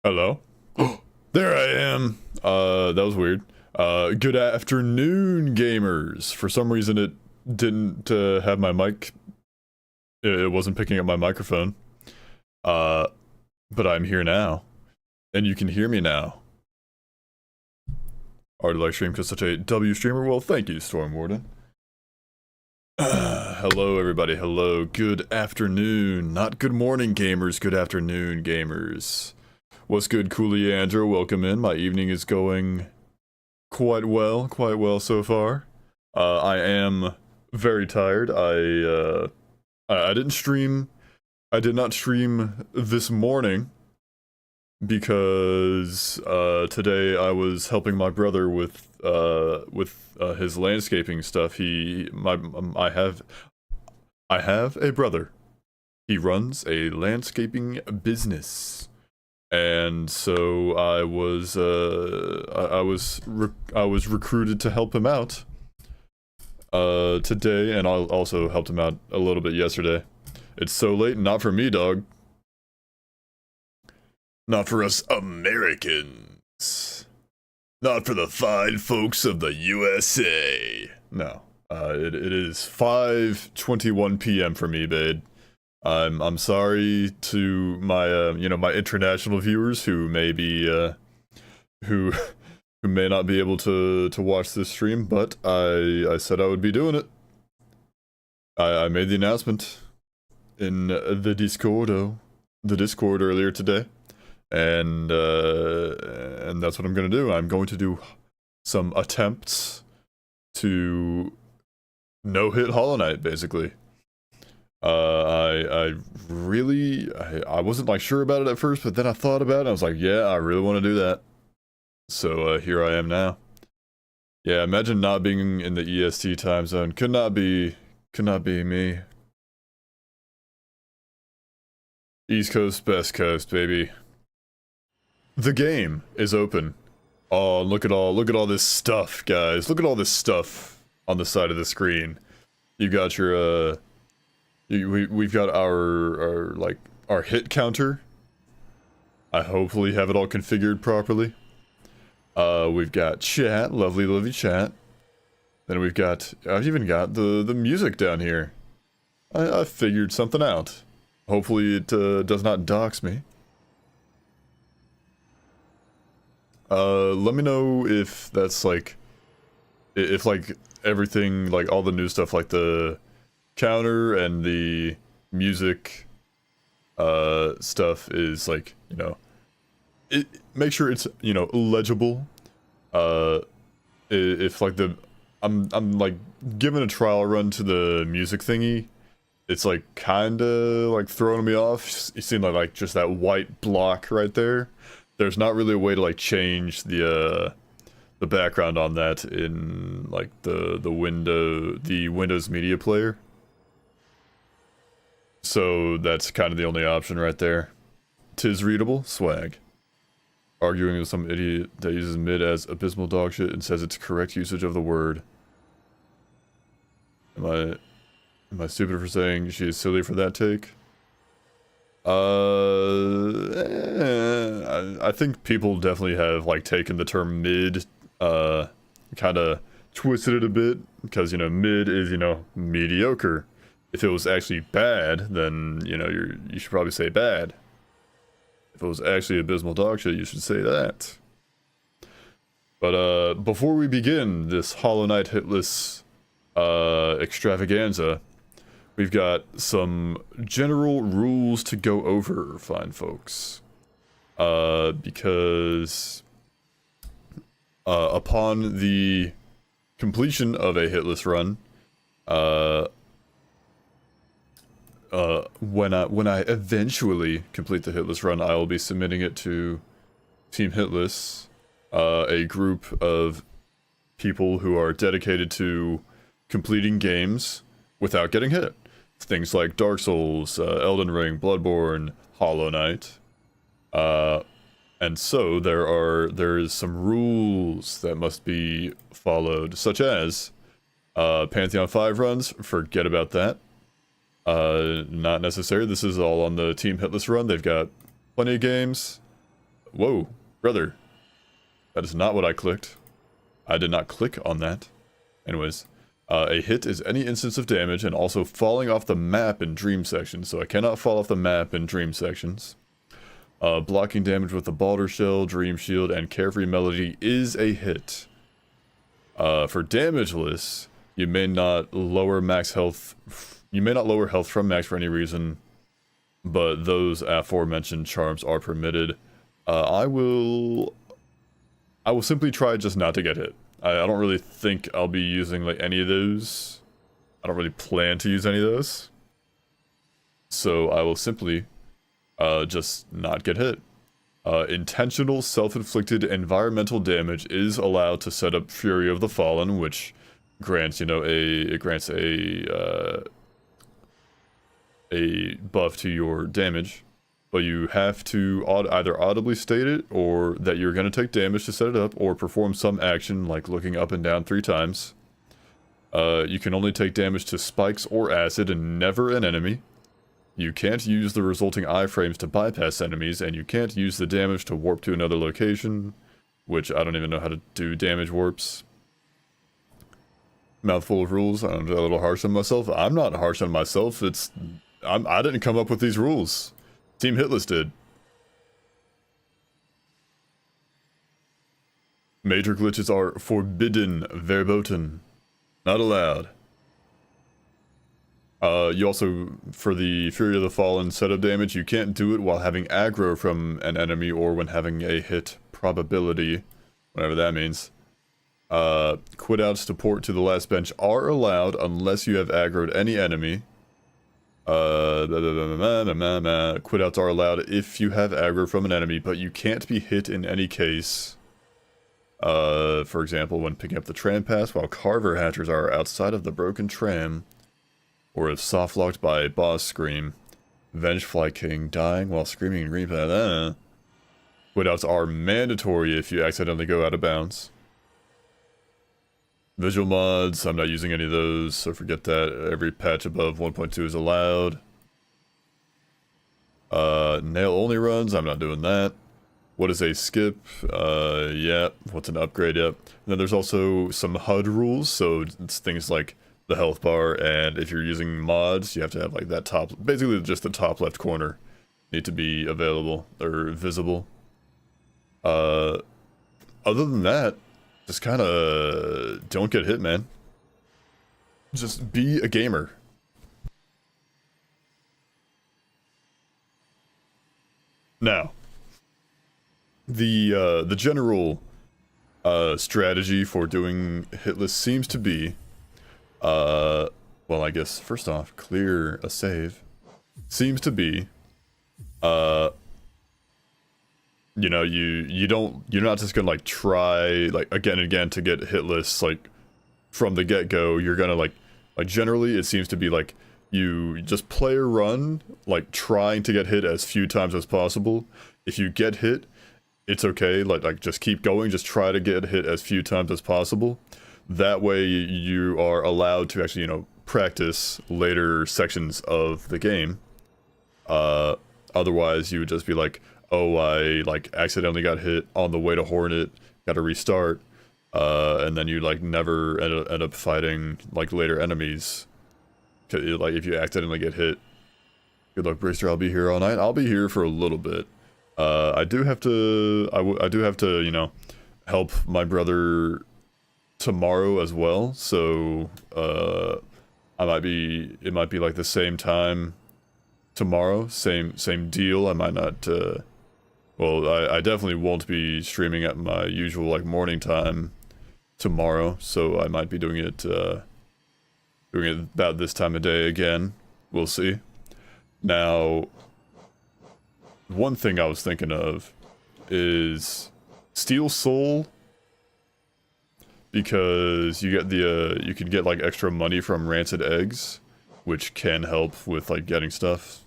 Hello? There I am! That was weird. Good afternoon, gamers! For some reason it didn't, have my mic. It wasn't picking up my microphone. But I'm here now. And you can hear me now. Already like stream because such a W streamer? Well, thank you, Storm Warden. Hello, everybody. Hello. Good afternoon. Not good morning, gamers. Good afternoon, gamers. What's good, Cooley Andrew? Welcome in. My evening is going quite well so far. I am very tired. I didn't stream. I did not stream this morning because today I was helping my brother with his landscaping stuff. I have a brother. He runs a landscaping business. And so I was recruited to help him out today, and I also helped him out a little bit yesterday. It's so late, not for me, dog. Not for us Americans. Not for the fine folks of the USA. No, it is 5:21 p.m. for me, babe. I'm sorry to my my international viewers who may be who may not be able to watch this stream, but I said I would be doing it. I made the announcement in the Discord earlier today, and that's what I'm gonna do. I'm going to do some attempts to no-hit Hollow Knight, basically. I wasn't like sure about it at first, but then I thought about it and I was like, yeah, I really want to do that. So here I am now. Yeah, imagine not being in the EST time zone. Could not be me. East Coast, Best Coast, baby. The game is open. Oh, look at all this stuff, guys. Look at all this stuff on the side of the screen. You got your we've got our hit counter. I hopefully have it all configured properly. We've got chat, lovely chat. Then I've even got the music down here. I figured something out. Hopefully it does not dox me. Let me know if that's if everything, like all the new stuff, like the counter and the music stuff is make sure it's legible. If I'm giving a trial run to the music thingy, it's kinda throwing me off. You see just that white block right there. There's not really a way to change the background on that in the Windows Media Player. So that's kind of the only option right there. 'Tis readable? Swag. Arguing with some idiot that uses mid as abysmal dog shit and says it's correct usage of the word. Am I stupid for saying she is silly for that take? I think people definitely have taken the term mid, kind of twisted it a bit, because mid is mediocre. If it was actually bad, then you should probably say bad. If it was actually abysmal dog shit, you should say that. But before we begin this Hollow Knight Hitless extravaganza, we've got some general rules to go over, fine folks. Because upon the completion of a Hitless run, when I eventually complete the Hitless run, I will be submitting it to Team Hitless, a group of people who are dedicated to completing games without getting hit. Things like Dark Souls, Elden Ring, Bloodborne, Hollow Knight. And so there is some rules that must be followed, such as Pantheon 5 runs, forget about that. Not necessary. This is all on the Team Hitless run. They've got plenty of games Whoa, brother. That is not what I clicked. I did not click on that. Anyways, a hit is any instance of damage and also falling off the map in dream sections. So I cannot fall off the map in dream sections. Blocking damage with the Balder Shell, Dream Shield, and Carefree Melody is a hit. For damageless, you may not lower max health. You may not lower health from max for any reason, but those aforementioned charms are permitted. I will simply try just not to get hit. I don't really think I'll be using like any of those. I don't really plan to use any of those. So I will simply just not get hit. Intentional self-inflicted environmental damage is allowed to set up Fury of the Fallen, which grants, you know, it grants a buff to your damage. But you have to either audibly state it, or that you're going to take damage to set it up, or perform some action like looking up and down 3 times. You can only take damage to spikes or acid and never an enemy. You can't use the resulting iframes to bypass enemies, and you can't use the damage to warp to another location, which I don't even know how to do damage warps. Mouthful of rules. I'm a little harsh on myself. I'm not harsh on myself. I didn't come up with these rules. Team Hitless did. Major glitches are forbidden, verboten. Not allowed. You also, for the Fury of the Fallen setup damage, you can't do it while having aggro from an enemy or when having a hit probability, whatever that means. Quit outs to port to the last bench are allowed unless you have aggroed any enemy. Quit outs are allowed if you have aggro from an enemy, but you can't be hit in any case. For example, when picking up the tram pass while Carver hatchers are outside of the broken tram, or if soft-locked by boss scream. Vengefly King dying while screaming in green path. Quit outs are mandatory if you accidentally go out of bounds. Visual mods, I'm not using any of those, so forget that. Every patch above 1.2 is allowed. Nail only runs, I'm not doing that. What is a skip? Yeah. What's an upgrade? Yep. And then there's also some HUD rules, so it's things like the health bar, and if you're using mods, you have to have like that top, basically just the top left corner need to be available, or visible. Other than that, just kind of don't get hit, man. Just be a gamer. Now, the general strategy for doing Hitless seems to be, well, I guess first off, clear a save. Seems to be, you know, you're not just gonna like try like again and again to get hitless like from the get-go. You're gonna like generally it seems to be like you just play or run, like trying to get hit as few times as possible. If you get hit, it's okay, like just keep going, just try to get hit as few times as possible. That way you are allowed to actually, you know, practice later sections of the game. Otherwise you would just be like, oh, I like accidentally got hit on the way to Hornet, gotta restart, and then you like never end up fighting like later enemies. Like if you accidentally get hit, good luck, Bracer. I'll be here all night. I'll be here for a little bit. I do have to, I do have to, you know, help my brother tomorrow as well, so it might be like the same time tomorrow, same deal. I might not well, I definitely won't be streaming at my usual like morning time tomorrow, so I might be doing it about this time of day again. We'll see. Now, one thing I was thinking of is Steel Soul, because you get the you can get like extra money from rancid eggs, which can help with like getting stuff.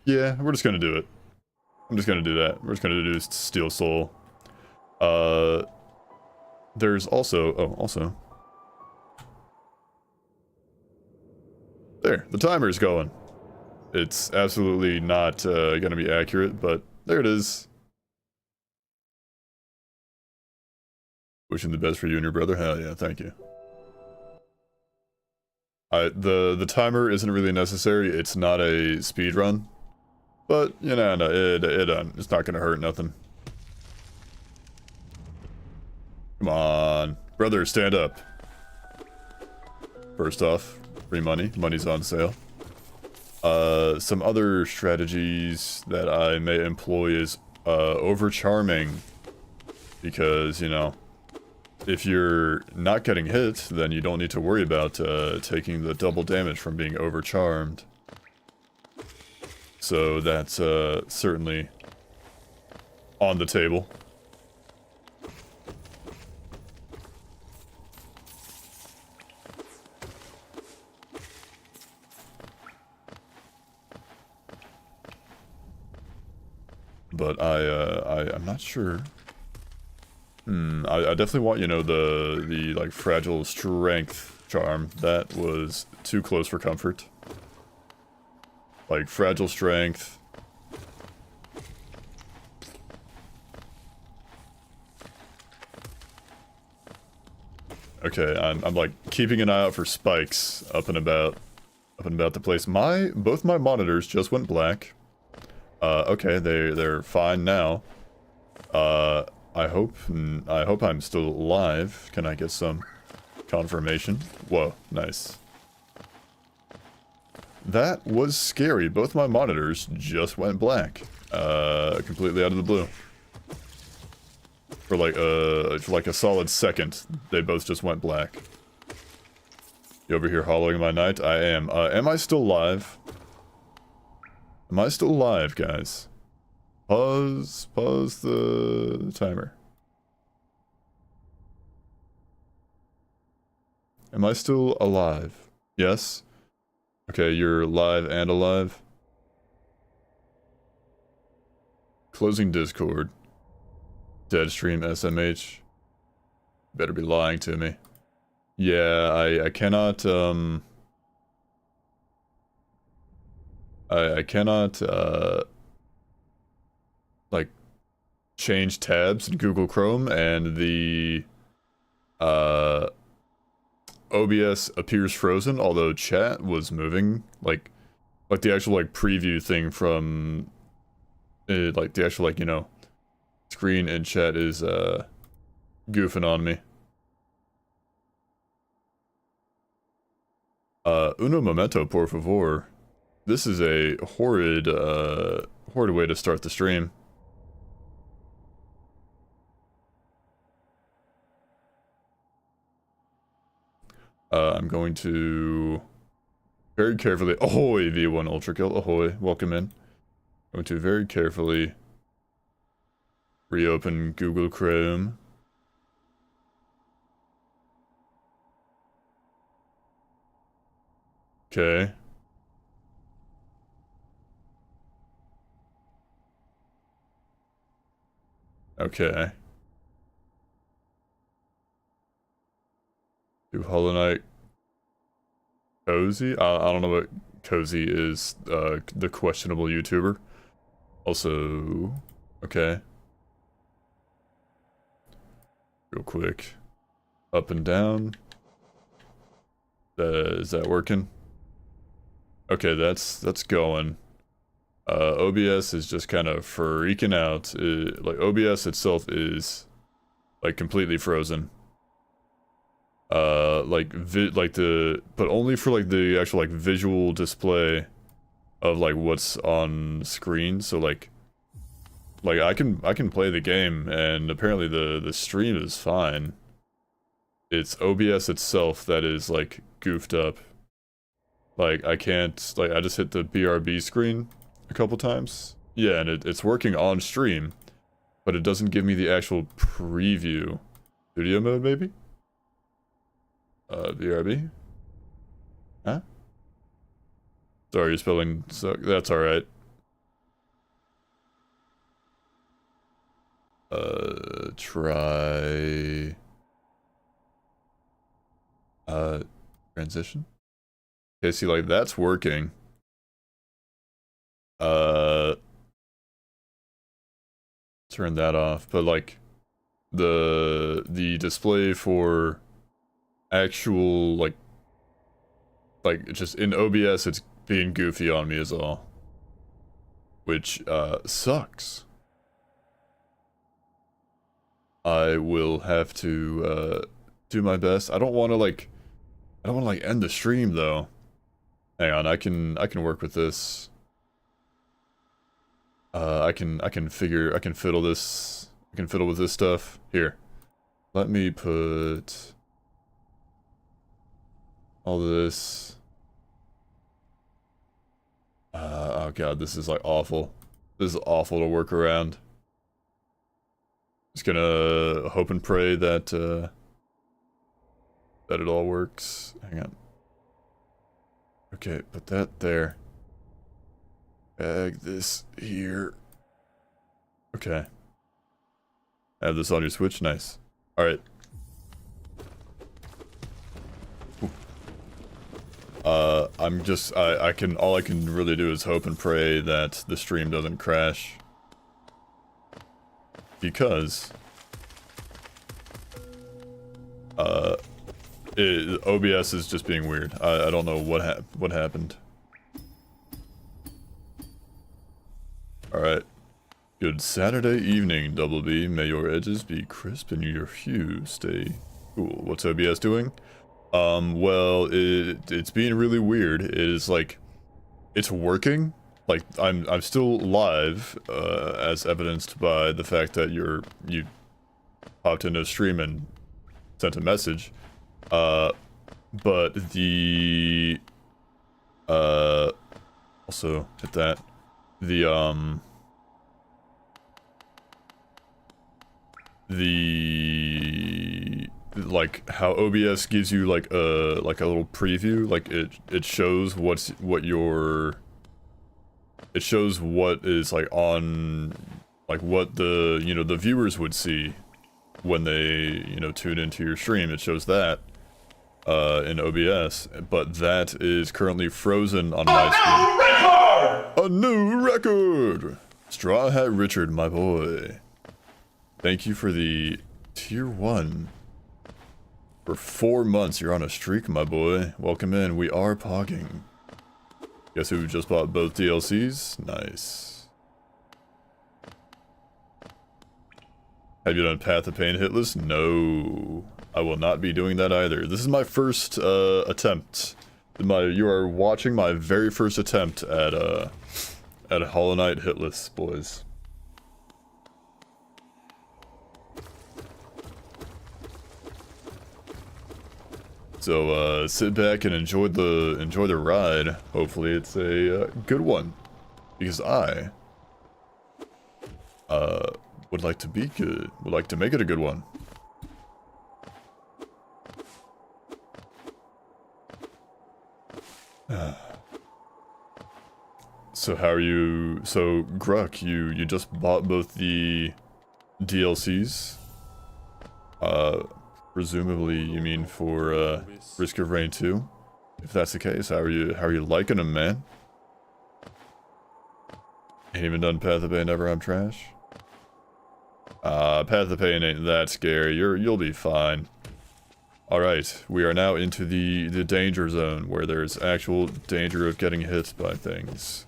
Yeah, we're just gonna do it. I'm just gonna do that. We're just gonna do Steel Soul. There's also, there, the timer's going. It's absolutely not gonna be accurate, but there it is. Wishing the best for you and your brother. Hell yeah, thank you. The timer isn't really necessary. It's not a speed run, but you know, no, it's not gonna hurt nothing. Come on, brother, stand up. First off, free money. Money's on sale. Some other strategies that I may employ is over charming, because you know, if you're not getting hit, then you don't need to worry about taking the double damage from being overcharmed. So that's certainly on the table. But I'm not sure. I definitely want, you know, the like fragile strength charm. That was too close for comfort. Like fragile strength. Okay, I'm like keeping an eye out for spikes up and about the place. Both my monitors just went black. Okay, they're fine now. I hope I'm still alive. Can I get some confirmation? Whoa, nice. That was scary. Both my monitors just went black. Completely out of the blue. For like a solid second, they both just went black. You over here hollowing my night? I am. Am I still live? Am I still alive, guys? Pause the timer. Am I still alive? Yes? Okay, you're live and alive. Closing Discord. Deadstream SMH. Better be lying to me. Yeah, I cannot, I cannot, like, change tabs in Google Chrome, and the, OBS appears frozen, although chat was moving, like the actual, like, preview thing from, like, the actual, like, you know, screen and chat is, goofing on me. Uno momento, por favor. This is a horrid way to start the stream. I'm going to very carefully... Ahoy, V1 Ultra Kill. Ahoy, welcome in. I'm going to very carefully reopen Google Chrome. Okay. Okay. Do Hollow Knight Cozy? I don't know what Cozy is, the questionable YouTuber. Also, okay. Real quick. Up and down. Is that working? Okay, that's going. OBS is just kind of freaking out. Like, OBS itself is, like, completely frozen. But only for, like, the actual, like, visual display of, like, what's on screen. So, like I can play the game, and apparently the stream is fine. It's OBS itself that is, like, goofed up. Like, I can't, like, I just hit the BRB screen a couple times. Yeah, and it's working on stream, but it doesn't give me the actual preview. Studio mode, maybe? BRB? Huh? Sorry, you're spelling so that's alright. Try... transition? Okay, see, like, that's working. turn that off, but like the display for actual like just in OBS it's being goofy on me is all, which sucks. I will have to do my best. I don't want to like end the stream though. Hang on, I can work with this. I can fiddle with this stuff. Here. Let me put all this. Oh god, this is like awful. This is awful to work around. Just gonna hope and pray that that it all works. Hang on. Okay, put that there. Bag this here. Okay. Have this on your Switch? Nice. Alright. All I can really do is hope and pray that the stream doesn't crash. Because OBS is just being weird. I don't know what happened. Alright. Good Saturday evening, Double B. May your edges be crisp and your hue stay cool. What's OBS doing? Well, it's being really weird. It is like, it's working. Like, I'm still live, as evidenced by the fact that you popped into a stream and sent a message. But the, also hit that. Like how OBS gives you like a little preview, like it shows what is like on, like what the the viewers would see when they tune into your stream. It shows that in OBS, but that is currently frozen on my screen. A new record! Straw Hat Richard, my boy. Thank you for the tier 1. For 4 months, you're on a streak, my boy. Welcome in. We are pogging. Guess who just bought both DLCs? Nice. Have you done Path of Pain Hitless? No. I will not be doing that either. This is my first attempt. You are watching my very first attempt at Hollow Knight Hitless, boys. So sit back and enjoy the ride. Hopefully it's a good one, because I would like to be good. Would like to make it a good one. So how are you? So Gruck, you just bought both the DLCs. Presumably you mean for Risk of Rain 2. If that's the case, how are you liking them, man? Ain't even done Path of Pain ever. I'm trash. Path of Pain ain't that scary. You'll be fine. Alright, we are now into the danger zone, where there's actual danger of getting hit by things.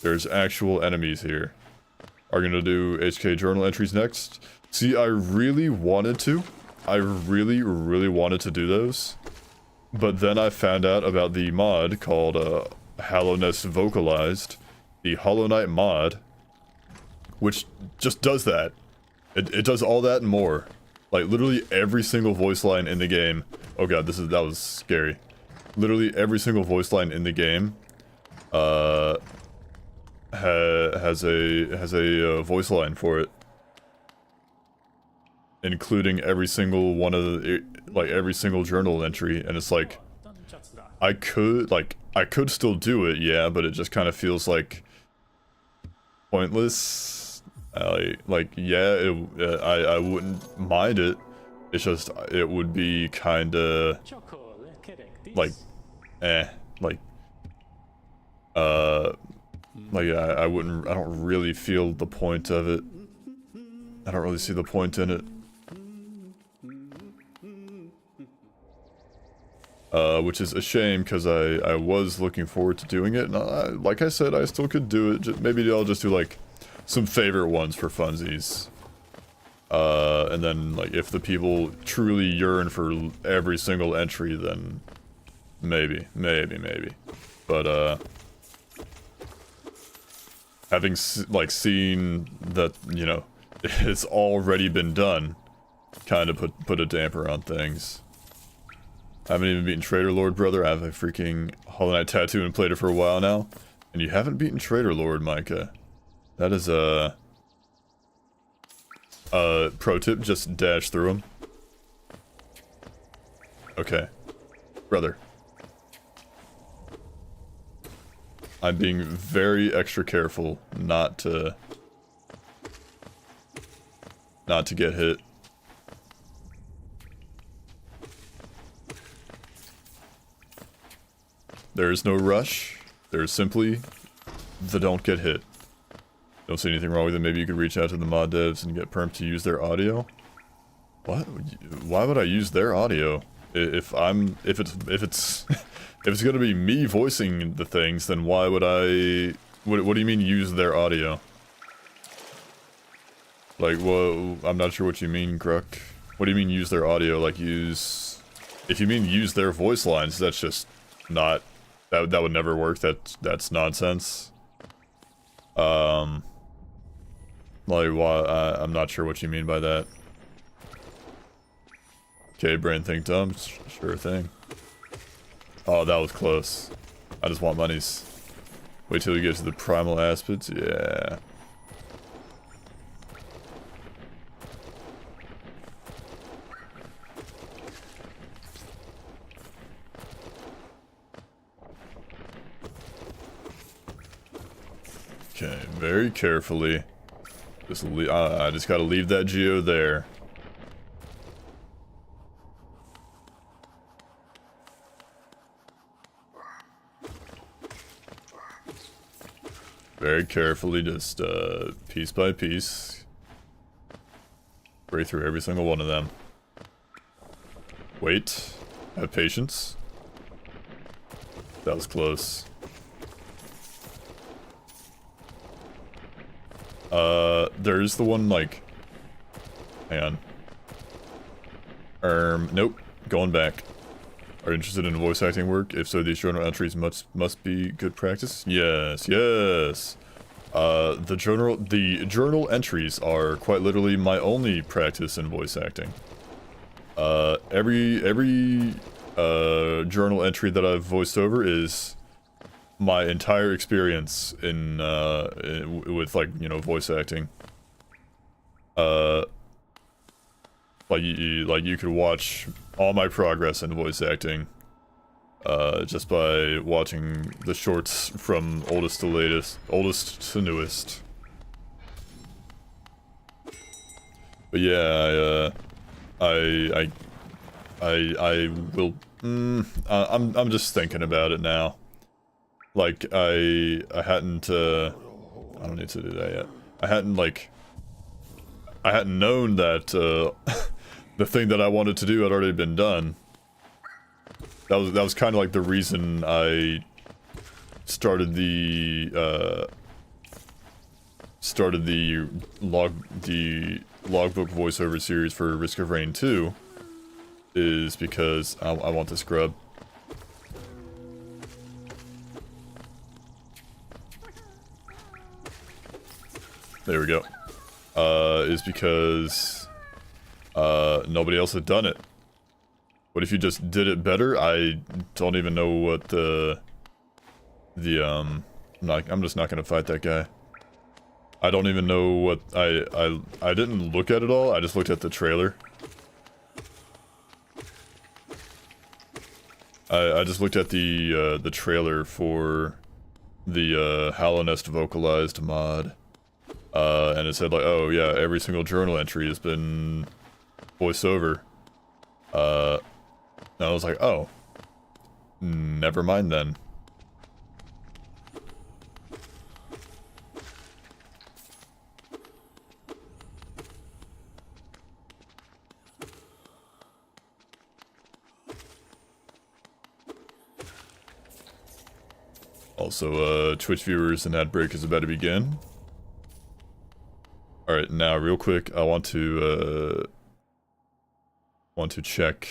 There's actual enemies here. Are gonna do HK journal entries next? See, I really wanted to. I really wanted to do those. But then I found out about the mod called Hallowness Vocalized. The Hollow Knight mod. Which just does that. It does all that and more. Like, literally every single voice line in the game. Oh god, that was scary. Literally every single voice line in the game has a voice line for it, including every single one of the, like, every single journal entry. And it's like, I could still do it, yeah, but it just kind of feels like pointless. Yeah, I wouldn't mind it. It's just, it would be kinda like, Like, I don't really feel the point of it. I don't really see the point in it. Which is a shame, because I was looking forward to doing it, and like I said, I still could do it. Maybe I'll just do, like, some favorite ones for funsies. And then, like, if the people truly yearn for every single entry, then maybe. But, having, like, seen that, you know, it's already been done, kind of put a damper on things. I haven't even beaten Trader Lord, brother. I have a freaking Hollow Knight tattoo and played it for a while now. And you haven't beaten Trader Lord, Micah. That is a pro tip, just dash through him. Okay. Brother. I'm being very extra careful not to get hit. There is no rush. There's simply the don't get hit. Don't see anything wrong with it. Maybe you could reach out to the mod devs and get perm to use their audio. What? Why would I use their audio? If it's if it's gonna be me voicing the things, then why would I? What do you mean use their audio? Like, well, I'm not sure what you mean, Gruck. What do you mean use their audio? Like use? If you mean use their voice lines, that's just not. That would never work. That's nonsense. Like, why? I'm not sure what you mean by that. Okay, brain think dumb. Sure thing. Oh, that was close. I just want monies. Wait till we get to the primal aspects. Yeah. Okay, very carefully. I just gotta leave that geo there. Very carefully, just piece by piece. Break through every single one of them. Wait. Have patience. That was close. There's the one, like... Hang on. Nope. Going back. Are you interested in voice acting work? If so, these journal entries must be good practice? Yes, yes! The journal entries are quite literally my only practice in voice acting. Every journal entry that I've voiced over is my entire experience with, like, you know, voice acting. Like you could watch all my progress in voice acting, just by watching the shorts from oldest to newest. But yeah, I will. I'm just thinking about it now. Like, I hadn't, I don't need to do that yet. I hadn't known that, the thing that I wanted to do had already been done. That was kind of like the reason I started the logbook voiceover series for Risk of Rain 2, is because I want this grub. There we go. Is because nobody else had done it. What if you just did it better? I don't even know what I'm just not gonna fight that guy. I don't even know what I didn't look at it all. I just looked at the trailer. I just looked at the trailer for the Hollow Nest vocalized mod. And it said, like, oh yeah, every single journal entry has been voiced over. And I was like, oh, never mind then. Also, Twitch viewers, an ad break is about to begin. Alright, now real quick, I want to check.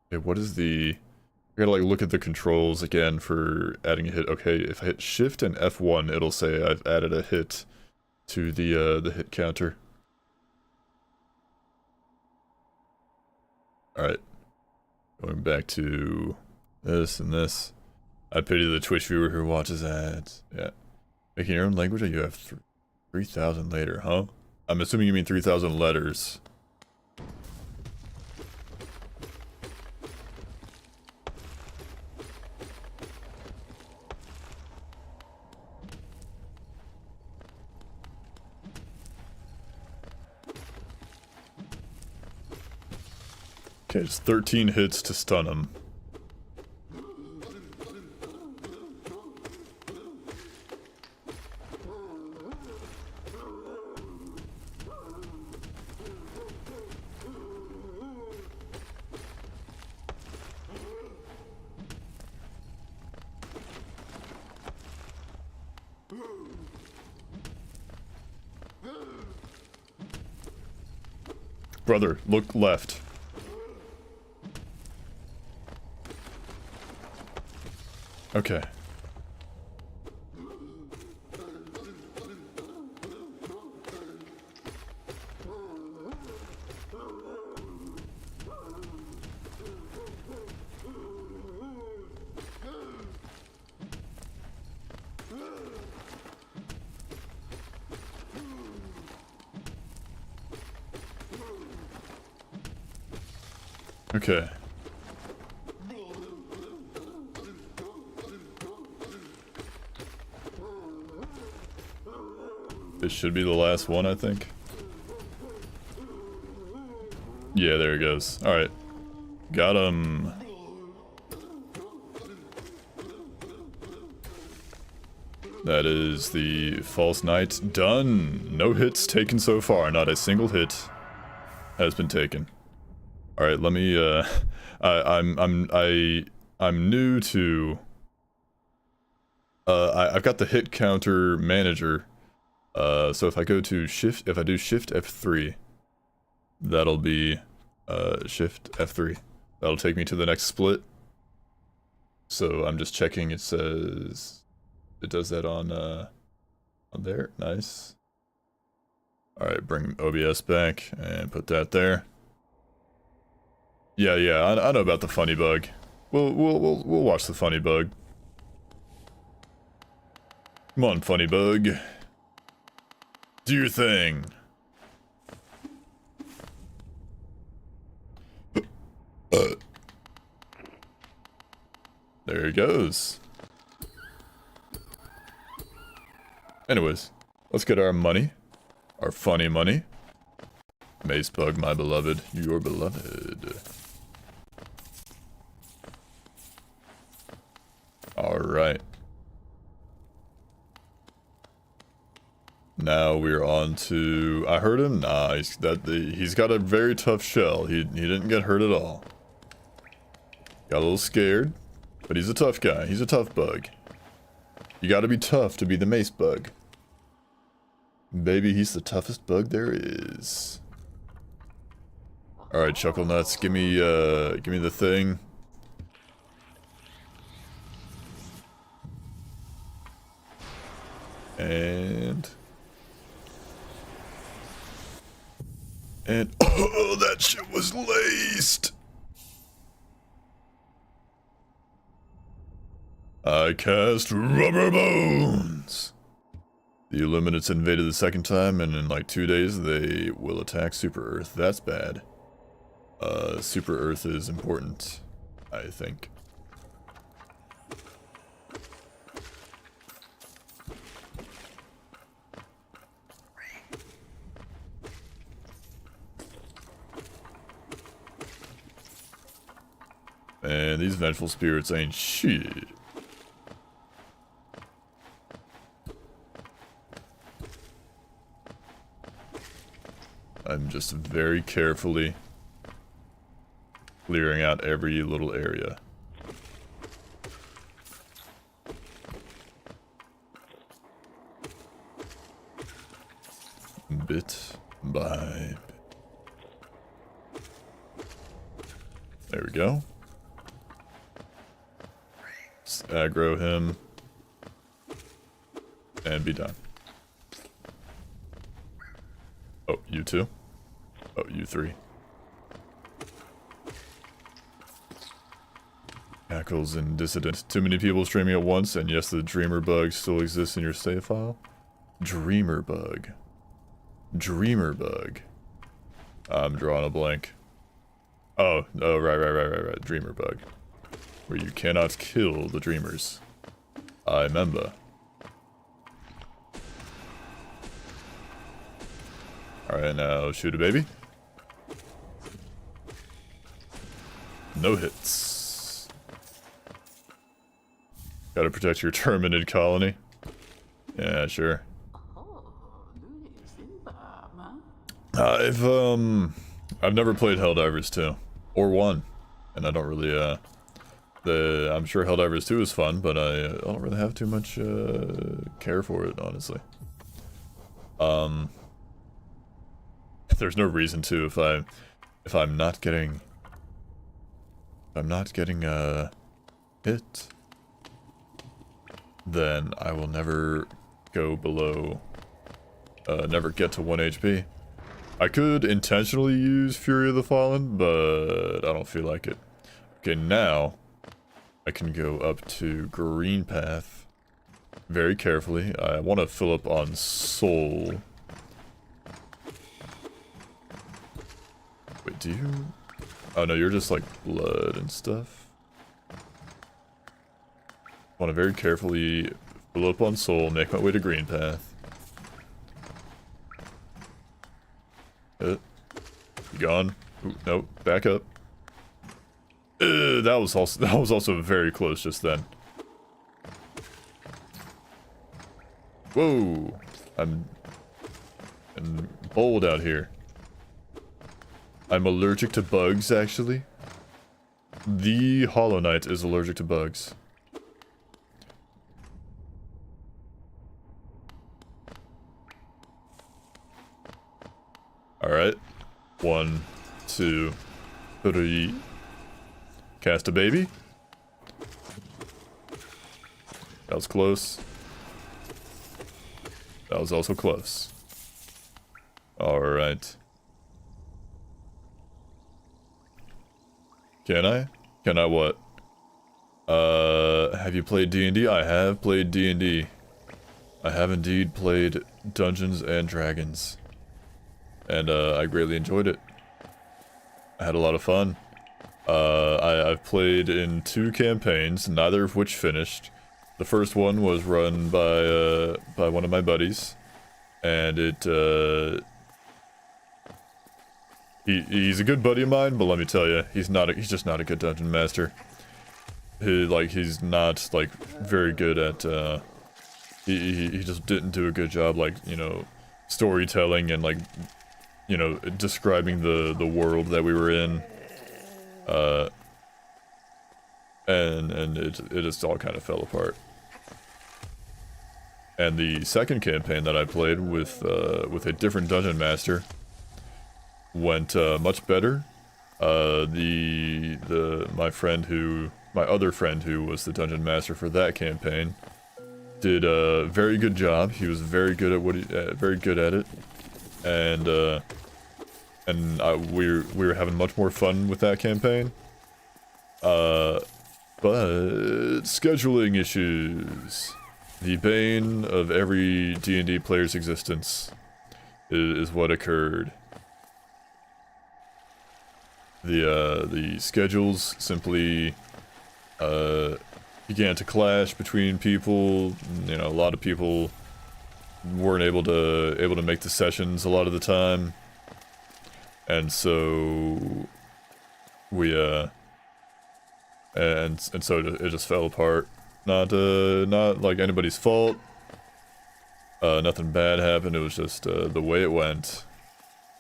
Okay, what is the... I gotta like look at the controls again for adding a hit. Okay, if I hit Shift and F1, it'll say I've added a hit to the hit counter. Alright. Going back to this and this. I pity the Twitch viewer who watches ads. Yeah. Making your own language, or you have 3,000 later, huh? I'm assuming you mean 3,000 letters. Okay, it's 13 hits to stun him. Brother, look left. Okay. Okay. This should be the last one, I think. Yeah, there it goes. Alright. Got him. That is the False Knight done. No hits taken so far. Not a single hit has been taken. Alright, let me, I'm new to, I've got the hit counter manager, so if I go to shift, if I do shift F3, that'll be, shift F3. That'll take me to the next split. So I'm just checking, it says, it does that on there, nice. Alright, bring OBS back and put that there. Yeah, I know about the funny bug. We'll watch the funny bug. Come on, funny bug. Do your thing. There he goes. Anyways, let's get our money. Our funny money. Mace bug, my beloved. Your beloved. Alright. Now we're on to... I heard him? Nah, he's got a very tough shell. He didn't get hurt at all. Got a little scared, but he's a tough guy. He's a tough bug. You gotta be tough to be the mace bug. Baby, he's the toughest bug there is. Alright, Chuckle Nuts, give me the thing. And oh, that shit was laced. I cast Rubber Bones. The Illuminates invaded the second time, and in like 2 days they will attack Super Earth. That's bad. Super Earth is important, I think. Man, these vengeful spirits ain't shit. I'm just very carefully clearing out every little area. bit by bit. There we go. Just aggro him. And be done. Oh, you two? Oh, you three. Hackles and Dissident. Too many people streaming at once, and yes, the Dreamer bug still exists in your save file. Dreamer bug. Dreamer bug. I'm drawing a blank. Oh, right. Dreamer bug. Where you cannot kill the dreamers. I remember. Alright, now shoot a baby. No hits. Gotta protect your terminid colony. Yeah, sure. I've never played Helldivers 2 or 1, and I don't really I'm sure Helldivers 2 is fun, but I don't really have too much care for it, honestly. There's no reason to if I'm not getting hit, then I will never go below never get to 1 HP. I could intentionally use Fury of the Fallen, but I don't feel like it. Okay, now I can go up to Green Path very carefully. I want to fill up on Soul. Wait, do you? Oh no, you're just like blood and stuff. Want to very carefully fill up on Soul, make my way to Green Path. You gone? Ooh, nope, back up. That was also very close just then. Whoa, I'm bold out here. I'm allergic to bugs, actually. The Hollow Knight is allergic to bugs. Alright. 1, 2, 3. Cast a baby. That was close. That was also close. Alright. Can I? Can I what? Have you played D&D? I have played D&D. I have indeed played Dungeons and Dragons. And, I greatly enjoyed it. I had a lot of fun. I've played in 2 campaigns, neither of which finished. The first one was run by one of my buddies. And he's a good buddy of mine, but let me tell you, he's just not a good dungeon master. He's not, like, very good at, he just didn't do a good job, like, you know, storytelling and, like, you know, describing the world that we were in. And it just all kind of fell apart. And the second campaign that I played with a different dungeon master went much better. My other friend who was the dungeon master for that campaign did a very good job. He was very good at it, and we were having much more fun with that campaign. But scheduling issues, the bane of every D&D player's existence, is what occurred. The schedules simply began to clash between people. You know, a lot of people weren't able to make the sessions a lot of the time, and so we and so it just fell apart. Not like anybody's fault. Nothing bad happened. It was just the way it went,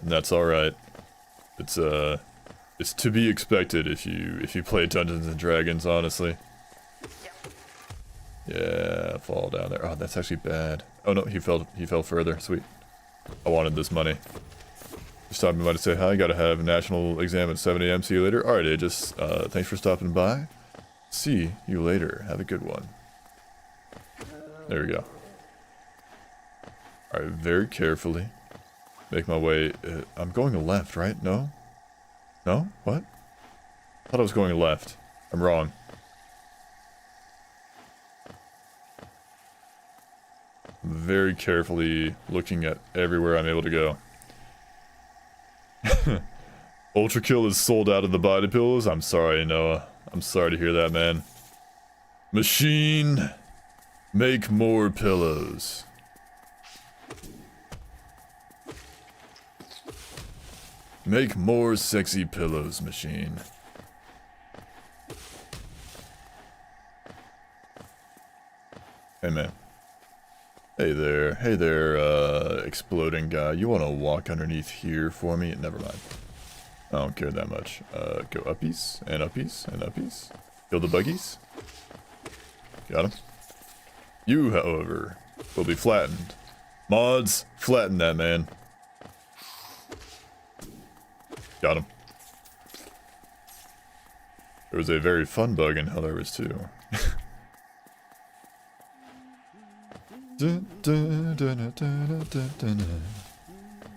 and that's all right. It's to be expected if you play Dungeons and Dragons, honestly. Yeah, fall down there. Oh, that's actually bad. Oh no, he fell further. Sweet. I wanted this money. Just stopping by to say hi. Gotta have a national exam at 7 a.m. See you later. Alright, Aegis. Thanks for stopping by. See you later. Have a good one. There we go. Alright, very carefully. Make my way. I'm going left, right? No? No? What? I thought I was going left. I'm wrong. I'm very carefully looking at everywhere I'm able to go. Ultra Kill is sold out of the body pillows. I'm sorry, Noah. I'm sorry to hear that, man. Machine, make more pillows. Make more sexy pillows, machine. Hey, man. Hey there, exploding guy. You wanna walk underneath here for me? Never mind. I don't care that much. Go uppies, and uppies, and uppies. Kill the buggies. Got him. You, however, will be flattened. Mods, flatten that man. Got him. There was a very fun bug in Hitless too.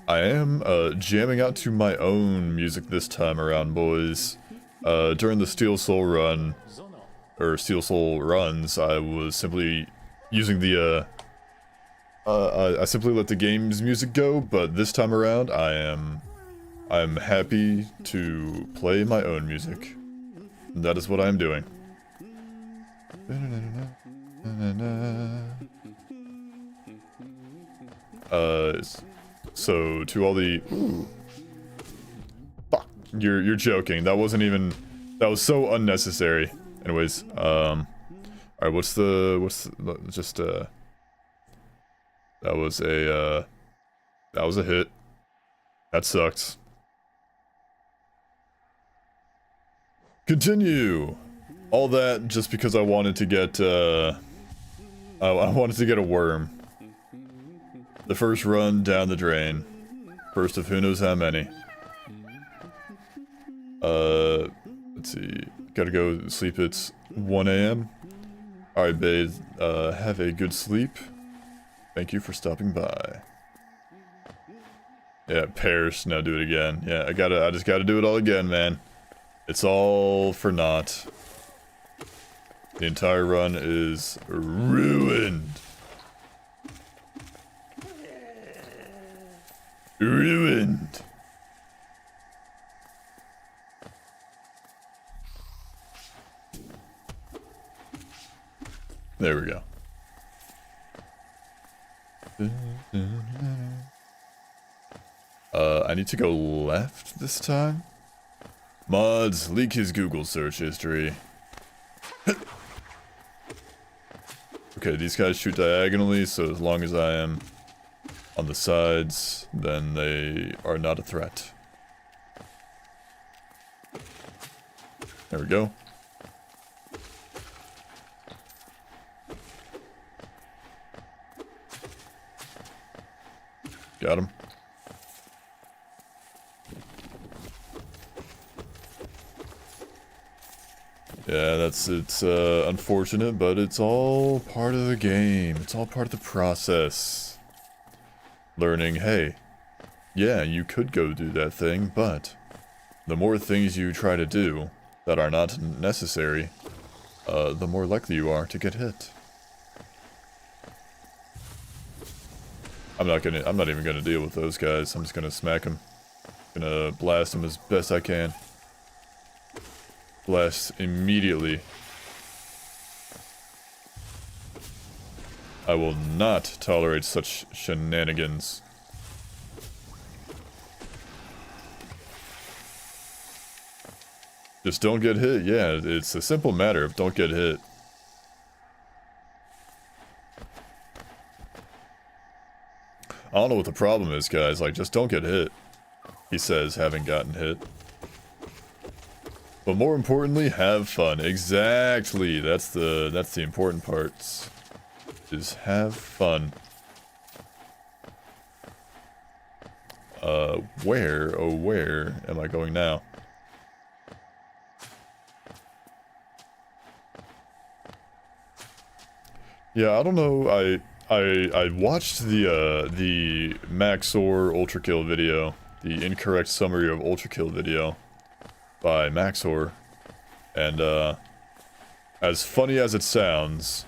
I am jamming out to my own music this time around, boys. During the Steel Soul run, or Steel Soul runs, I was simply using the I simply let the game's music go, but this time around I'm happy to play my own music. And that is what I am doing. So to all the fuck, you're joking. That wasn't even, that was so unnecessary. Anyways, alright, what's the just that was a hit. That sucks. Continue. All that just because I wanted to get I wanted to get a worm. The first run down the drain. First of who knows how many. Let's see. Gotta go sleep. It's 1 a.m. Alright, babe. Have a good sleep. Thank you for stopping by. Yeah, Paris. Now do it again. Yeah, I just gotta do it all again, man. It's all for naught. The entire run is ruined. Ruined. There we go. I need to go left this time. Mods, leak his Google search history. Okay, these guys shoot diagonally, so as long as I am on the sides, then they are not a threat. There we go. Got him. Yeah, it's unfortunate, but it's all part of the game. It's all part of the process. Learning, hey, yeah, you could go do that thing, but the more things you try to do that are not necessary, the more likely you are to get hit. I'm not even gonna deal with those guys. I'm just gonna smack them. Gonna blast them as best I can. Blast immediately. I will not tolerate such shenanigans. Just don't get hit. Yeah, it's a simple matter of don't get hit. I don't know what the problem is, guys. Like, just don't get hit. He says, having gotten hit. But more importantly, have fun. Exactly. That's the important parts. Is have fun. Where? Oh, where am I going now? Yeah, I don't know. I watched the Maxor Ultra Kill video, the incorrect summary of Ultra Kill video by Maxor, and as funny as it sounds,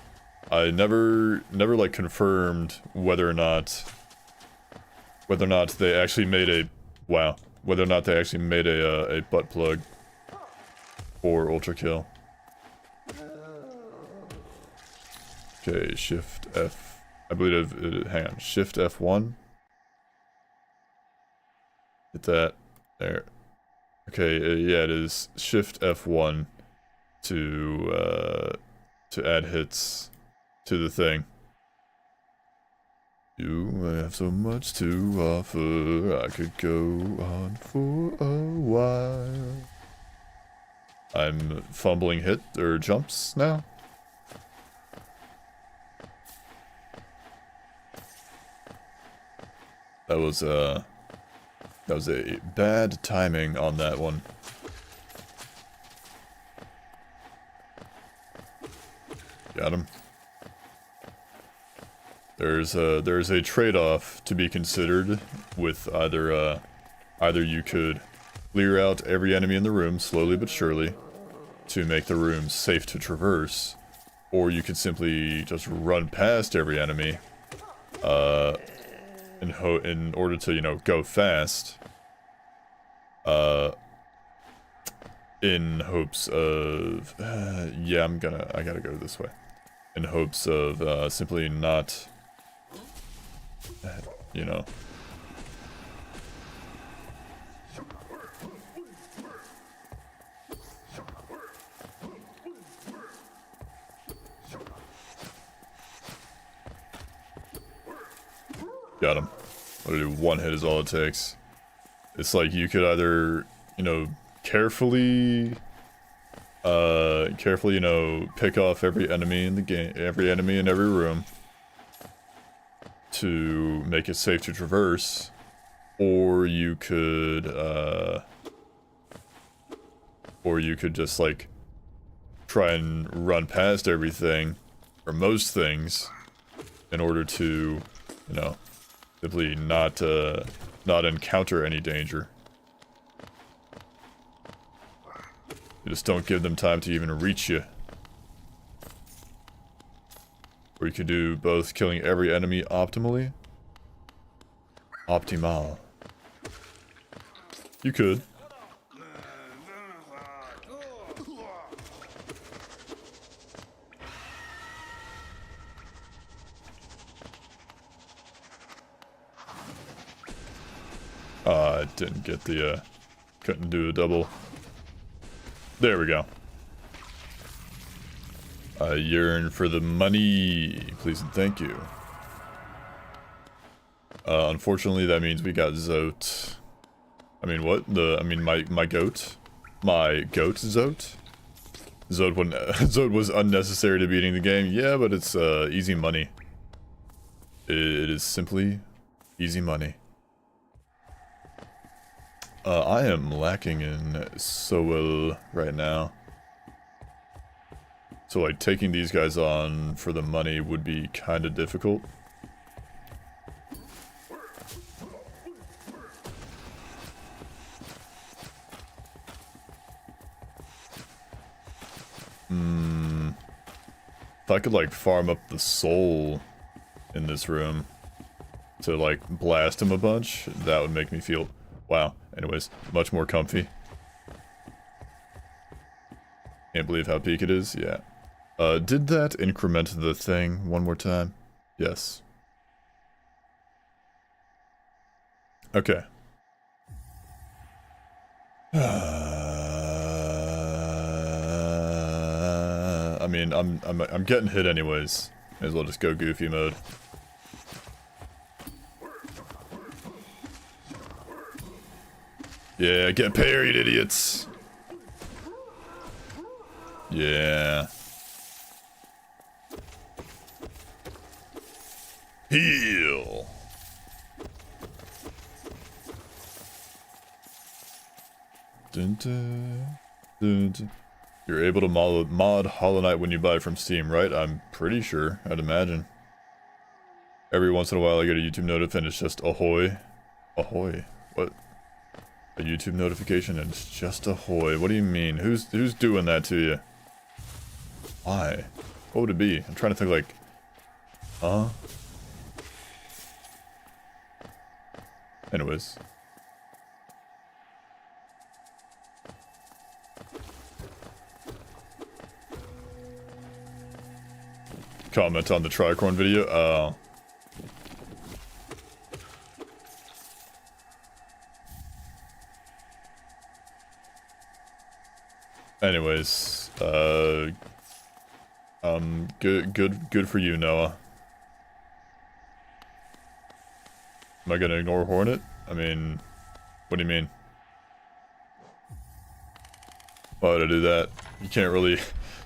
I never like confirmed whether or not they actually made a a butt plug for Ultra Kill. Okay, Shift F. I believe hang on, Shift F1. Hit that. There. Okay, yeah, it is Shift F1 to add hits to the thing. You have so much to offer, I could go on for a while. I'm fumbling hit or jumps now. That was a bad timing on that one. Got him. There's a trade-off to be considered with either you could clear out every enemy in the room slowly but surely to make the room safe to traverse, or you could simply just run past every enemy in order to, you know, go fast, in hopes of, yeah, I gotta go this way, in hopes of, simply not, you know. Got him. Literally one hit is all it takes. It's like you could either, you know, carefully, you know, pick off every enemy in the game, every enemy in every room to make it safe to traverse, or you could just like try and run past everything, or most things, in order to, you know, simply not encounter any danger. You just don't give them time to even reach you. Or you could do both, killing every enemy optimally. Optimal. You could. I didn't get the, couldn't do a double. There we go. I yearn for the money, please and thank you. Unfortunately, that means we got Zote. I mean, what? My goat? My goat Zote? Zote was unnecessary to beating the game. Yeah, but it's, easy money. It is simply easy money. I am lacking in Soul right now. So, like, taking these guys on for the money would be kind of difficult. If I could, like, farm up the soul in this room to, like, blast him a bunch, that would make me feel... Wow. Anyways, much more comfy. Can't believe how peak it is. Yeah. Did that increment the thing one more time? Yes. Okay. I mean, I'm getting hit anyways. May as well just go goofy mode. Yeah, get parried, idiots. Yeah. Heal. Dun, dun, dun, dun. You're able to mod Hollow Knight when you buy from Steam, right? I'm pretty sure. I'd imagine. Every once in a while I get a YouTube notif and it's just ahoy. Ahoy. What? A YouTube notification and it's just ahoy. What do you mean? Who's doing that to you? Why? What would it be? I'm trying to think like... Huh? Anyways. Comment on the Tricorn video? Oh. Anyways, good for you, Noah. Am I gonna ignore Hornet? I mean, what do you mean? Why would I do that? You can't really,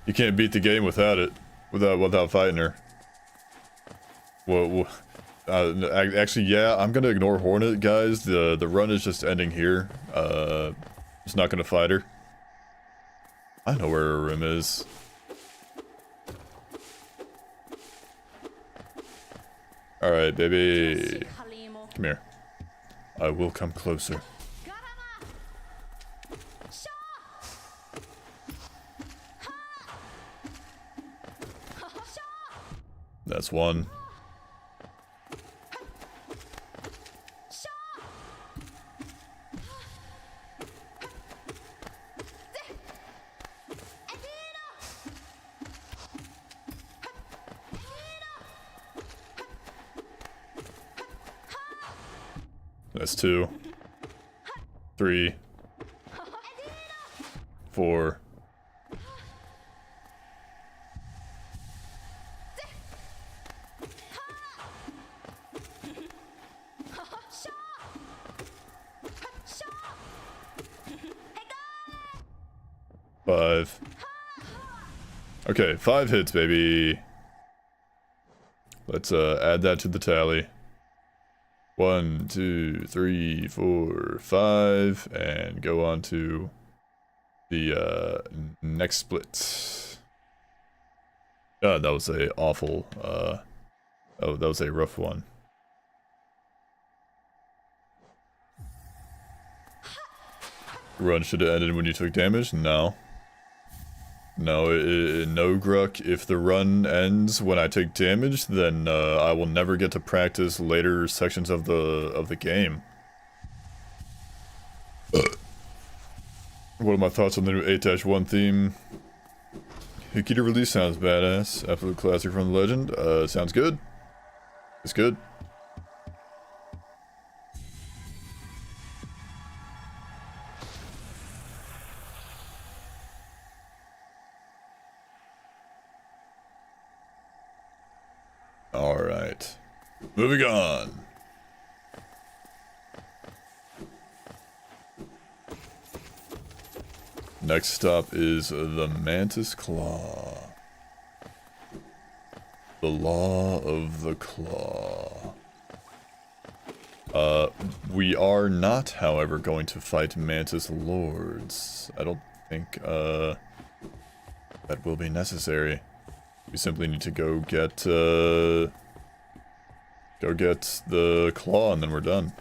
you can't beat the game without it, without fighting her. Well, actually, yeah, I'm gonna ignore Hornet, guys. The run is just ending here. Just not gonna fight her. I know where her room is. Alright, baby. Come here. I will come closer. That's one. That's 2, 3, 4. Five. Okay, 5 hits, baby. Let's add that to the tally. 1, 2, 3, 4, 5, and go on to the next split. God, that was a awful. Oh, that was a rough one. Run should have ended when you took damage. No. No, no, Gruck. If the run ends when I take damage, then I will never get to practice later sections of the game. What are my thoughts on the new 8-1 theme? Hikita release sounds badass. Absolute classic from the legend. Sounds good. It's good. Alright. Moving on. Next stop is the Mantis Claw. The Law of the Claw. We are not, however, going to fight Mantis Lords. I don't think, that will be necessary. We simply need to go get the claw and then we're done.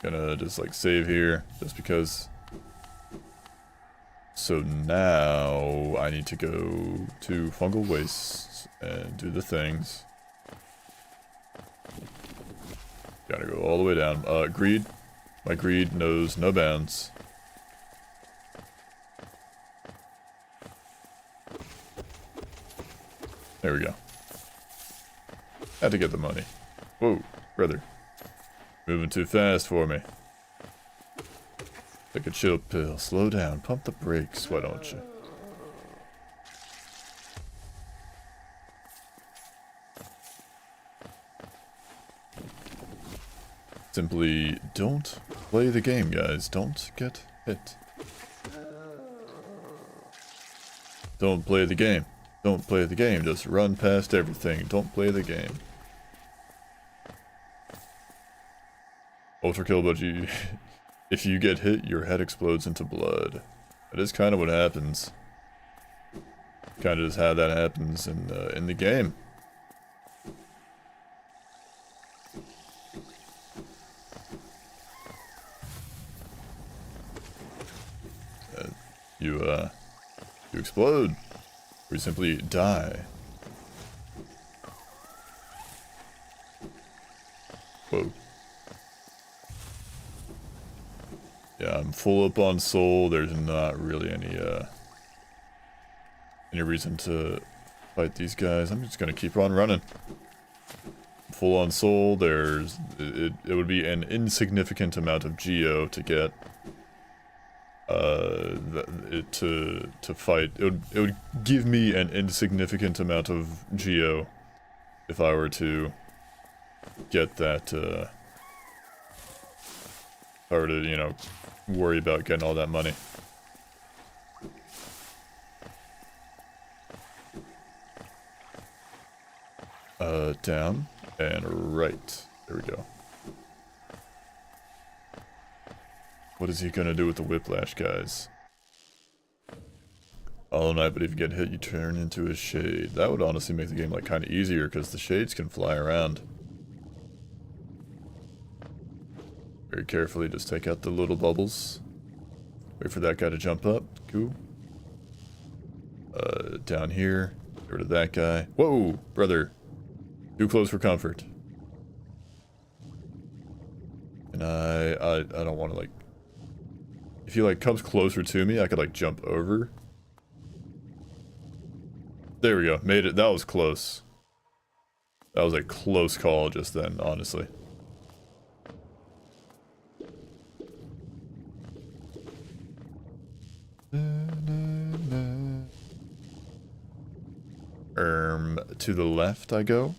Gonna just like save here, just because. So now I need to go to Fungal Wastes and do the things. Gotta go all the way down. Greed. My greed knows no bounds. There we go. Had to get the money. Whoa, brother. Moving too fast for me. Take a chill pill. Slow down. Pump the brakes. Why don't you? Simply don't play the game, guys. Don't get hit. Don't play the game. Don't play the game, just run past everything. Don't play the game. Ultra kill, but If you get hit, your head explodes into blood. That is kind of what happens. Kind of just how that happens in the game. You explode, or you simply die. Whoa. Yeah, I'm full up on soul. There's not really any reason to fight these guys. I'm just gonna keep on running. Full on soul. It would be an insignificant amount of geo to get to fight. It would give me an insignificant amount of geo if I were to get that if I were to, you know, worry about getting all that money. Down and right. There we go. What is he gonna do with the whiplash, guys? Hollow Knight, but if you get hit, you turn into a shade. That would honestly make the game like kind of easier because the shades can fly around. Very carefully, just take out the little bubbles. Wait for that guy to jump up. Cool. Down here. Get rid of that guy. Whoa, brother. Too close for comfort. And I don't want to, like... If he, like, comes closer to me, I could, like, jump over. There we go. Made it. That was close. That was a close call just then, honestly. To the left I go.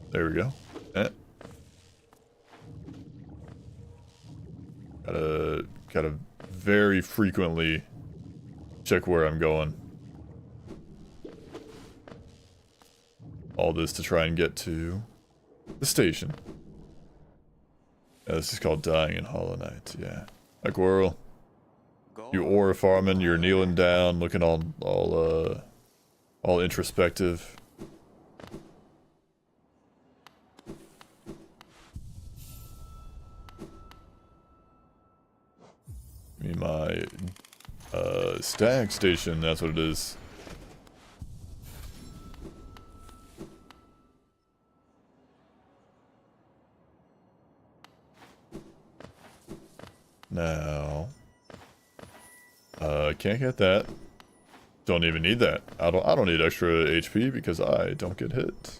There we go. Gotta very frequently check where I'm going. All this to try and get to the station. Yeah, this is called dying in Hollow Knight, yeah. Hi, Quarrel. You ore farming, you're kneeling down, looking all introspective. I mean, my stag station, that's what it is. Now, can't get that. Don't even need that. I don't need extra HP because I don't get hit.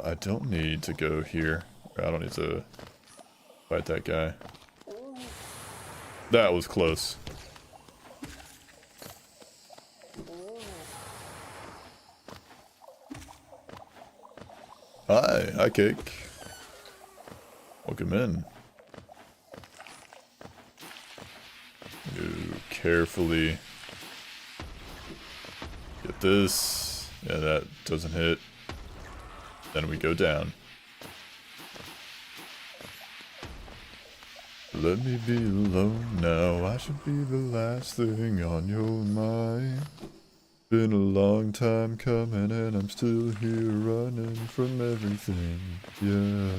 I don't need to go here. I don't need to fight that guy. That was close. Hi Cake. Welcome in. You carefully get this. Yeah, that doesn't hit. Then we go down. Let me be alone now, I should be the last thing on your mind. Been a long time coming and I'm still here running from everything, yeah.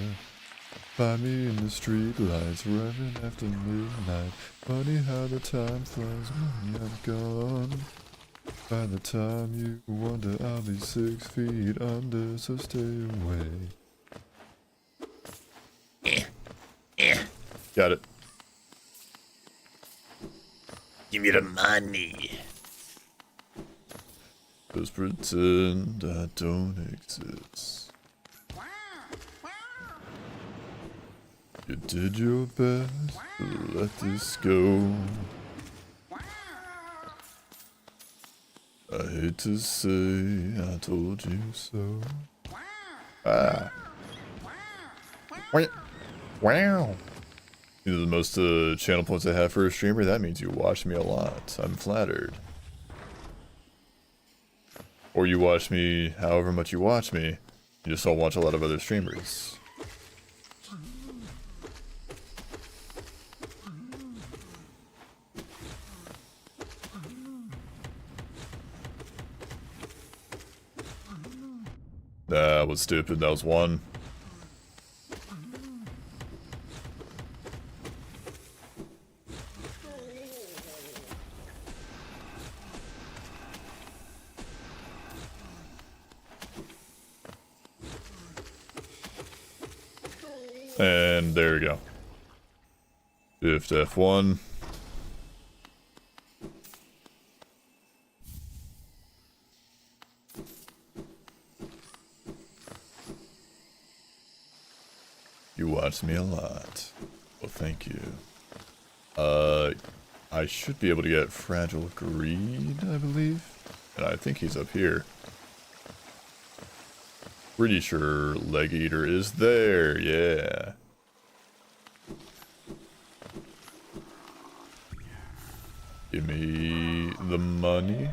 Find me in the street lights, running after midnight. Funny how the time flies when I'm gone. By the time you wonder, I'll be 6 feet under, so stay away. Got it. Give me the money. Just pretend I don't exist. You did your best to let this go. I hate to say I told you so. Ah. Wait. Wow. These are the most channel points I have for a streamer. That means you watch me a lot. I'm flattered. Or you watch me however much you watch me. You just don't watch a lot of other streamers. That was stupid. That was one. And there we go. Shift F1. You watch me a lot. Well, thank you. I should be able to get Fragile Greed, I believe. And I think he's up here. Pretty sure Leg Eater is there, yeah. Give me the money.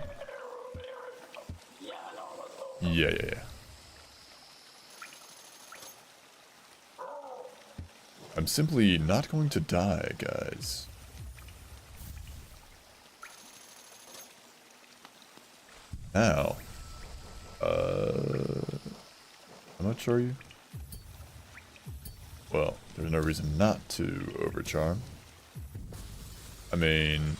Yeah. I'm simply not going to die, guys. Now. How much are you? Well, there's no reason not to overcharm. I mean,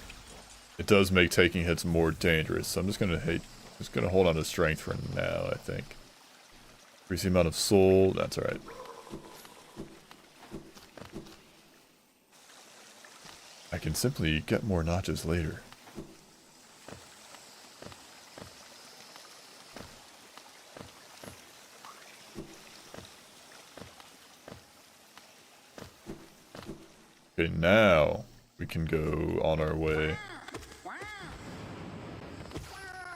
it does make taking hits more dangerous, so I'm just gonna hold on to strength for now, I think. Increase the amount of soul, that's alright. I can simply get more notches later. Okay, now we can go on our way.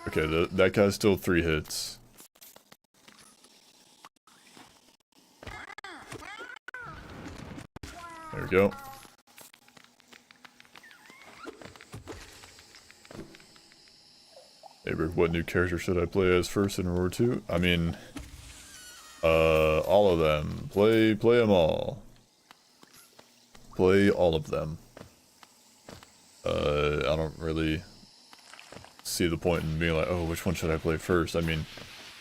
Okay, that guy's still 3 hits. There we go. Hey, Rick, what new character should I play as first in Roar 2? I mean, all of them. Play them all. Play all of them. I don't really see the point in being like, oh, which one should I play first? I mean,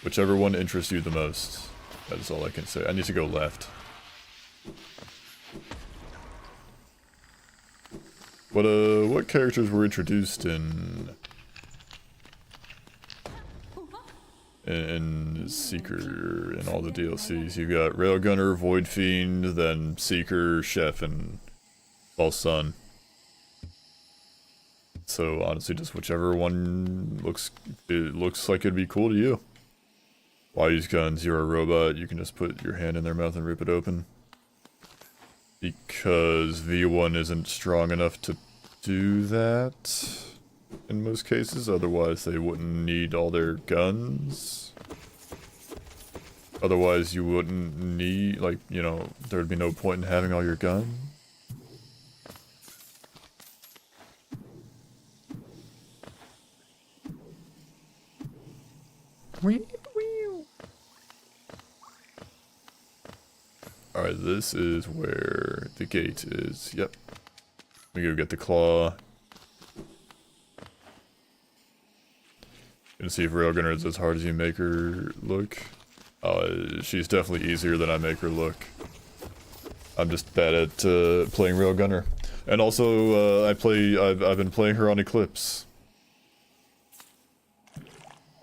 whichever one interests you the most. That is all I can say. I need to go left. What characters were introduced in Seeker and all the DLCs? You got Railgunner, Void Fiend, then Seeker, Chef, and False Sun. So honestly, just whichever one looks like it'd be cool to you. Why use guns? You're a robot. You can just put your hand in their mouth and rip it open. Because V1 isn't strong enough to do that in most cases. Otherwise, they wouldn't need all their guns. Otherwise, you wouldn't need, like, you know, there'd be no point in having all your guns. Alright, this is where the gate is. Yep. We go get the claw. Gonna see if Railgunner is as hard as you make her look. She's definitely easier than I make her look. I'm just bad at playing Railgunner. And also, I've been playing her on Eclipse.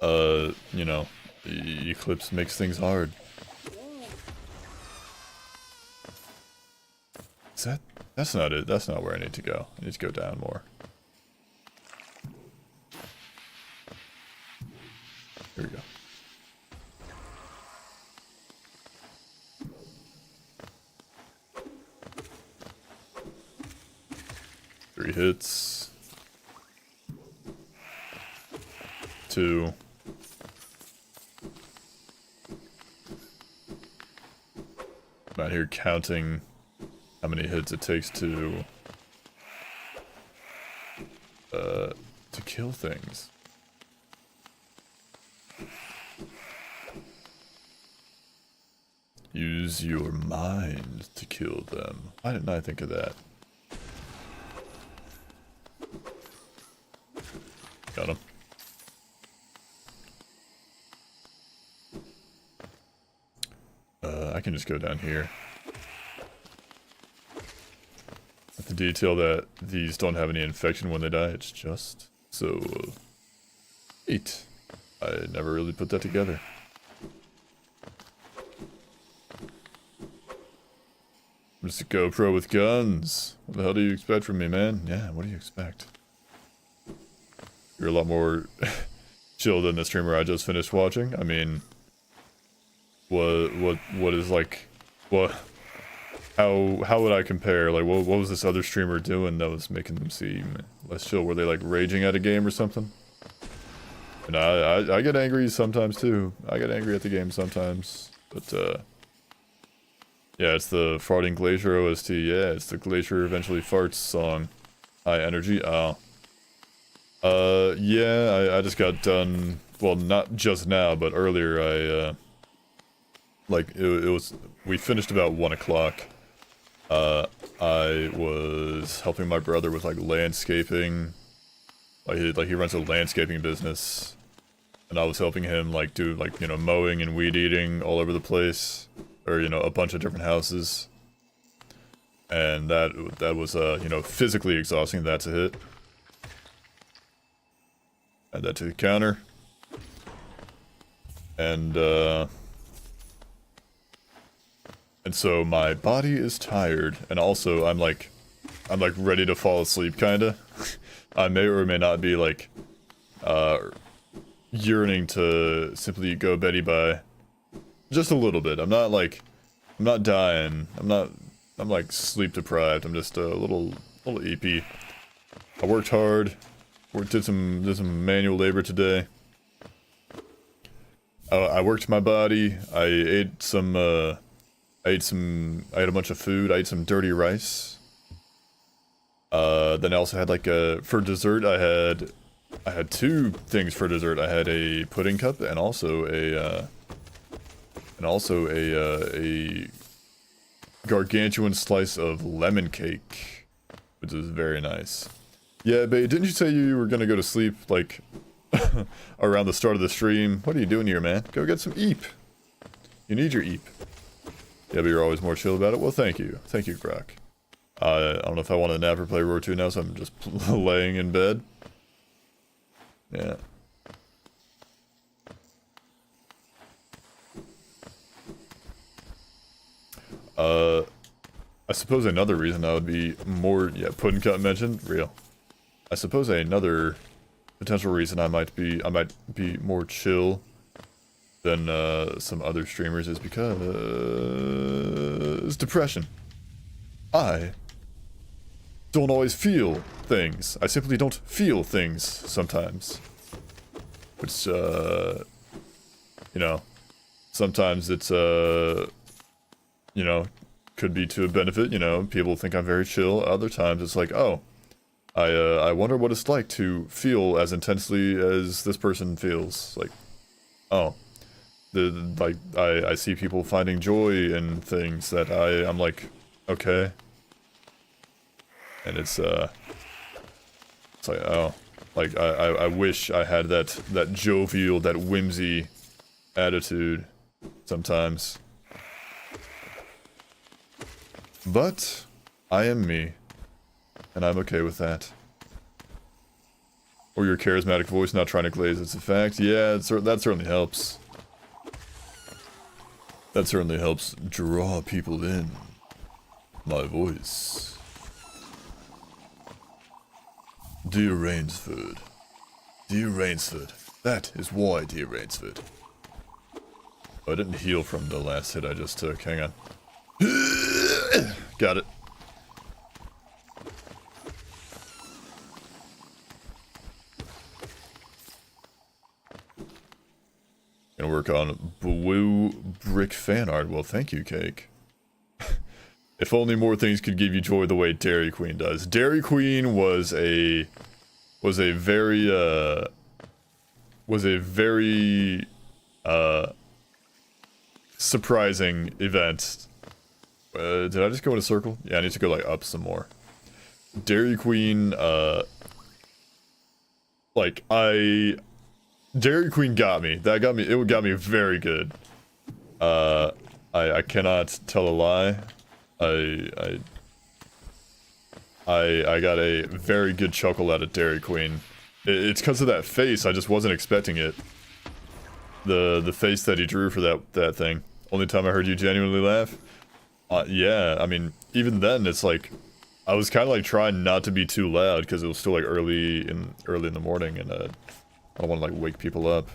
You know, Eclipse makes things hard. That's not it. That's not where I need to go. I need to go down more. Here we go. Three hits. 2. I'm out here counting how many hits it takes to kill things. Use your mind to kill them. Why didn't I think of that? Got him. I can just go down here. With the detail that these don't have any infection when they die, it's just so neat. I never really put that together. I'm just a GoPro with guns. What the hell do you expect from me, man? Yeah, what do you expect? You're a lot more chill than the streamer I just finished watching. I mean, what is like, what? How would I compare? Like, what was this other streamer doing that was making them seem less chill? Were they like raging at a game or something? And I get angry sometimes too. I get angry at the game sometimes, but yeah, it's the farting glacier OST. Yeah, it's the glacier eventually farts song. High energy. Oh. Yeah, I just got done. Well, not just now, but earlier. Like it was. We finished about 1 o'clock. I was helping my brother with like landscaping. Like he runs a landscaping business, and I was helping him like do like, you know, mowing and weed eating all over the place, or, you know, a bunch of different houses. And that was you know, physically exhausting. That's a hit. Add that to the counter. And so my body is tired, and also I'm like ready to fall asleep, kinda. I may or may not be like yearning to simply go Betty bye. Just a little bit. I'm not dying. I'm like sleep deprived. I'm just a little EP. I worked hard. Did some manual labor today. I worked my body. I ate a bunch of food. I ate some dirty rice. Then I also had like for dessert I had 2 things for dessert. I had a pudding cup and also a gargantuan slice of lemon cake, which is very nice. Yeah, babe, didn't you say you were gonna go to sleep like around the start of the stream? What are you doing here, man? Go get some eep. You need your eep. Yeah, but you're always more chill about it. Well, thank you. Thank you, Grok. I don't know if I want to nap or play Roar 2 now, so I'm just laying in bed. Yeah. I suppose another reason I would be more, yeah, pudding cup mentioned, real. I suppose another potential reason I might be more chill than some other streamers is because depression. I don't always feel things. I simply don't feel things sometimes. Which, you know, sometimes it's, you know, could be to a benefit, you know, people think I'm very chill. Other times it's like, oh, I wonder what it's like to feel as intensely as this person feels. Like, oh, like, I see people finding joy in things that I'm like, okay. And it's like, oh, like, I wish I had that jovial, that whimsy attitude sometimes. But I am me, and I'm okay with that. Or your charismatic voice not trying to glaze, it's a fact. Yeah, that certainly helps. That certainly helps draw people in. My voice. Dear Rainsford. Dear Rainsford. That is why, dear Rainsford. Oh, I didn't heal from the last hit I just took. Hang on. Got it. Gonna work on blue brick fan art. Well, thank you, Cake. If only more things could give you joy the way Dairy Queen does. Dairy Queen was a very surprising event. Did I just go in a circle? Yeah, I need to go like up some more. Dairy Queen, Dairy Queen got me. It got me very good. I cannot tell a lie. I got a very good chuckle out of Dairy Queen. It's because of that face. I just wasn't expecting it. The face that he drew for that thing. Only time I heard you genuinely laugh. Yeah, I mean, even then, it's like I was kind of like trying not to be too loud because it was still like early in the morning, and I don't want to like wake people up.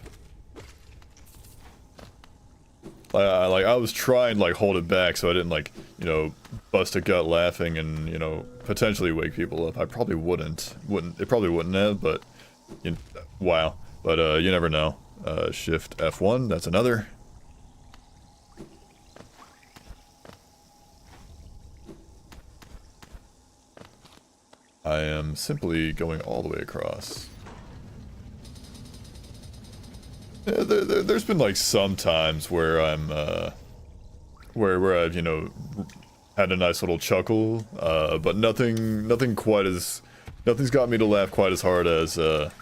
I was trying to like hold it back so I didn't like, you know, bust a gut laughing and, you know, potentially wake people up. I probably it probably wouldn't have, but wow. But you never know. Shift F1, that's another. I am simply going all the way across. Yeah, there's been like some times where I'm where I've, you know, had a nice little chuckle, but nothing's got me to laugh quite as hard as the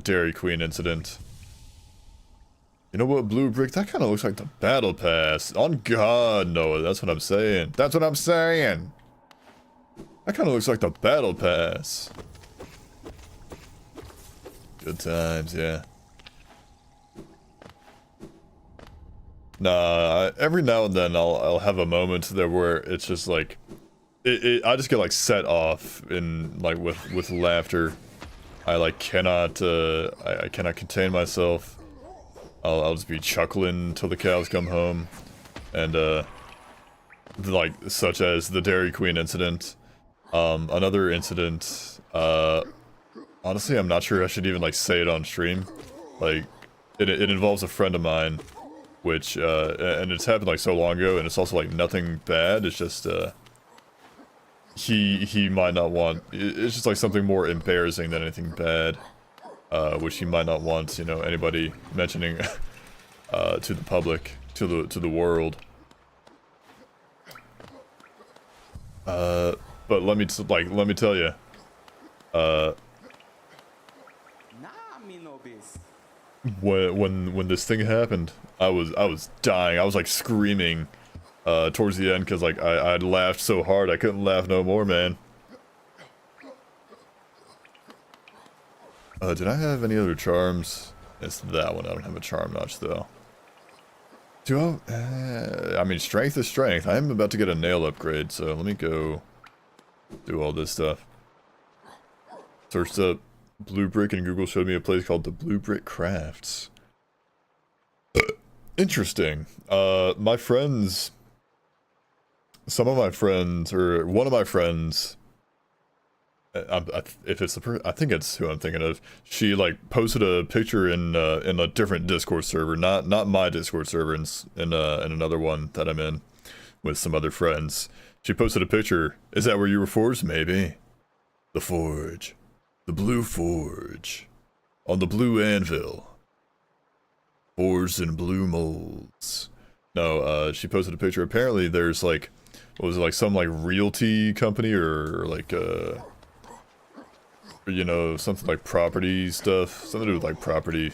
Dairy Queen incident. You know what, Blue Brick? That kind of looks like the Battle Pass. On God, Noah, that's what I'm saying. That's what I'm saying. That kind of looks like the Battle Pass. Good times, yeah. Nah, every now and then I'll have a moment there where it's just like, I just get like set off in like with laughter. I like cannot I cannot contain myself. I'll just be chuckling till the cows come home, and like such as the Dairy Queen incident. Another incident. Honestly, I'm not sure I should even like say it on stream. Like, it involves a friend of mine, which and it's happened like so long ago, and it's also like nothing bad. It's just he might not want. It's just like something more embarrassing than anything bad. Which he might not want, you know, anybody mentioning to the public, to the world. But let me tell you, when this thing happened, I was dying. I was like screaming towards the end because like I'd laughed so hard I couldn't laugh no more, man. Did I have any other charms? It's that one. I don't have a charm notch, though. Do I? I mean, strength is strength. I am about to get a nail upgrade, so let me go do all this stuff. Searched up Blue Brick, and Google showed me a place called the Blue Brick Crafts. Interesting. My friends... Some of my friends, or one of my friends... if it's I think it's who I'm thinking of. She like posted a picture in a different Discord server, not my Discord server, in another one that I'm in with some other friends. She posted a picture. Is that where you were forged? Maybe. The forge, the blue forge, on the blue anvil, forged in blue molds. No, she posted a picture. Apparently, there's like, what was it, like some like realty company or like you know, something like property stuff, something to do with like property.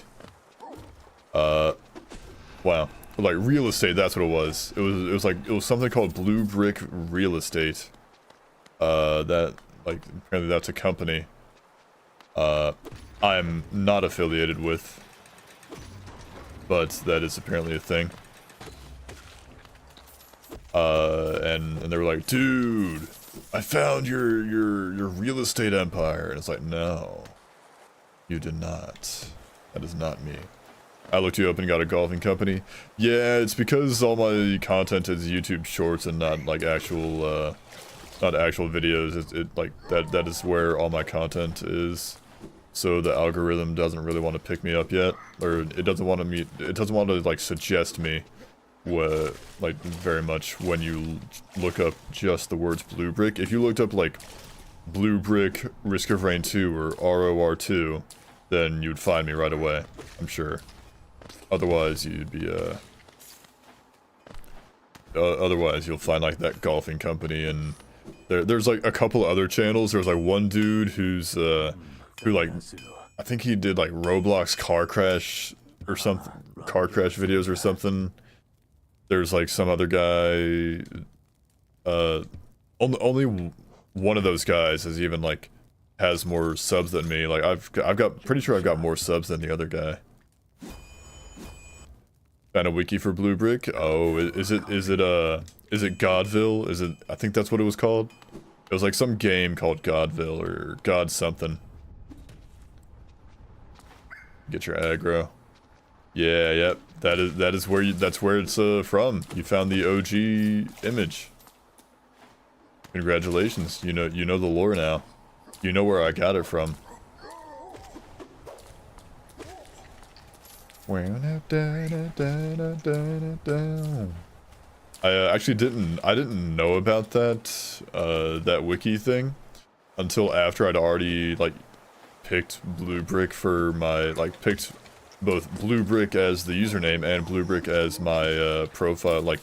Wow, like real estate. That's what it was. It was something called Blue Brick Real Estate. That like apparently that's a company. I'm not affiliated with, but that is apparently a thing. And they were like, dude, I found your real estate empire. And it's like, no, you did not. That is not me. I looked you up and got a golfing company. Yeah, it's because all my content is YouTube shorts and not like actual, not actual videos. It like that is where all my content is. So the algorithm doesn't really want to pick me up yet, or it doesn't want to like suggest me like very much when you look up just the words blue brick. If you looked up like blue brick Risk of Rain 2 or ROR2, then you'd find me right away, I'm sure. Otherwise, you'd be otherwise you'll find like that golfing company, and there's like a couple other channels. There's like one dude who's who like, I think he did like Roblox car crash or something, car crash videos or something. There's like some other guy, only one of those guys is even like has more subs than me. Like I've got, pretty sure I've got more subs than the other guy. Found a wiki for blue brick. Oh, is it Godville? Is it, I think that's what it was called. It was like some game called Godville or God something. Get your aggro. Yeah, yep. That is where that's where it's from. You found the OG image. Congratulations. You know the lore now. You know where I got it from. I actually didn't know about that wiki thing until after I'd already like picked blue brick for my, like, picked both blue brick as the username and blue brick as my profile, like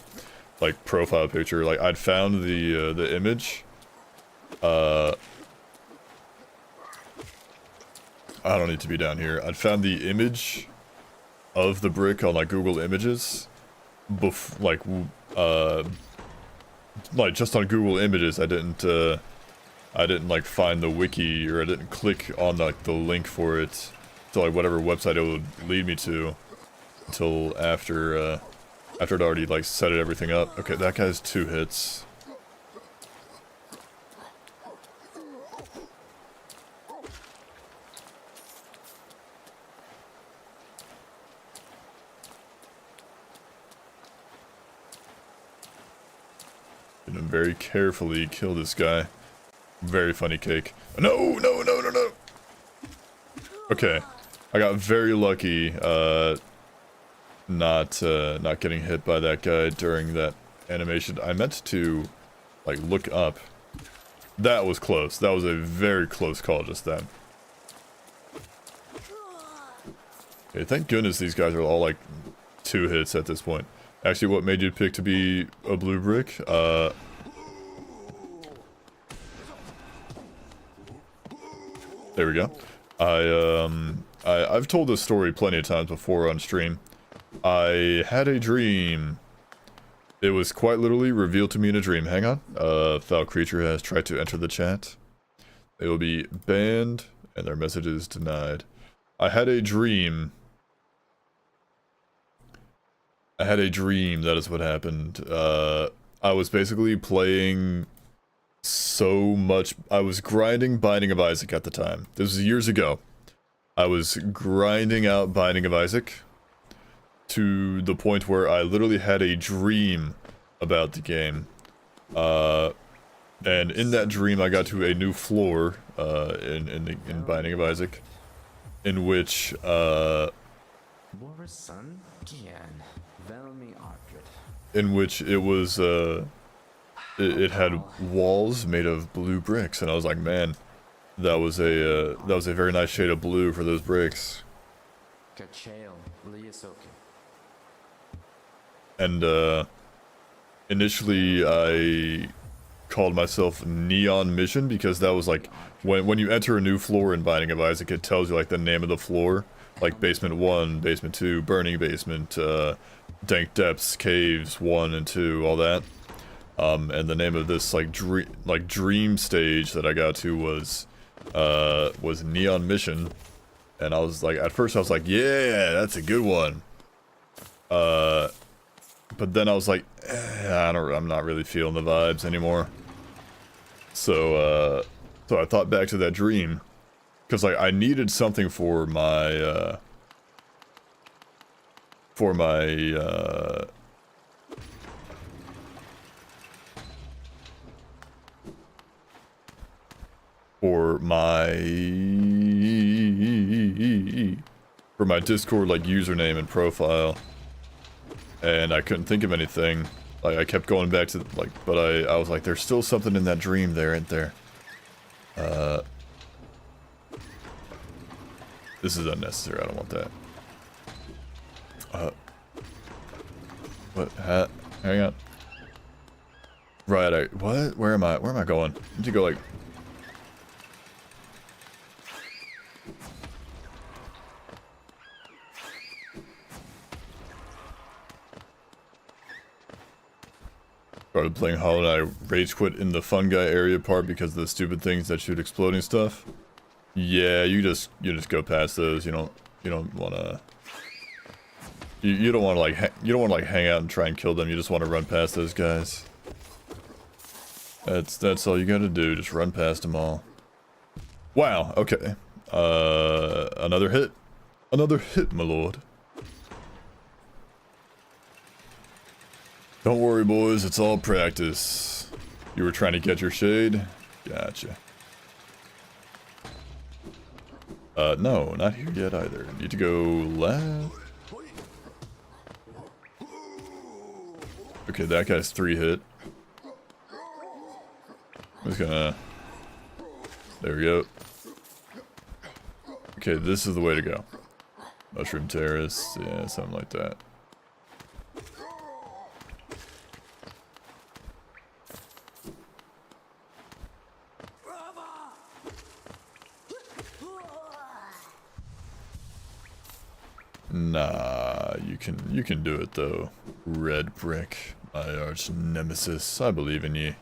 profile picture. Like I'd found the image. I don't need to be down here. I'd found the image of the brick on like Google Images, like just on Google Images. I didn't like find the wiki, or I didn't click on like the link for it to like whatever website it would lead me to until after I'd already like set everything up. Okay, that guy's 2 hits. Gonna very carefully kill this guy. Very funny cake. No, no, no, no, no! Okay. I got very lucky, not getting hit by that guy during that animation. I meant to, like, look up. That was close. That was a very close call just then. Okay, thank goodness these guys are all, like, 2 hits at this point. Actually, what made you pick to be a blue brick? There we go. I've told this story plenty of times before on stream. I had a dream. It was quite literally revealed to me in a dream. Hang on. Foul creature has tried to enter the chat. They will be banned, and their message is denied. I had a dream. That is what happened. I was basically playing so much. I was grinding Binding of Isaac at the time. This was years ago. I was grinding out Binding of Isaac to the point where I literally had a dream about the game. And in that dream I got to a new floor in Binding of Isaac, in which it was it had walls made of blue bricks, and I was like, man, that was a very nice shade of blue for those bricks. And initially I called myself Neon Mission, because that was like when you enter a new floor in Binding of Isaac, it tells you like the name of the floor, like basement 1, basement 2, burning basement, dank depths, caves 1 and 2, all that. And the name of this like dream stage that I got to was Neon Mission, and I was like, at first I was like, yeah, that's a good one. But then I was like, I'm not really feeling the vibes anymore. So I thought back to that dream, because like I needed something for my Discord like username and profile. and I couldn't think of anything. Like, I kept going back to, like, but I was like, there's still something in that dream there, isn't there? This is unnecessary, I don't want that. What? Hang on. Right, what? Where am I going? I need to go, like... Started playing Hollow Knight, I rage quit in the fun guy area part because of the stupid things that shoot exploding stuff. Yeah, you just go past those. You don't want to. You don't want to like hang out and try and kill them. You just want to run past those guys. That's all you got to do. Just run past them all. Wow. Okay. Another hit. Another hit, my lord. Don't worry, boys, it's all practice. You were trying to get your shade? Gotcha. No, not here yet either. Need to go left. Okay, that guy's 3 hit. I'm just gonna... There we go. Okay, this is the way to go. Mushroom Terrace, yeah, something like that. Nah, you can do it though. Red Brick, my arch nemesis. I believe in you.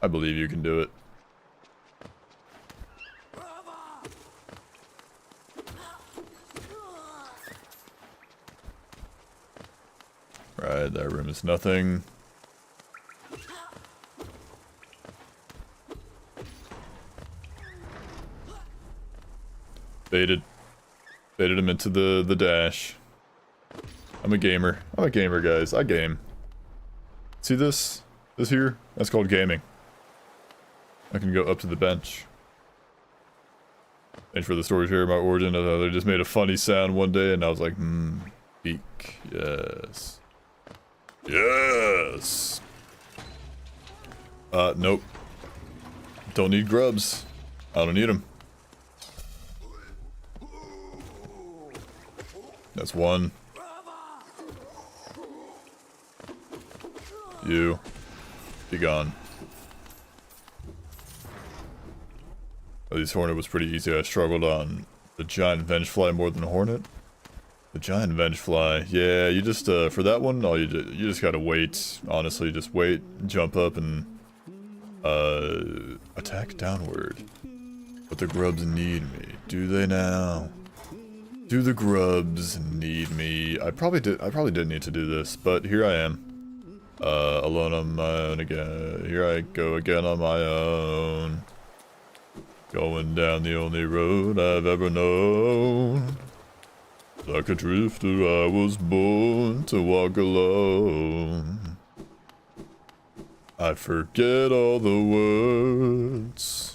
I believe you can do it. Right, that room is nothing. Baited him into the dash. I'm a gamer. I'm a gamer, guys. I game. See this? This here? That's called gaming. I can go up to the bench. Thanks for the story here about origin. They just made a funny sound one day and I was like, beak. Yes. Yes! Nope. Don't need grubs. I don't need them. That's one. You. Be gone. At least Hornet was pretty easy. I struggled on the giant Vengefly more than Hornet. The giant Vengefly. Yeah, you just, for that one, you just gotta wait. Honestly, just wait, jump up, and, attack downward. But the grubs need me. Do they now? Do the grubs need me? I probably didn't need to do this, but here I am. Alone on my own again. Here I go again on my own. Going down the only road I've ever known. Like a drifter, I was born to walk alone. I forget all the words.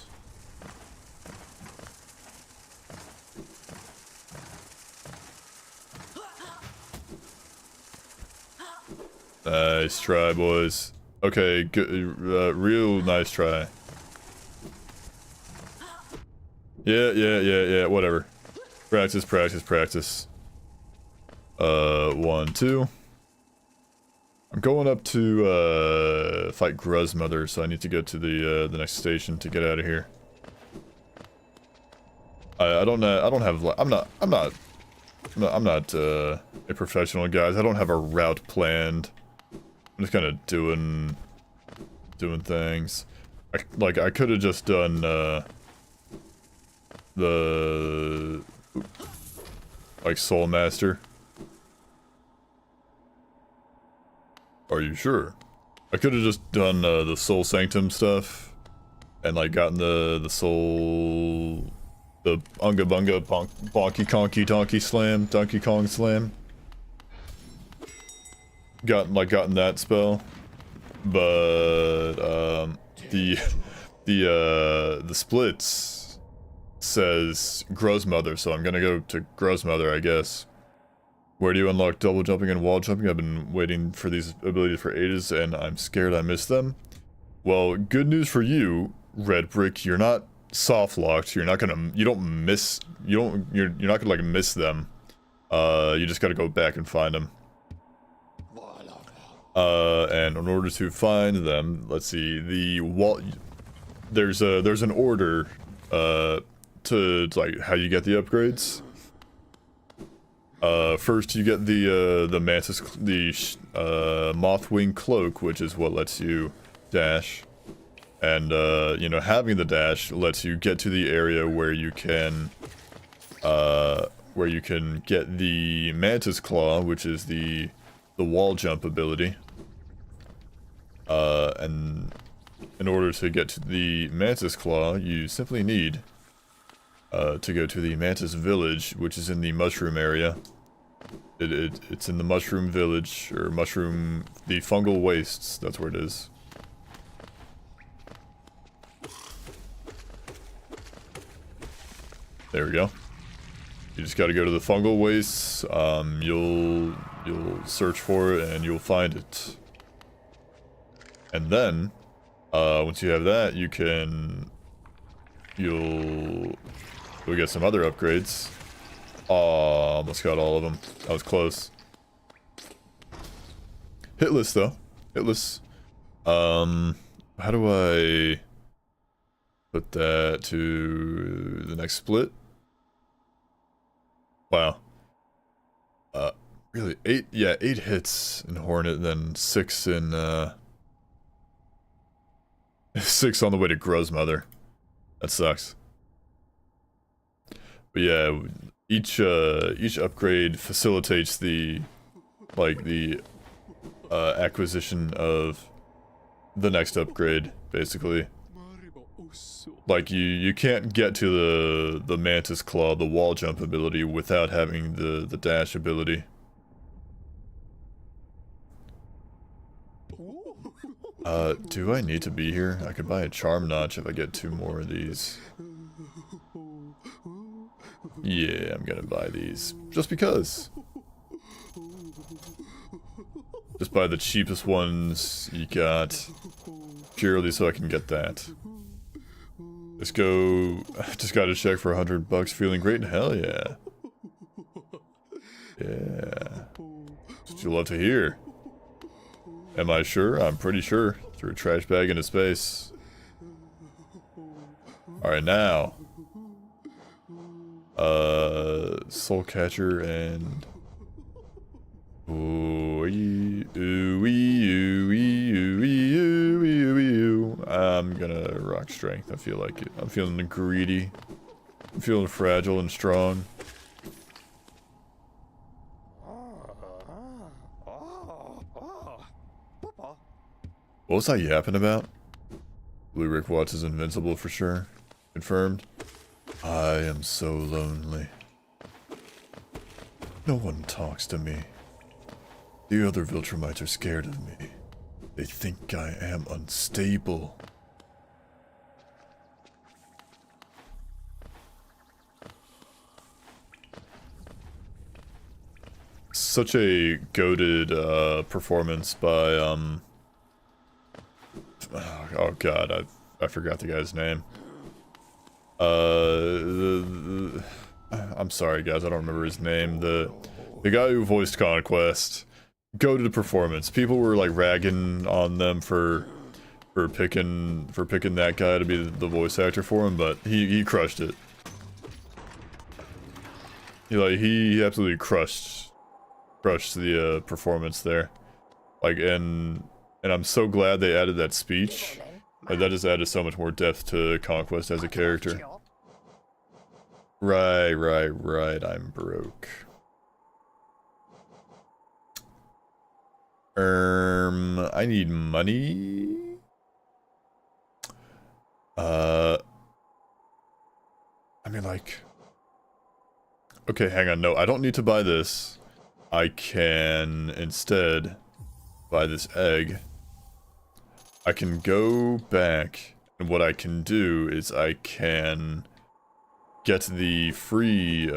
Nice try, boys. Okay, good, real nice try. Yeah, whatever. Practice, practice, practice. 1, 2. I'm going up to, fight Gruz Mother, so I need to get to the next station to get out of here. I'm not a professional, guys. I don't have a route planned. I'm just kind of doing things. I could have just done the Soul Master. Are you sure? I could have just done the Soul Sanctum stuff, and gotten the Soul, the Unga Bunga Bonky Conky Donkey Slam, Donkey Kong Slam. Gotten that spell, but the splits says Gruz Mother, so I'm gonna go to Gruz Mother, I guess. Where do you unlock double jumping and wall jumping? I've been waiting for these abilities for ages, and I'm scared I missed them. Well, good news for you, Red Brick. You're not soft locked. You're not gonna. You don't miss. You don't. You're not gonna like miss them. You just gotta go back and find them. And in order to find them, let's see. The wall. There's an order. To like how you get the upgrades. First you get the mantis, the mothwing cloak, which is what lets you dash, and you know, having the dash lets you get to the area where you can get the mantis claw, which is the wall jump ability. And in order to get to the mantis claw, you simply need to go to the Mantis Village, which is in the mushroom area. It's in the mushroom village, or the fungal wastes, that's where it is. There we go. You just gotta go to the fungal wastes, you'll search for it and you'll find it. And then, once you have that, you'll get some other upgrades. Oh, almost got all of them. That was close. Hitless though. Hitless. How do I put that to the next split? Wow. Really, 8 hits in Hornet, then 6 in 6 on the way to Grozmother. That sucks. But yeah, each upgrade facilitates the acquisition of the next upgrade, basically. Like you can't get to the Mantis Claw, the wall jump ability, without having the dash ability. Do I need to be here? I could buy a charm notch if I get 2 more of these. Yeah, I'm gonna buy these. Just because. Just buy the cheapest ones you got. Purely so I can get that. Let's go. Just got a check for $100, feeling great. Hell yeah. Yeah. That's what you love to hear. Am I sure? I'm pretty sure. Threw a trash bag into space. Alright, now. Soul Catcher and... I'm gonna rock strength. I feel like it. I'm feeling greedy. I'm feeling fragile and strong. What was I yapping about? Blue Rick Watts is invincible for sure. Confirmed. I am so lonely. No one talks to me. The other Viltrumites are scared of me. They think I am unstable. Such a goated performance by oh god, I forgot the guy's name. I'm sorry guys, I don't remember his name. The guy who voiced Conquest. Goated performance. People were like ragging on them for picking that guy to be the voice actor for him, but he crushed it. He absolutely crushed the performance there. Like, and I'm so glad they added that speech. Like, that just added so much more depth to Conquest as a character. Right, I'm broke. I need money. I mean, like... Okay, hang on, no, I don't need to buy this. I can instead buy this egg. I can go back, and what I can do is I can get the free,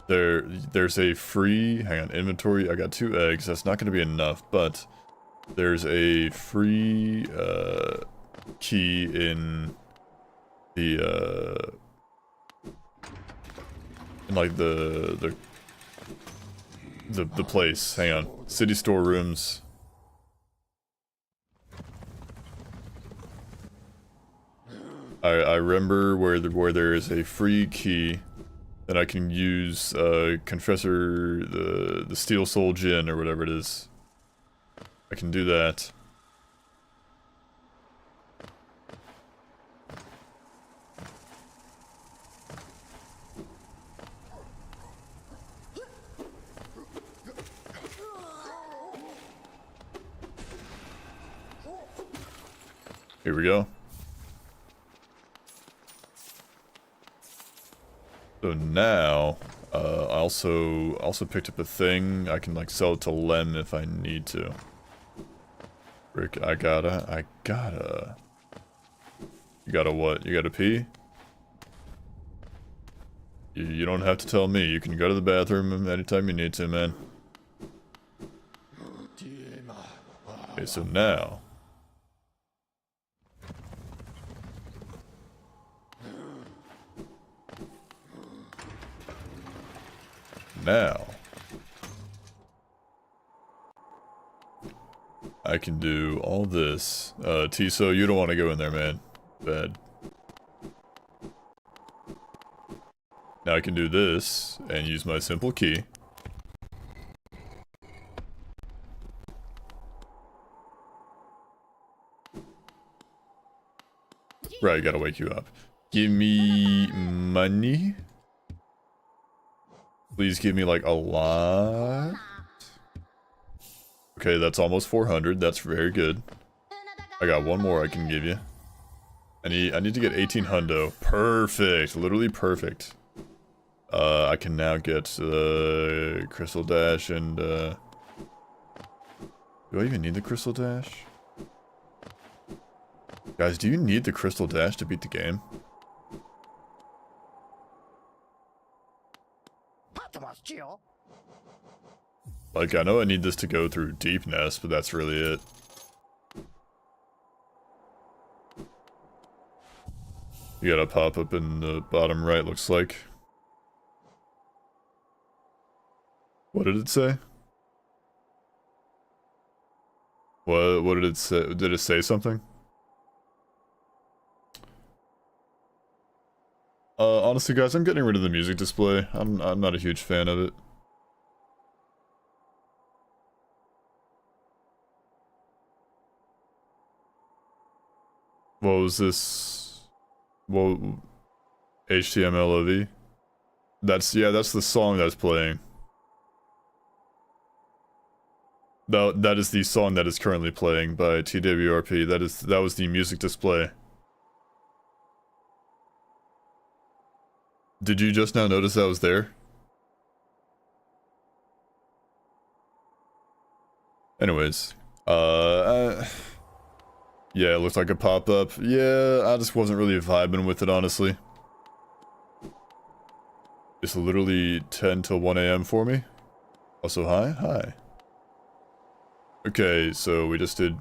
There's a free, hang on, inventory. I got 2 eggs. That's not going to be enough, but there's a free key in the in like the place. Hang on, city storerooms. I remember where there is a free key that I can use Confessor the Steel Soul Gin or whatever it is. I can do that. Here we go. So now, I also picked up a thing. I can like sell it to Lem if I need to. Rick, I gotta. You gotta what? You gotta pee? You don't have to tell me. You can go to the bathroom anytime you need to, man. Okay, so now. Now, I can do all this. Tiso, you don't want to go in there, man. Bad. Now I can do this and use my simple key. Right, gotta wake you up. Give me money. Please give me like a lot. Okay, that's almost 400. That's very good. I got one more I can give you. I need to get 18 hundo. Perfect. Literally perfect. I can now get Crystal Dash and do I even need the Crystal Dash? Guys, do you need the Crystal Dash to beat the game? Like, I know I need this to go through Deepness, but that's really it. You gotta pop up in the bottom right, looks like. What did it say? What did it say? Did it say something? Honestly, guys, I'm getting rid of the music display. I'm not a huge fan of it. What was this? Well, HTMLOV? That's the song that's playing. That is the song that is currently playing by TWRP. That was the music display. Did you just now notice that was there? Anyways, yeah, it looked like a pop-up. Yeah, I just wasn't really vibing with it, honestly. It's literally 10 till 1 AM for me. Also, hi. Okay, so we just did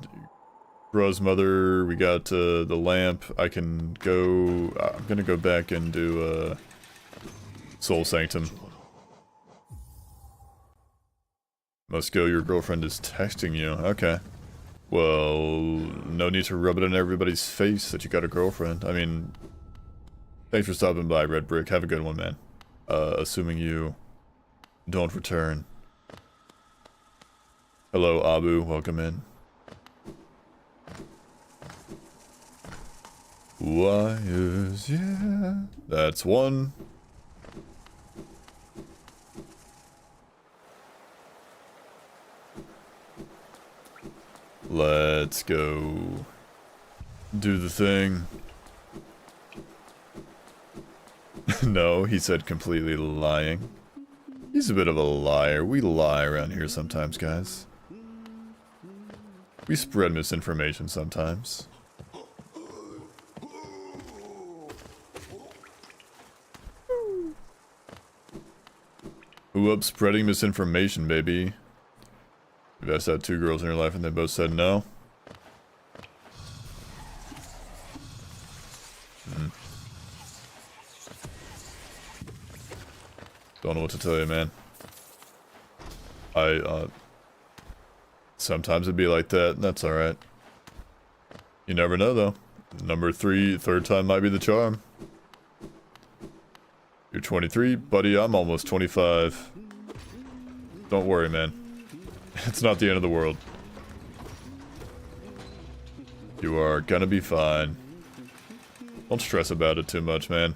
Bro's mother, we got the lamp. I can go, I'm gonna go back and do Soul Sanctum. Must go, your girlfriend is texting you. Okay. Well, no need to rub it in everybody's face that you got a girlfriend. I mean, thanks for stopping by, Red Brick. Have a good one, man. Assuming you don't return. Hello, Abu. Welcome in. Wires, yeah. That's one. Let's go do the thing. No, he said completely lying. He's a bit of a liar. We lie around here sometimes, guys. We spread misinformation sometimes. Who up spreading misinformation, baby? You've asked out 2 girls in your life and they both said no. Don't know what to tell you, man. Sometimes it'd be like that, and that's alright. You never know, though. Number 3, third time might be the charm. You're 23, buddy, I'm almost 25. Don't worry, man. It's not the end of the world. You are gonna be fine. Don't stress about it too much, man.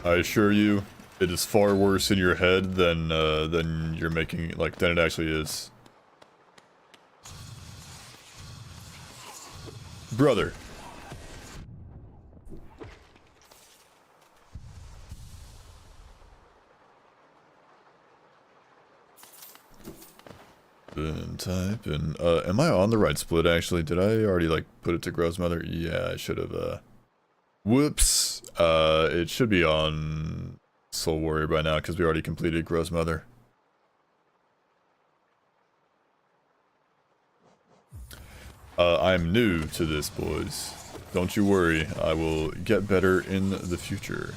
I assure you, it is far worse in your head than you're making, like, than it actually is. Brother. Then type in, am I on the right split actually? Did I already, like, put it to Gross Mother? Yeah, I should have, whoops. It should be on Soul Warrior by now, because we already completed Gross Mother. I'm new to this, boys. Don't you worry, I will get better in the future.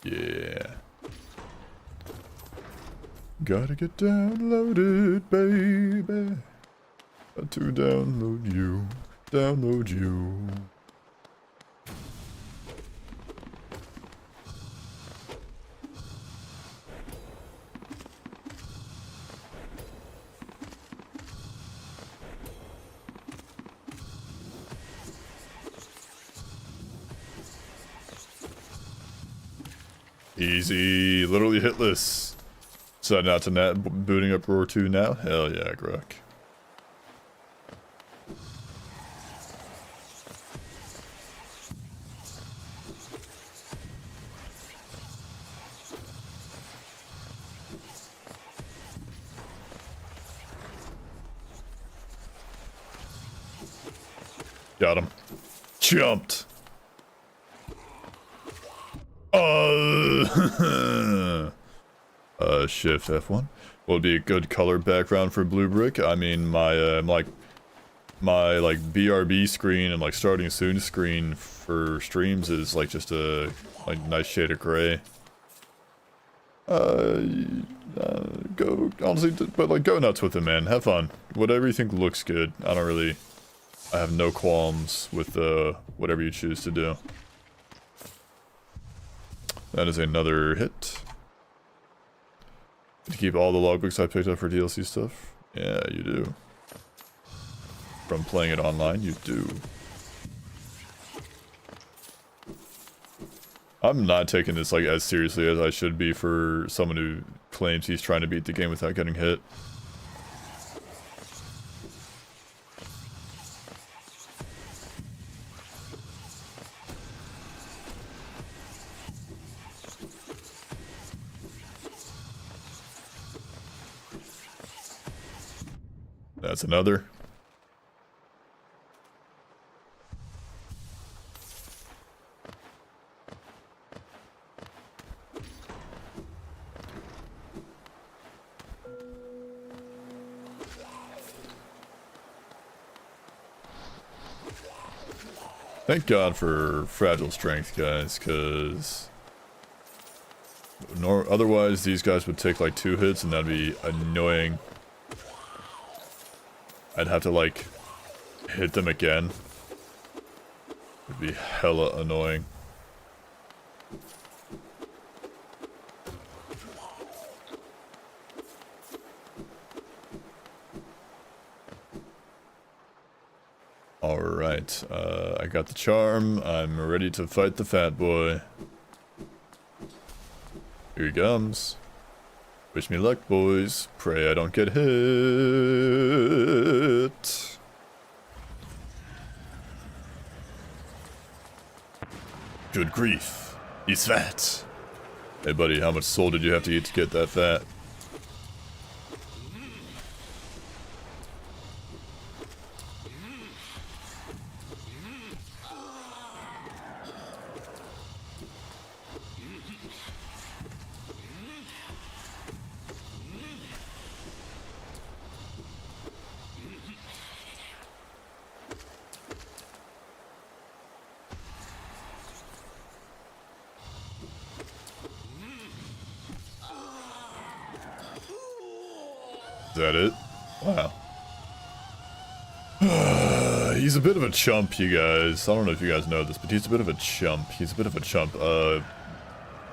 Yeah. Gotta get downloaded, baby. Got to download you. Download you. Easy, literally hitless. Setting out to booting up Roar 2 now? Hell yeah, Gruck. Got him. Jumped. Shift F1. Will be a good color background for Blue Brick. I mean, my BRB screen and like starting soon screen for streams is like just a nice shade of gray. Go honestly, but like go nuts with it, man. Have fun. Whatever you think looks good. I have no qualms with whatever you choose to do. That is another hit. To keep all the logbooks I picked up for DLC stuff? Yeah, you do. From playing it online, you do. I'm not taking this like as seriously as I should be for someone who claims he's trying to beat the game without getting hit. That's another. Thank God for fragile strength, guys, because otherwise these guys would take like 2 hits and that'd be annoying. I'd have to like hit them again. It'd be hella annoying. Alright, I got the charm. I'm ready to fight the fat boy. Here he comes. Wish me luck, boys. Pray I don't get hit. Good grief. He's fat. Hey, buddy, how much soul did you have to eat to get that fat? Is that it? Wow. He's a bit of a chump, you guys. I don't know if you guys know this, but he's a bit of a chump. He's a bit of a chump.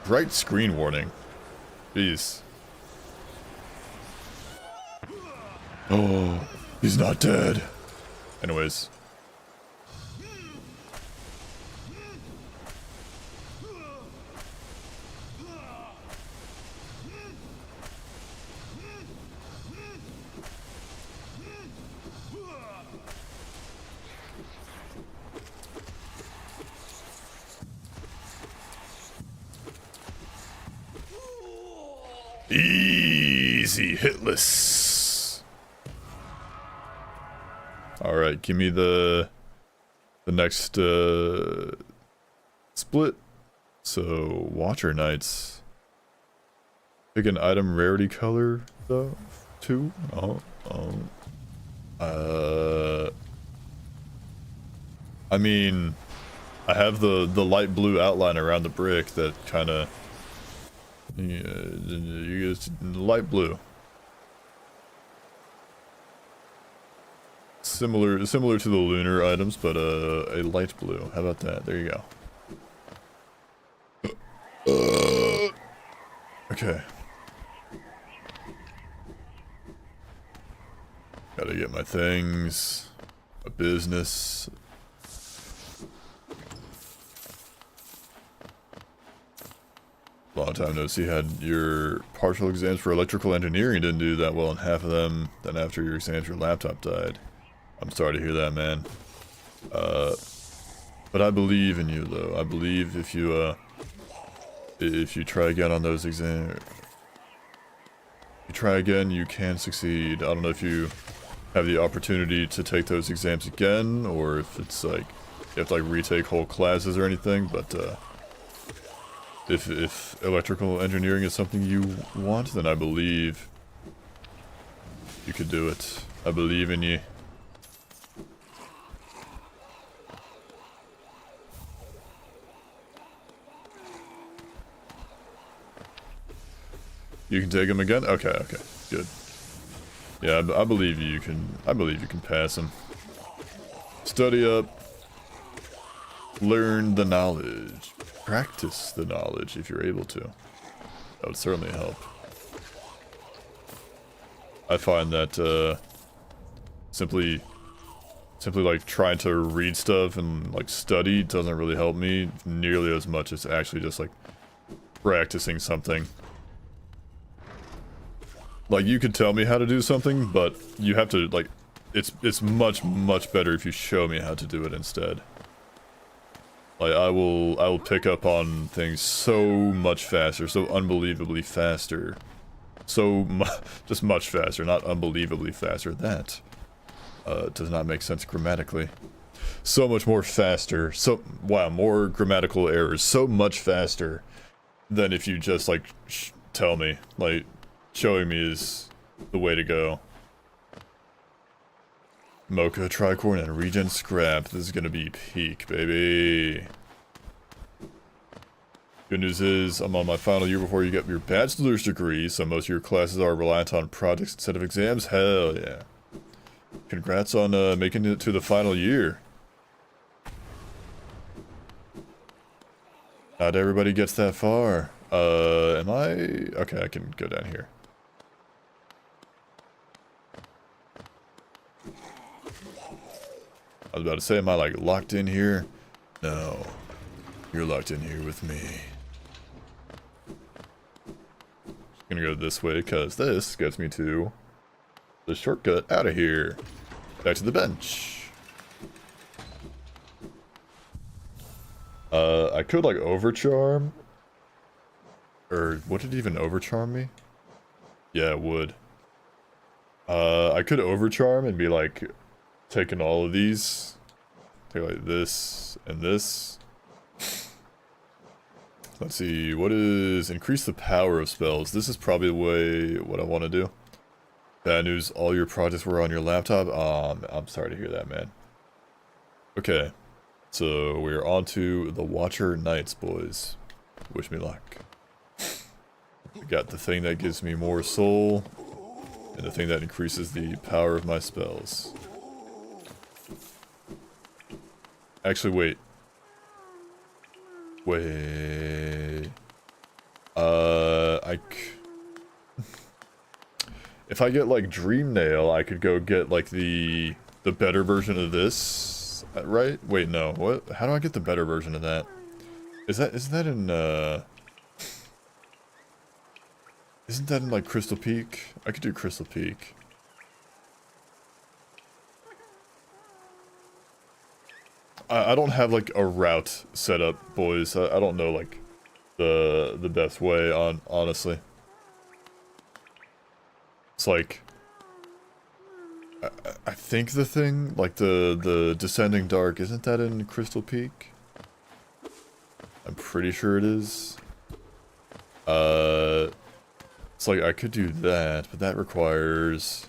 Bright screen warning. Jeez. Oh, he's not dead. Anyways. Easy, Hitless. Alright, give me the next split. So, Watcher Knights. Pick an item rarity color, though, too. I mean, I have the light blue outline around the brick that kind of, you guys, light blue. Similar to the lunar items, but a light blue. How about that? There you go. Okay. Gotta get my things, my business. Long time no see. Had your partial exams for electrical engineering didn't do that well in half of them. Then after your exams, your laptop died. I'm sorry to hear that, man. But I believe in you, though. I believe if you try again on those exams, you try again, you can succeed. I don't know if you have the opportunity to take those exams again, or if it's like you have to like retake whole classes or anything. But if electrical engineering is something you want, then I believe you could do it. I believe in you. You can take him again? Okay, okay, good. Yeah, I believe you can. I believe you can pass him. Study up. Learn the knowledge. Practice the knowledge if you're able to. That would certainly help. I find that simply like trying to read stuff and like study doesn't really help me nearly as much as actually just like practicing something. Like, you could tell me how to do something, but you have to, like, it's much better if you show me how to do it instead. Like, I will pick up on things so much faster, so unbelievably faster. Just much faster, not unbelievably faster. That does not make sense grammatically. So much more faster, wow, more grammatical errors, so much faster than if you just, like, tell me, like... Showing me is the way to go. Mocha, tricorn, and regen scrap. This is gonna be peak, baby. Good news is, I'm on my final year before you get your bachelor's degree, so most of your classes are reliant on projects instead of exams. Hell yeah. Congrats on making it to the final year. Not everybody gets that far. Am I? Okay, I can go down here. I was about to say, am I like locked in here? No. You're locked in here with me. Just gonna go this way, because this gets me to the shortcut out of here. Back to the bench. I could like overcharm. Or would it even overcharm me? Yeah, it would. I could overcharm and be like taking all of these. Take like this and this. Let's see, what is increase the power of spells? This is probably the way what I want to do. Bad news, all your projects were on your laptop. I'm sorry to hear that, man. Okay, so we're on to the Watcher Knights, boys. Wish me luck. I got the thing that gives me more soul. And the thing that increases the power of my spells. Actually, wait. Wait. If I get like Dream Nail, I could go get like the better version of this, right? Wait, no. What? How do I get the better version of that? Isn't that in Isn't that in like Crystal Peak? I could do Crystal Peak. I don't have like a route set up, boys. I don't know like the best way on, honestly. It's like I think the thing, like the Descending Dark, isn't that in Crystal Peak? I'm pretty sure it is. It's like I could do that, but that requires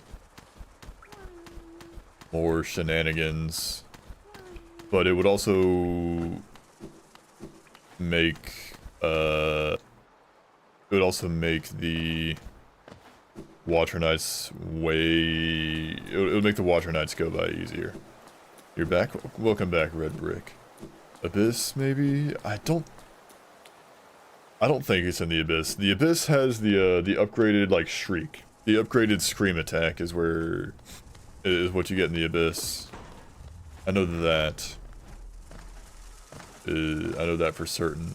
more shenanigans. But it would also make the Water Knights way... It would make the Water Knights go by easier. You're back? Welcome back, Red Brick. Abyss, maybe? I don't think it's in the Abyss. The Abyss has the upgraded, like, Shriek. The upgraded Scream attack is what you get in the Abyss. I know that. I know that for certain.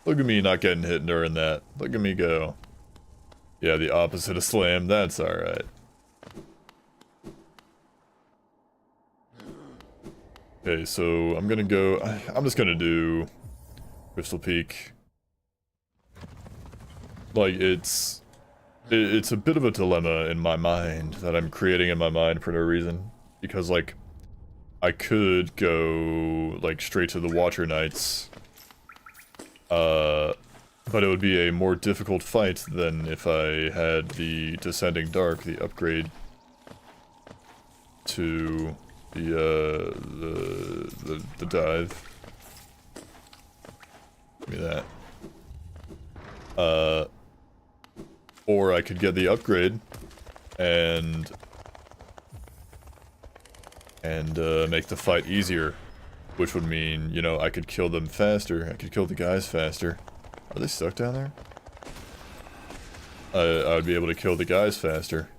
Look at me not getting hit during that. Look at me go. Yeah, the opposite of slam. That's alright. Okay, so I'm gonna go... I'm just gonna do Crystal Peak. Like, it's a bit of a dilemma in my mind that I'm creating in my mind for no reason. Because, like, I could go, like, straight to the Water Knights. But it would be a more difficult fight than if I had the Descending Dark, the upgrade to the dive. Give me that. Or I could get the upgrade and make the fight easier, which would mean, you know, I could kill them faster. I could kill the guys faster. Are they stuck down there? I would be able to kill the guys faster.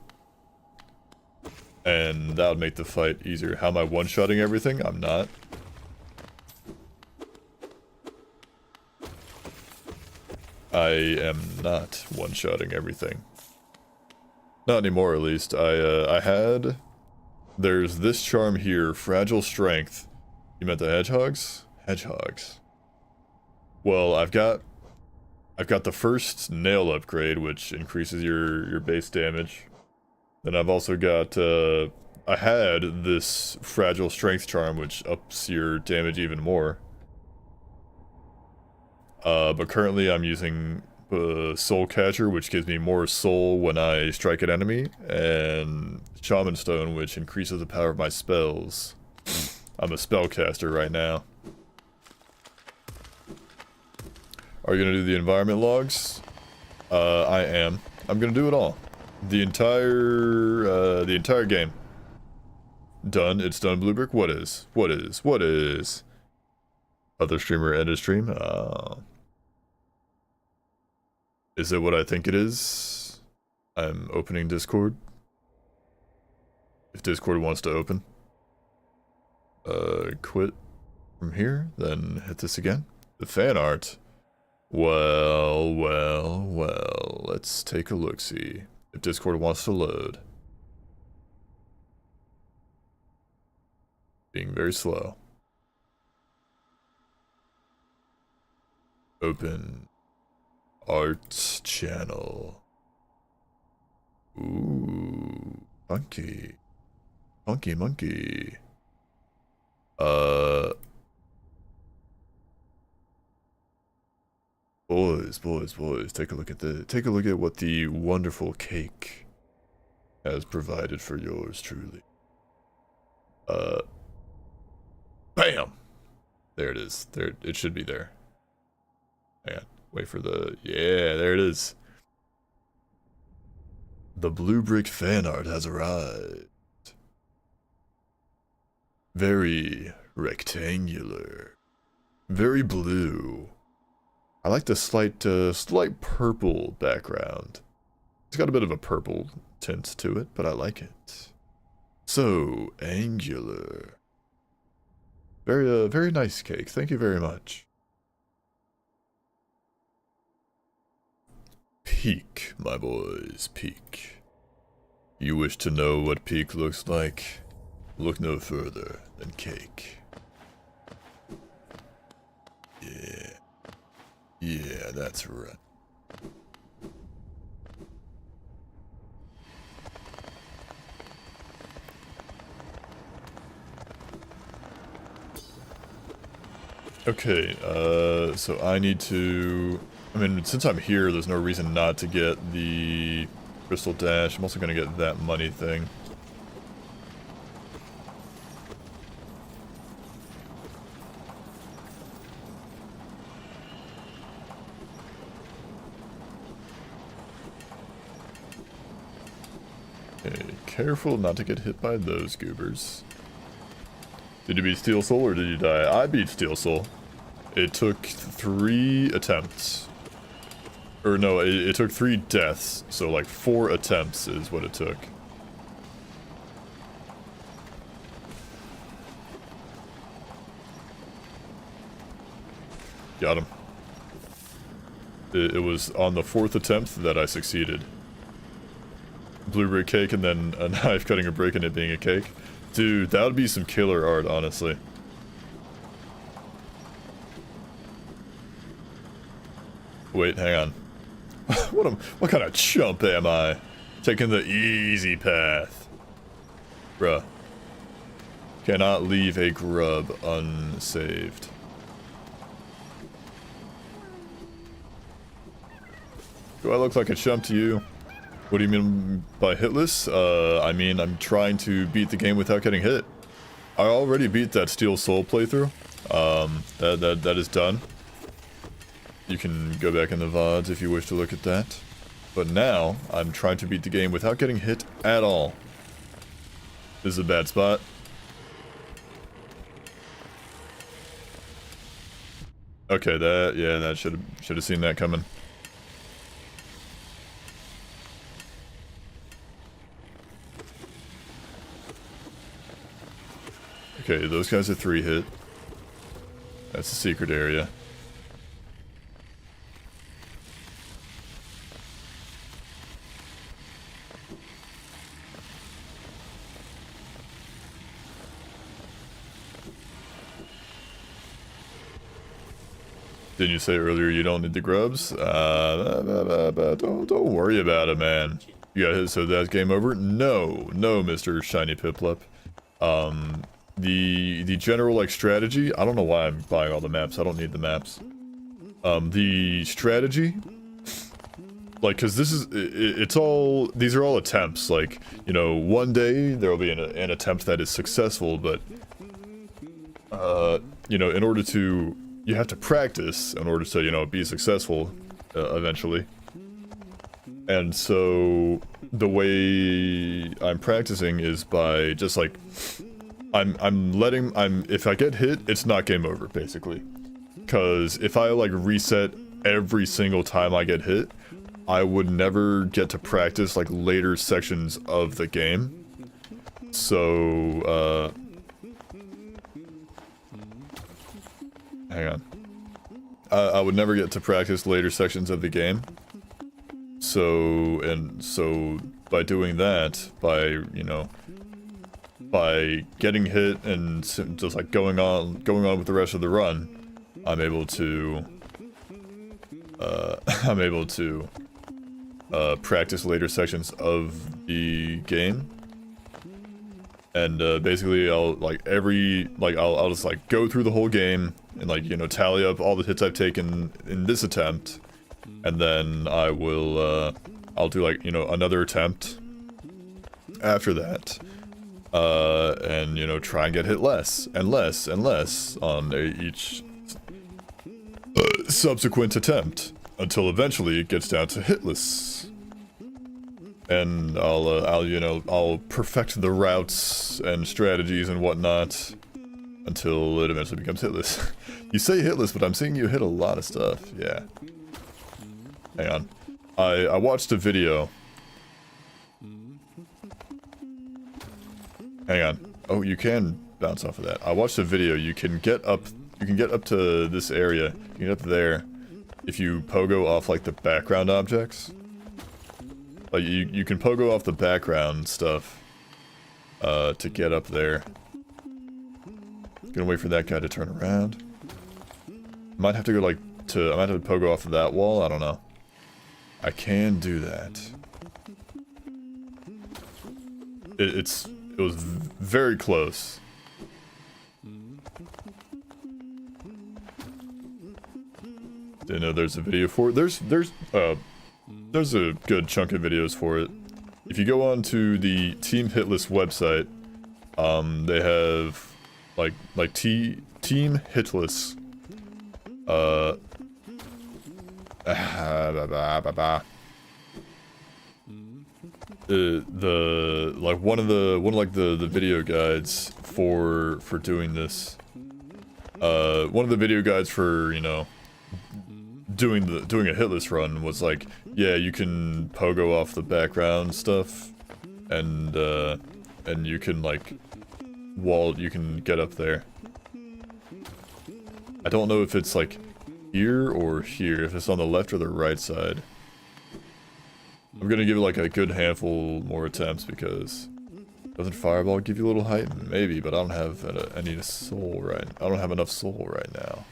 And that would make the fight easier. How am I one-shotting everything? I'm not. I am not one-shotting everything. Not anymore, at least. I had... There's this charm here, Fragile Strength. You meant the hedgehogs? Hedgehogs. Well, I've got the first nail upgrade, which increases your base damage. Then I've also got, I had this Fragile Strength charm, which ups your damage even more. But currently I'm using Soul Catcher, which gives me more soul when I strike an enemy, and Shaman Stone, which increases the power of my spells. I'm a spellcaster right now. Are you gonna do the environment logs? I am. I'm gonna do it all. The entire game. Done. It's done, Bluebrick. What is? Other streamer ended stream? Is it what I think it is? I'm opening Discord. If Discord wants to open. Quit from here, then hit this again. The fan art. Well, let's take a look-see. If Discord wants to load. Being very slow. Open Arts channel. Ooh, funky. Funky monkey. Boys, take a look at take a look at what the wonderful cake has provided for yours truly. There it is. There, it should be there. Hang on. Wait for the... Yeah, there it is. The blue brick fan art has arrived. Very rectangular. Very blue. I like the slight purple background. It's got a bit of a purple tint to it, but I like it. So angular. Very nice cake. Thank you very much. Peak, my boys, peak. You wish to know what peak looks like? Look no further than cake. Yeah. Yeah, that's right. Okay, so I need to... I mean, since I'm here, there's no reason not to get the Crystal Dash. I'm also gonna get that money thing. Okay, careful not to get hit by those goobers. Did you beat Steel Soul or did you die? I beat Steel Soul. It took 3 attempts. Or no, it took 3 deaths, so like 4 attempts is what it took. Got him. It was on the 4th attempt that I succeeded. Blueberry cake and then a knife cutting a break and it being a cake. Dude, that would be some killer art, honestly. Wait, hang on. What kind of chump am I? Taking the easy path. Bruh. Cannot leave a grub unsaved. Do I look like a chump to you? What do you mean by hitless? I mean, I'm trying to beat the game without getting hit. I already beat that Steel Soul playthrough. That is done. You can go back in the VODs if you wish to look at that. But now, I'm trying to beat the game without getting hit at all. This is a bad spot. Okay, that should have seen that coming. Okay, those guys are 3 hit. That's the secret area. Didn't you say earlier you don't need the grubs? Don't worry about it, man. You got hit, so that's game over? No, Mr. Shiny Piplup. The general, like, strategy, I don't know why I'm buying all the maps, I don't need the maps. The strategy, like, cause this is, these are all attempts, like, you know, one day there'll be an attempt that is successful, but, you know, you have to practice in order to, you know, be successful, eventually. And so, the way I'm practicing is by just, like, if I get hit, it's not game over, basically. Cause if I, like, reset every single time I get hit, I would never get to practice, like, later sections of the game. So, hang on. I would never get to practice later sections of the game. So by doing that, you know, by getting hit and just like going on with the rest of the run, I'm able to practice later sections of the game. And basically I'll just like go through the whole game and, like, you know, tally up all the hits I've taken in this attempt, and then I'll do, like, you know, another attempt after that. And, you know, try and get hit less and less and less on each subsequent attempt until eventually it gets down to hitless. And I'll perfect the routes and strategies and whatnot until it eventually becomes hitless. You say hitless, but I'm seeing you hit a lot of stuff. Yeah. Hang on. I watched a video. Hang on. Oh, you can bounce off of that. I watched a video. You can get up to this area. You can get up there if you pogo off like the background objects. Like you can pogo off the background stuff to get up there. Gonna wait for that guy to turn around. Might have to go I might have to pogo off of that wall. I don't know. I can do that. It was very close. Didn't know there's a video for it. There's a good chunk of videos for it. If you go on to the Team Hitless website, they have like Team Hitless. One of the video guides for doing this. One of the video guides for, you know, doing a hitless run was like, yeah, you can pogo off the background stuff, and you can you can get up there. I don't know if it's like here or here, if it's on the left or the right side. I'm gonna give it like a good handful more attempts because doesn't Fireball give you a little height? Maybe, but I don't have any soul right. I don't have enough soul right now.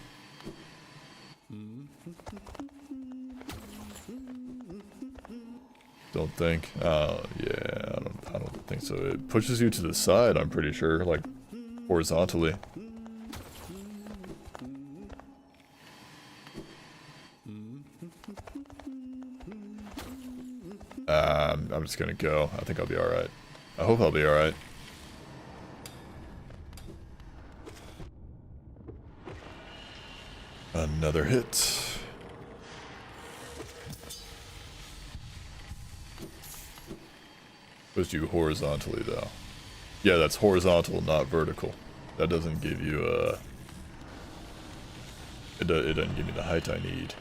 Don't think. Yeah, I don't think so. It pushes you to the side, I'm pretty sure, like horizontally. I'm just gonna go. I think I'll be alright. I hope I'll be alright. Another hit. Pushed you horizontally though. Yeah, that's horizontal, not vertical. That doesn't give you it doesn't give me the height I need.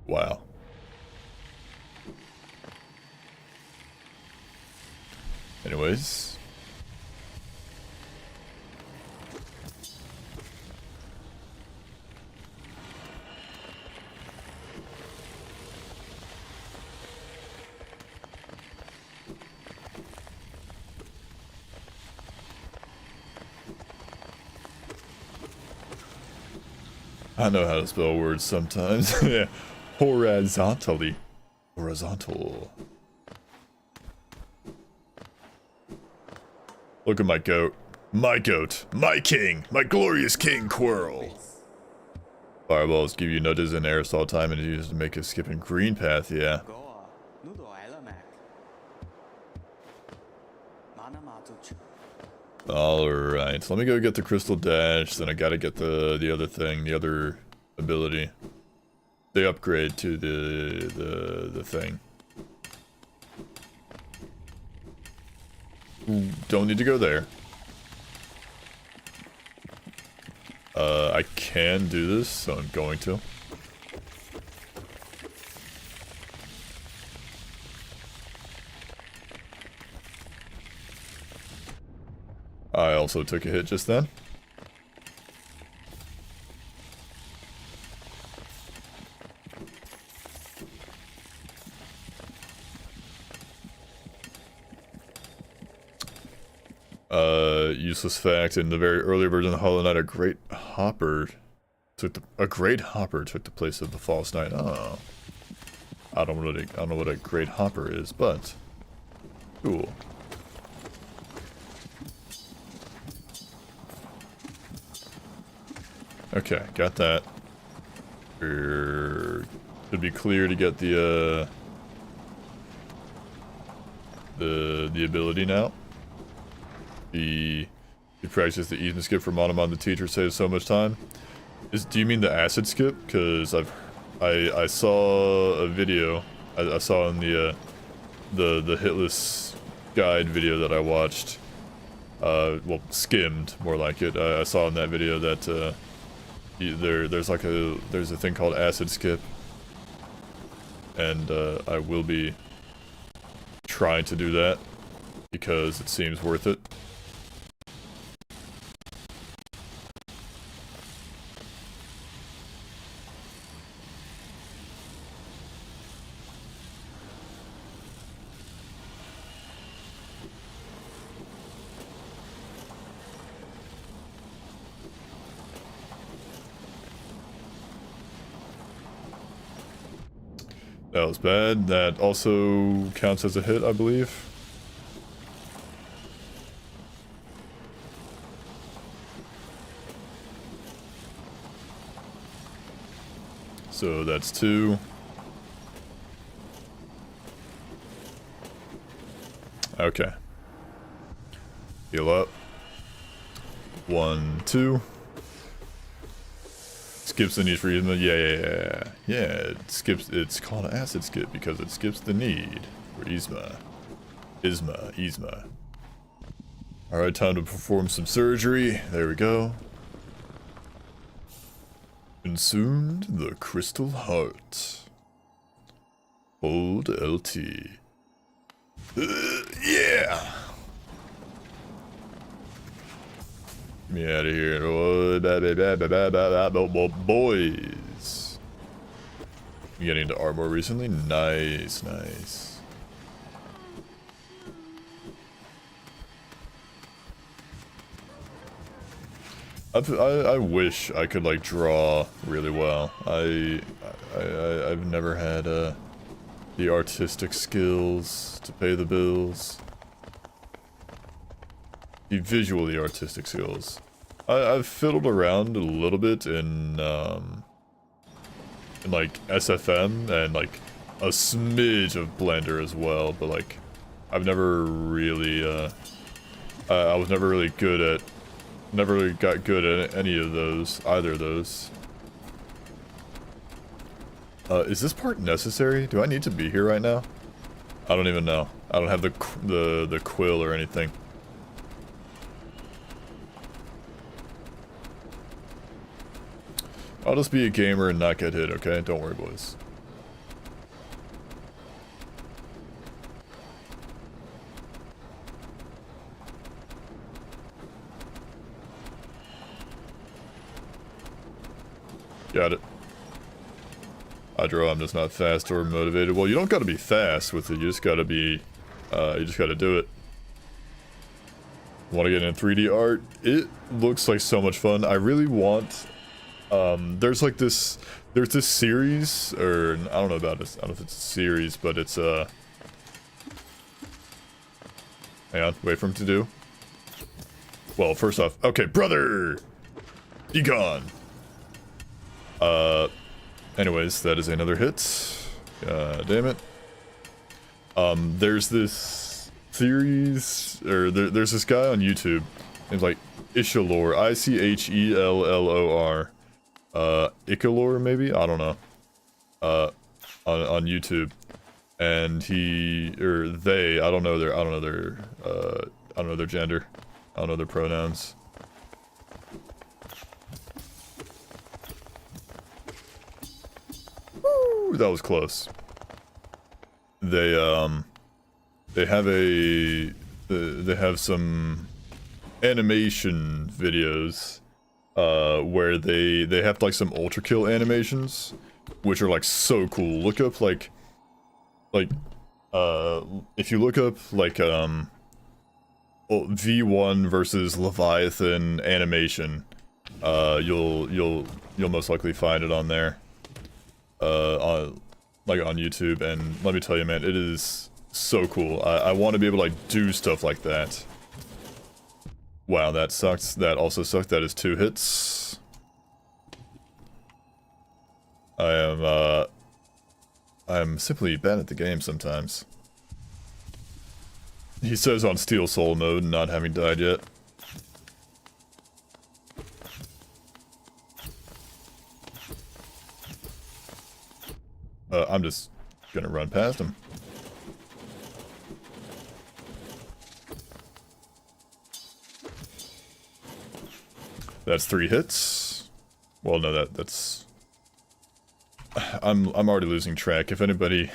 Wow. Anyways. I know how to spell words sometimes. Yeah. Horizontally. Horizontal. Look at my goat. My goat. My king. My glorious king, Quirrell. Fireballs give you nudges and aerosol time and is used to make a skipping green path, yeah. Alright, so let me go get the crystal dash, then I gotta get the other thing, the other ability. The upgrade to the thing. Don't need to go there. I can do this, so I'm going to. I also took a hit just then. Useless fact, in the very early version of Hollow Knight, a great hopper took the place of the false knight. Oh. I don't know what a great hopper is, but cool. Okay, got that. Should be clear to get the the ability now. You practice the easement skip for Monomon. The teacher saves so much time. Do you mean the acid skip? Because I saw a video. I saw in the Hitless guide video that I watched. Well, skimmed more like it. I saw in that video that there's a thing called acid skip, and I will be trying to do that because it seems worth it. That was bad. That also counts as a hit, I believe. So that's 2. Okay. Heal up. 1, 2. Skips the need for Isma. Yeah, it skips. It's called an acid skip because it skips the need for Isma. Isma. Alright, time to perform some surgery. There we go. Consumed the crystal heart. Hold LT. Yeah! Get me out of here. Oh, boys. You getting into art more recently? Nice. I wish I could like draw really well. I've never had the artistic skills to pay the bills. The visually artistic skills. I've fiddled around a little bit in like SFM and like a smidge of Blender as well, but like I've never really I was never really good at, never really got good at any of those, either of those. Is this part necessary? Do I need to be here right now? I don't even know. I don't have the quill or anything. I'll just be a gamer and not get hit, okay? Don't worry, boys. Got it. I'm just not fast or motivated. Well, you don't gotta be fast with it, you just gotta be, you just gotta do it. Want to get in 3D art? It looks like so much fun. I really want, there's this series, or, I don't know about this, I don't know if it's a series, but it's, hang on, wait for him to do. Well, first off, okay, brother! Be gone! Anyways, that is another hit. Damn it. There's this series, or there's this guy on YouTube, named like Ichelor, Ichelllor. Ichelor maybe? I don't know. On YouTube. And he, or they, I don't know their gender. I don't know their pronouns. That was close. They have some animation videos where they have like some ultra kill animations, which are like so cool. Look up like if you look up like V1 versus Leviathan animation, you'll most likely find it on there. On YouTube, and let me tell you, man, it is so cool. I want to be able to like do stuff like that. Wow, that sucks. That also sucked. That is 2 hits. I am simply bad at the game sometimes. He says on Steel Soul mode, not having died yet. I'm just gonna run past him. That's 3 hits. Well, no, that's... I'm already losing track. If anybody...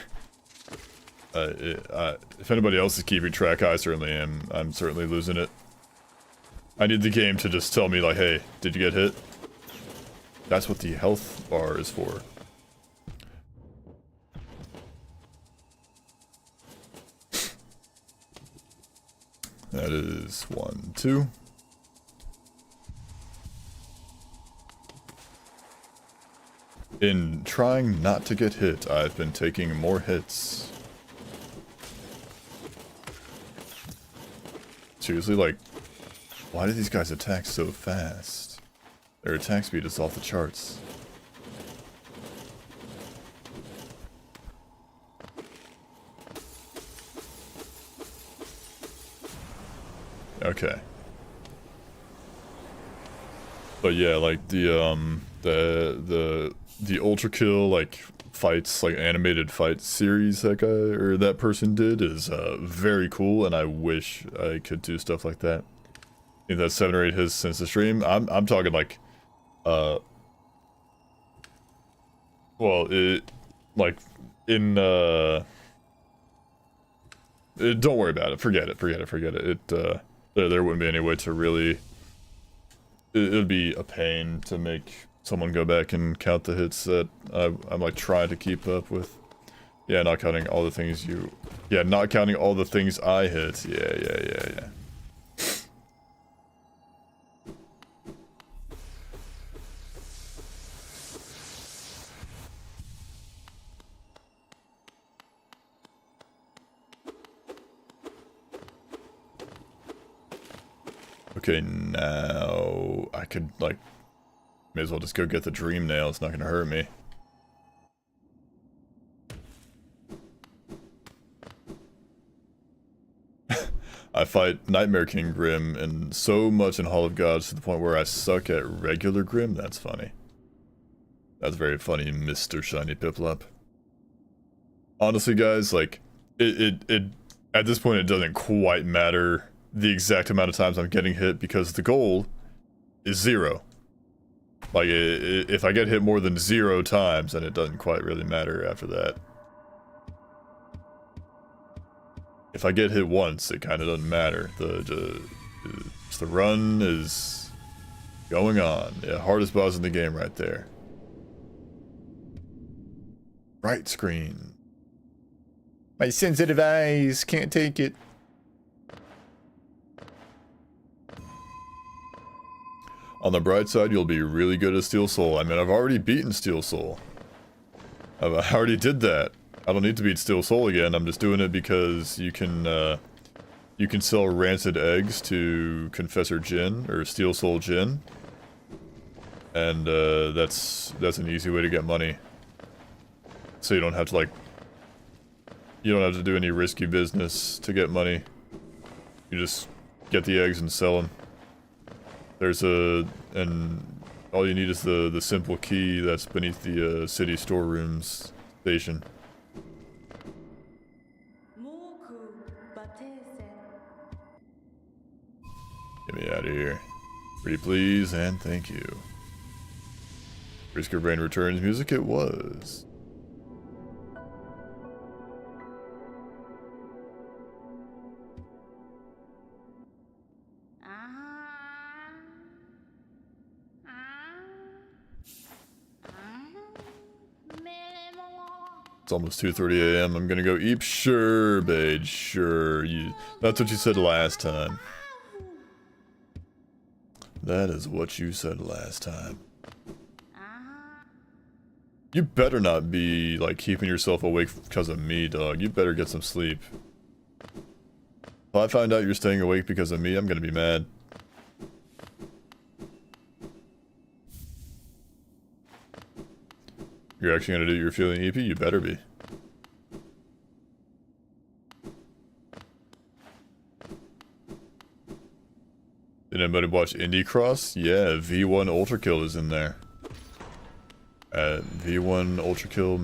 if anybody else is keeping track, I certainly am. I'm certainly losing it. I need the game to just tell me, like, hey, did you get hit? That's what the health bar is for. That is 1, 2. In trying not to get hit, I've been taking more hits. Seriously, like, why do these guys attack so fast? Their attack speed is off the charts. Okay. But yeah, like the ultra kill like fights, like animated fight series that guy or that person did is very cool, and I wish I could do stuff like that. I think that's 7 or 8 hits since the stream. I'm talking like well, it like in don't worry about it. Forget it. There wouldn't be any way to really... It would be a pain to make someone go back and count the hits that I'm like trying to keep up with. Yeah, not counting all the things you... Yeah, not counting all the things I hit. Yeah. Okay, now I could, like, may as well just go get the dream nail. It's not gonna hurt me. I fight Nightmare King Grim and so much in Hall of Gods to the point where I suck at regular Grim. That's funny. That's very funny, Mr. Shiny Piplup. Honestly, guys, like, it at this point it doesn't quite matter the exact amount of times I'm getting hit, because the goal is 0. Like, if I get hit more than 0 times, then it doesn't quite really matter after that. If I get hit once, it kind of doesn't matter. The run is going on. Yeah, hardest boss in the game right there. Right screen. My sensitive eyes can't take it. On the bright side, you'll be really good at Steel Soul. I mean, I've already beaten Steel Soul. I already did that. I don't need to beat Steel Soul again. I'm just doing it because you can sell rancid eggs to Confessor Jin, or Steel Soul Jin. And that's an easy way to get money. So you don't have to, like, you don't have to do any risky business to get money. You just get the eggs and sell them. And all you need is the simple key that's beneath the city storerooms station. Get me out of here. Pretty please and thank you. Brisker Brain Returns music it was. It's almost 2:30 a.m. I'm gonna go eat. Sure, babe, sure. That's what you said last time. That is what you said last time. You better not be, like, keeping yourself awake because of me, dog. You better get some sleep. If I find out you're staying awake because of me, I'm gonna be mad. You're actually gonna do your feeling EP? You better be. Did anybody watch Indie Cross? Yeah, V1 Ultra Kill is in there. V1 Ultra Kill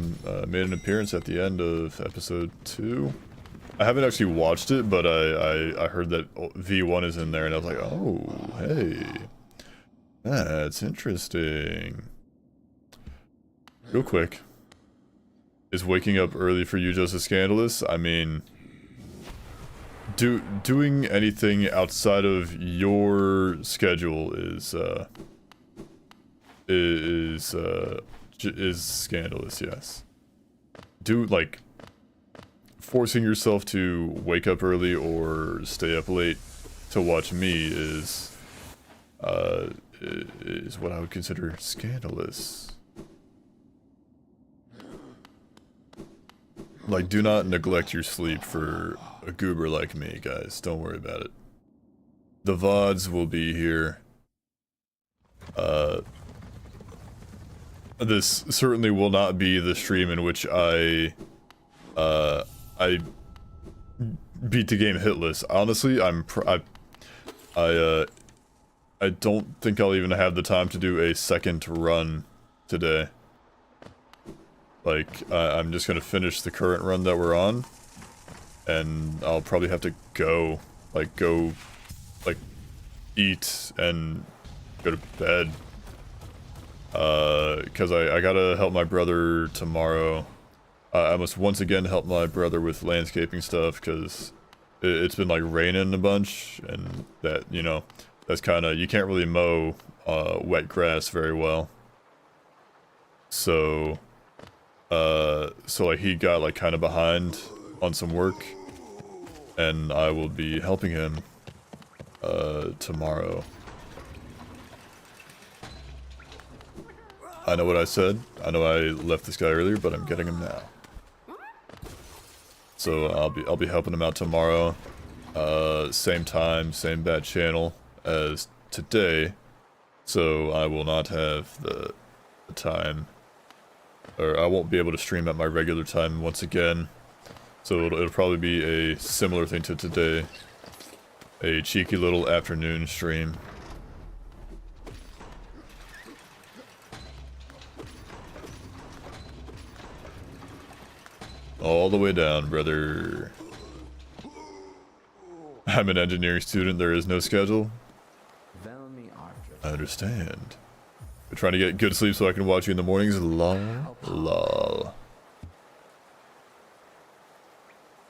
made an appearance at the end of episode 2. I haven't actually watched it, but I heard that V1 is in there, and I was like, oh, hey. That's interesting. Real quick. Is waking up early for you just as scandalous? I mean, doing anything outside of your schedule is scandalous, yes. Like, forcing yourself to wake up early or stay up late to watch me is what I would consider scandalous. Like, do not neglect your sleep for a goober like me, guys. Don't worry about it. The VODs will be here. This certainly will not be the stream in which I beat the game Hitless. Honestly, I don't think I'll even have the time to do a second run today. Like, I'm just gonna finish the current run that we're on, and I'll probably have to go, eat and go to bed. Cause I gotta help my brother tomorrow. I must once again help my brother with landscaping stuff, cause it's been like raining a bunch, and that, you know, that's kinda, you can't really mow, wet grass very well. So like he got like kinda behind on some work, and I will be helping him, tomorrow. I know what I said. I know I left this guy earlier, but I'm getting him now. So I'll be helping him out tomorrow. Same time, same bad channel as today. So I will not have the time, or I won't be able to stream at my regular time once again. So it'll probably be a similar thing to today. A cheeky little afternoon stream. All the way down, brother. I'm an engineering student, there is no schedule. I understand. We're trying to get good sleep so I can watch you in the mornings. Lol. Lol.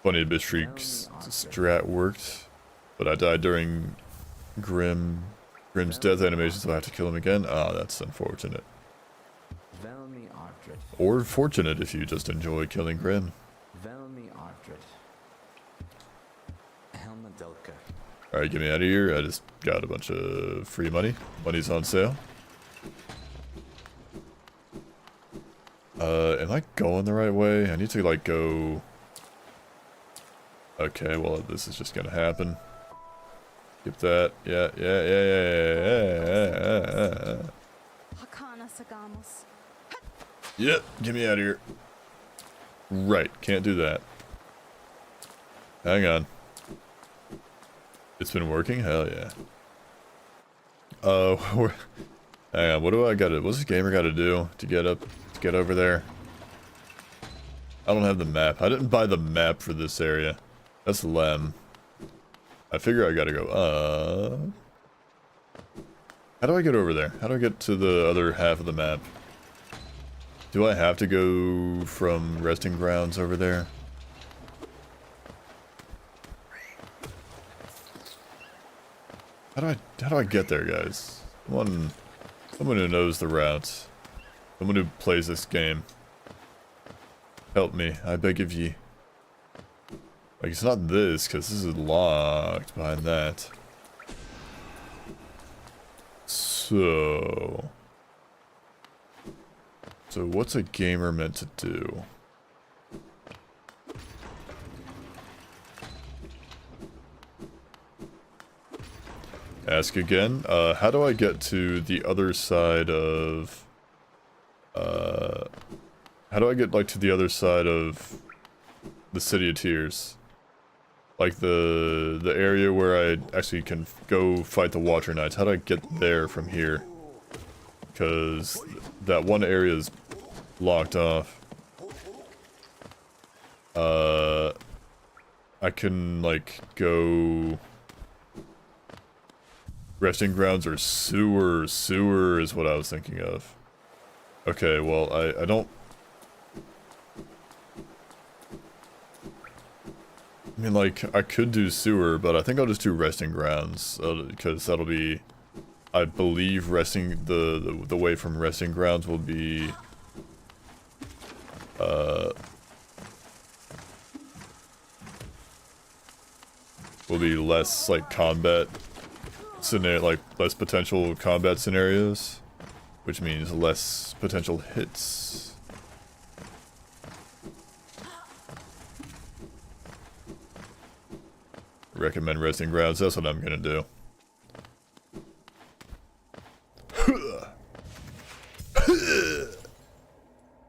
Funny bit streaks strat worked, but I died during Grim's death animation, so I have to kill him again. Ah, that's unfortunate. Or fortunate if you just enjoy killing Grim. Alright, get me out of here. I just got a bunch of free money. Money's on sale. Am I going the right way? I need to, like, go... Okay, well, this is just gonna happen. Skip that. Yeah. Yep, get me out of here. Right, can't do that. Hang on. It's been working? Hell yeah. Hang on, what do I gotta, what's this gamer gotta do to get over there? I don't have the map. I didn't buy the map for this area. That's Lem. I figure I gotta go, how do I get over there? How do I get to the other half of the map? Do I have to go from resting grounds over there? How do I get there, guys? Someone who knows the route. Someone who plays this game. Help me, I beg of ye. Like, it's not this, because this is locked behind that. So what's a gamer meant to do? Ask again. How do I get to the other side of... how do I get, like, to the other side of the City of Tears? Like the area where I actually can go fight the Watcher Knights. How do I get there from here? Because that one area is locked off. I can like go resting grounds or sewer. Sewer is what I was thinking of. Okay, well I don't. I mean, like, I could do sewer, but I think I'll just do resting grounds, because that'll be, I believe, resting, the way from resting grounds will be, less, like, combat scenario, like, less potential combat scenarios, which means less potential hits. Recommend resting grounds, that's what I'm gonna do.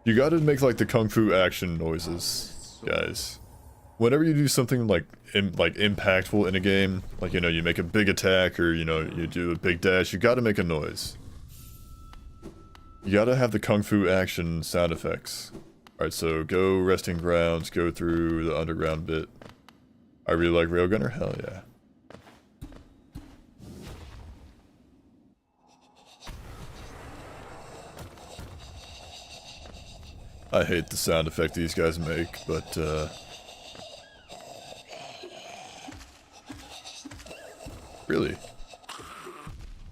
You gotta make like the kung fu action noises, guys. Whenever you do something like impactful in a game, like, you know, you make a big attack or, you know, you do a big dash, you gotta make a noise. You gotta have the kung fu action sound effects. Alright, so go resting grounds, go through the underground bit. I really like Railgunner? Hell yeah. I hate the sound effect these guys make, but really?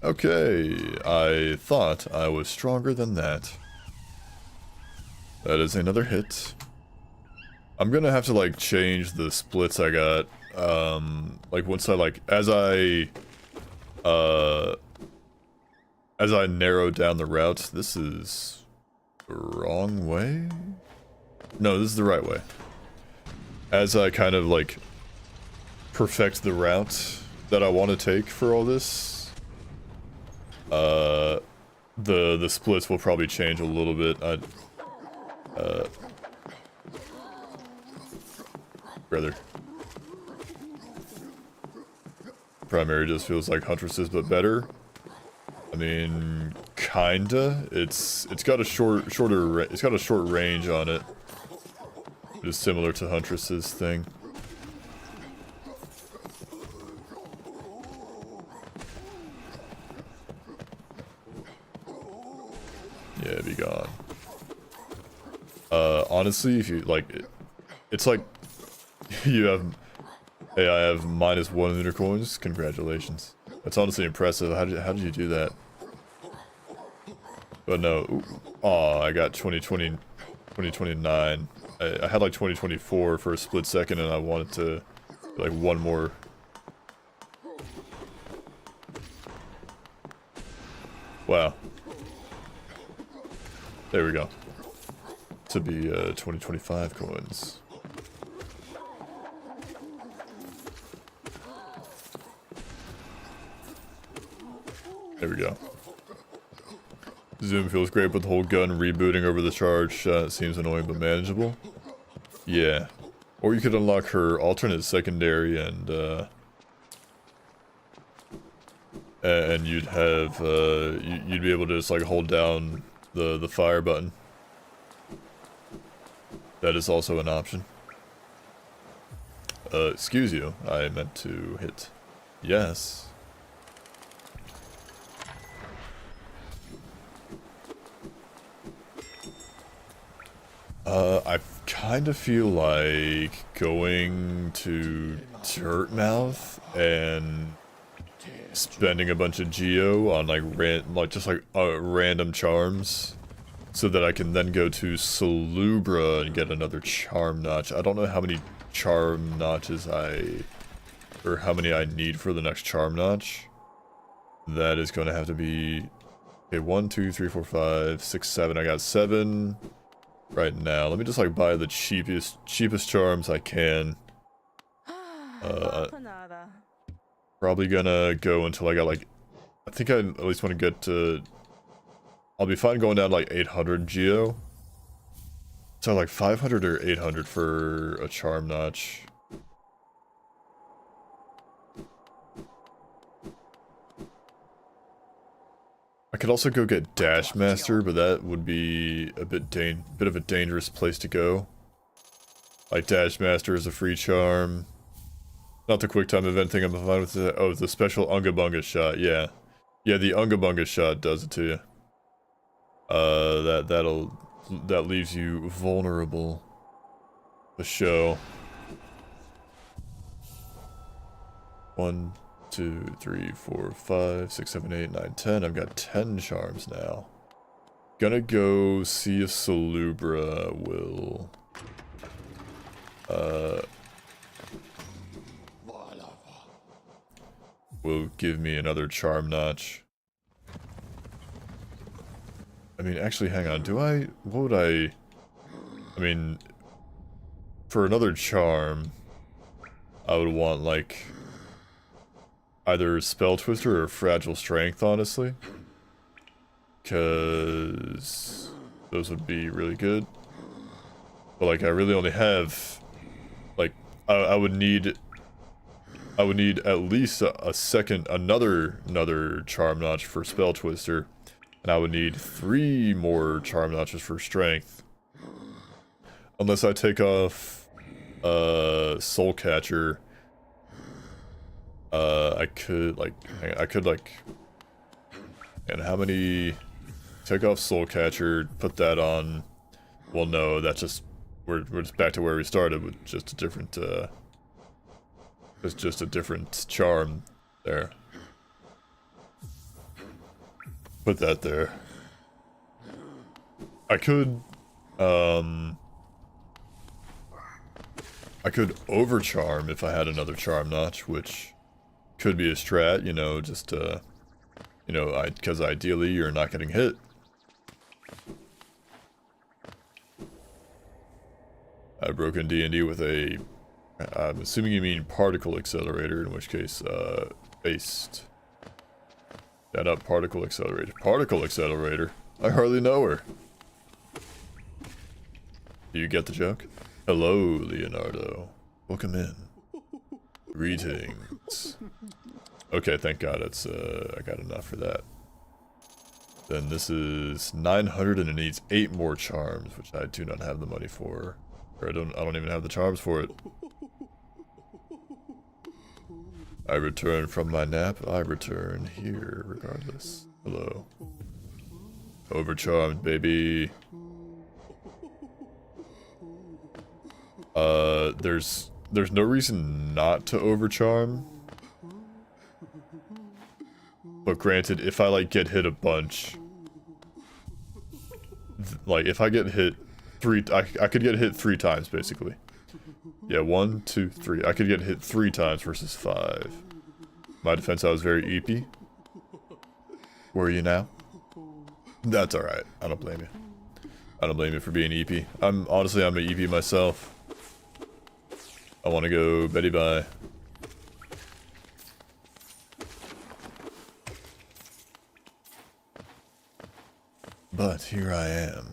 Okay, I thought I was stronger than that. That is another hit. I'm gonna have to like change the splits I got, like once I like, as I narrow down the routes. This is the wrong way? No, this is the right way. As I kind of like perfect the route that I want to take for all this, the splits will probably change a little bit. Brother. Primary just feels like Huntresses, but better. I mean, kinda. It's got a short range on it. It is similar to Huntresses thing. Yeah, be gone. Honestly, if you like, it's like. You have... Hey, I have -1 lunar coins. Congratulations. That's honestly impressive. How did you do that? But no. Aw, I got 2029. I had like 2024 for a split second, and I wanted to... like, one more... Wow. There we go. To be 2025 coins. There we go. Zoom feels great, but the whole gun rebooting over the charge shot seems annoying but manageable. Yeah. Or you could unlock her alternate secondary and you'd have, you'd be able to just like hold down the fire button. That is also an option. Excuse you, I meant to hit yes. I kind of feel like going to Dirtmouth and spending a bunch of geo on like random charms, so that I can then go to Salubra and get another charm notch. I don't know how many charm notches or how many I need for the next charm notch. That is going to have to be, okay, 1, 2, 3, 4, 5, 6, 7. I got 7 right now. Let me just like buy the cheapest charms I can. Probably gonna go until I got like, I think I at least want to get to, I'll be fine going down like 800 geo. So like 500 or 800 for a charm notch. could also go get Dash Master, but that would be a bit of a dangerous place to go. Like, Dash Master is a free charm. Not the quick time event thing I'm fine with. Oh, the special Unga Bunga shot, yeah. Yeah, the Unga Bunga shot does it to you. That leaves you vulnerable. The show. 1, 2, 3, 4, 5, 6, 7, 8, 9, 10. I've got 10 charms now. Gonna go see if Salubra will give me another charm notch. I mean, actually, hang on. What would I mean, for another charm, I would want, like, either Spell Twister or Fragile Strength, honestly. Because those would be really good. But, like, I really only have, like, I would need at least another charm notch for Spell Twister. And I would need 3 more charm notches for Strength. Unless I take off Soul Catcher. I could and how many, take off Soul Catcher, put that on, well no, that's just, we're just back to where we started with just a different, it's just a different charm there. Put that there. I could overcharm if I had another charm notch, which could be a strat, you know, just you know, because ideally you're not getting hit. I broke in D&D with a, I'm assuming you mean particle accelerator, in which case, based. Yeah, not particle accelerator. Particle accelerator? I hardly know her. Do you get the joke? Hello, Leonardo. Welcome in. Greetings. Okay, thank God it's, I got enough for that. Then this is 900 and it needs 8 more charms, which I do not have the money for. Or I don't even have the charms for it. I return from my nap, I return here regardless. Hello. Overcharmed, baby. There's no reason not to overcharm. But granted, if I like get hit a bunch, like if I get hit I could get hit 3 times basically. Yeah, 1, 2, 3. I could get hit 3 times versus 5. My defense, I was very EP. Were you now? That's alright. I don't blame you. I don't blame you for being EP. Honestly, I'm an EP myself. I want to go Betty bye. But here I am.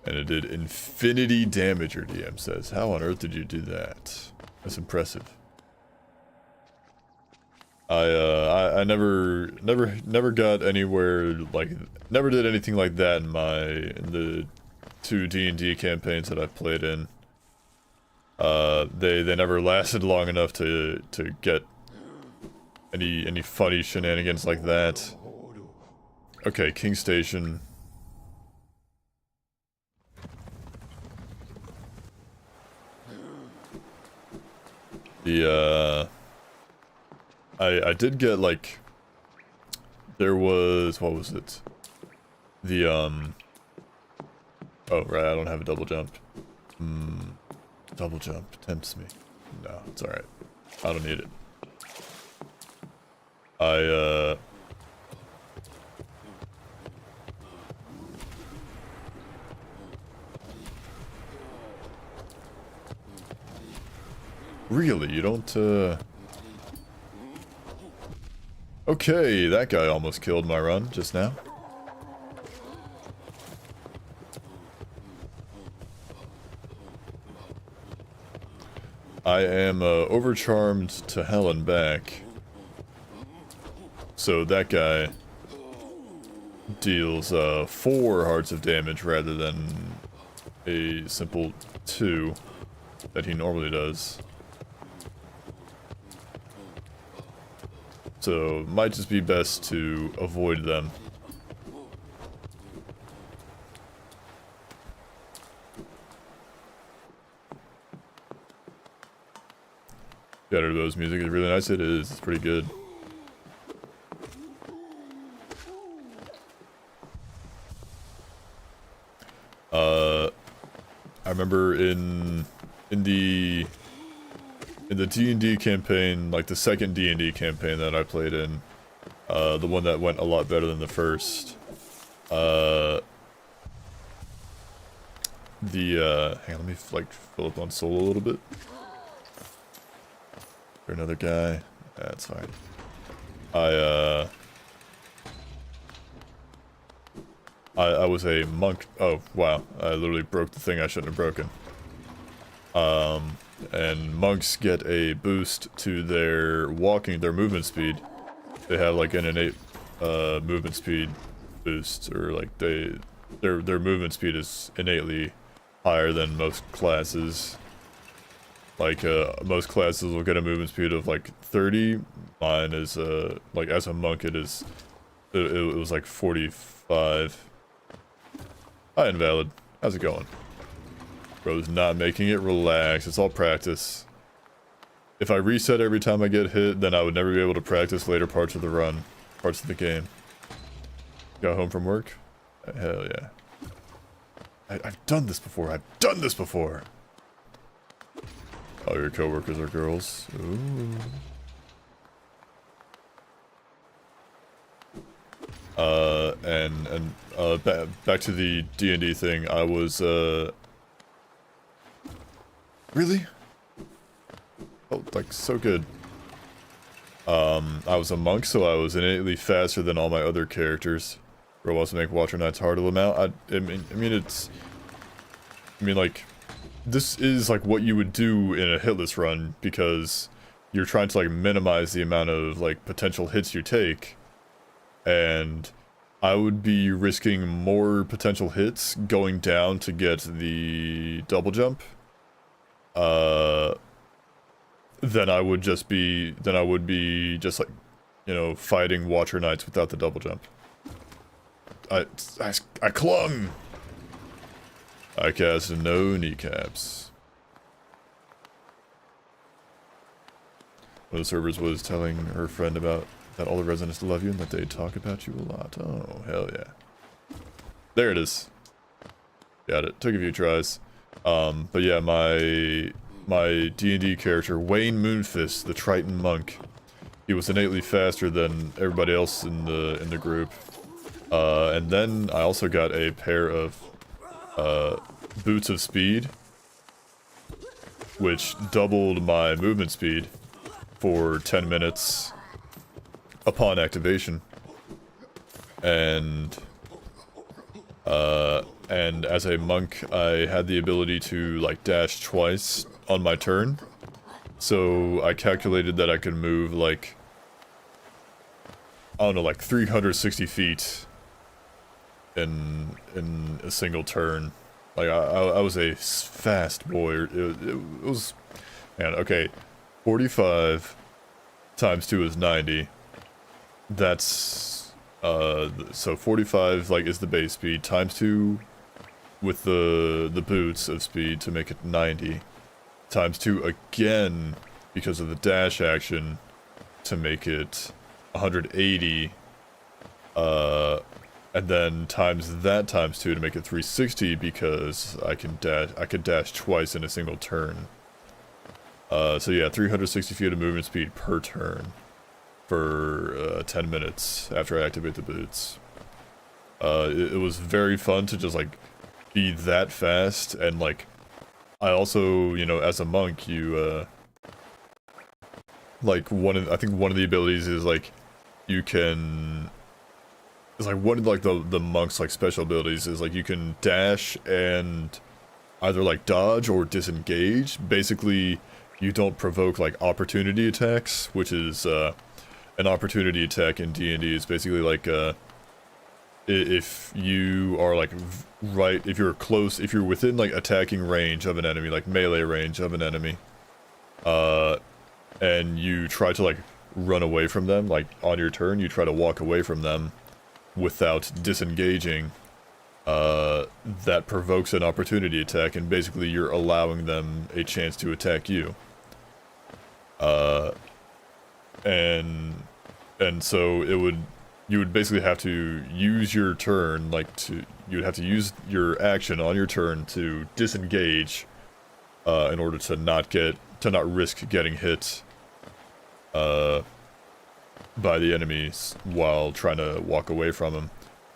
And it did infinity damage, your DM says. How on earth did you do that? That's impressive. I never got anywhere, like, never did anything like that in the 2 D&D campaigns that I've played in. They never lasted long enough to get any funny shenanigans like that. Okay, King Station. I did get, like, there was, what was it? The, oh, right, I don't have a double jump. Double jump tempts me. No, it's alright. I don't need it. Really, you don't, Okay, that guy almost killed my run just now. I am, overcharmed to hell and back. So that guy deals 4 hearts of damage rather than a simple 2 that he normally does. So, might just be best to avoid them. Those music is really nice. It is. It's pretty good. I remember in the D&D campaign, like the second D&D campaign that I played in, the one that went a lot better than the first. Hang on, let me like fill up on soul a little bit. For another guy, that's fine. I was a monk. Oh wow, I literally broke the thing I shouldn't have broken. And monks get a boost to their movement speed. They have like an innate movement speed boost, or like their movement speed is innately higher than most classes. Like most classes will get a movement speed of like 30. Mine is like as a monk it was like 45. Hi Invalid, how's it going? Bro's not making it. Relax, it's all practice. If I reset every time I get hit, then I would never be able to practice later parts of the run, parts of the game. Got home from work? Hell yeah. I've done this before, I've done this before! All your coworkers are girls. Ooh. Back to the D&D thing, I was, Really? Oh, like, so good. I was a monk, so I was innately faster than all my other characters. Bro wants to make Watcher Knights hard to mount. I mean, like, this is, like, what you would do in a hitless run, because you're trying to, like, minimize the amount of, like, potential hits you take. And I would be risking more potential hits going down to get the double jump. Then I would be just like, you know, fighting Watcher Knights without the double jump. I clung! I cast no kneecaps. One of the servers was telling her friend about that all the residents love you and that they talk about you a lot. Oh, hell yeah. There it is. Got it. Took a few tries. But yeah, my D&D character, Wayne Moonfist, the Triton monk, he was innately faster than everybody else in the group. And then I also got a pair of boots of speed, which doubled my movement speed for 10 minutes upon activation. And as a monk, I had the ability to, like, dash twice on my turn. So I calculated that I could move, like, I don't know, like 360 feet in a single turn. Like, I was a fast boy. It was, man, okay, 45 times 2 is 90. That's, so 45, like, is the base speed, times 2 with the boots of speed to make it 90, times 2 again because of the dash action to make it 180, and then times that times 2 to make it 360 because I could dash twice in a single turn. So yeah, 360 feet of movement speed per turn for 10 minutes after I activate the boots. It was very fun to just, like, be that fast, and, like, I also, you know, as a monk, you, like, I think one of the abilities is, like, you can, it's like one of, like, the monk's, like, special abilities is, like, you can dash and either, like, dodge or disengage. Basically, you don't provoke, like, opportunity attacks, which is, an opportunity attack in D&D is basically like, if you are like right, if you're close, if you're within like attacking range of an enemy, like melee range of an enemy, and you try to like run away from them, like on your turn, you try to walk away from them without disengaging, that provokes an opportunity attack, and basically you're allowing them a chance to attack you. And so you would basically have to use your turn, you would have to use your action on your turn to disengage, in order to not risk getting hit, by the enemies while trying to walk away from them.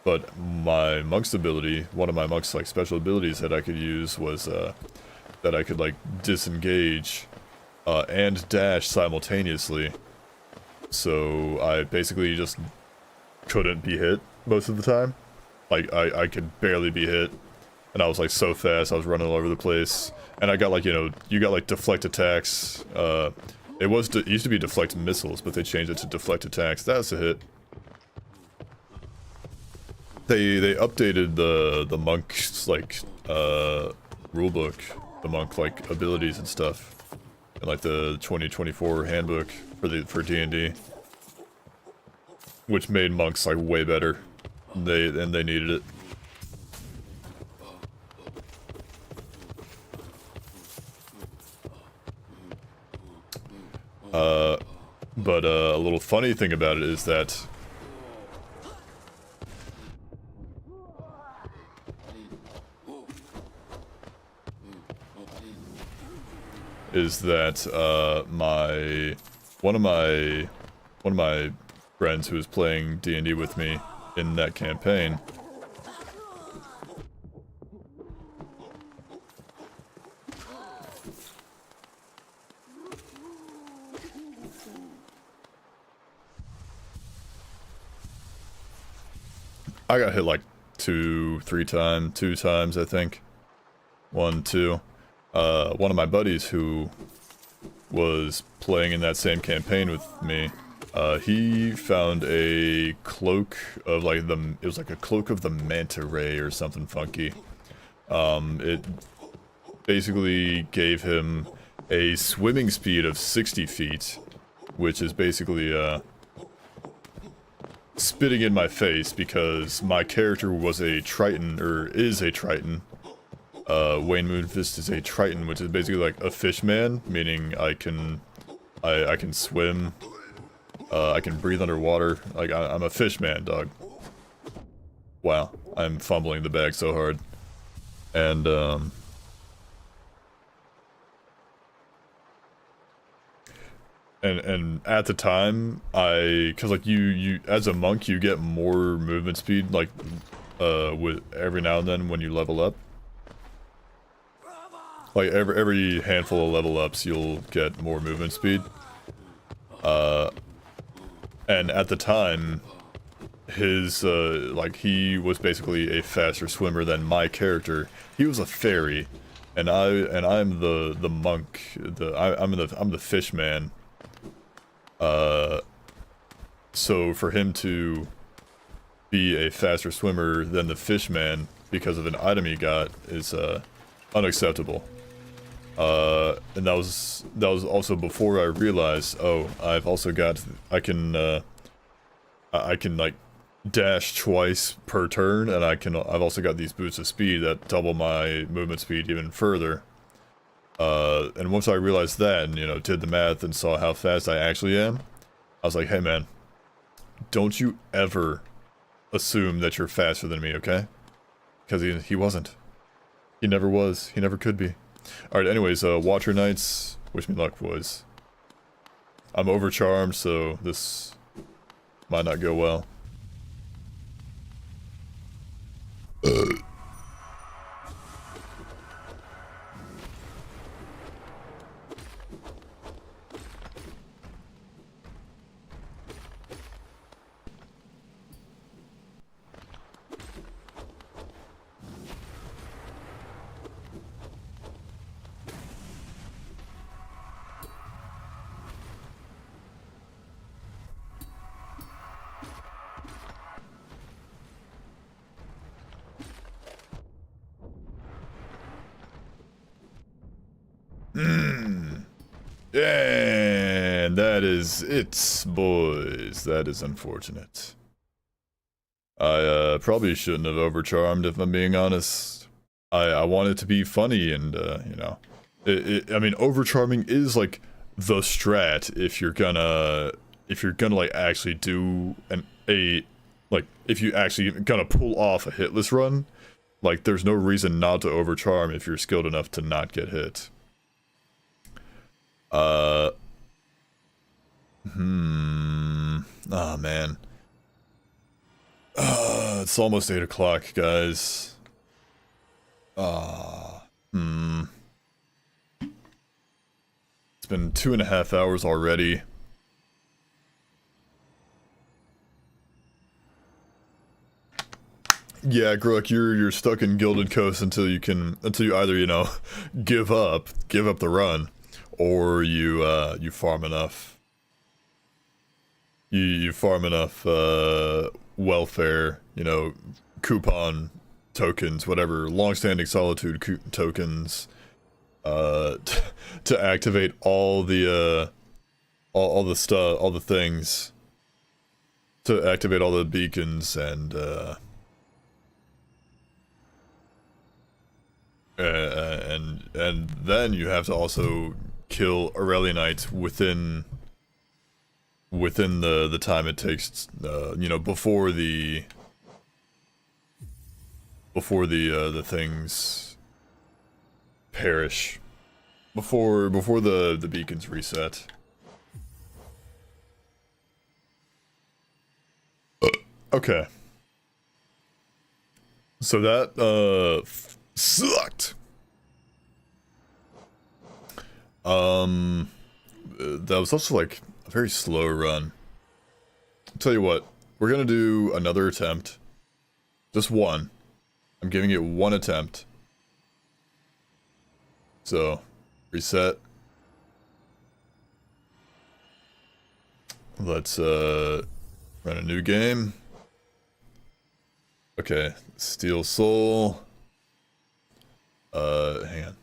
But my monk's ability, one of my monk's like special abilities that I could use was that I could like disengage and dash simultaneously. So I basically just couldn't be hit most of the time. Like I could barely be hit, and I was like so fast, I was running all over the place. And I got like, you got like deflect attacks. It used to be deflect missiles, but they changed it to deflect attacks. That's a hit. They updated the monk's like rulebook, the monk like abilities and stuff, in like the 2024 handbook for D&D, which made monks like way better. They needed it. But a little funny thing about it is that one of my friends who was playing D&D with me in that campaign I got hit like two times, I think. One of my buddies who was playing in that same campaign with me, he found a cloak of like it was like a cloak of the manta ray or something funky. It basically gave him a swimming speed of 60 feet, which is basically, spitting in my face because my character was a Triton, or is a Triton. Wayne Moonfist is a Triton, which is basically like a fish man, meaning I can swim, I can breathe underwater. Like I'm a fish man, dog. Wow, I'm fumbling the bag so hard. And at the time, cause like you as a monk, you get more movement speed, like, with every now and then when you level up. Like every handful of level ups, you'll get more movement speed. And at the time, like he was basically a faster swimmer than my character. He was a fairy, and I'm the monk. I'm the fish man. So for him to be a faster swimmer than the fishman because of an item he got is unacceptable. And that was also before I realized, oh, I've also got I can like dash twice per turn, and I've also got these boosts of speed that double my movement speed even further. And once I realized that, and did the math and saw how fast I actually am, I was like, hey man, don't you ever assume that you're faster than me, okay? Because he wasn't. He never was. He never could be. Alright, anyways, Watcher Knights, wish me luck, boys. I'm overcharmed, so this might not go well. And that is it, boys. That is unfortunate. I probably shouldn't have overcharmed, if I'm being honest. I want it to be funny and, you know. I mean, overcharming is, like, the strat if you're gonna, like, actually do like, if you actually gonna pull off a hitless run, like, there's no reason not to overcharm if you're skilled enough to not get hit. Oh, man. It's almost 8 o'clock, guys. It's been 2.5 hours already. Yeah, Grook, you're stuck in Gilded Coast until you either, you know, give up the run, or you farm enough. You farm enough welfare, you know, coupon tokens, whatever, long-standing solitude tokens, to activate all the stuff, all the things, to activate all the beacons and then you have to also kill Aurelianites within the time it takes, you know, before the things perish, before the beacons reset. Okay. So that sucked. That was also like a very slow run. I'll tell you what, we're gonna do another attempt. Just one. I'm giving it one attempt. So, reset. Let's run a new game. Okay, Steel Soul. Hang on.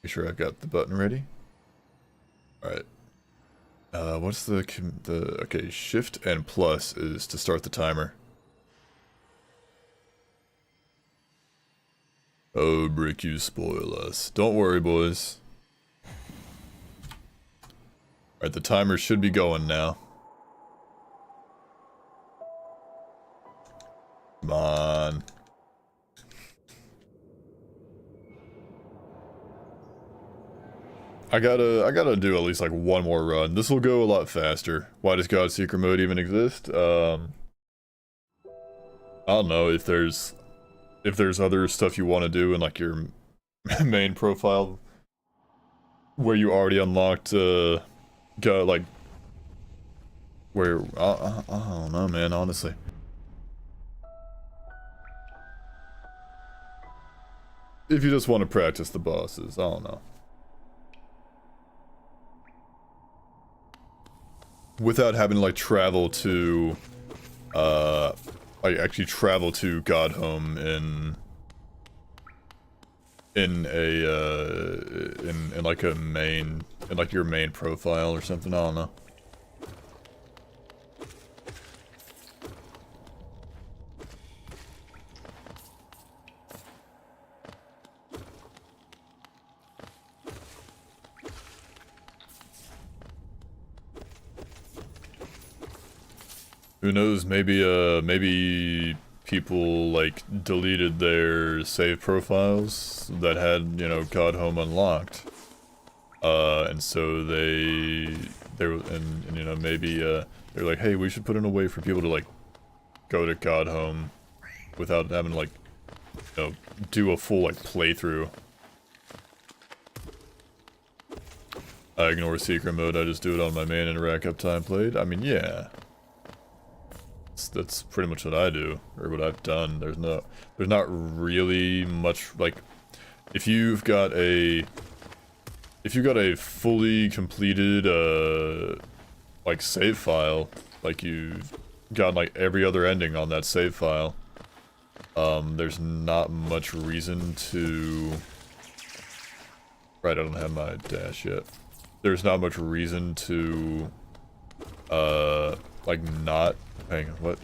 Make sure I've got the button ready. Alright. What's okay, shift and plus is to start the timer. Oh, Brick, you spoil us. Don't worry, boys. Alright, the timer should be going now. Come on. I gotta do at least like one more run. This will go a lot faster. Why does God Secret Mode even exist? I don't know if there's other stuff you want to do in like your main profile where you already unlocked got like where I don't know, man, honestly. If you just want to practice the bosses, I don't know. Without having to like travel to like actually travel to Godhome in like a main, in like your main profile or something, I don't know. Who knows, maybe people, like, deleted their save profiles that had, you know, Godhome unlocked. And so they were, and you know, maybe, they're like, hey, we should put in a way for people to, like, go to Godhome without having to, like, you know, do a full, like, playthrough. I ignore secret mode, I just do it on my main and rack up time played. I mean, yeah. That's pretty much what I do, or what I've done. There's not really much, like, if you've got a fully completed, like, save file, like you've got, like, every other ending on that save file, there's not much reason to... Right, I don't have my dash yet. there's not much reason to, like not, hang on, what?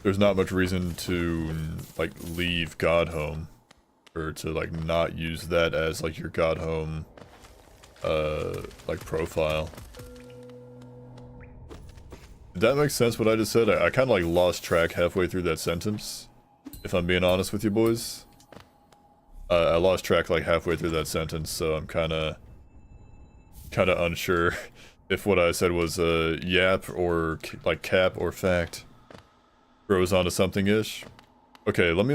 There's not much reason to, like, leave God Home, or to, like, not use that as, like, your God Home, like, profile. Did that make sense what I just said? I kind of, like, lost track halfway through that sentence, if I'm being honest with you boys. I lost track, like, halfway through that sentence, so I'm kinda unsure if what I said was, yap, or, like, cap, or fact. Grows onto something-ish. Okay, let me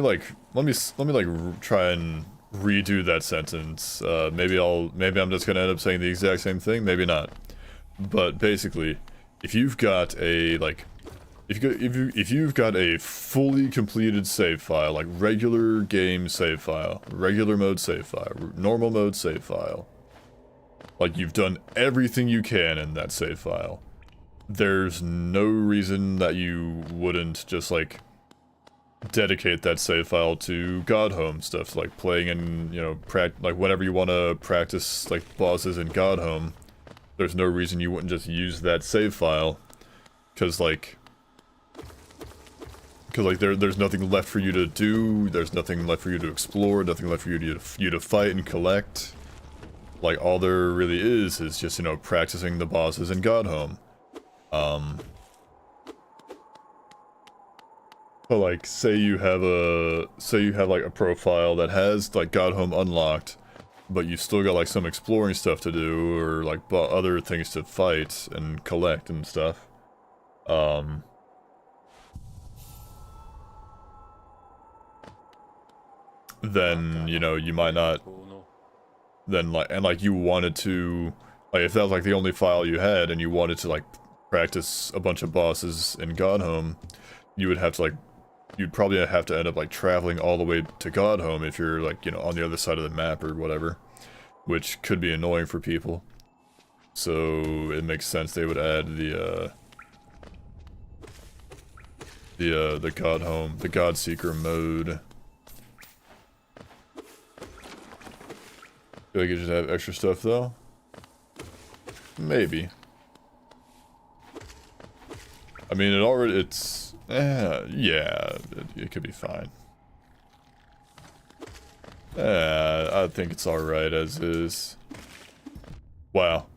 try and redo that sentence. Maybe I'm just gonna end up saying the exact same thing, maybe not. But basically, if you've got a, like, if you've got a fully completed save file, like regular game save file, regular mode save file, normal mode save file, like you've done everything you can in that save file, there's no reason that you wouldn't just, like, dedicate that save file to God Home stuff, like playing in, you know, like whenever you want to practice, like, bosses in God Home. There's no reason you wouldn't just use that save file, because there's nothing left for you to do, there's nothing left for you to explore, nothing left for you to fight and collect. Like, all there really is just, you know, practicing the bosses in God Home. But, like, say you have like a profile that has, like, God Home unlocked, but you still got, like, some exploring stuff to do, or, like, other things to fight and collect and stuff. Then, you know, you might not, then, like, and, like, you wanted to, like, if that was, like, the only file you had, and you wanted to, like, practice a bunch of bosses in God Home, you would have to, like, you'd probably have to end up, like, traveling all the way to God Home if you're, like, you know, on the other side of the map or whatever, which could be annoying for people. So it makes sense they would add the God Home, the God Seeker mode. Feel like you just have extra stuff though? Maybe. I mean, yeah, it could be fine. I think it's alright as is. Wow.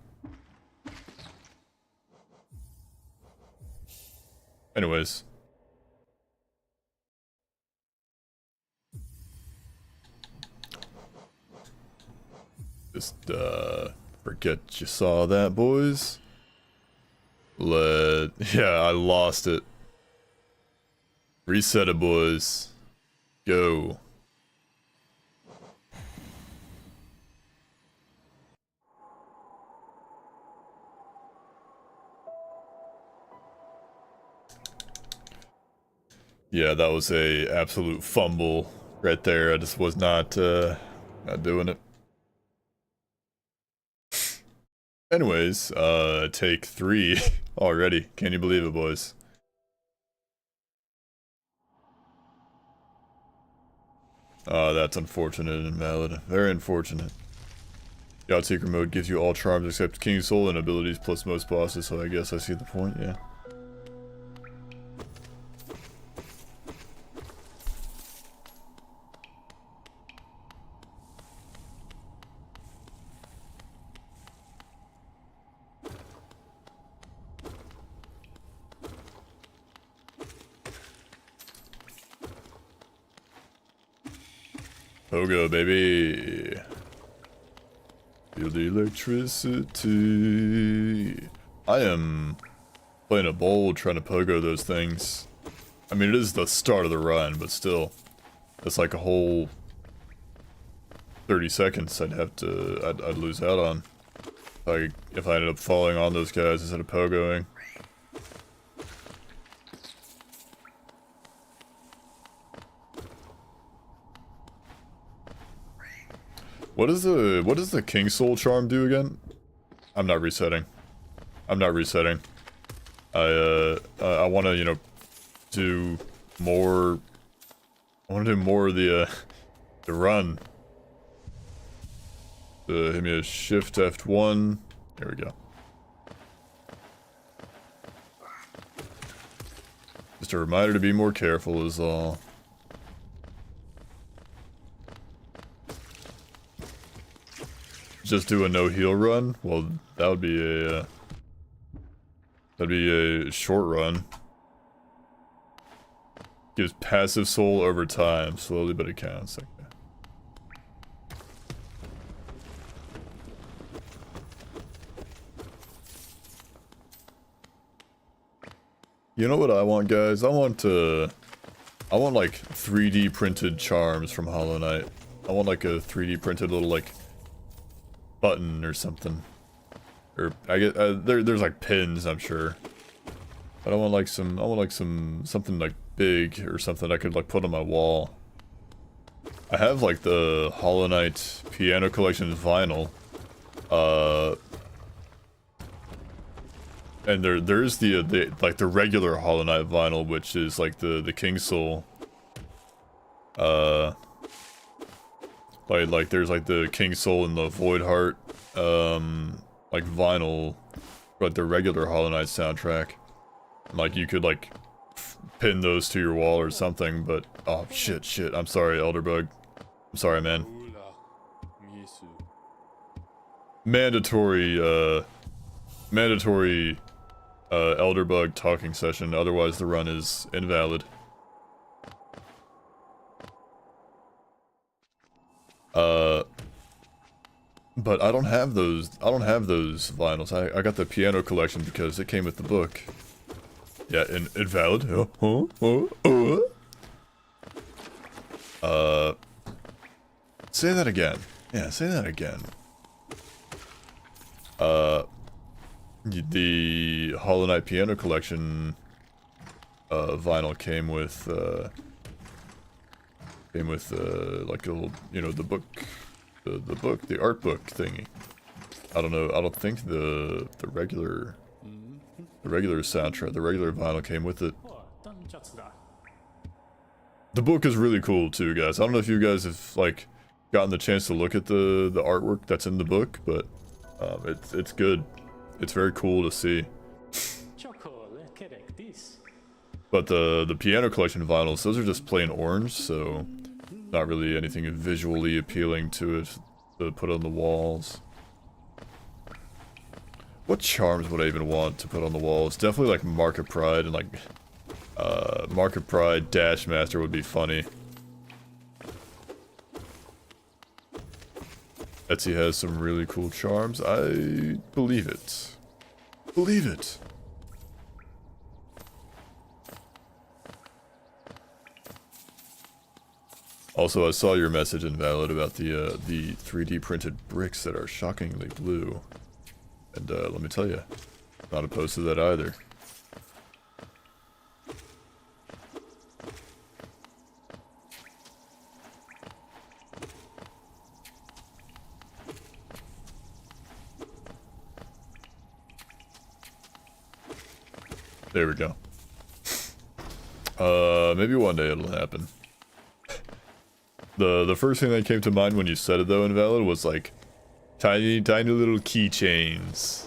Anyways. Just, forget you saw that, boys. Yeah, I lost it. Reset it, boys. Go. Yeah, that was a absolute fumble right there. I just was not doing it. Anyways, take 3 already. Can you believe it, boys? That's unfortunate and invalid. Very unfortunate. God Seeker mode gives you all charms except King's Soul and abilities plus most bosses, so I guess I see the point, yeah. Pogo, baby. Feel the electricity. I am playing a bowl trying to pogo those things. I mean, it is the start of the run, but still. It's like a whole 30 seconds I'd lose out on. If I ended up falling on those guys instead of pogoing. What does the King Soul charm do again? I'm not resetting. I want to, you know, do more. I want to do more of the run. hit me a shift F1. There we go. Just a reminder to be more careful is all. Just do a no heal run? Well, that would be a that'd be a short run. Gives passive soul over time, slowly but it counts. Okay. You know what I want, guys? I want like 3D printed charms from Hollow Knight. I want like a 3D printed little like button or something. Or I get there's like pins, I'm sure. But I want like something like big or something I could like put on my wall. I have like the Hollow Knight Piano Collection vinyl. And there's the like the regular Hollow Knight vinyl, which is like the King Soul. Like there's like the King Soul and the Void Heart, like vinyl, but the regular Hollow Knight soundtrack. Like you could like pin those to your wall or something, but oh shit, I'm sorry, Elderbug. I'm sorry, man. Mandatory Elderbug talking session, otherwise the run is invalid. But I don't have those vinyls. I got the piano collection because it came with the book. Yeah, invalid. Say that again. Yeah, say that again. The Hollow Knight Piano Collection vinyl came with like a little, you know, the book, the art book thingy. I don't know. I don't think the regular soundtrack, the regular vinyl came with it. The book is really cool too, guys. I don't know if you guys have like gotten the chance to look at the artwork that's in the book, but it's good. It's very cool to see. But the piano collection vinyls, those are just plain orange, so not really anything visually appealing to it to put on the walls. What charms would I even want to put on the walls? Definitely like Market Pride and like Market Pride Dash Master would be funny. Etsy has some really cool charms. I believe it. Believe it. Also, I saw your message, Invalid, about the 3D printed bricks that are shockingly blue. And let me tell you, not opposed to that either. There we go. Maybe one day it'll happen. The first thing that came to mind when you said it though, Invalid, was like tiny little keychains.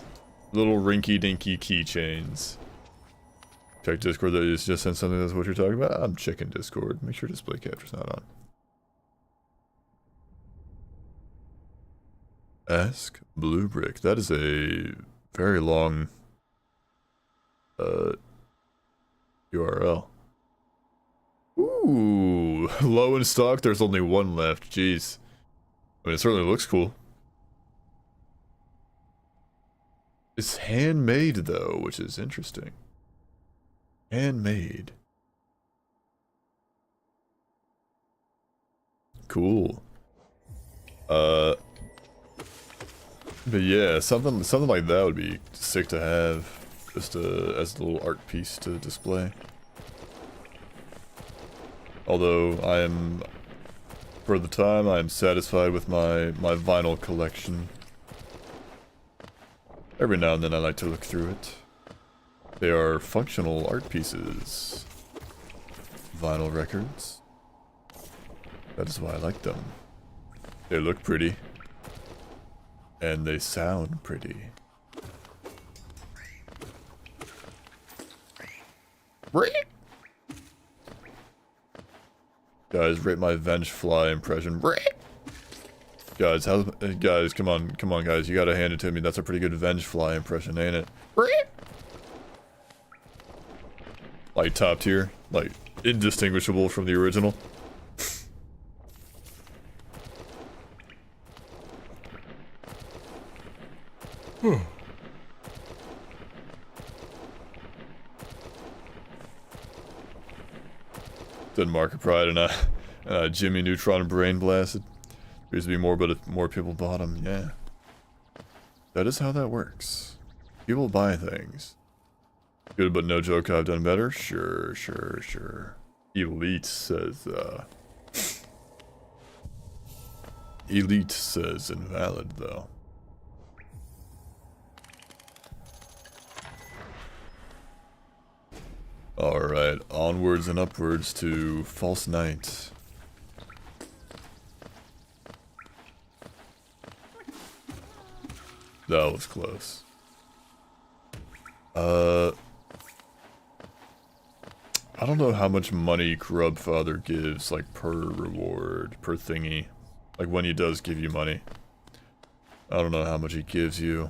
Little rinky dinky keychains. Check Discord that you just sent something that's what you're talking about. I'm checking Discord. Make sure display capture's not on. Ask Blue Brick. That is a very long URL. Ooh, low in stock. There's only one left. Jeez. I mean, it certainly looks cool. It's handmade though, which is interesting. Handmade. Cool. But yeah, something like that would be sick to have, just as a little art piece to display. Although for the time, I am satisfied with my vinyl collection. Every now and then I like to look through it. They are functional art pieces. Vinyl records. That is why I like them. They look pretty. And they sound pretty. Guys, rate my Vengefly impression. Guys, guys, come on, guys, you gotta hand it to me. That's a pretty good Vengefly impression, ain't it? Like top tier, like indistinguishable from the original. Said Market Pride and Jimmy Neutron brain blasted. There used to be more, but more people bought them. Yeah, that is how that works. People buy things. Good, but no joke. I've done better. Sure. Elite says. Elite says invalid though. Alright, onwards and upwards to False Night. That was close. I don't know how much money Grubfather gives, like, per reward, per thingy. Like, when he does give you money. I don't know how much he gives you.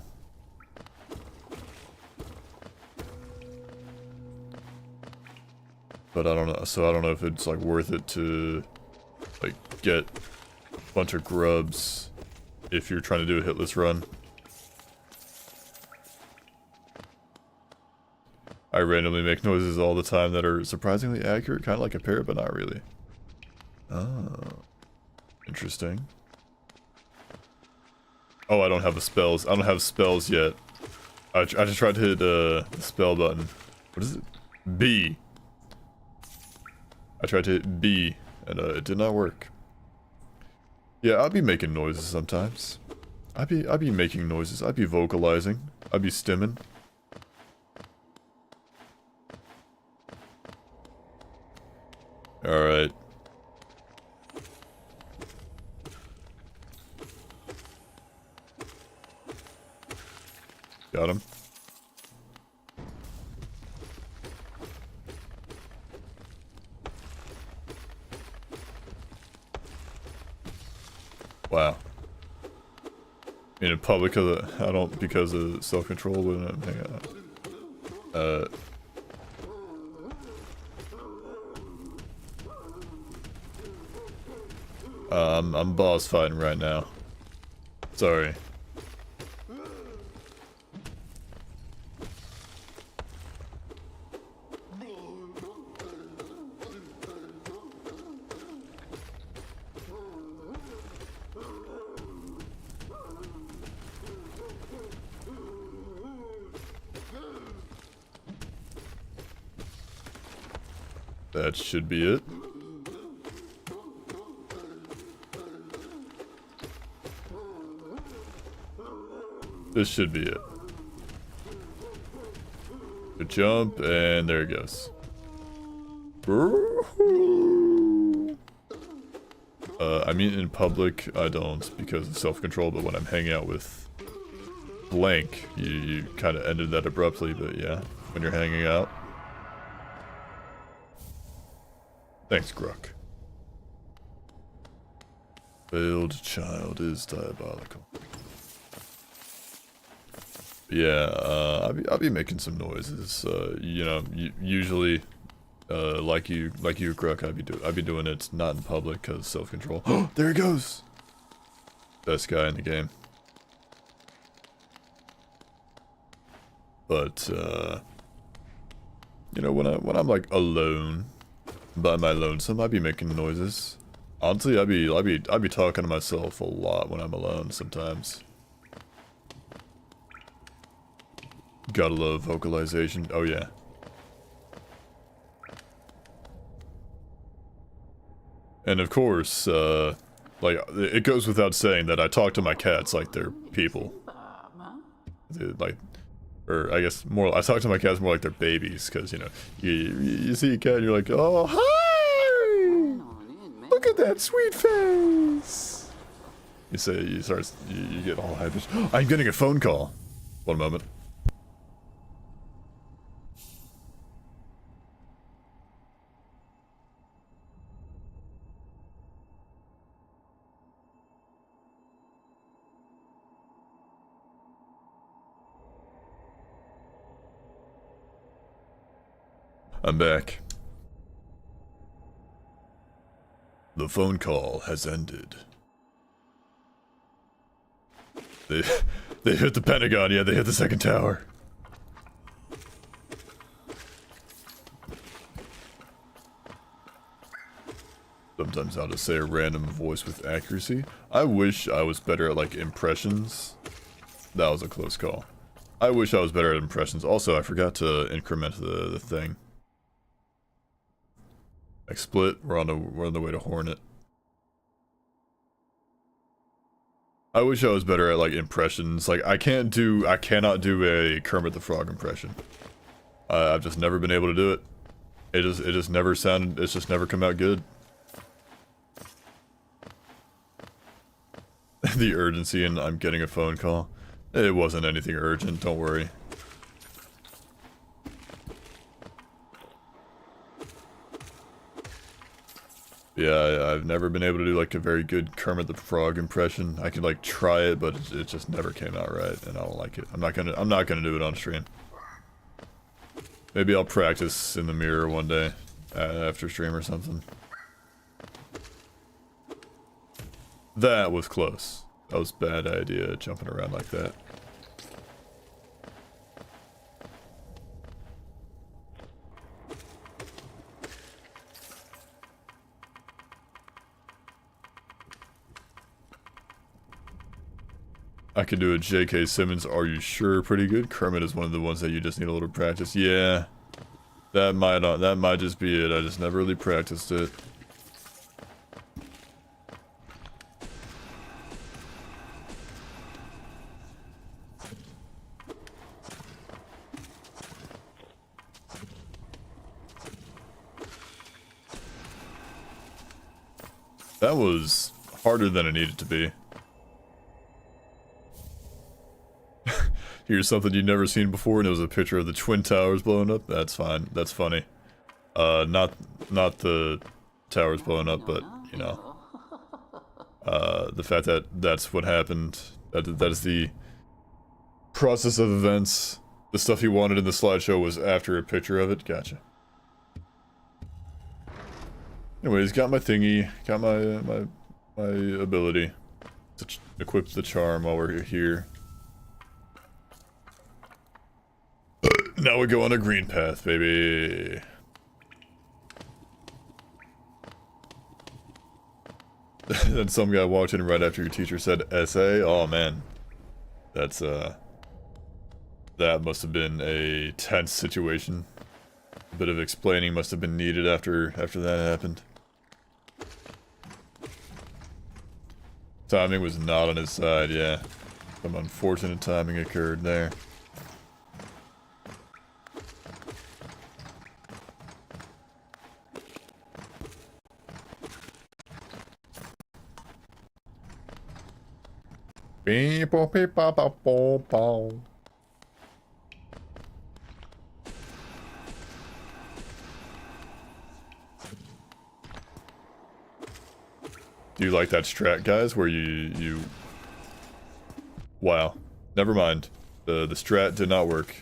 But I don't know, so I don't know if it's, like, worth it to, like, get a bunch of grubs if you're trying to do a hitless run. I randomly make noises all the time that are surprisingly accurate, kind of like a parrot, but not really. Oh. Interesting. Oh, I don't have the spells. I don't have spells yet. I just tried to hit the spell button. What is it? B. I tried to hit B, and it did not work. Yeah, I'll be making noises sometimes. I'd be making noises. I'd be vocalizing. I'd be stimming. Alright. Got him. Wow. In public, because of self-control, wouldn't hang out. I'm boss fighting right now. Sorry. That should be it. This should be it. Good jump, and there it goes. I mean, in public, I don't because of self-control, but when I'm hanging out with Blank, you kind of ended that abruptly, but yeah, when you're hanging out. Thanks, Gruck. Failed child is diabolical. Yeah, I'll be making some noises. You know, usually, like you, Gruck, I'd be doing it not in public because self-control. Oh, there he goes. Best guy in the game. But you know, when I'm like alone, by my lonesome, I'd be making noises. Honestly, I'd be talking to myself a lot when I'm alone sometimes. Gotta love vocalization. Oh yeah. And of course, like, it goes without saying that I talk to my cats like they're people. Like, or I guess more, I talk to my cats more like they're babies, because, you know, you see a cat and you're like, oh, hi! Look at that sweet face! You get all hyped. I'm getting a phone call. One moment. I'm back. The phone call has ended. They hit the Pentagon, yeah, they hit the second tower. Sometimes I'll just say a random voice with accuracy. I wish I was better at, like, impressions. That was a close call. I wish I was better at impressions. Also, I forgot to increment the thing. Like split, we're on the way to Hornet. I wish I was better at like impressions. Like I cannot do a Kermit the Frog impression. I've just never been able to do it. It just never sounded. It's just never come out good. The urgency and I'm getting a phone call. It wasn't anything urgent. Don't worry. Yeah, I've never been able to do like a very good Kermit the Frog impression. I could like try it, but it just never came out right, and I don't like it. I'm not gonna do it on stream. Maybe I'll practice in the mirror one day after stream or something. That was close. That was a bad idea, jumping around like that. I could do a J.K. Simmons, are you sure, pretty good. Kermit is one of the ones that you just need a little practice. Yeah, that might just be it. I just never really practiced it. That was harder than it needed to be. Here's something you've never seen before, and it was a picture of the Twin Towers blowing up. That's fine. That's funny. Not the towers blowing up, but, you know. The fact that that's what happened. That is the process of events. The stuff he wanted in the slideshow was after a picture of it. Gotcha. Anyways, got my thingy. Got my ability to equip the charm while we're here. Now we go on a green path, baby. Then some guy walked in right after your teacher said essay. Oh man, that's that must have been a tense situation. A bit of explaining must have been needed after that happened. Timing was not on his side, yeah. Some unfortunate timing occurred there. Beep-o, beep-a-ba-bo-bo. Do you like that strat, guys, where you... Wow. Never mind. The strat did not work.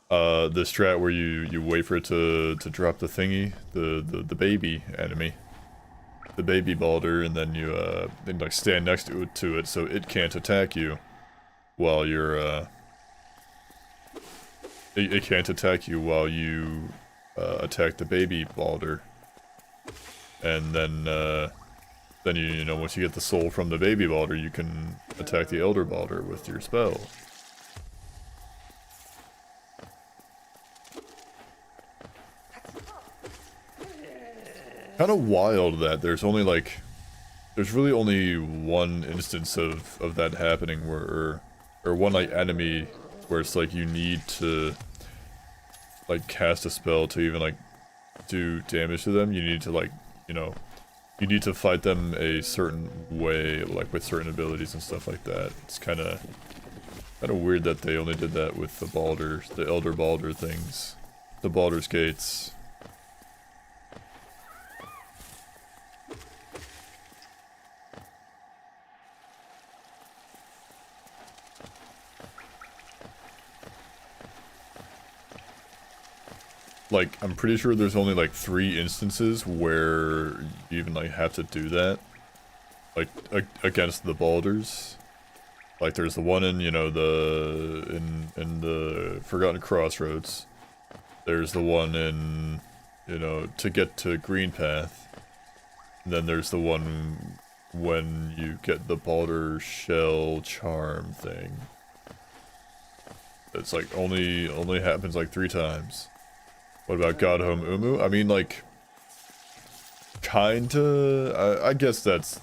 The strat where you wait for it to drop the thingy, the baby enemy. The baby boulder, and then you then like stand next to it so it can't attack you while you're it can't attack you while you attack the baby boulder. And then you know, once you get the soul from the baby boulder, you can attack the elder boulder with your spell. Kind of wild that there's really only one instance of that happening where, or one like enemy where it's like you need to like cast a spell to even like do damage to them. You need to like, you know, you need to fight them a certain way, like with certain abilities and stuff like that. It's kind of weird that they only did that with the Elder Baldur things, the Baldur's Gates. Like, I'm pretty sure there's only like 3 instances where you even like have to do that, like against the Baldurs. Like, there's the one in, you know, in the Forgotten Crossroads. There's the one in, you know, to get to Green Path. And then there's the one when you get the Baldur Shell Charm thing. It's like only happens like 3 times. What about Godhome Umu? I mean, like, kinda. I guess that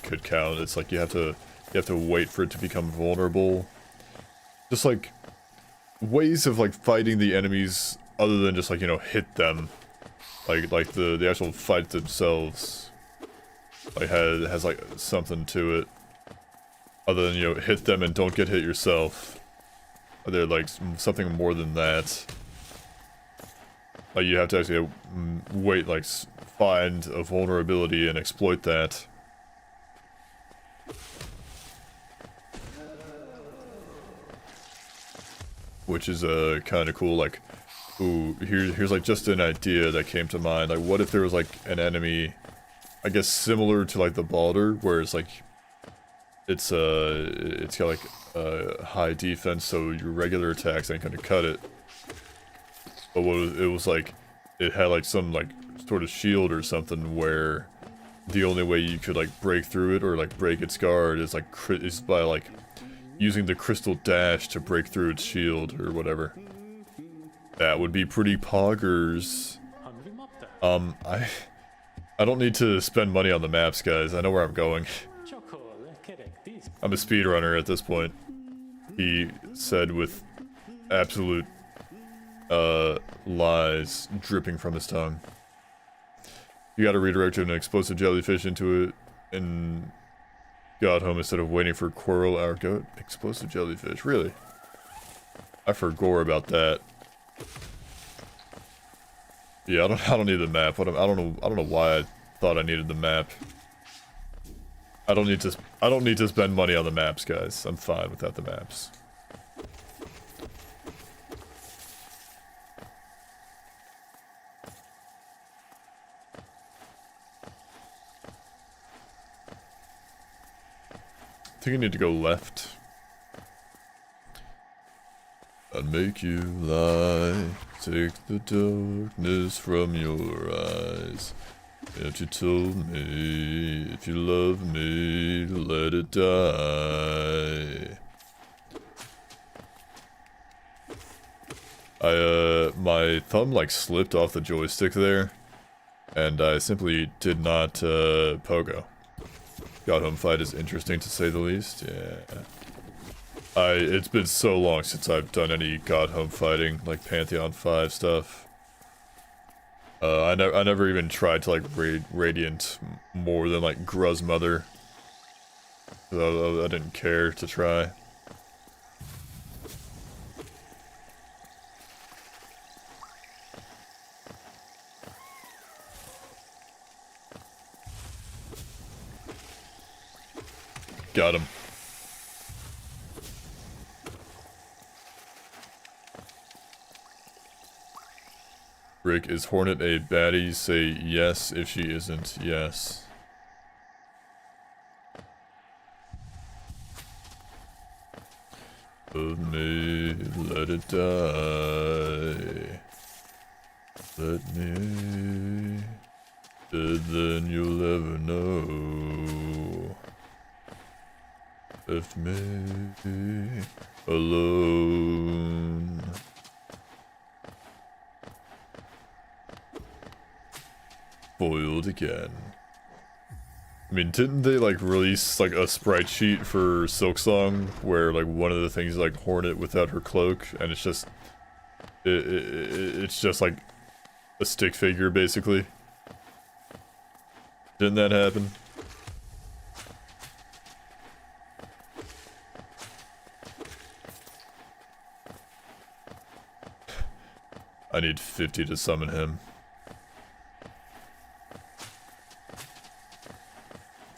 could count. It's like you have to wait for it to become vulnerable. Just like ways of like fighting the enemies other than just like, you know, hit them. Like the actual fight themselves, like has like something to it. Other than, you know, hit them and don't get hit yourself. They're like something more than that. Like, you have to actually wait, like, find a vulnerability and exploit that. Which is kind of cool. Like, ooh, here's like just an idea that came to mind. Like, what if there was like an enemy, I guess similar to like the Baldur, where it's like it's got like high defense, so your regular attacks ain't gonna cut it. But it was like, it had like some like sort of shield or something where the only way you could like break through it or like break its guard is like is by like using the crystal dash to break through its shield or whatever. That would be pretty poggers. I don't need to spend money on the maps, guys. I know where I'm going. I'm a speedrunner at this point. He said with absolute lies dripping from his tongue. You gotta redirect an explosive jellyfish into it and got home instead of waiting for Coral our goat. Explosive jellyfish, really? I forgot about that. Yeah, I don't need the map. I don't know why I thought I needed the map. I don't need to spend money on the maps, guys. I'm fine without the maps. I think I need to go left. I'd make you lie, take the darkness from your eyes. If you told me, if you love me, let it die. My thumb like slipped off the joystick there, and I simply did not, pogo. God Home Fight is interesting to say the least, yeah. It's been so long since I've done any God Home Fighting, like Pantheon 5 stuff. I never even tried to like Radiant more than like Gruz Mother. I didn't care to try. Got him. Rick, is Hornet a baddie? Say yes if she isn't. Yes. Love me, let it die. Let me, then you'll ever know. Left me alone. Foiled again. I mean, didn't they like release like a sprite sheet for Silksong where like one of the things is like Hornet without her cloak, and it's just it's just like a stick figure basically. Didn't that happen? I need 50 to summon him.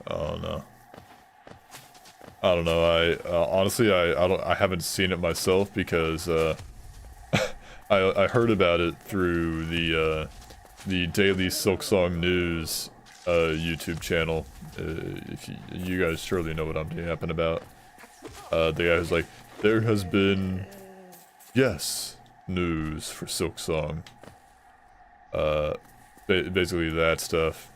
Oh no. I don't know. Honestly, I haven't seen it myself because I heard about it through the Daily Silksong News YouTube channel. If you guys surely know what I'm yapping about. The guy who's like, there has been, yes, news for Silksong. Basically that stuff.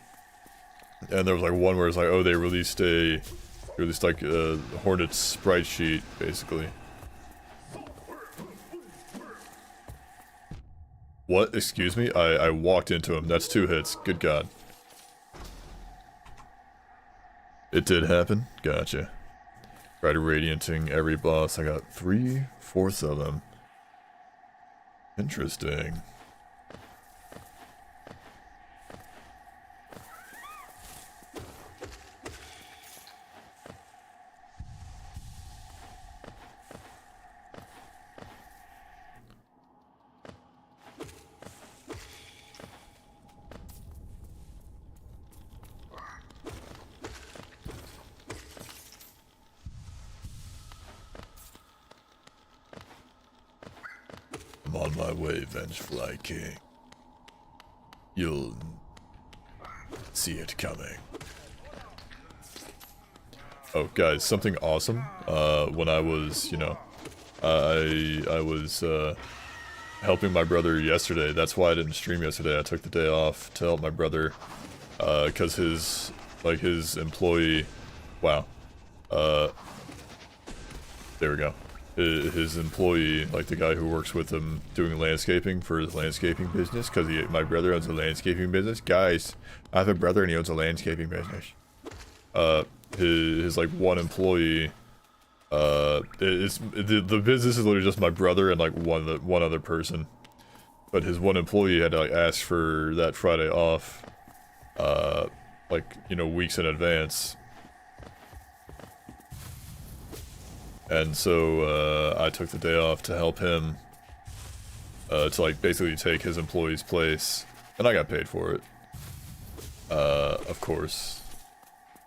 And there was like one where it's like, oh, they released like a Hornet's sprite sheet, basically. What? Excuse me? I walked into him. That's 2 hits. Good God. It did happen? Gotcha. Tried radianting every boss. I got 3/4 of them. Interesting. I'm on my way, Vengefly King. You'll see it coming. Oh, guys, something awesome. When I was, you know, I was helping my brother yesterday. That's why I didn't stream yesterday. I took the day off to help my brother, cause his employee, wow, there we go. His employee, like the guy who works with him doing landscaping for his landscaping business, because my brother owns a landscaping business. Guys, I have a brother and he owns a landscaping business. His like one employee, the business is literally just my brother and like one other person, but his one employee had to like ask for that Friday off, like, you know, weeks in advance. And so, I took the day off to help him, to like basically take his employee's place, and I got paid for it, of course.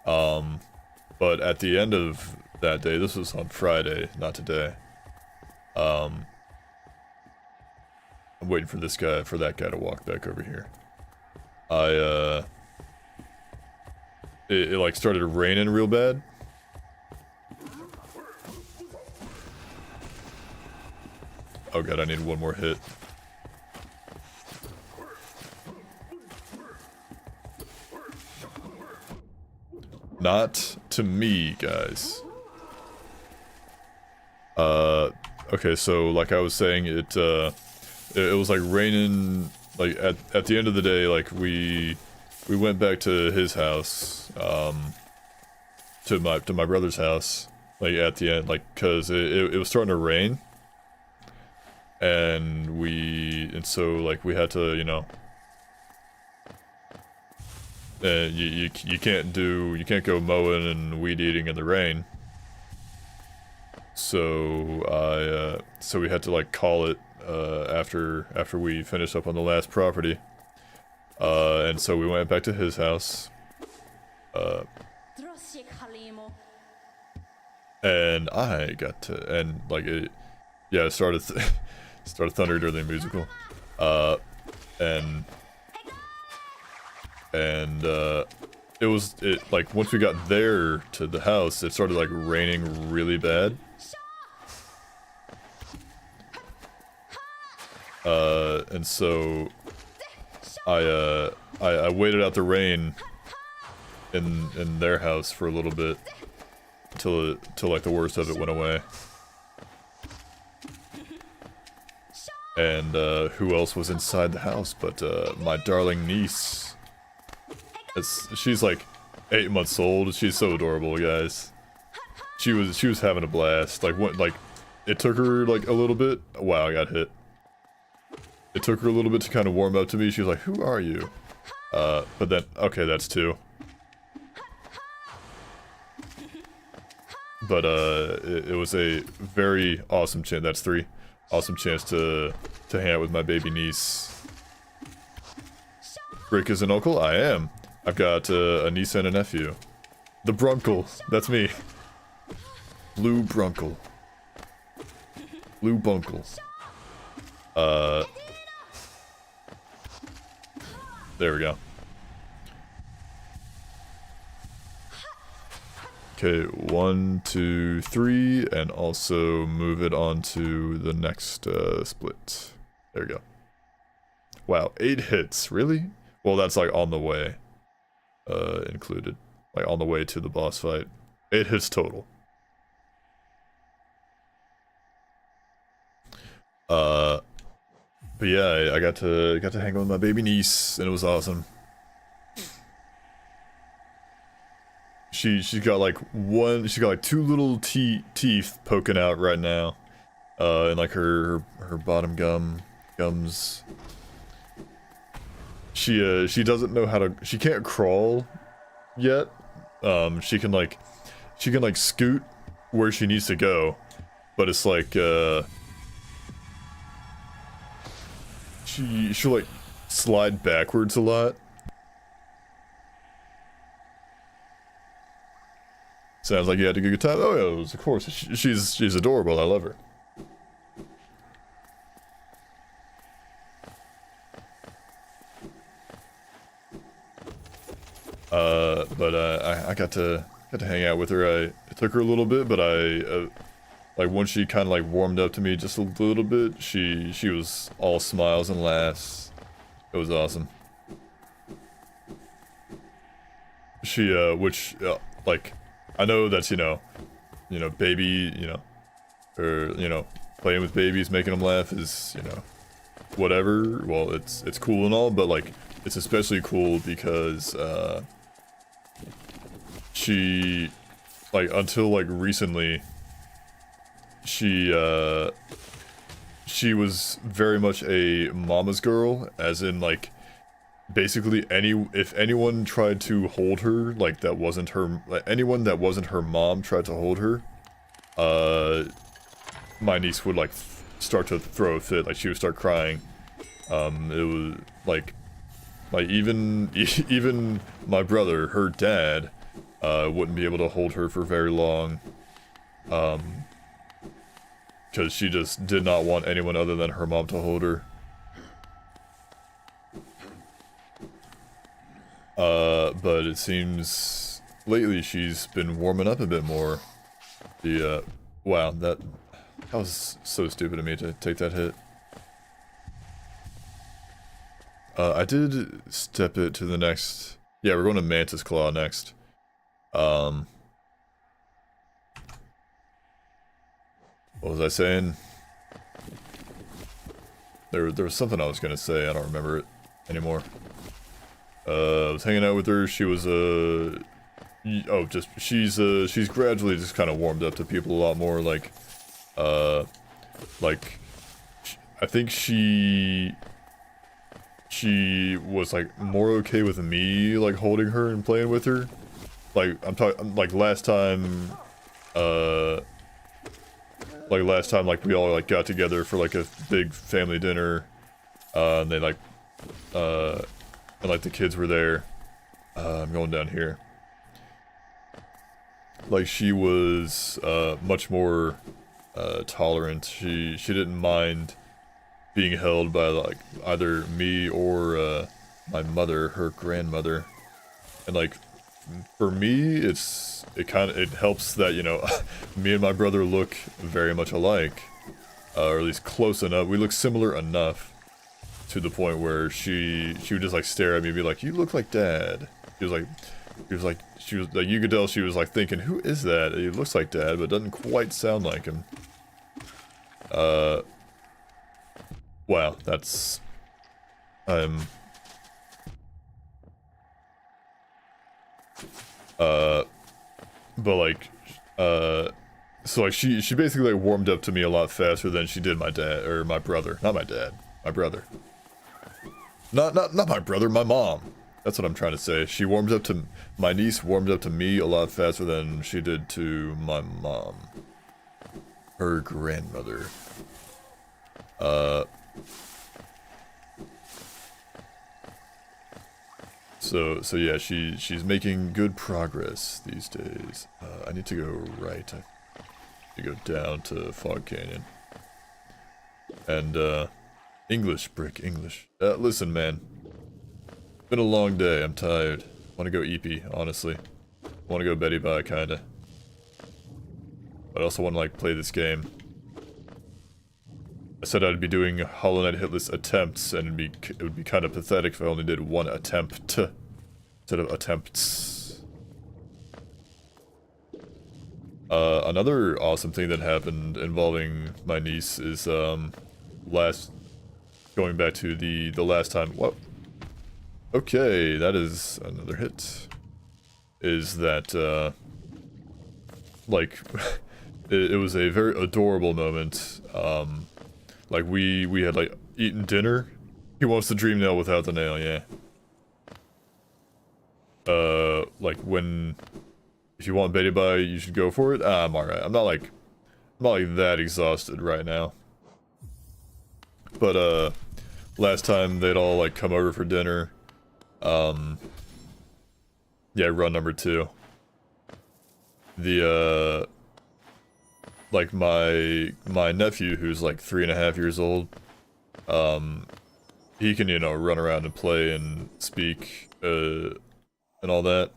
But at the end of that day, this was on Friday, not today, I'm waiting for that guy to walk back over here. It like started raining real bad. Oh god, I need one more hit. Not to me, guys. Okay, so like I was saying, it was like raining, like at the end of the day, like we went back to his house, to my brother's house, like at the end, like, cause it was starting to rain. And so like we had to, you know, you can't go mowing and weed eating in the rain. So so we had to like call it after we finished up on the last property. And so we went back to his house. And I got to, and like it started thundering during the musical, and it like once we got there to the house, it started like raining really bad, and so I waited out the rain in their house for a little bit till like the worst of it went away. And who else was inside the house but my darling niece. She's like 8 months old. She's so adorable, guys. She was having a blast. Like it took her like a little bit. Wow, I got hit. It took her a little bit to kind of warm up to me. She was like, "Who are you?" But then, okay, that's 2. but it was a very awesome chance. That's 3. Awesome chance to hang out with my baby niece. Rick is an uncle? I am. I've got a niece and a nephew. The Brunkle. That's me. Blue Brunkle. Blue Bunkle. There we go. Okay, 1, 2, 3, and also move it on to the next split. There we go. Wow, 8 hits, really? Well, that's like on the way, included. Like on the way to the boss fight. 8 hits total. But yeah, I got to hang out with my baby niece, and it was awesome. She's got like 2 little teeth poking out right now, and like her bottom gums. She doesn't know how to. She can't crawl yet. She can like scoot where she needs to go, but it's like she'll like slide backwards a lot. Sounds like you had a good time. Oh yeah, of course. She's adorable. I love her. But I got to hang out with her. It took her a little bit, but like once she kind of like warmed up to me just a little bit, she was all smiles and laughs. It was awesome. Like, I know that's, you know, baby, or, playing with babies, making them laugh is, whatever. Well, it's cool and all, but, like, it's especially cool because, she, like, until, like, recently, she was very much a mama's girl, as in, like, basically if anyone tried to hold her, like that wasn't her, anyone that wasn't her mom tried to hold her, my niece would like start to throw a fit, like she would start crying. It was like even my brother, her dad, wouldn't be able to hold her for very long, because she just did not want anyone other than her mom to hold her. But it seems lately she's been warming up a bit more. Wow, that was so stupid of me to take that hit. I did step it to the next. Yeah, we're going to Mantis Claw next. What was I saying? There was something I was gonna say, I don't remember it anymore. I was hanging out with her. She was she's gradually just kind of warmed up to people a lot more. Like, I think she was like more okay with me like holding her and playing with her. Like I'm talking like last time like we all like got together for like a big family dinner, and they like and like the kids were there. I'm going down here. Like she was much more tolerant. She didn't mind being held by like either me or my mother, her grandmother. And like for me, it helps that, you know, me and my brother look very much alike, or at least close enough. We look similar enough to the point where she would just like stare at me and be like, "You look like Dad." She was like, you could tell she was like thinking, "Who is that? He looks like Dad, but doesn't quite sound like him." Wow, that's but like, so like she basically like warmed up to me a lot faster than she did my dad, or my brother. Not my dad, my brother. Not my brother, my mom. That's what I'm trying to say. She warms up to... My niece warms up to me a lot faster than she did to my mom. Her grandmother. So yeah, she's making good progress these days. I need to go right. I need to go down to Fog Canyon. And, English, Brick, English. Listen, man. Been a long day, I'm tired. Wanna go eepy, honestly. Wanna go Betty Bye, kinda. But I also wanna, like, play this game. I said I'd be doing Hollow Knight Hitless attempts, and it would be kinda pathetic if I only did one attempt. Instead of attempts. Another awesome thing that happened involving my niece is, going back to the last time, what? Okay, that is another hit. Is that, like, it was a very adorable moment. Like, we had, like, eaten dinner. He wants the dream nail without the nail, yeah. Like, if you want Betty Bye, you should go for it. I'm alright. I'm not like that exhausted right now. But, last time they'd all, like, come over for dinner. Yeah, run number 2. The, like, my nephew, who's, like, 3.5 years old, he can, you know, run around and play and speak, and all that.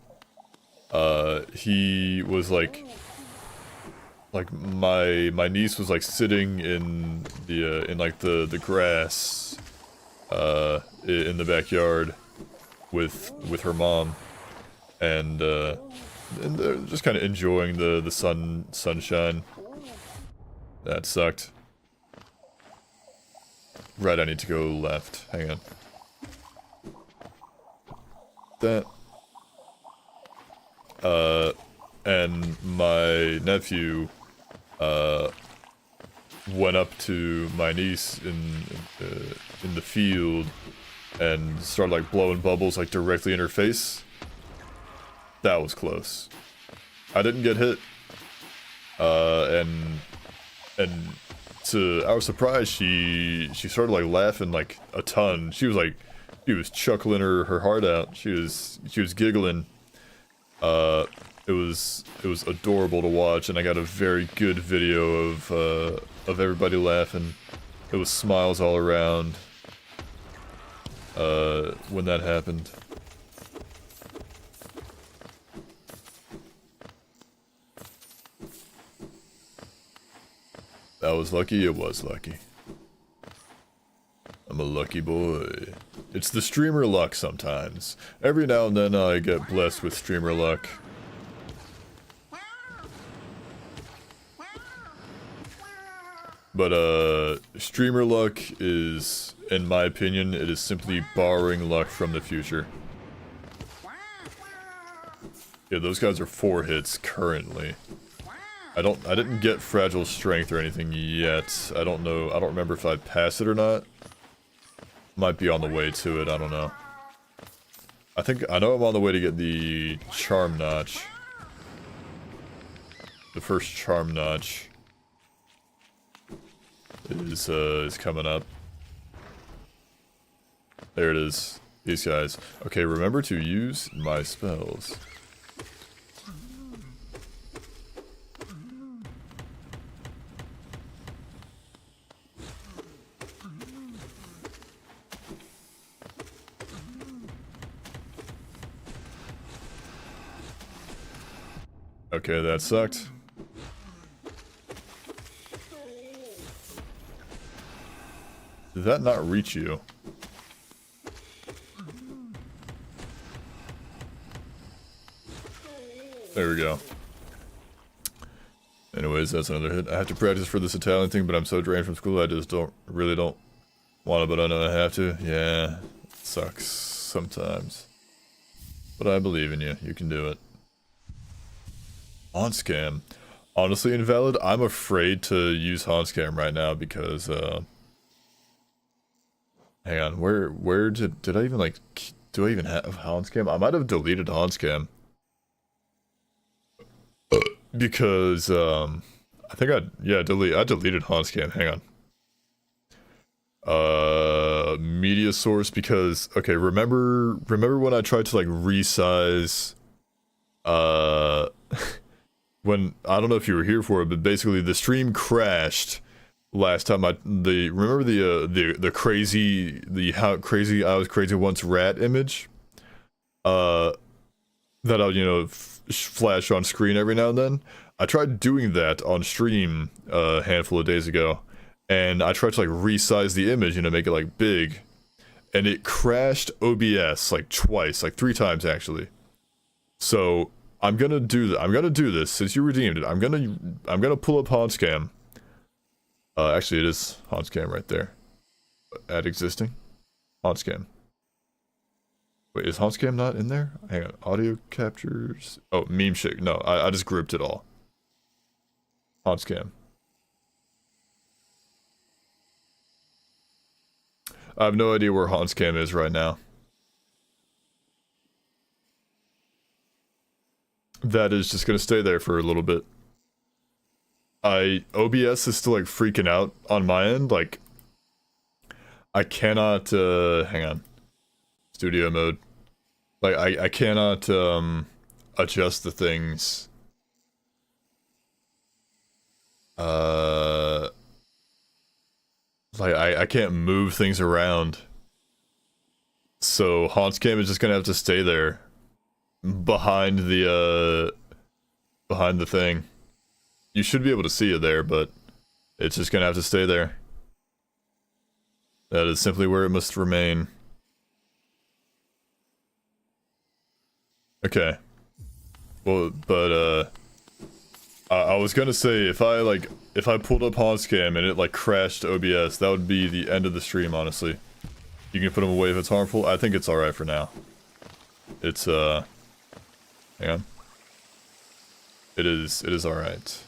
He was, like, my niece was, like, sitting in the grass, in the backyard with her mom, and they're just kind of enjoying the sunshine. That sucked. Right, I need to go left. Hang on. That. And my nephew, went up to my niece in the field and started, like, blowing bubbles, like, directly in her face. That was close. I didn't get hit. And to our surprise, she started, like, laughing, like, a ton. She was chuckling her heart out. She was giggling. It was adorable to watch, and I got a very good video of everybody laughing. It was smiles all around, when that happened. That was lucky, it was lucky. I'm a lucky boy. It's the streamer luck sometimes. Every now and then I get blessed with streamer luck. But, streamer luck is, in my opinion, it is simply borrowing luck from the future. Yeah, those guys are 4 hits currently. I didn't get fragile strength or anything yet. I don't know, I don't remember if I passed it or not. Might be on the way to it, I don't know. I know I'm on the way to get the charm notch. The first charm notch is coming up. There it is. These guys. Okay, remember to use my spells. Okay, that sucked. Did that not reach you? There we go. Anyways, that's another hit. I have to practice for this Italian thing, but I'm so drained from school I just really don't want to, but I know I have to. Yeah, it sucks sometimes. But I believe in you. You can do it. Haunt-Scam. Honestly, Invalid, I'm afraid to use Haunt-Scam right now because, hang on, where did I even, like, Do I even have Hanscam? I might have deleted Hanscam. Because, I think I deleted Hanscam. Hang on. Media source, because, okay, remember when I tried to, like, resize, when, I don't know if you were here for it, but basically the stream crashed last time remember the crazy, how crazy I was crazy once rat image? That I'll, you know, flash on screen every now and then. I tried doing that on stream a handful of days ago, and I tried to like resize the image, you know, make it like big, and it crashed OBS like twice, like 3 times actually. So I'm gonna do this since you redeemed it. I'm gonna pull up Hanscam. Actually, it is Hanscam right there. Add existing Hanscam. Wait, is Hanscam not in there? Hang on, audio captures. Oh, meme shake. No, I just grouped it all. Hanscam. I have no idea where Hanscam is right now. That is just gonna stay there for a little bit. OBS is still like freaking out on my end, like I cannot hang on. Studio mode. Like I cannot adjust the things. Like I can't move things around. So Hanscam is just gonna have to stay there behind the thing. You should be able to see it there, but it's just gonna have to stay there. That is simply where it must remain. Okay. Well, but I was gonna say if I pulled up Hanscam and it like crashed OBS, that would be the end of the stream, honestly. You can put them away if it's harmful. I think it's alright for now. It's hang on. It is alright.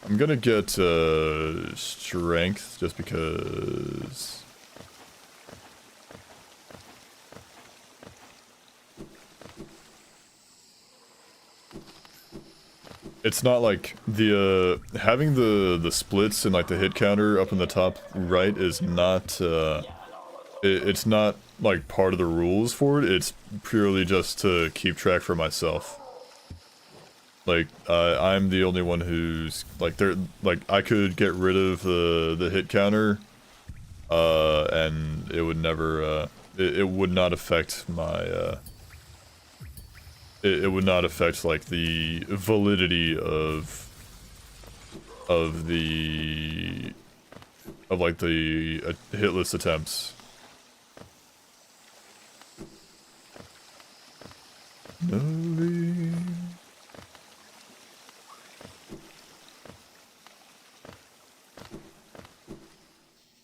I'm gonna get strength just because. It's not like the having the splits and like the hit counter up in the top right is not it's not like part of the rules for it. It's purely just to keep track for myself. Like I'm the only one who's like I could get rid of the hit counter and it would never it would not affect my it would not affect like the validity of like the hitless attempts.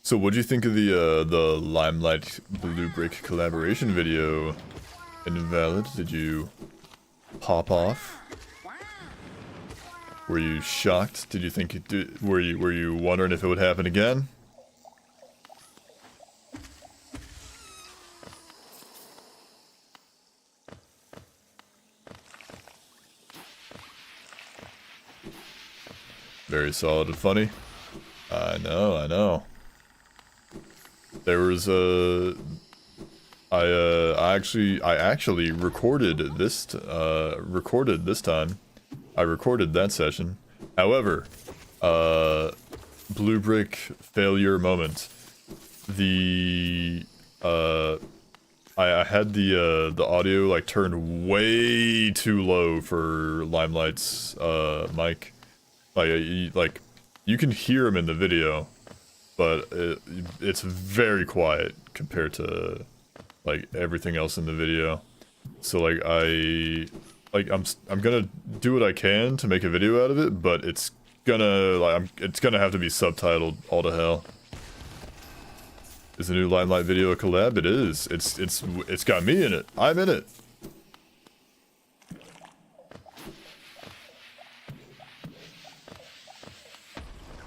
So what'd you think of the Limelight Blue Brick collaboration video? Invalid? Did you pop off? Were you shocked? Did you think it did? Were you wondering if it would happen again? Very solid and funny. I know. There was I actually recorded this time. I recorded that session. However, Blue Brick failure moment. I had the audio like turned way too low for Limelight's mic. Like you can hear him in the video, but it's very quiet compared to like everything else in the video. So like I'm gonna do what I can to make a video out of it, but it's gonna have to be subtitled all to hell. Is the new Limelight video a collab? It is. It's got me in it. I'm in it.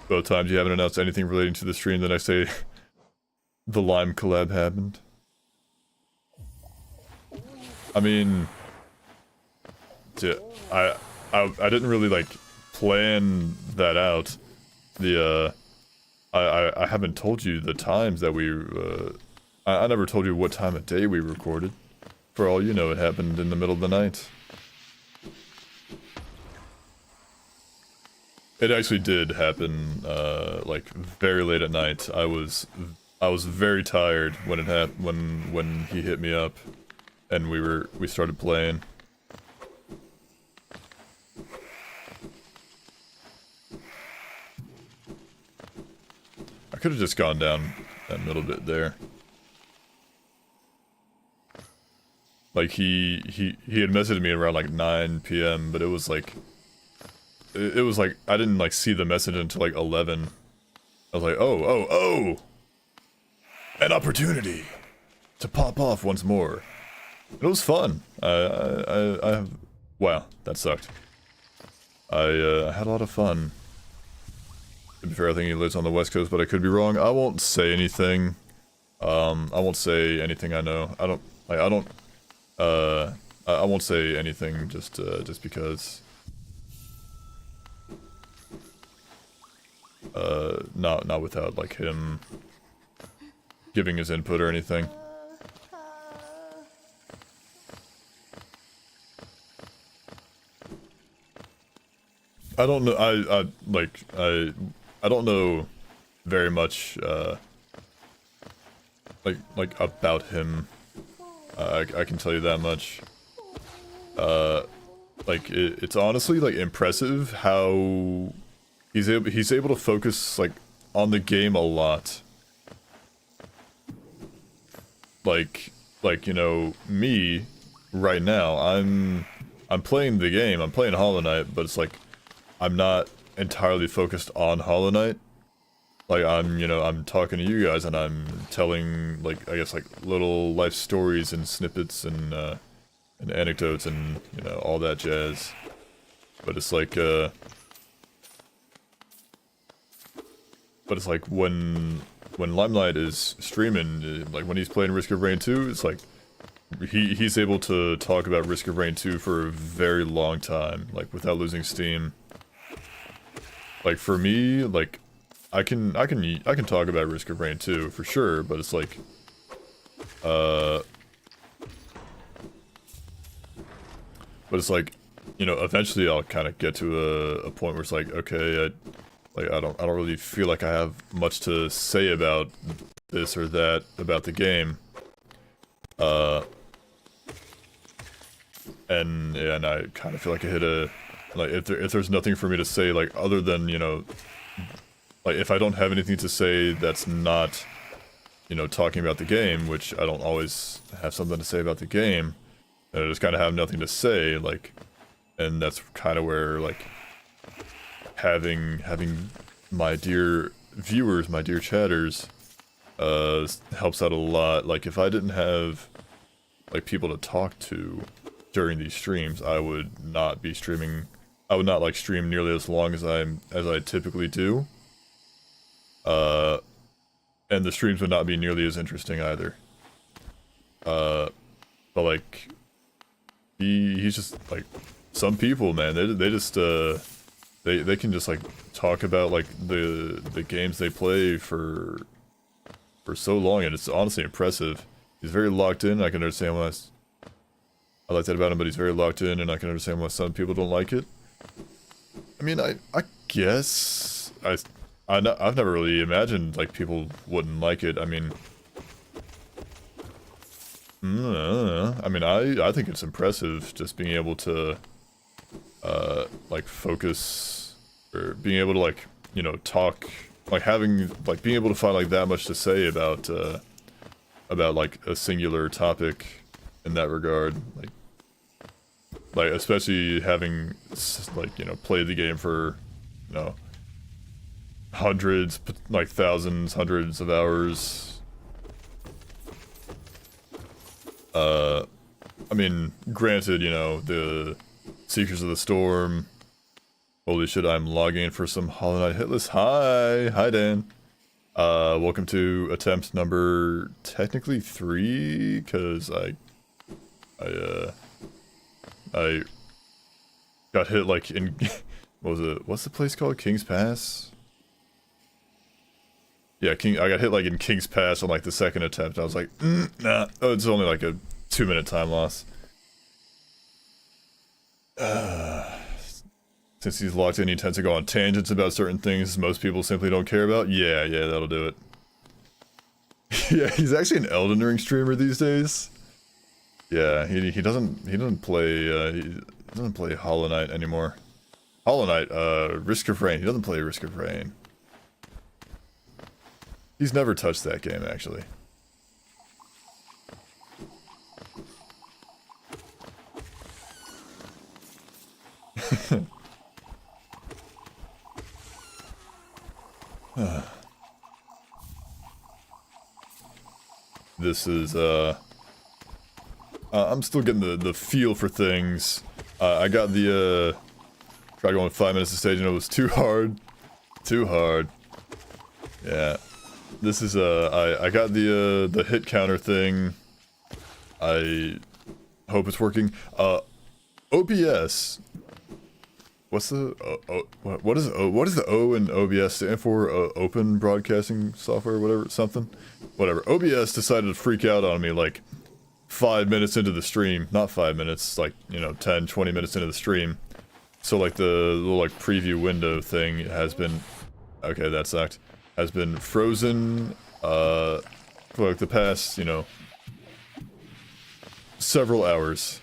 Both times you haven't announced anything relating to the stream the next day the Lime collab happened. I mean, I didn't really like plan that out. I haven't told you the times that we I never told you what time of day we recorded. For all you know, it happened in the middle of the night. It actually did happen, like very late at night. I was very tired when it when he hit me up, and we started playing. I could have just gone down that middle bit there. Like he had messaged me around like 9 p.m., but it was like I didn't like see the message until like 11. I was like, oh, an opportunity to pop off once more. It was fun. Wow, that sucked. I had a lot of fun. To be fair, I think he lives on the West Coast, but I could be wrong. I won't say anything. I won't say anything I know. I won't say anything just because. Not without like him giving his input or anything. I don't know. I don't know very much like about him. I can tell you that much. Like it's honestly like impressive how he's able to focus like on the game a lot. Like you know, me right now, I'm playing the game. I'm playing Hollow Knight, but it's like I'm not entirely focused on Hollow Knight. Like I'm talking to you guys and I'm telling like I guess like little life stories and snippets and anecdotes and you know all that jazz. But it's like when Limelight is streaming, like when he's playing Risk of Rain 2, it's like he's able to talk about Risk of Rain 2 for a very long time, like without losing steam. Like for me, like I can talk about Risk of Rain 2 for sure, but it's like you know, eventually I'll kind of get to a point where it's like, okay, I don't really feel like I have much to say about this or that about the game. And I kind of feel like I hit a like if there's nothing for me to say like other than you know like if I don't have anything to say that's not you know talking about the game, which I don't always have something to say about the game, and I just kind of have nothing to say like, and that's kind of where like having my dear viewers, my dear chatters, helps out a lot. Like if I didn't have like people to talk to during these streams, I would not be streaming. I would not like stream nearly as long as I typically do. And the streams would not be nearly as interesting either. But like he's just like some people, man. They just they can just like talk about like the games they play for so long, and it's honestly impressive. He's very locked in. I can understand why I like that about him, but he's very locked in, and I can understand why some people don't like it. I mean, I guess I've never really imagined like people wouldn't like it. I mean, I think it's impressive just being able to like focus or being able to like you know talk, like having like being able to find like that much to say about like a singular topic in that regard, like especially having like you know played the game for you know hundreds, like thousands, hundreds of hours. I mean, granted, you know, the Seekers of the Storm. Holy shit, I'm logging in for some Hollow Knight Hitless. Hi Dan. Welcome to attempt number technically 3, because I got hit like in what was it? What's the place called? King's Pass? Yeah, I got hit like in King's Pass on like the second attempt. I was like, nah. Oh, it's only like a 2-minute time loss. Since he's locked in, he tends to go on tangents about certain things most people simply don't care about. Yeah, that'll do it. Yeah, he's actually an Elden Ring streamer these days. Yeah, he doesn't play Hollow Knight anymore. Hollow Knight, Risk of Rain. He doesn't play Risk of Rain. He's never touched that game, actually. This is, I'm still getting the feel for things. I got the, tried going 5 minutes to stage and it was too hard. Too hard. Yeah. This is, I got the hit counter thing. I hope it's working. OBS. What's the, what is the O in OBS stand for? Open Broadcasting Software, whatever, something? Whatever. OBS decided to freak out on me like 5 minutes into the stream. Not 5 minutes, like, you know, 10, 20 minutes into the stream. So like the little like preview window thing has been, okay, that sucked. Has been frozen, for like the past, you know, several hours.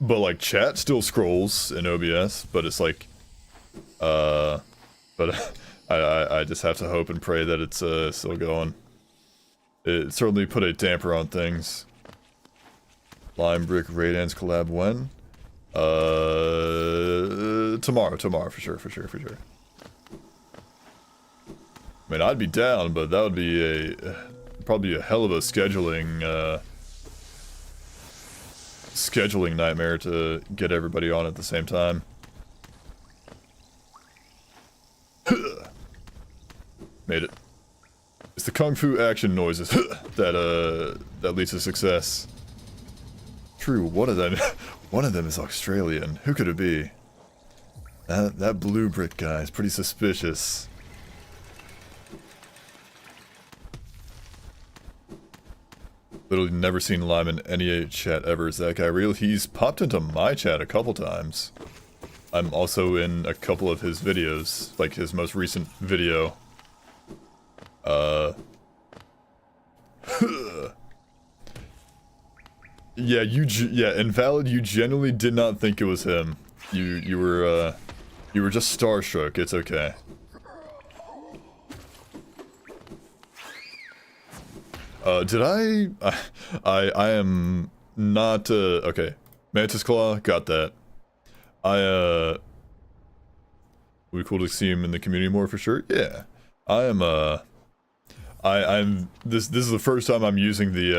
But like chat still scrolls in OBS, but it's like, but I just have to hope and pray that it's still going. It certainly put a damper on things. Lime Brick Raydance collab when? Tomorrow for sure. I mean, I'd be down, but that would be probably a hell of a scheduling nightmare to get everybody on at the same time. Made it. It's the kung fu action noises that leads to success. True, one of them is Australian. Who could it be? That blue brick guy is pretty suspicious. Literally never seen Lime in any chat ever. Is that guy real? He's popped into my chat a couple times. I'm also in a couple of his videos, like his most recent video. Yeah, Invalid, you genuinely did not think it was him. You were just starstruck. It's okay. Did I am not, okay. Mantis Claw, got that. Would be cool to see him in the community more for sure. Yeah. I'm this is the first time I'm using the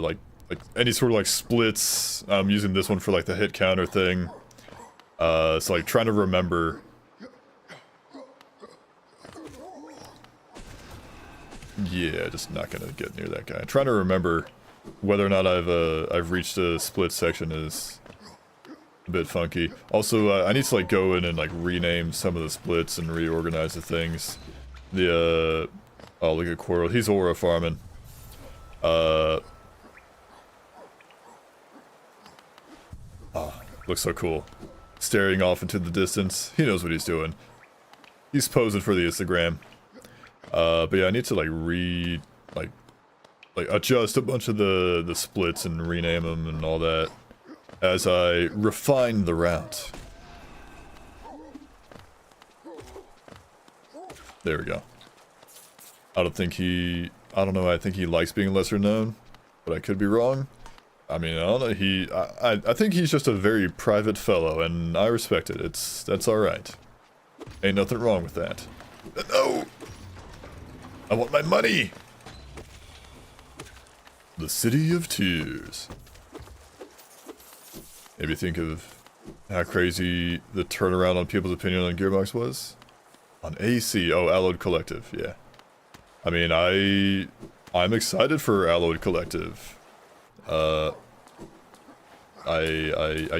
like any sort of like splits. I'm using this one for like the hit counter thing. So like trying to remember. Yeah, just not gonna get near that guy. Trying to remember whether or not I've reached a split section is a bit funky. Also, I need to like go in and like rename some of the splits and reorganize the things. Oh, look at Quirrell. He's aura farming. Oh, looks so cool. Staring off into the distance. He knows what he's doing. He's posing for the Instagram. But yeah, I need to like adjust a bunch of the splits and rename them and all that as I refine the route. There we go. I don't know, I think he likes being lesser known, but I could be wrong. I mean, I don't know, I think he's just a very private fellow, and I respect it. That's alright. Ain't nothing wrong with that. No! I want my money! The City of Tears. Maybe think of how crazy the turnaround on people's opinion on Gearbox was. On AC, oh, Alloyed Collective, yeah. I mean, I'm excited for Alloyed Collective. I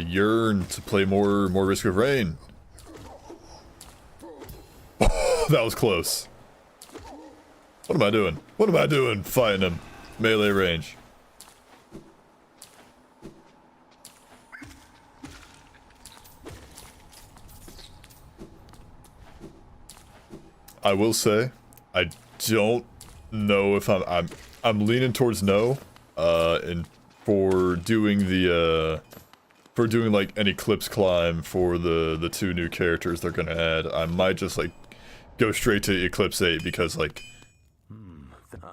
yearn to play more Risk of Rain. That was close. What am I doing? What am I doing fighting him? Melee range. I will say, I don't know if I'm leaning towards no, and for doing the for doing like an Eclipse climb for the 2 new characters they're gonna add, I might just like go straight to Eclipse 8 because like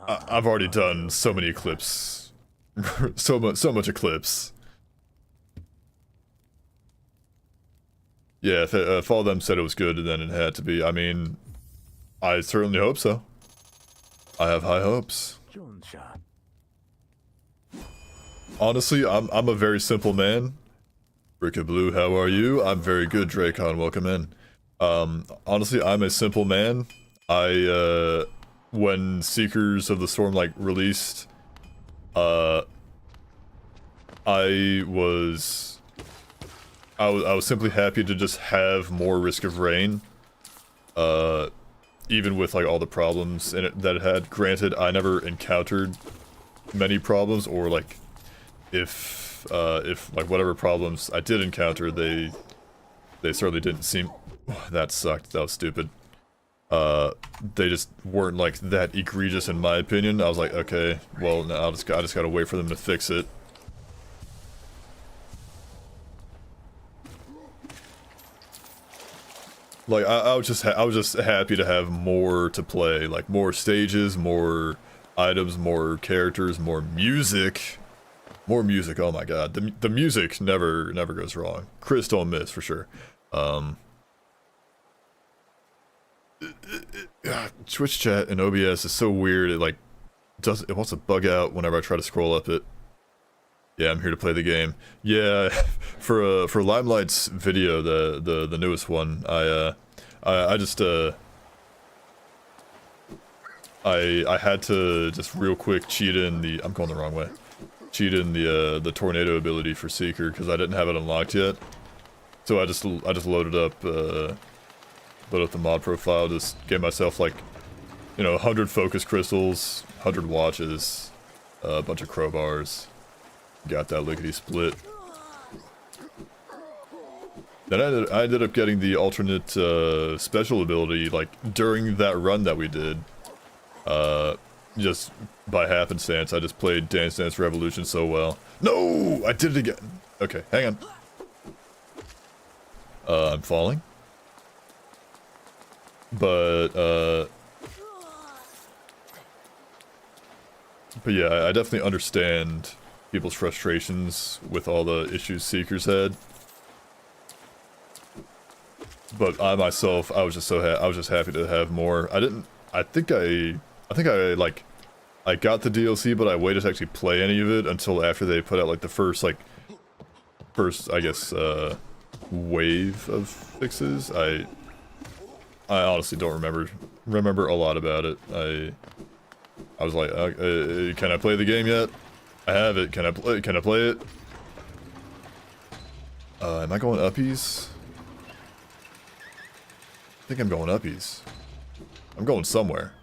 I've already done so many Eclipse, so much Eclipse. Yeah, if all of them said it was good, then it had to be. I mean, I certainly hope so. I have high hopes. Honestly, I'm a very simple man. Ricka Blue, how are you? I'm very good, Dracon, welcome in. Honestly, I'm a simple man. When Seekers of the Storm, like, released, I was simply happy to just have more Risk of Rain. Even with, like, all the problems in it that it had. Granted, I never encountered many problems, or, like, if like, whatever problems I did encounter, they certainly didn't seem... That sucked, that was stupid. They just weren't, like, that egregious in my opinion. I was like, okay, well, now I just gotta wait for them to fix it. Like, I was just happy to have more to play, like more stages, more items, more characters, more music. More music, oh my god. The music never goes wrong. Chris don't miss for sure. Twitch chat and OBS is so weird, it like it wants to bug out whenever I try to scroll up it. Yeah, I'm here to play the game. Yeah, for Limelight's video, the newest one, I just I had to just real quick cheat in the... I'm going the wrong way. Cheat in the tornado ability for Seeker because I didn't have it unlocked yet. So I just loaded up the mod profile, just gave myself like, you know, 100 focus crystals, 100 watches, a bunch of crowbars. Got that lickety split. Then I ended up getting the alternate special ability like during that run that we did. Just by happenstance, I just played Dance Dance Revolution so well. No! I did it again! Okay, hang on. I'm falling. But yeah, I definitely understand people's frustrations with all the issues Seekers had. But I myself, I was just happy to have more. I think I got the DLC, but I waited to actually play any of it until after they put out like the first I guess wave of fixes. I honestly don't remember a lot about it. I was like, can I play the game yet? I have it. Can I play it? Am I going uppies? I think I'm going uppies. I'm going somewhere.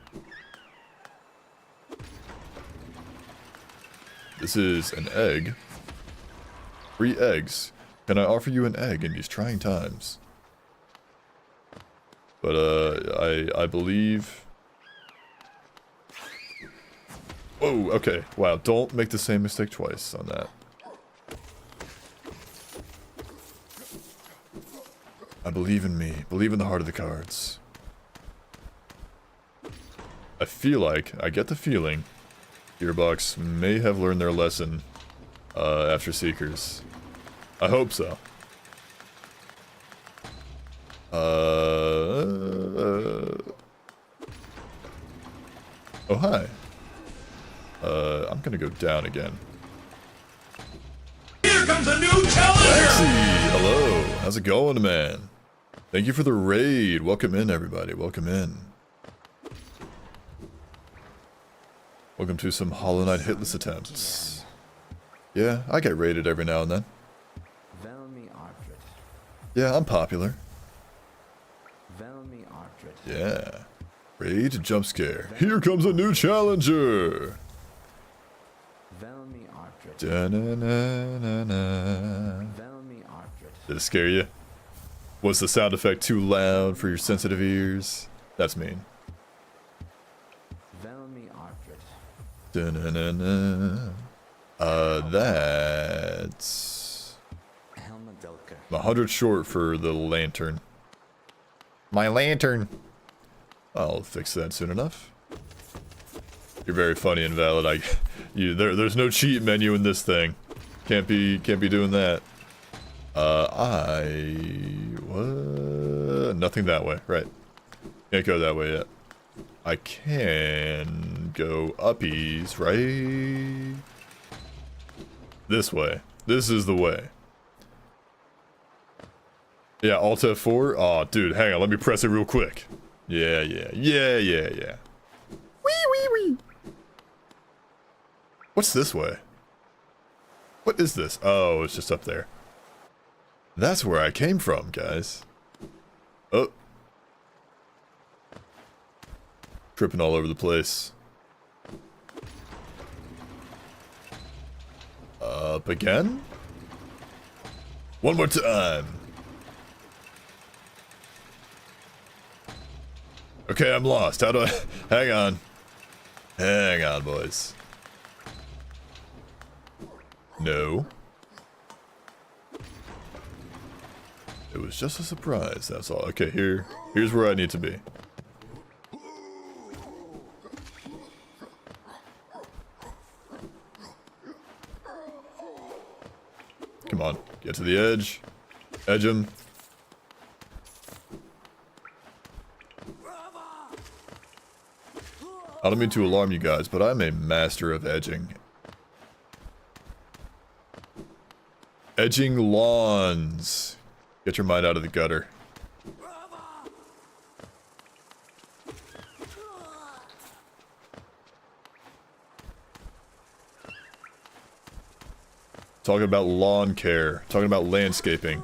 This is an egg. 3 eggs. Can I offer you an egg in these trying times? But, I believe... Whoa, okay. Wow, don't make the same mistake twice on that. I believe in me. Believe in the heart of the cards. I feel like, I get the feeling, Gearbox may have learned their lesson after Seekers. I hope so. Oh, hi. I'm gonna go down again. Here comes a new challenger! Lexi, hello. How's it going, man? Thank you for the raid. Welcome in, everybody. Welcome in. Welcome to some Hollow Knight Hitless attempts. Yeah, I get raided every now and then. Yeah, I'm popular. Yeah. Raid to jump scare. Here comes a new challenger! Da-na-na-na-na. Did it scare you? Was the sound effect too loud for your sensitive ears? That's mean. Da-na-na-na. That's 100 short for the lantern. My lantern. I'll fix that soon enough. You're very funny, Invalid. There's no cheat menu in this thing. Can't be doing that. Nothing that way, right? Can't go that way yet. I can go uppies, right? This way. This is the way. Yeah, Alt F4. Oh, dude, hang on. Let me press it real quick. Yeah. Wee. What's this way? What is this? Oh, it's just up there. That's where I came from, guys. Oh. Tripping all over the place. Up again? One more time. Okay, I'm lost. How do I... Hang on. Hang on, boys. No. It was just a surprise, that's all. Okay, here's where I need to be. Come on, get to the edge. Edge him. I don't mean to alarm you guys, but I'm a master of edging. Edging lawns. Get your mind out of the gutter. Talking about lawn care. Talking about landscaping.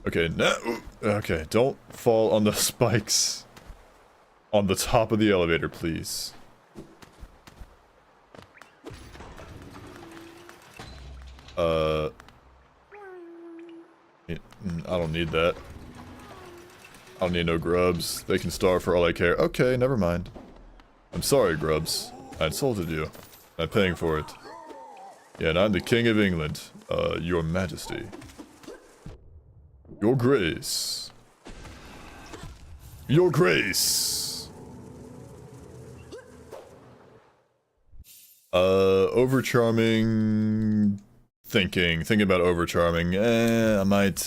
Okay, no. Okay, don't fall on the spikes on the top of the elevator, please. I don't need that. I don't need no grubs. They can starve for all I care. Okay, never mind. I'm sorry, grubs. I insulted you. I'm paying for it. Yeah, and I'm the King of England. Your Majesty. Your Grace. Your Grace. Overcharming. Thinking about overcharming. I might,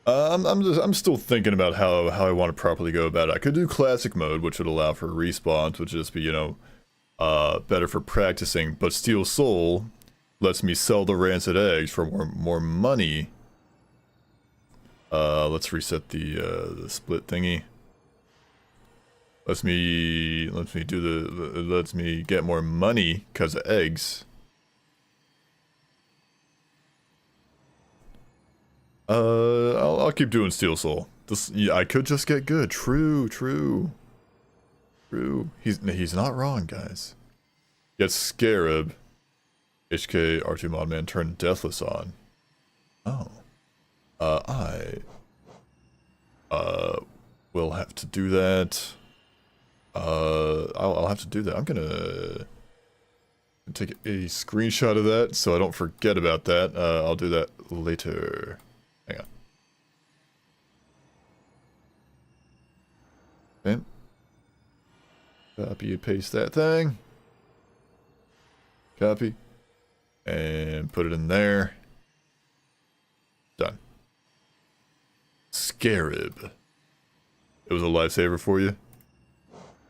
I'm still thinking about how I want to properly go about it. I could do classic mode, which would allow for respawns, which would just be, you know, better for practicing. But Steel Soul lets me sell the rancid eggs for more money. Let's reset the split thingy. Lets me get more money because of eggs. I'll keep doing Steel Soul. Yeah, I could just get good. True. He's not wrong, guys. Get Scarab. HK R2 Modman turn Deathless on. Oh. I will have to do that. I'll have to do that. I'm gonna take a screenshot of that so I don't forget about that. I'll do that later. Hang on. Okay. Copy and paste that thing. Copy. And put it in there. Done. Scarab. It was a lifesaver for you?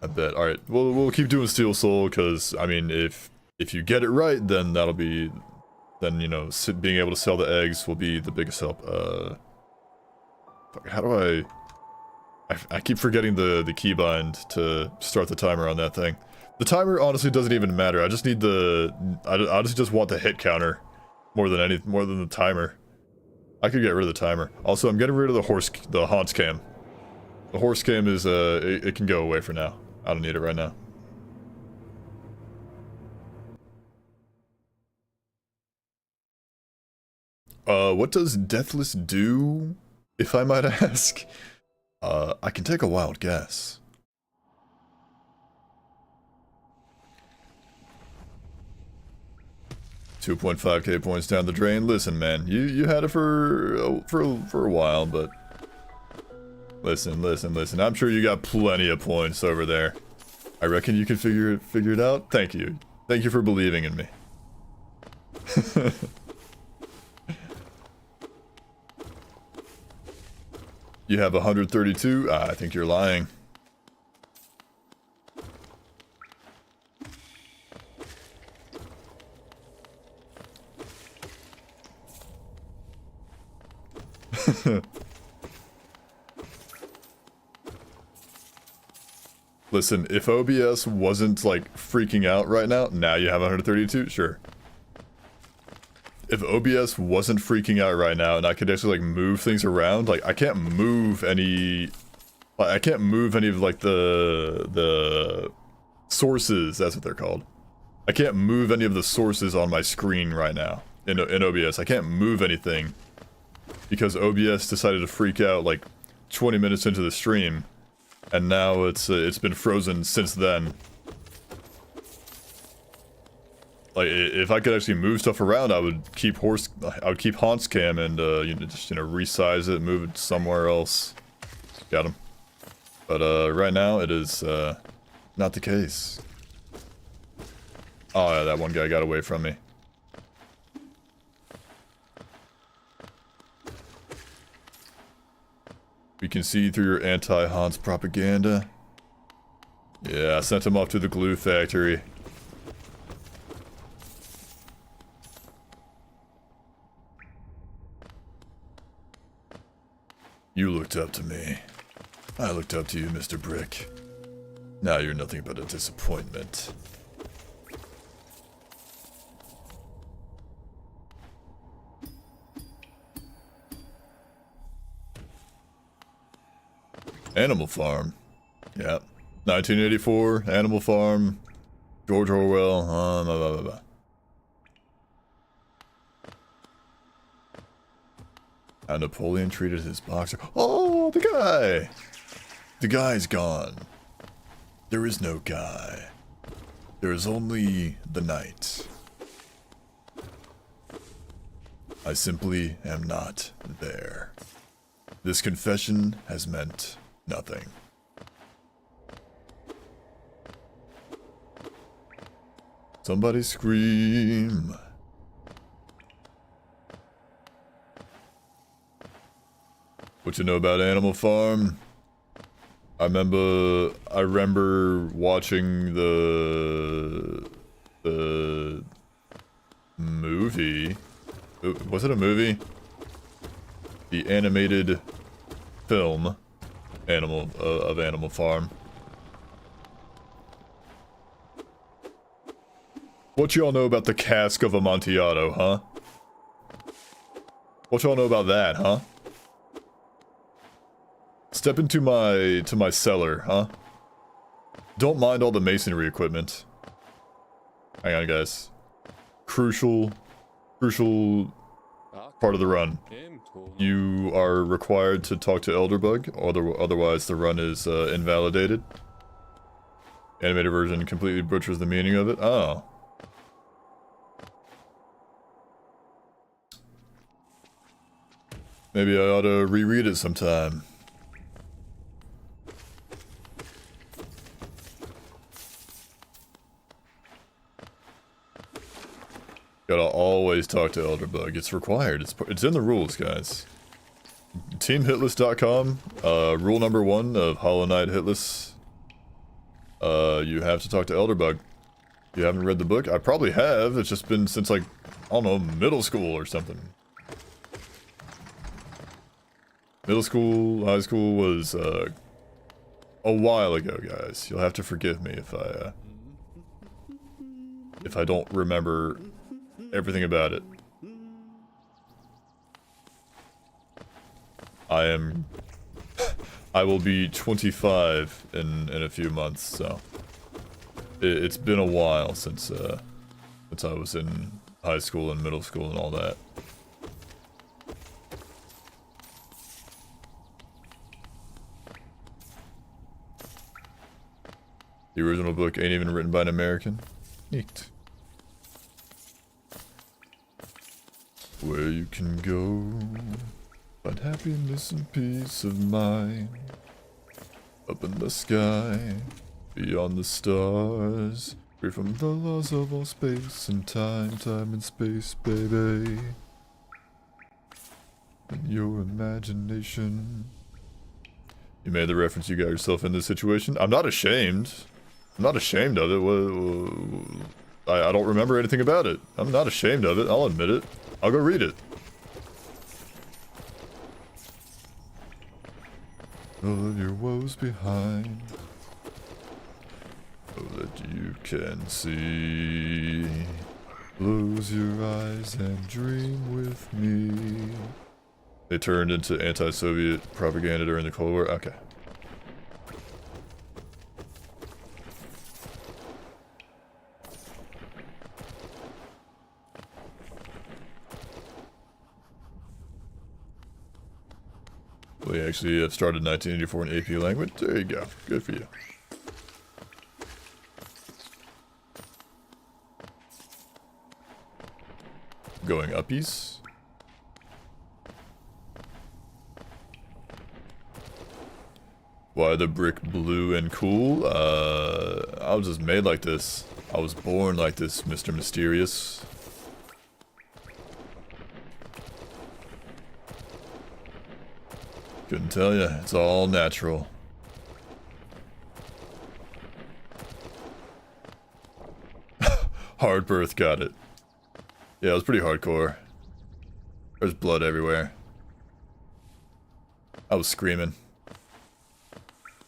I bet. All right, we'll keep doing Steel Soul because I mean, if you get it right, then that'll be, then you know, being able to sell the eggs will be the biggest help. Fuck, how do I keep forgetting the keybind to start the timer on that thing. The timer honestly doesn't even matter. I just need the I just want the hit counter more than the timer. I could get rid of the timer. Also, I'm getting rid of the Haunts cam. The horse cam is it can go away for now. I don't need it right now. What does Deathless do, if I might ask? I can take a wild guess. $2.5k points down the drain. Listen, man, you had it for a while, but listen. I'm sure you got plenty of points over there. I reckon you can figure it out. Thank you for believing in me. You have 132? I think you're lying. Listen, if OBS wasn't like freaking out right now you have 132? Sure. If OBS wasn't freaking out right now and I could actually like move things around, like I can't move any of like the sources, that's what they're called. I can't move any of the sources on my screen right now in OBS. I can't move anything because OBS decided to freak out like 20 minutes into the stream, and now it's been frozen since then. Like, if I could actually move stuff around, I would keep Haunts cam and just resize it, move it somewhere else. Got him. But right now it is not the case. Oh yeah, that one guy got away from me. We can see through your anti-Haunts propaganda. Yeah, I sent him off to the glue factory. You looked up to me. I looked up to you, Mr. Brick. Now you're nothing but a disappointment. Animal Farm. Yeah. 1984, Animal Farm, George Orwell, blah, blah, blah, blah. How Napoleon treated his boxer. Oh, the guy! The guy's gone. There is no guy. There is only the night. I simply am not there. This confession has meant nothing. Somebody scream. What you know about Animal Farm? I remember watching the movie. Was it a movie? The animated film of Animal Farm. What y'all know about the cask of Amontillado, huh? What y'all know about that, huh? Step into my cellar, huh? Don't mind all the masonry equipment. Hang on, guys. Crucial part of the run. You are required to talk to Elderbug, otherwise the run is invalidated. Animated version completely butchers the meaning of it. Oh. Maybe I ought to reread it sometime. Gotta always talk to Elderbug. It's required. It's in the rules, guys. TeamHitless.com. Rule number 1 of Hollow Knight Hitless. You have to talk to Elderbug. You haven't read the book? I probably have. It's just been since, like, I don't know, middle school or something. Middle school, high school was, a while ago, guys. You'll have to forgive me if I don't remember everything about it. I will be 25 in a few months, so it's been a while since I was in high school and middle school and all that. The original book ain't even written by an American. Neat. Where you can go, find happiness and peace of mind. Up in the sky, beyond the stars, free from the laws of all space and time, time and space, baby. In your imagination. You made the reference, you got yourself in this situation. I'm not ashamed. I'm not ashamed of it. I don't remember anything about it. I'm not ashamed of it. I'll admit it. I'll go read it. All of your woes behind, so that you can see. Close your eyes and dream with me. They turned into anti-Soviet propaganda during the Cold War. Okay. We actually have started 1984 in AP language. There you go. Good for you. Going uppies. Why the brick blue and cool? I was just made like this. I was born like this, Mr. Mysterious. Couldn't tell ya. It's all natural. Hard birth, got it. Yeah, it was pretty hardcore. There's blood everywhere. I was screaming.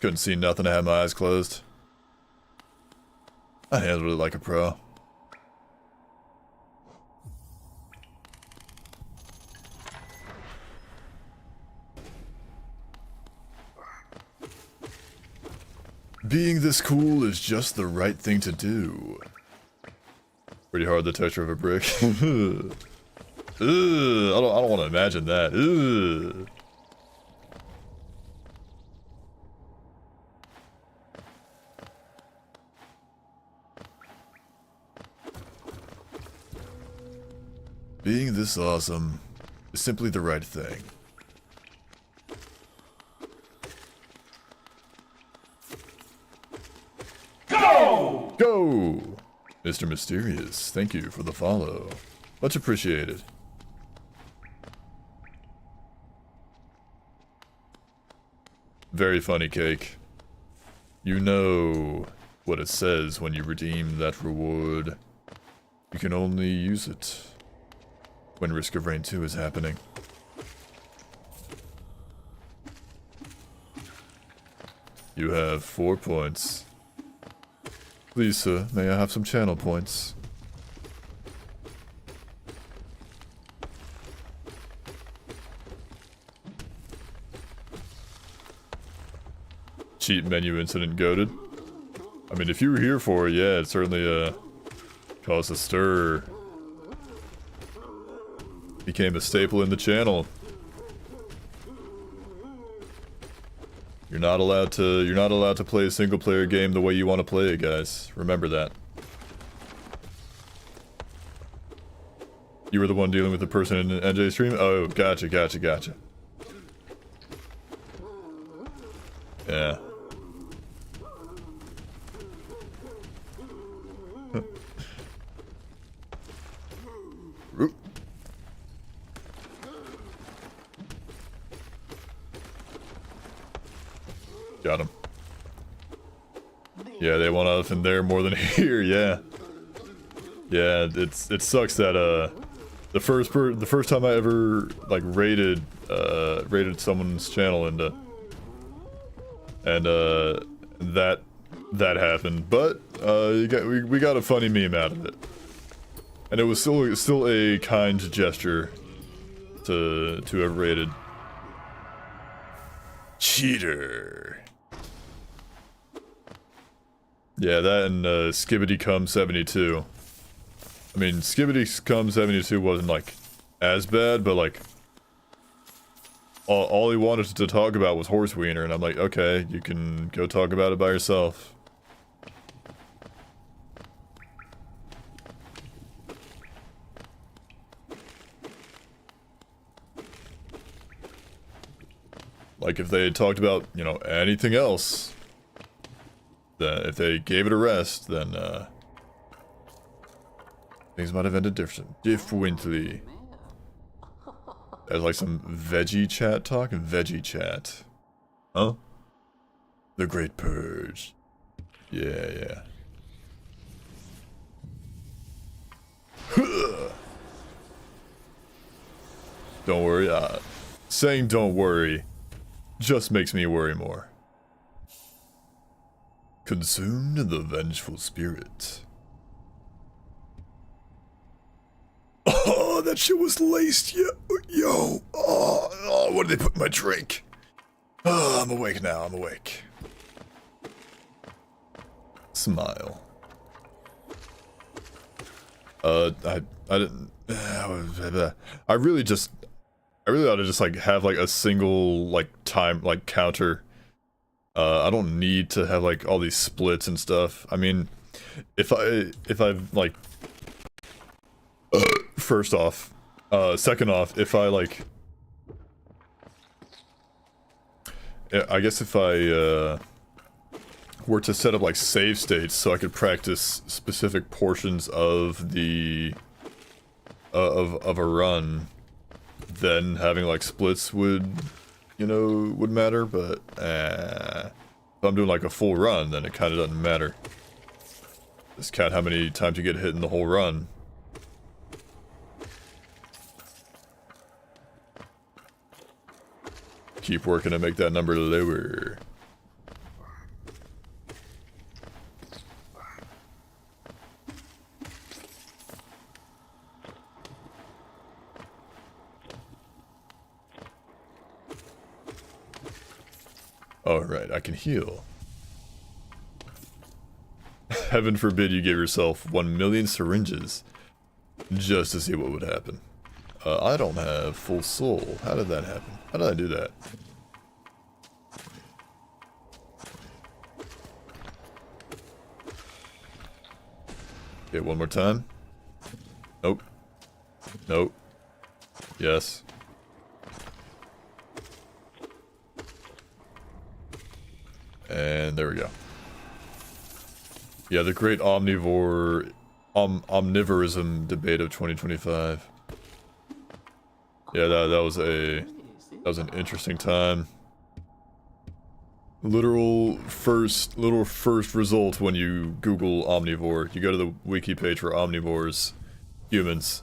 Couldn't see nothing. I had my eyes closed. I handled it like a pro. Being this cool is just the right thing to do. Pretty hard, the texture of a brick. Ugh, I don't want to imagine that. Ugh. Being this awesome is simply the right thing. Go! Go! Mr. Mysterious, thank you for the follow. Much appreciated. Very funny, Cake. You know what it says when you redeem that reward. You can only use it when Risk of Rain 2 is happening. You have 4 points. Please, sir, may I have some channel points? Cheat menu incident goated. I mean, if you were here for it, yeah, it certainly, caused a stir. Became a staple in the channel. You're not allowed to play a single player game the way you want to play it, guys. Remember that. You were the one dealing with the person in NJ's stream? Oh, gotcha. Yeah. Got him. Yeah, they want us in there more than here. Yeah. Yeah, it sucks that the first time I ever like raided someone's channel and that happened, but we got a funny meme out of it, and it was still a kind gesture to have raided. Cheater. Yeah, that and Skibbity Cum 72. I mean, Skibbity Cum 72 wasn't like as bad, but like all he wanted to talk about was horse wiener, and I'm like, okay, you can go talk about it by yourself. Like if they had talked about, you know, anything else, then if they gave it a rest, then things might have ended differently. There's like some veggie chat talk. Veggie chat. Huh? The Great Purge. Yeah, yeah. Don't worry. Saying don't worry just makes me worry more. Consumed in the vengeful spirit. Oh, that shit was laced, yo. Oh, what did they put in my drink? Oh, I'm awake now, I'm awake. Smile. I didn't. I really ought to just like have like a single like time like counter. I don't need to have like all these splits and stuff. I mean, if I've like first off, second off, if I like, I guess if I were to set up like save states so I could practice specific portions of the of a run, then having like splits would, you know, would matter. But if I'm doing like a full run, then it kind of doesn't matter. Just count how many times you get hit in the whole run. Keep working to make that number lower. Alright, I can heal. Heaven forbid you give yourself 1,000,000 syringes just to see what would happen. I don't have full soul. How did that happen? How did I do that? Okay, one more time. Nope. Nope. Yes. And there we go. Yeah, the great omnivorism debate of 2025. Yeah, that was an interesting time. Literal first result when you Google omnivore. You go to the wiki page for omnivores, humans.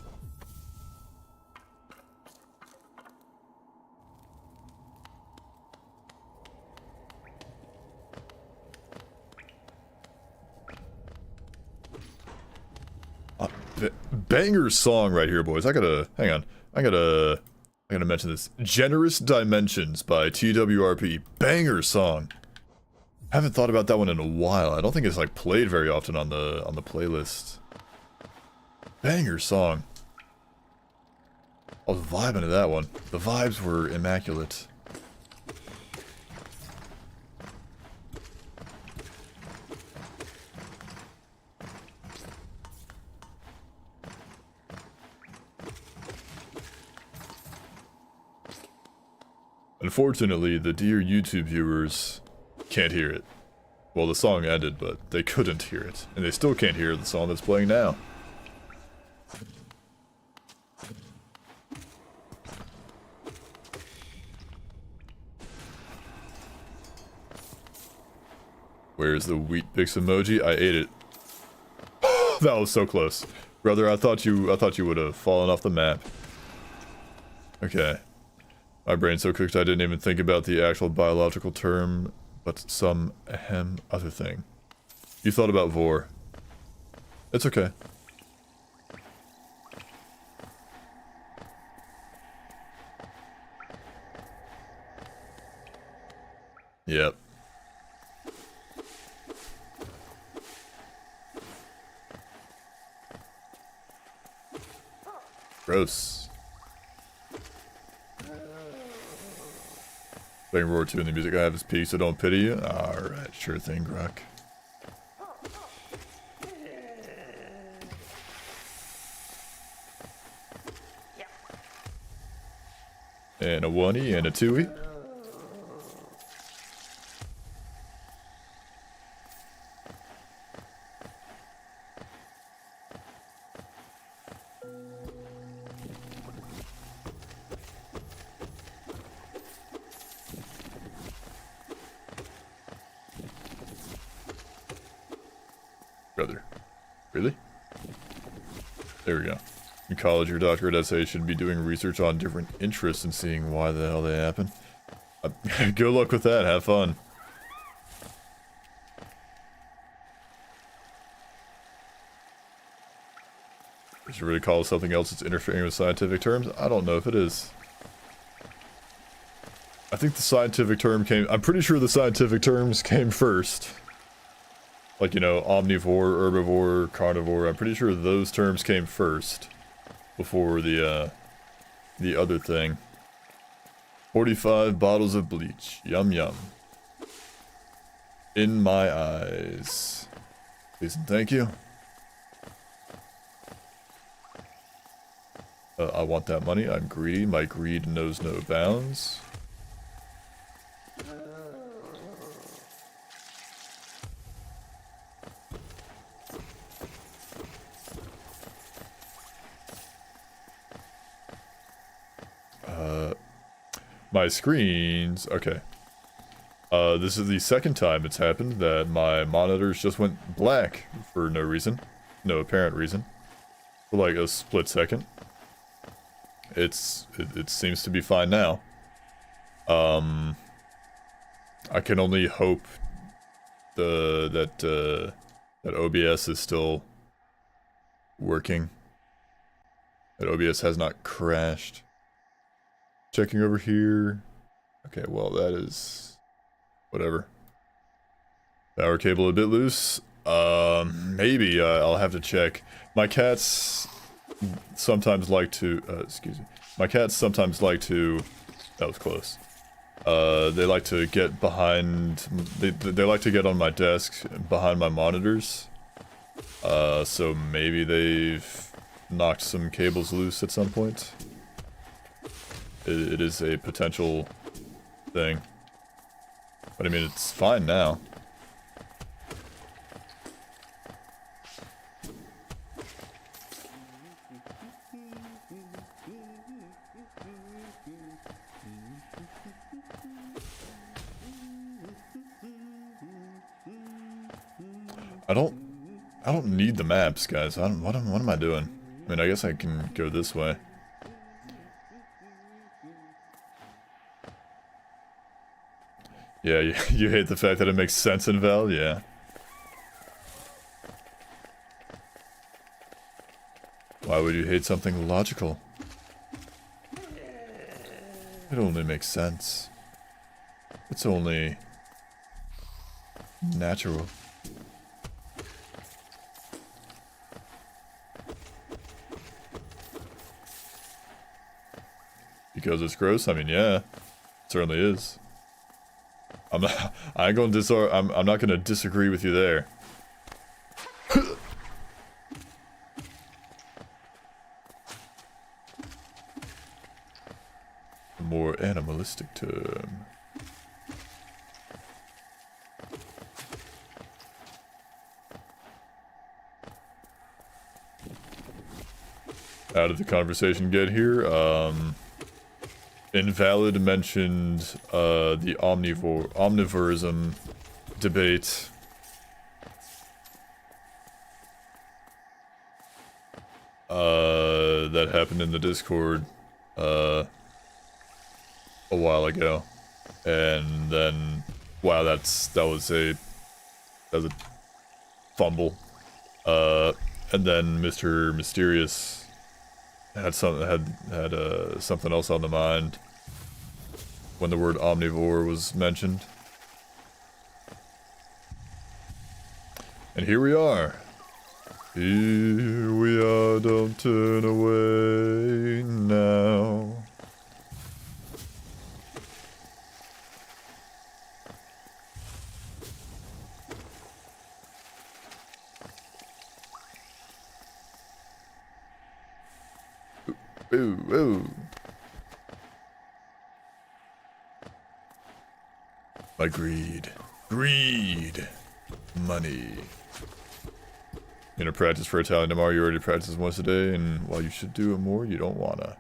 Banger song right here, boys. I gotta mention this. Generous Dimensions by TWRP. Banger song. Haven't thought about that one in a while. I don't think it's like played very often on the playlist. Banger song. I was vibing to that one. The vibes were immaculate. Unfortunately, the dear YouTube viewers can't hear it. Well, the song ended, but they couldn't hear it. And they still can't hear the song that's playing now. Where's the wheat bix emoji? I ate it. That was so close. Brother, I thought you would have fallen off the map. Okay. My brain's so cooked I didn't even think about the actual biological term, but some ahem other thing. You thought about vor. It's okay. Yep. Gross. Playing Roar 2 and the music I have is peak, so don't pity you. Alright, sure thing, Grok. And a 1-y and a 2-y. Brother. Really? There we go. In college, your doctorate essay should be doing research on different interests and seeing why the hell they happen. Good luck with that, have fun. Is it really called something else that's interfering with scientific terms? I don't know if it is. I think the scientific term came... I'm pretty sure the scientific terms came first. Like, you know, omnivore, herbivore, carnivore. I'm pretty sure those terms came first. Before the other thing. 45 bottles of bleach. Yum yum. In my eyes. Please and thank you. I want that money. I'm greedy. My greed knows no bounds. My screens, okay. This is the second time it's happened that my monitors just went black for no reason. No apparent reason. For like a split second. It seems to be fine now. I can only hope that OBS is still working. That OBS has not crashed. Checking over here. Okay, well that is... whatever. Power cable a bit loose. Maybe I'll have to check. My cats sometimes like to... excuse me. My cats sometimes like to... That was close. They like to get behind... They like to get on my desk behind my monitors. So maybe they've knocked some cables loose at some point. It is a potential thing. But I mean, it's fine now. I don't need the maps, guys. What am I doing? I mean, I guess I can go this way. Yeah, you hate the fact that it makes sense in Val? Yeah. Why would you hate something logical? It only makes sense. It's only... natural. Because it's gross? I mean, yeah. It certainly is. I'm not gonna disagree with you there. A more animalistic term. How did the conversation get here? Invalid mentioned the omnivorism debate That happened in the Discord a while ago. And then wow, that was a fumble. And then Mr. Mysterious had something else on the mind when the word omnivore was mentioned. And here we are. Here we are, don't turn away now. Ooh, ooh. My greed. Greed. Money. You're gonna practice for Italian tomorrow. You already practice once a day, and while you should do it more, you don't wanna.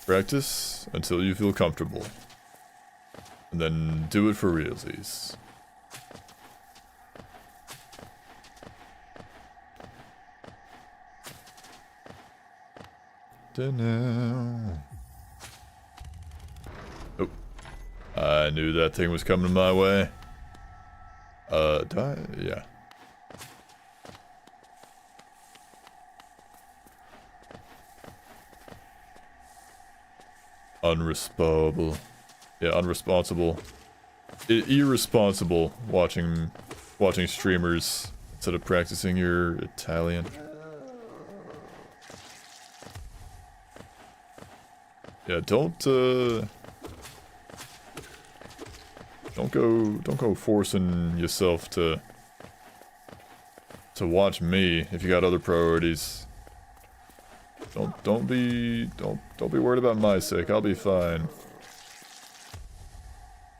Practice until you feel comfortable. And then do it for realsies. Dunno. Oh. I knew that thing was coming my way. Yeah. Unresponsible. Yeah, unresponsible. Irresponsible watching streamers instead of practicing your Italian. Yeah, don't go forcing yourself to watch me if you got other priorities. Don't be worried about my sake. I'll be fine.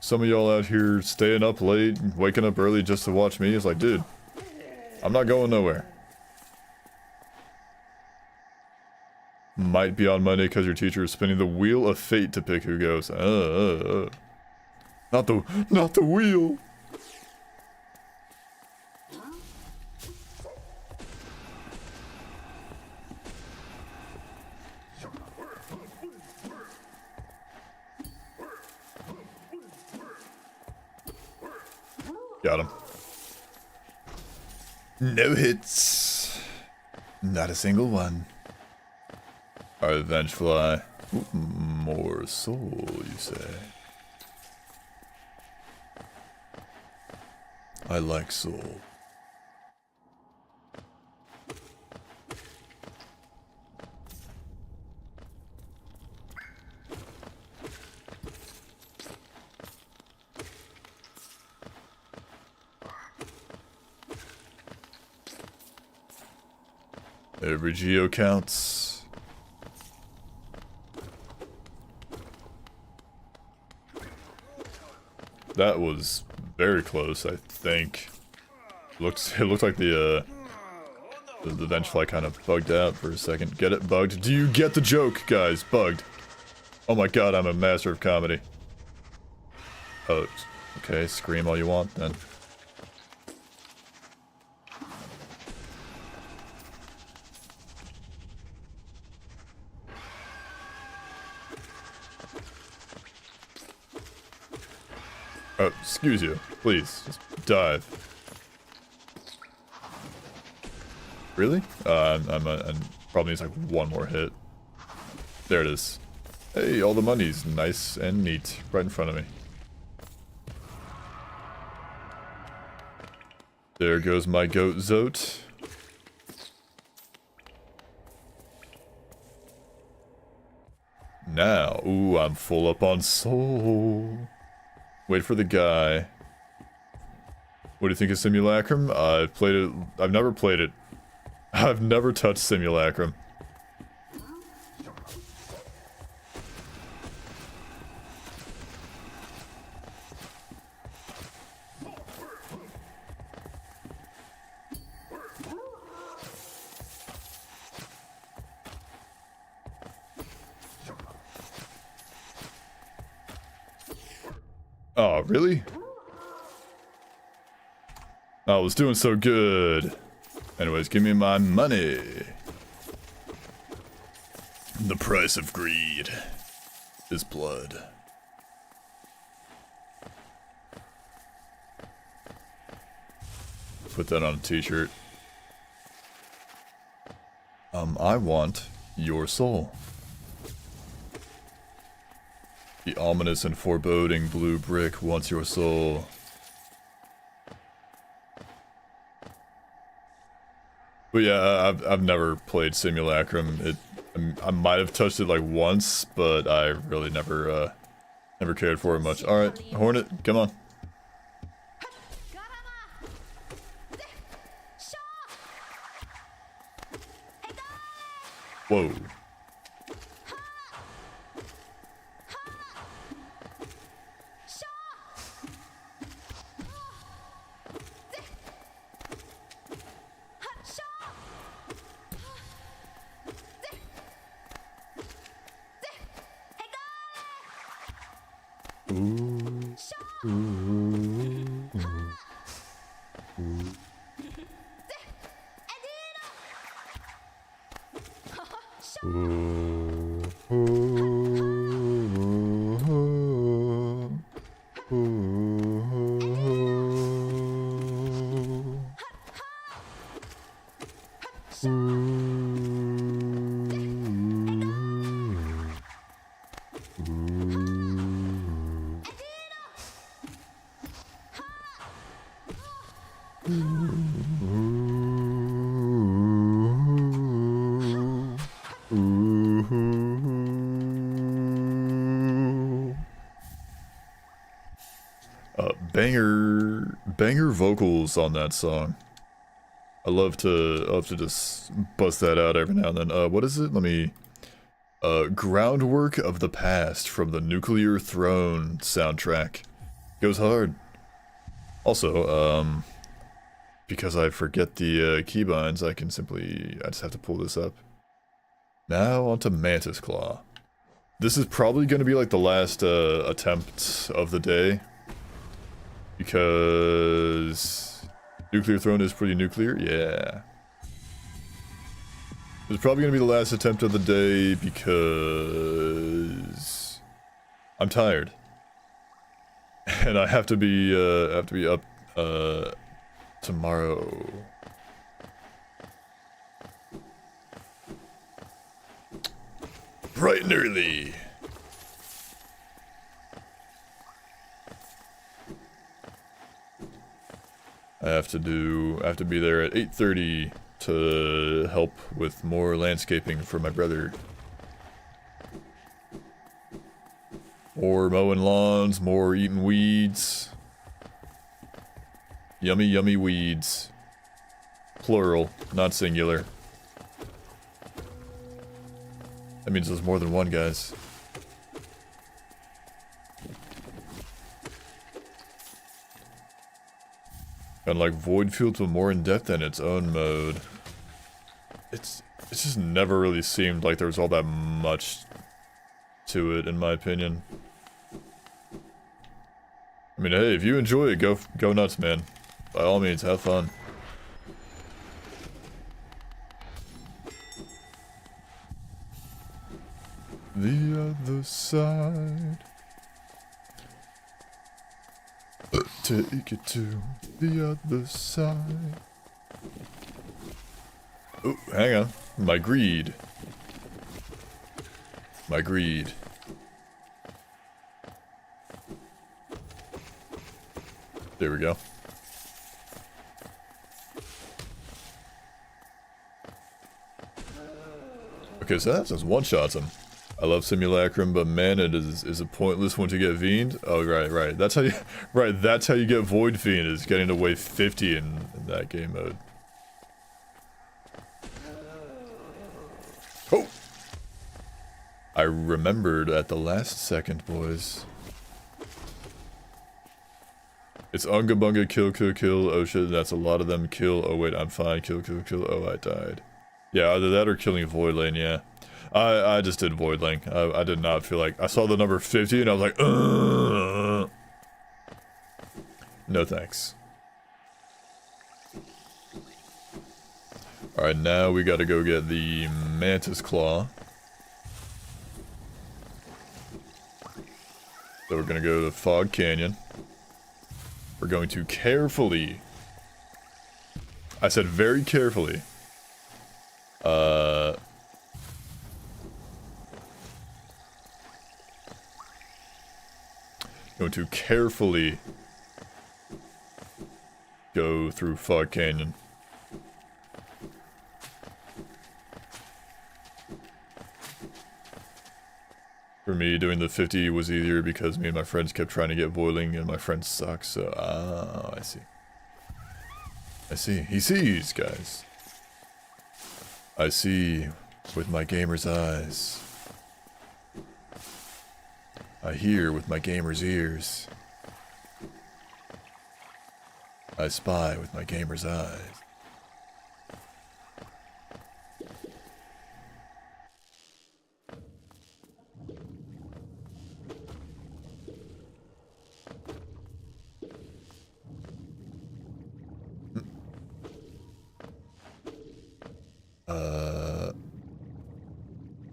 Some of y'all out here staying up late, waking up early just to watch me. It's like, dude, I'm not going nowhere. Might be on Monday because your teacher is spinning the wheel of fate to pick who goes. Not the wheel. Got him. No hits. Not a single one. Our revenge fly. More soul, you say? I like soul. Every geo counts. That was very close, I think. It looked like the bench fly kind of bugged out for a second. Get it? Bugged? Do you get the joke, guys? Bugged. Oh my god, I'm a master of comedy. Oh, okay, scream all you want then. Oh, excuse you. Please, just dive. Really? I'm probably needs like one more hit. There it is. Hey, all the money's nice and neat right in front of me. There goes my goat Zote. Now, ooh, I'm full up on soul. Wait for the guy. What do you think of Simulacrum? I've played it. I've never played it. I've never touched Simulacrum. Oh, really? I was doing so good. Anyways, give me my money. The price of greed is blood. Put that on a t-shirt. I want your soul. The ominous and foreboding blue brick wants your soul. But yeah, I've never played Simulacrum. I might have touched it like once, but I really never cared for it much. All right, Hornet, come on. Whoa. Banger vocals on that song. I love to just bust that out every now and then. What is it? Let me. Groundwork of the Past from the Nuclear Throne soundtrack. Goes hard. Also, because I forget the keybinds, I just have to pull this up. Now onto Mantis Claw. This is probably going to be like the last attempt of the day. Because Nuclear Throne is pretty nuclear, yeah. It's probably gonna be the last attempt of the day because I'm tired, and I have to be up tomorrow. Bright and early. I have to be there at 8:30 to help with more landscaping for my brother. More mowing lawns, more eating weeds. Yummy, yummy weeds. Plural, not singular. That means there's more than one, guys. Unlike Void Fields, but more in depth in its own mode. It's just never really seemed like there was all that much to it, in my opinion. I mean, hey, if you enjoy it, go nuts, man. By all means, have fun. The other side. Take it to the other side. Oh, hang on. My greed. My greed. There we go. Okay, so that just one-shots him. I love Simulacrum, but man, it is a pointless one to get Fiend. Oh, right. That's how you get Void Fiend, is getting to wave 50 in that game mode. Oh! I remembered at the last second, boys. It's Unga Bunga, kill, kill, kill. Oh shit, that's a lot of them. Kill. Oh wait, I'm fine. Kill, kill, kill. Oh, I died. Yeah, either that or killing Void Lane, yeah. I just did Void Link. I did not feel like... I saw the number 50 and I was like, ugh. No thanks. Alright, now we gotta go get the Mantis Claw. So we're gonna go to Fog Canyon. We're going to carefully... I said very carefully. Going to carefully go through Fog Canyon. For me, doing the 50 was easier because me and my friends kept trying to get boiling and my friends suck, so... Oh, I see. I see. He sees, guys. I see with my gamer's eyes. I hear with my gamer's ears. I spy with my gamer's eyes.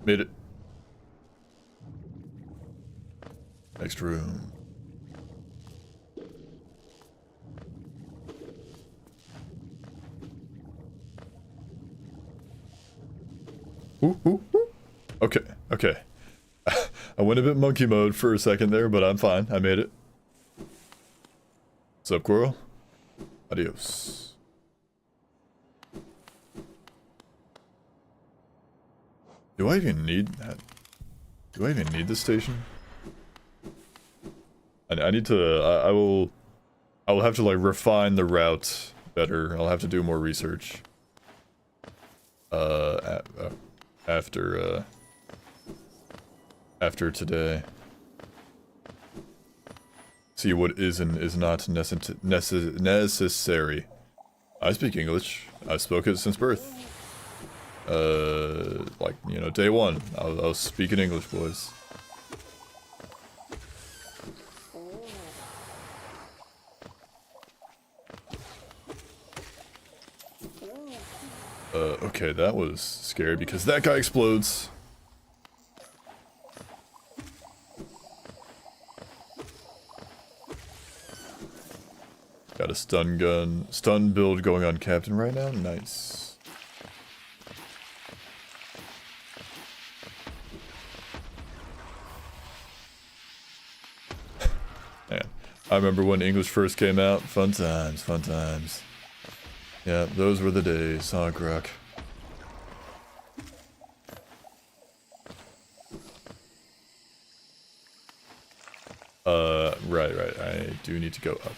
Made it. Next room. Ooh, ooh, ooh. Okay, okay. I went a bit monkey mode for a second there, but I'm fine. I made it. What's up, Coral? Adios. Do I even need that? Do I even need this station? I need to, I will have to like refine the route better. I'll have to do more research. After today. See what is and is not necessary. I speak English. I've spoken it since birth. Like, you know, day one. I was speaking English, boys. Okay, that was scary because that guy explodes. Got a stun build going on Captain right now. Nice. Man, I remember when English first came out. Fun times, fun times. Yeah, those were the days, huh, Grok? Right. I do need to go up.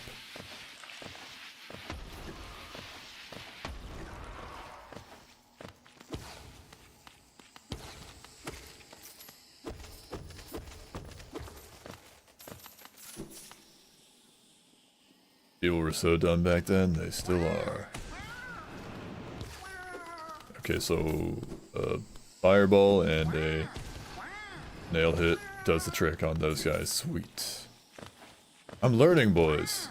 People were so dumb back then, they still are. Okay, so fireball and a nail hit does the trick on those guys. Sweet. I'm learning, boys.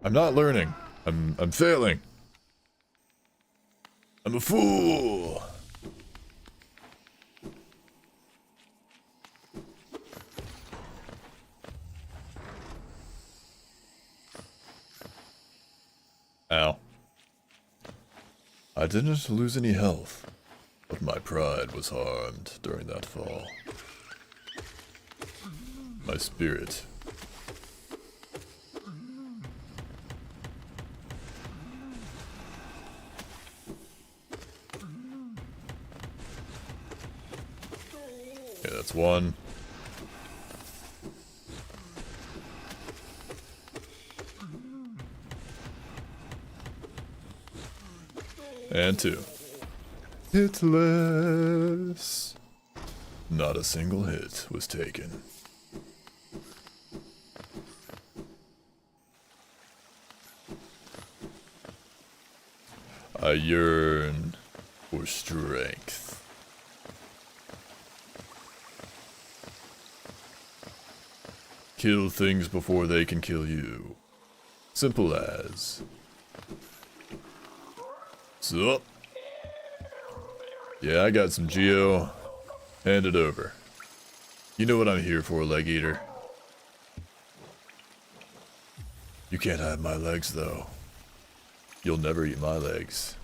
I'm not learning. I'm failing. I'm a fool. Ow. I didn't lose any health, but my pride was harmed during that fall. My spirit. Okay, that's one. And two. Hitless. Not a single hit was taken. I yearn for strength. Kill things before they can kill you. Simple as. Sup? Yeah, I got some Geo. Hand it over. You know what I'm here for, leg eater. You can't have my legs, though. You'll never eat my legs.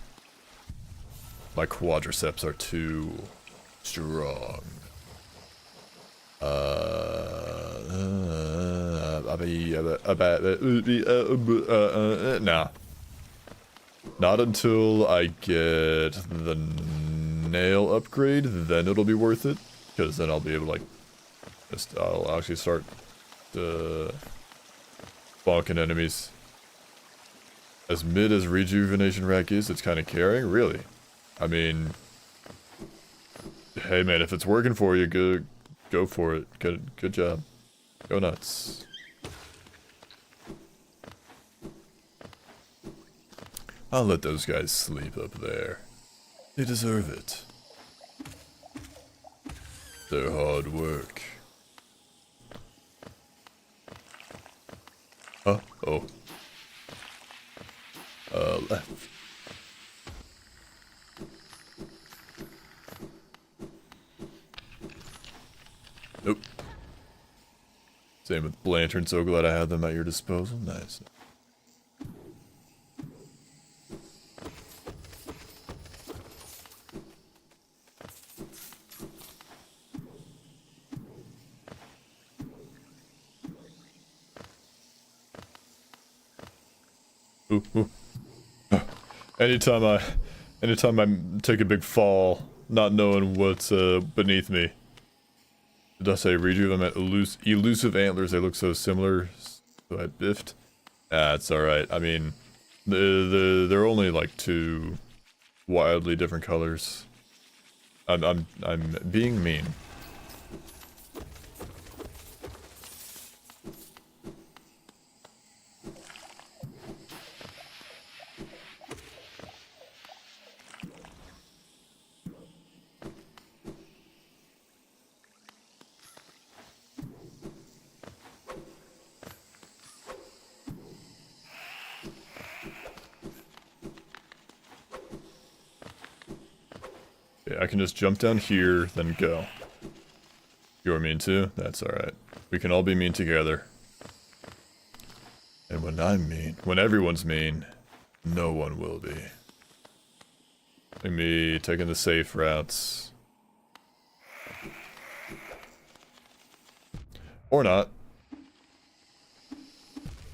My quadriceps are too strong. Nah. Not until I get the nail upgrade, then it'll be worth it. Because then I'll be able to, like, I'll actually start bonking enemies. As mid as Rejuvenation Rack is, it's kind of carrying, really. I mean, hey man, if it's working for you, go for it. Good job. Go nuts. I'll let those guys sleep up there. They deserve it. Their hard work. Huh? Oh. Left. Nope. Same with Blanchard, so glad I had them at your disposal. Nice. Ooh, ooh. Anytime I take a big fall, not knowing what's beneath me. Did I say rejuve? I meant elusive antlers. They look so similar. So I biffed. Ah, it's alright. I mean, they're only like two wildly different colors. I'm being mean. I can just jump down here, then go. You're mean too? That's alright. We can all be mean together. And when I'm mean, when everyone's mean, no one will be. Like me taking the safe routes. Or not.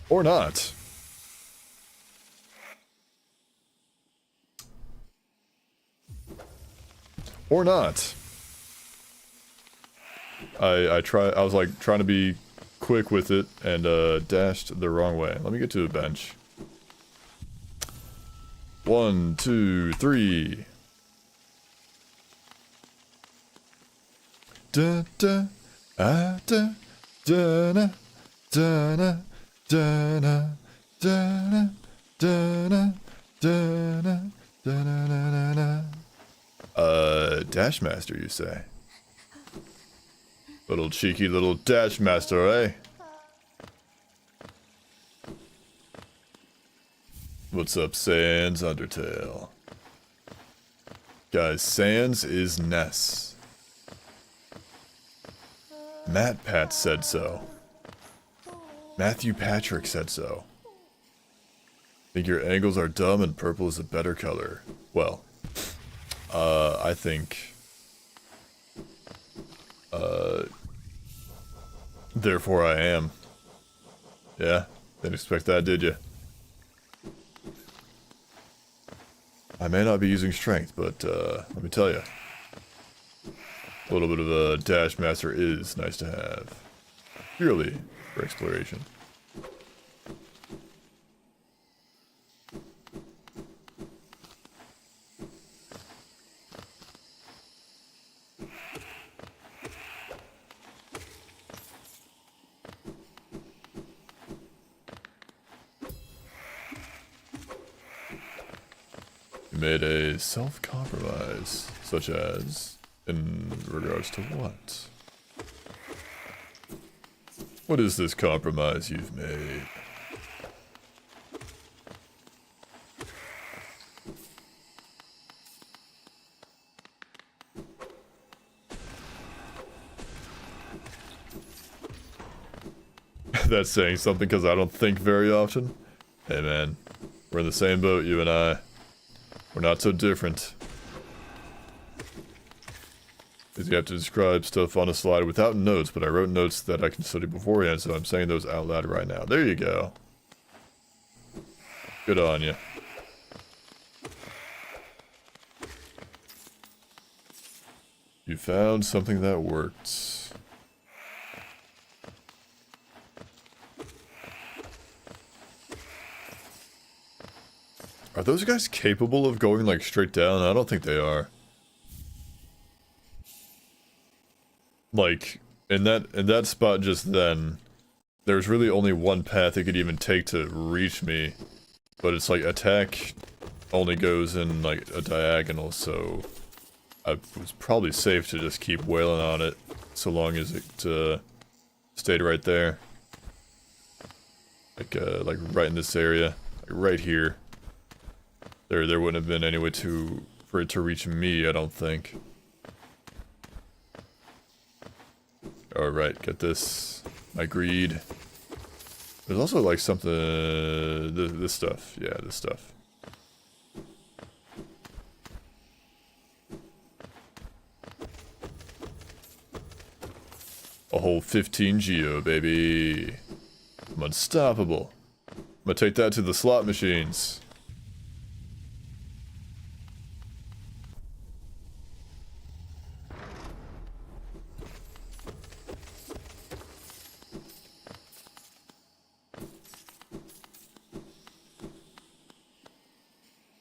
Or not. Or not. I was like trying to be quick with it and dashed the wrong way. Let me get to a bench. 1, 2, 3. Da da ah da da na da na da na da na da na da na da na na na. Dash Master, you say? Little cheeky little Dash Master, eh? What's up, Sans Undertale? Guys, Sans is Ness. Matt Pat said so. Matthew Patrick said so. Think your angles are dumb and purple is a better color. Well, I think... therefore I am. Yeah? Didn't expect that, did you? I may not be using strength, but, let me tell you. A little bit of a Dash Master is nice to have. Purely for exploration. Made a self-compromise, such as, in regards to what? What is this compromise you've made? That's saying something because I don't think very often. Hey man, we're in the same boat, you and I. We're not so different. Because you have to describe stuff on a slide without notes, but I wrote notes that I can study beforehand, so I'm saying those out loud right now. There you go. Good on you. You found something that worked. Are those guys capable of going like straight down? I don't think they are. Like, in that spot just then, there's really only one path it could even take to reach me. But it's like, attack only goes in like a diagonal, so I was probably safe to just keep wailing on it, so long as it stayed right there. Like right in this area, like right here. There wouldn't have been any way for it to reach me, I don't think. Alright, get this. My greed. There's also like something... this stuff. Yeah, this stuff. A whole 15 geo, baby. I'm unstoppable. I'm gonna take that to the slot machines.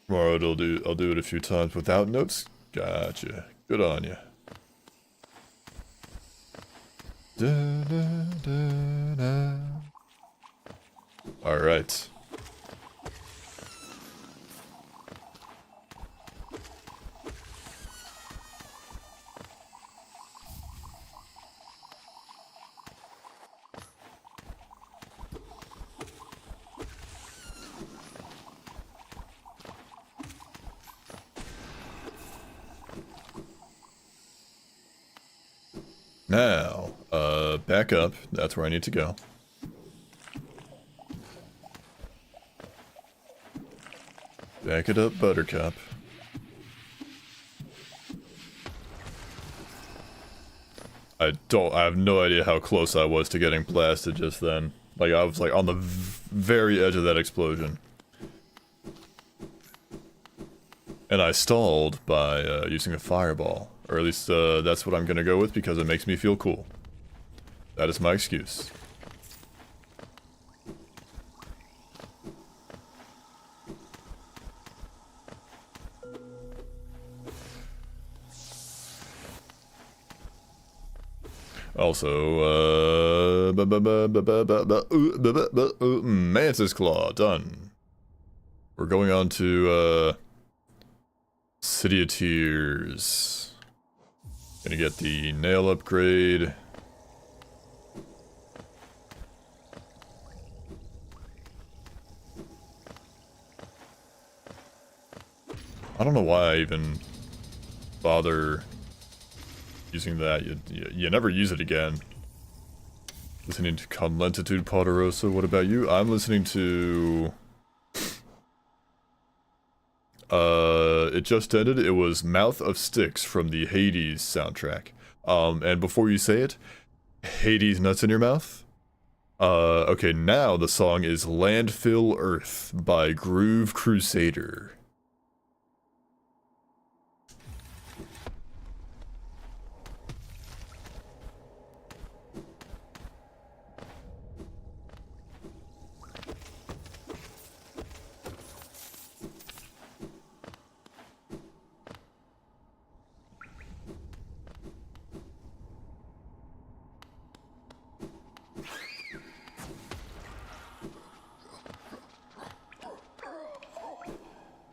Tomorrow I'll do it a few times without notes. Gotcha. Good on you. All right. Now, back up. That's where I need to go. Back it up, Buttercup. I have no idea how close I was to getting blasted just then. Like, I was like on the very edge of that explosion. And I stalled by using a fireball. Or at least that's what I'm gonna go with because it makes me feel cool. That is my excuse. Also, Mantis Claw, done. We're going on to, City of Tears. Gonna get the nail upgrade. I don't know why I even bother using that. You never use it again. Listening to Conlentitude Poderosa. What about you? I'm listening to... it just ended. It was Mouth of Styx from the Hades soundtrack. And before you say it, Hades nuts in your mouth? Okay, now the song is Landfill Earth by Groove Crusader.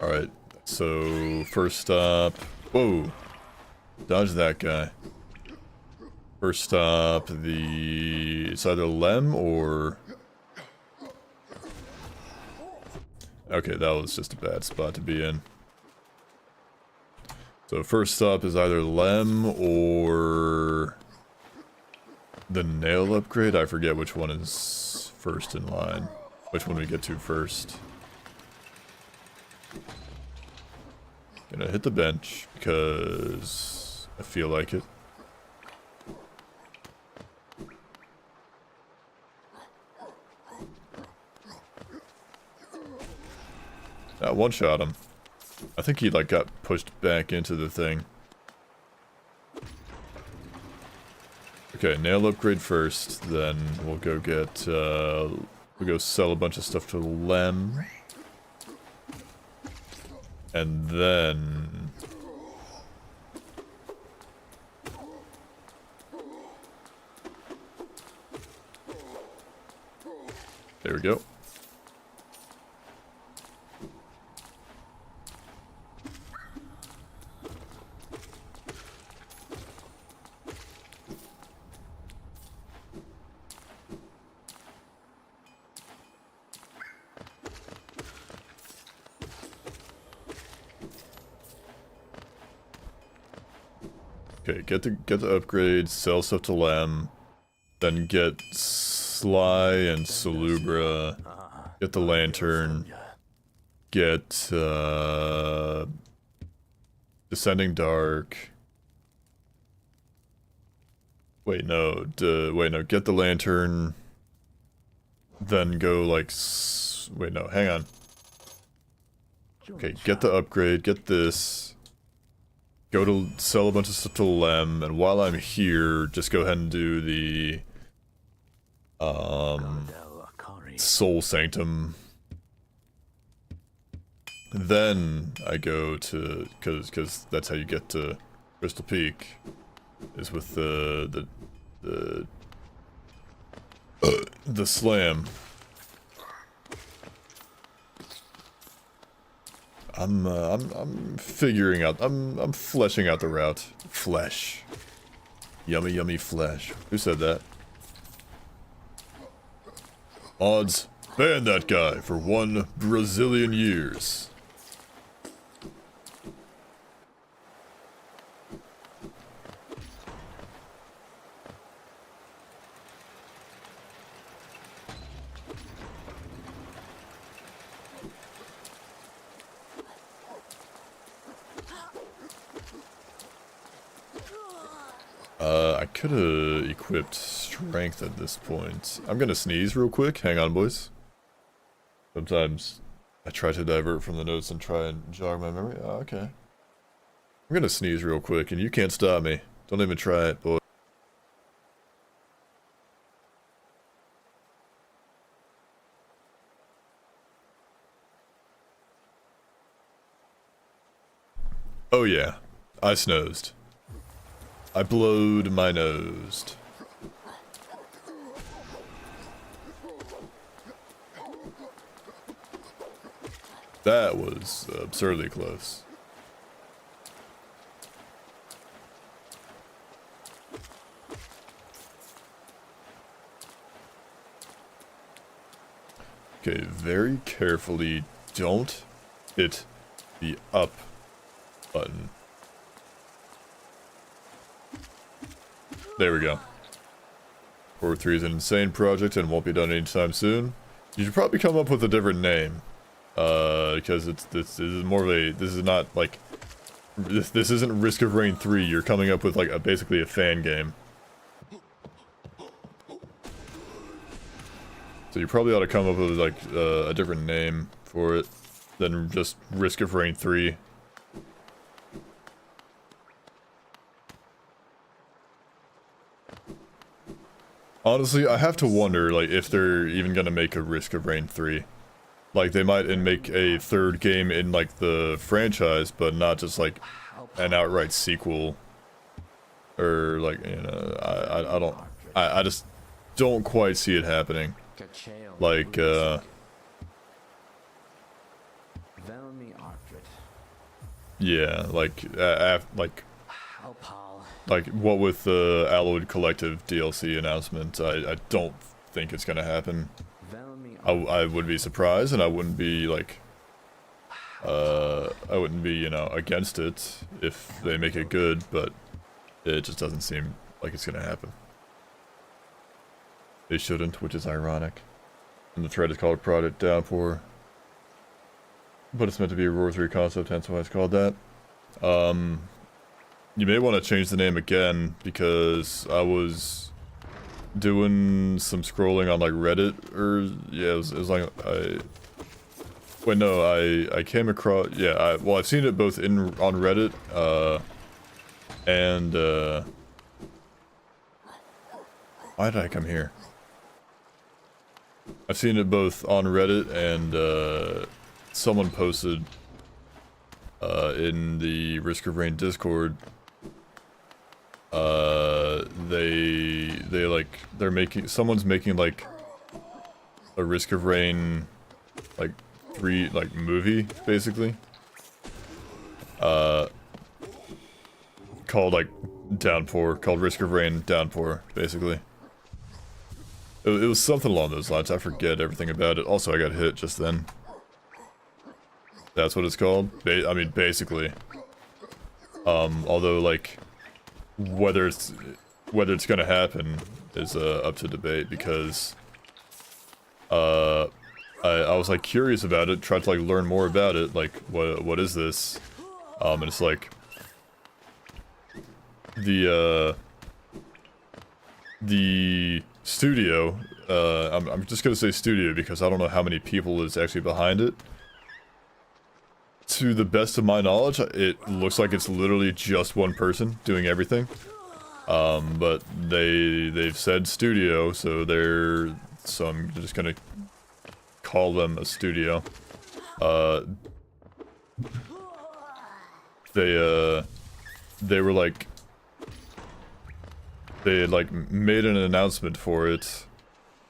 Alright, so first stop... Whoa! Dodge that guy. First stop, it's either Lem or... Okay, that was just a bad spot to be in. So first stop is either Lem or... the nail upgrade? I forget which one is first in line. Which one we get to first. Gonna hit the bench because I feel like it. One shot him. I think he like got pushed back into the thing. Okay, nail upgrade first, then we'll go get, we'll go sell a bunch of stuff to Lem. And then... there we go. Okay, get the upgrade, sell stuff to Lem, then get Sly and Salubra, get the lantern, get Descending Dark. Wait, no, get the lantern, then go like, wait, no, hang on. Okay, get the upgrade, get this. Go to sell a bunch of stuff to Lem, and while I'm here, just go ahead and do the Soul Sanctum. Then I go to, cause that's how you get to Crystal Peak, is with the slam. I'm figuring out, I'm fleshing out the route. Flesh. Yummy, yummy flesh. Who said that? Odds, ban that guy for 1 Brazilian years. I could have equipped strength at this point. I'm gonna sneeze real quick. Hang on, boys. Sometimes I try to divert from the notes and try and jog my memory. Oh, okay. I'm gonna sneeze real quick, and you can't stop me. Don't even try it, boy. Oh yeah, I snoozed. I blowed my nose. That was absurdly close. Okay, very carefully don't hit the up button. There we go. Core 3 is an insane project and won't be done anytime soon. You should probably come up with a different name. Because this is more of a, this is not like, this isn't Risk of Rain 3, you're coming up with like basically a fan game. So you probably ought to come up with like a different name for it than just Risk of Rain 3. Honestly, I have to wonder, like, if they're even gonna make a Risk of Rain 3. Like, they might make a third game in, like, the franchise, but not just, like, an outright sequel. Or, like, you know, I just don't quite see it happening. Like, yeah, like, like what with the Alloyed Collective DLC announcement, I don't think it's gonna happen. I would be surprised, and I wouldn't be like, you know, against it if they make it good, but it just doesn't seem like it's gonna happen. They shouldn't, which is ironic. And the thread is called Product Downpour. But it's meant to be a Roar 3 concept, hence why it's called that. You may want to change the name again, because I was doing some scrolling on like Reddit, or yeah, it was like I came across, yeah, well, I've seen it both on Reddit, and why did I come here? I've seen it both on Reddit, and someone posted in the Risk of Rain Discord. Someone's making like a Risk of Rain like 3 like movie basically. Called like Downpour, called Risk of Rain Downpour basically. It was something along those lines. I forget everything about it. Also, I got hit just then. That's what it's called. I mean, basically. Although, like, whether it's gonna happen is up to debate, because I was like curious about it, tried to like learn more about it. Like, what is this? And it's like the studio, I'm just gonna say studio because I don't know how many people is actually behind it. To the best of my knowledge, it looks like it's literally just one person doing everything. But they've said studio, so I'm just gonna call them a studio. They were like, they had like made an announcement for it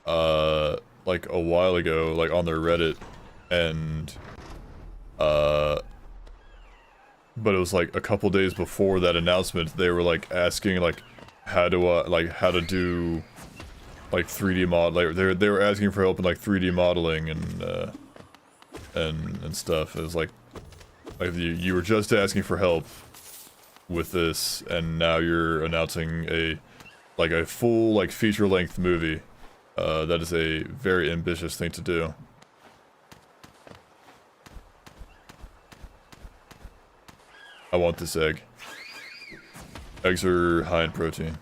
like a while ago, like on their Reddit, and but it was like a couple days before that announcement, they were like asking like how to do like 3D mod, like they were asking for help in like 3D modeling and stuff. It was like you were just asking for help with this, and now you're announcing a full like feature-length movie. That is a very ambitious thing to do. I want this egg. Eggs are high in protein.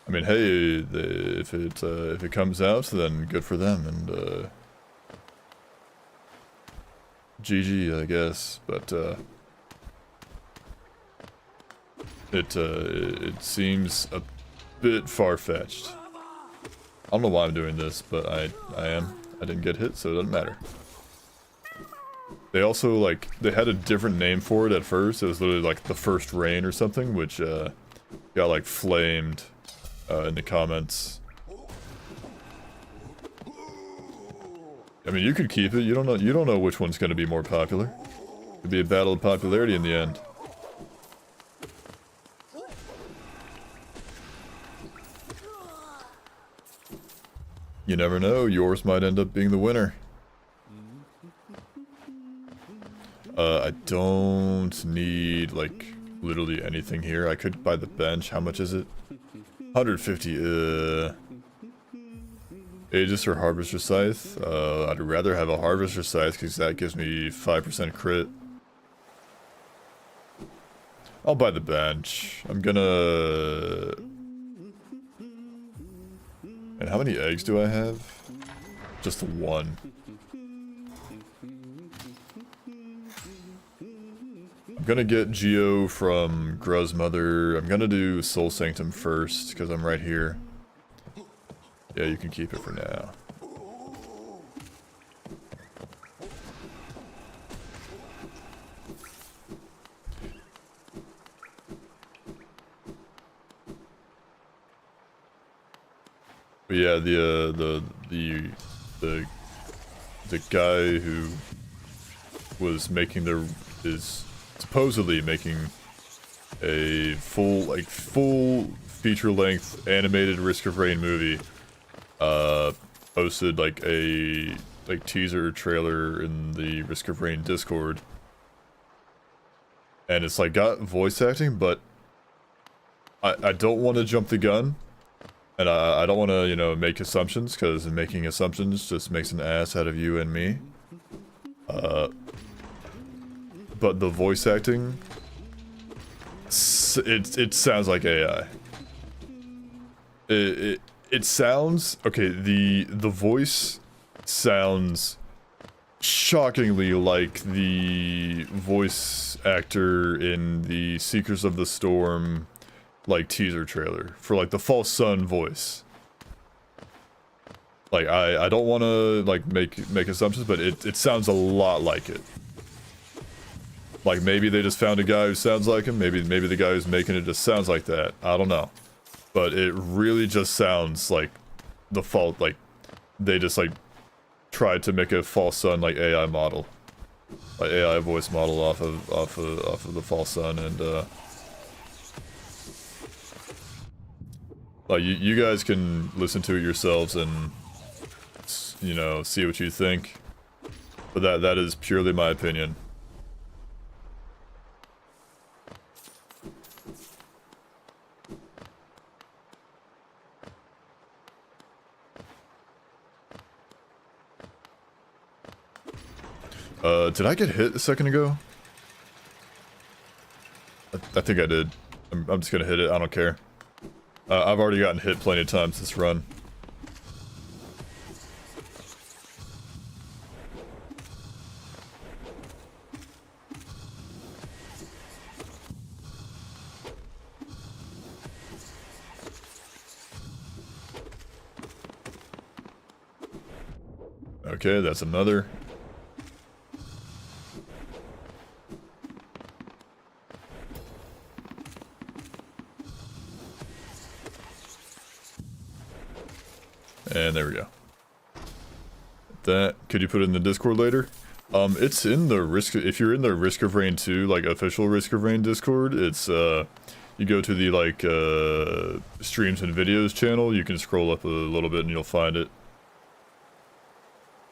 I mean, hey, if it comes out, then good for them, and GG, I guess. But it seems a bit far-fetched. I don't know why I'm doing this, but I am. I didn't get hit, so it doesn't matter. They also, like, they had a different name for it at first. It was literally like the First Rain or something, which got like flamed in the comments. I mean, you could keep it. You don't know which one's going to be more popular. It'd be a battle of popularity in the end. You never know, yours might end up being the winner. I don't need, like, literally anything here. I could buy the bench. How much is it? 150, Aegis or Harvester Scythe? I'd rather have a Harvester Scythe because that gives me 5% crit. I'll buy the bench. I'm gonna... And how many eggs do I have? Just the one. I'm gonna get Geo from Gruz Mother. I'm gonna do Soul Sanctum first, because I'm right here. Yeah, you can keep it for now. But yeah, the guy who was making the is supposedly making a full feature-length animated Risk of Rain movie. Posted like a teaser trailer in the Risk of Rain Discord, and it's like got voice acting, but I don't want to jump the gun, and I don't want to, you know, make assumptions, because making assumptions just makes an ass out of you and me. But the voice acting, it sounds like AI. It sounds okay. The voice sounds shockingly like the voice actor in the Seekers of the Storm like teaser trailer for like the False Sun voice. Like I don't want to like make assumptions, but it sounds a lot like it. Like maybe they just found a guy who sounds like him. Maybe the guy who's making it just sounds like that. I don't know. But it really just sounds like the fault, like they just like tried to make a False Sun like AI model, like AI voice model off of the False Sun, and like you guys can listen to it yourselves and, you know, see what you think. But that is purely my opinion. Did I get hit a second ago? I think I did. I'm just gonna hit it, I don't care. I've already gotten hit plenty of times this run. Okay, that's another. And there we go. That, could you put it in the Discord later? It's in the if you're in the Risk of Rain 2, like official Risk of Rain Discord, it's you go to the like streams and videos channel, you can scroll up a little bit and you'll find it.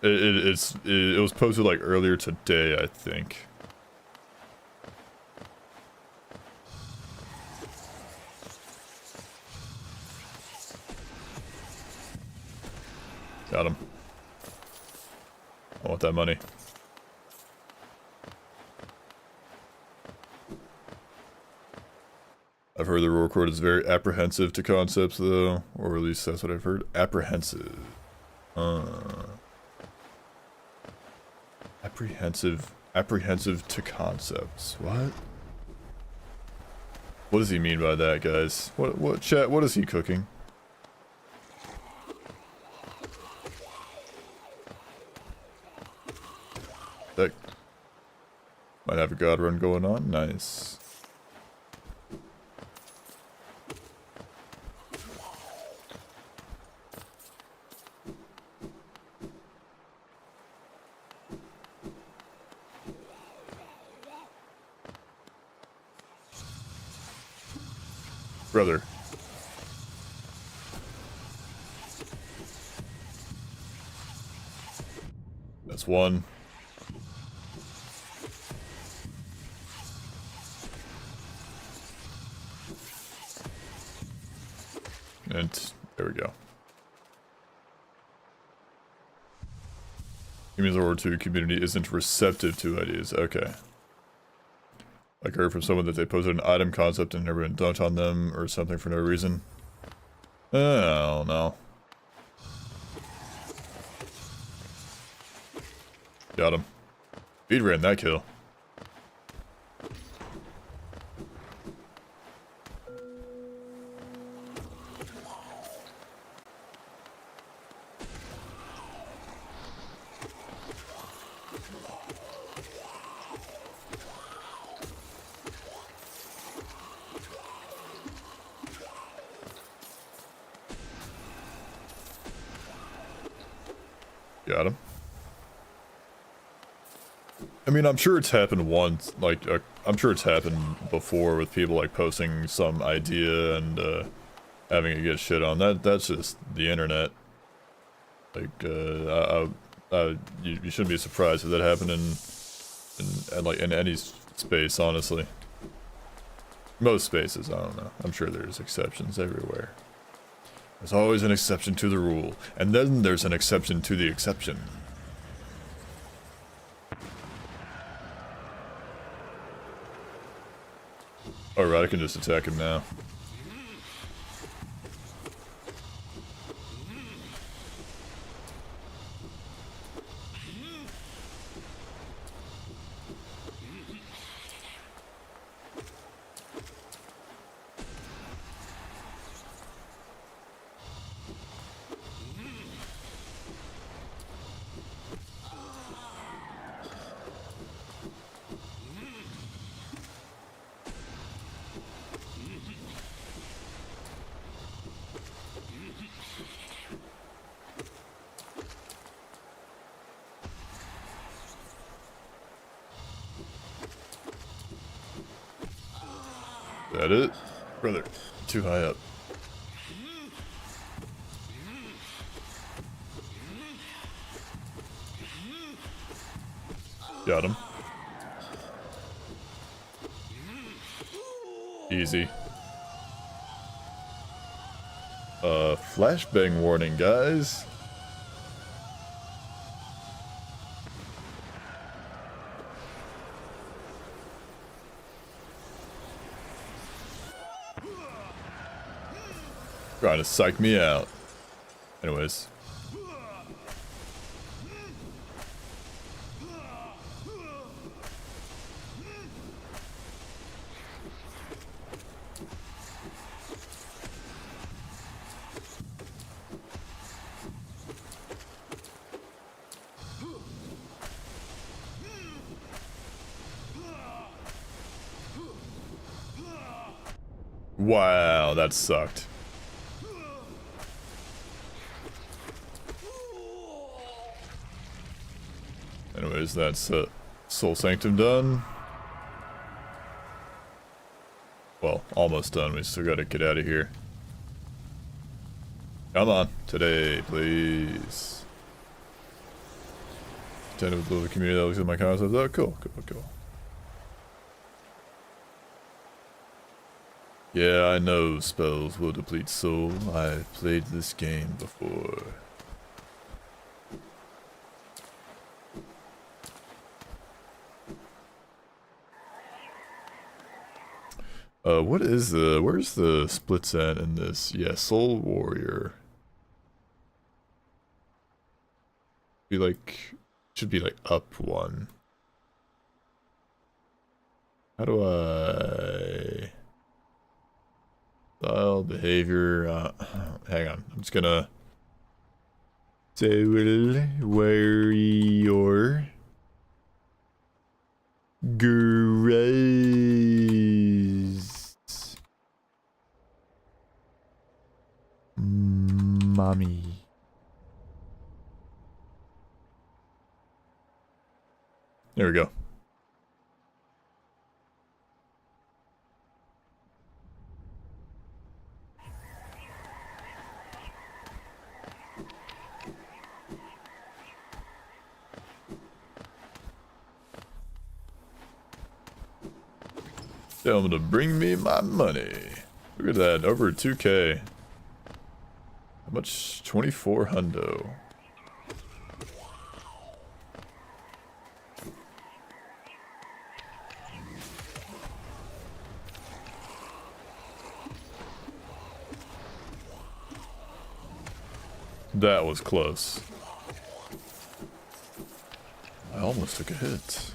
It was posted like earlier today, I think. Got him. I want that money. I've heard the roar chord is very apprehensive to concepts, though, or at least that's what I've heard. Apprehensive. Apprehensive to concepts. What? What does he mean by that, guys? What chat? What is he cooking? That might have a god run going on. Nice. Brother. That's one. And there we go. It means the World 2 community isn't receptive to ideas. Okay. Like I heard from someone that they posted an item concept and everyone dunked on them or something for no reason. Oh no. Got him. Speed ran that kill. Got him. I mean, I'm sure it's happened once, like, I'm sure it's happened before with people, like, posting some idea and, having it get shit on. That's just the internet. Like, you shouldn't be surprised if that happened in any space, honestly. Most spaces, I don't know. I'm sure there's exceptions everywhere. There's always an exception to the rule, and then there's an exception to the exception. Alright, I can just attack him now. That it? Brother, too high up. Got him. Easy. Flashbang warning, guys. Trying to psych me out. Anyways. Wow, that sucked. Anyways, that's Soul Sanctum done. Well, almost done. We still gotta get out of here. Come on, today, please. Attended with a little community that looks at my concepts. Oh, cool. Yeah, I know spells will deplete soul. I've played this game before. Where's the splits at in this? Yeah, Soul Warrior. Should be like up one. How do I... Style, behavior, hang on, I'm just gonna... Soul Warrior. Grace. Mommy. There we go. Tell them to bring me my money. Look at that, over 2K. How much? 24 hundo. That was close. I almost took a hit.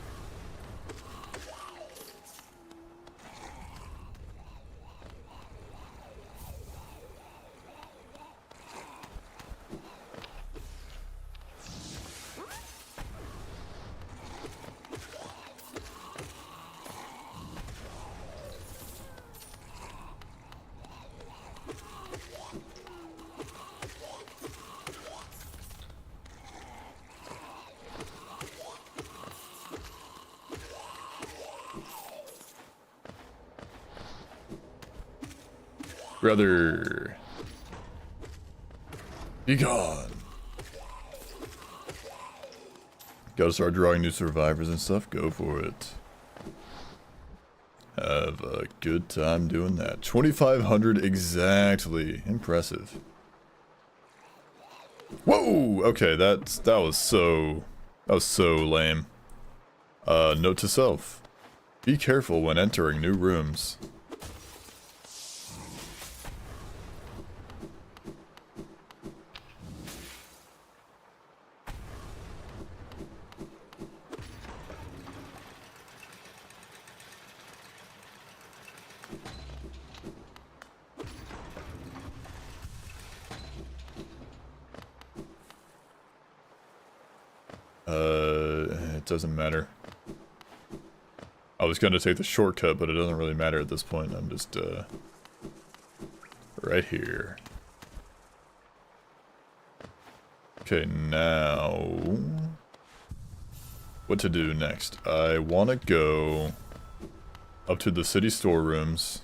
Brother. Be gone. Gotta start drawing new survivors and stuff. Go for it. Have a good time doing that. 2,500 exactly. Impressive. Whoa! Okay, that was so lame. Note to self. Be careful when entering new rooms. It doesn't matter. I was gonna take the shortcut, but it doesn't really matter at this point. I'm just, right here. Okay, now... what to do next? I wanna go up to the city storerooms.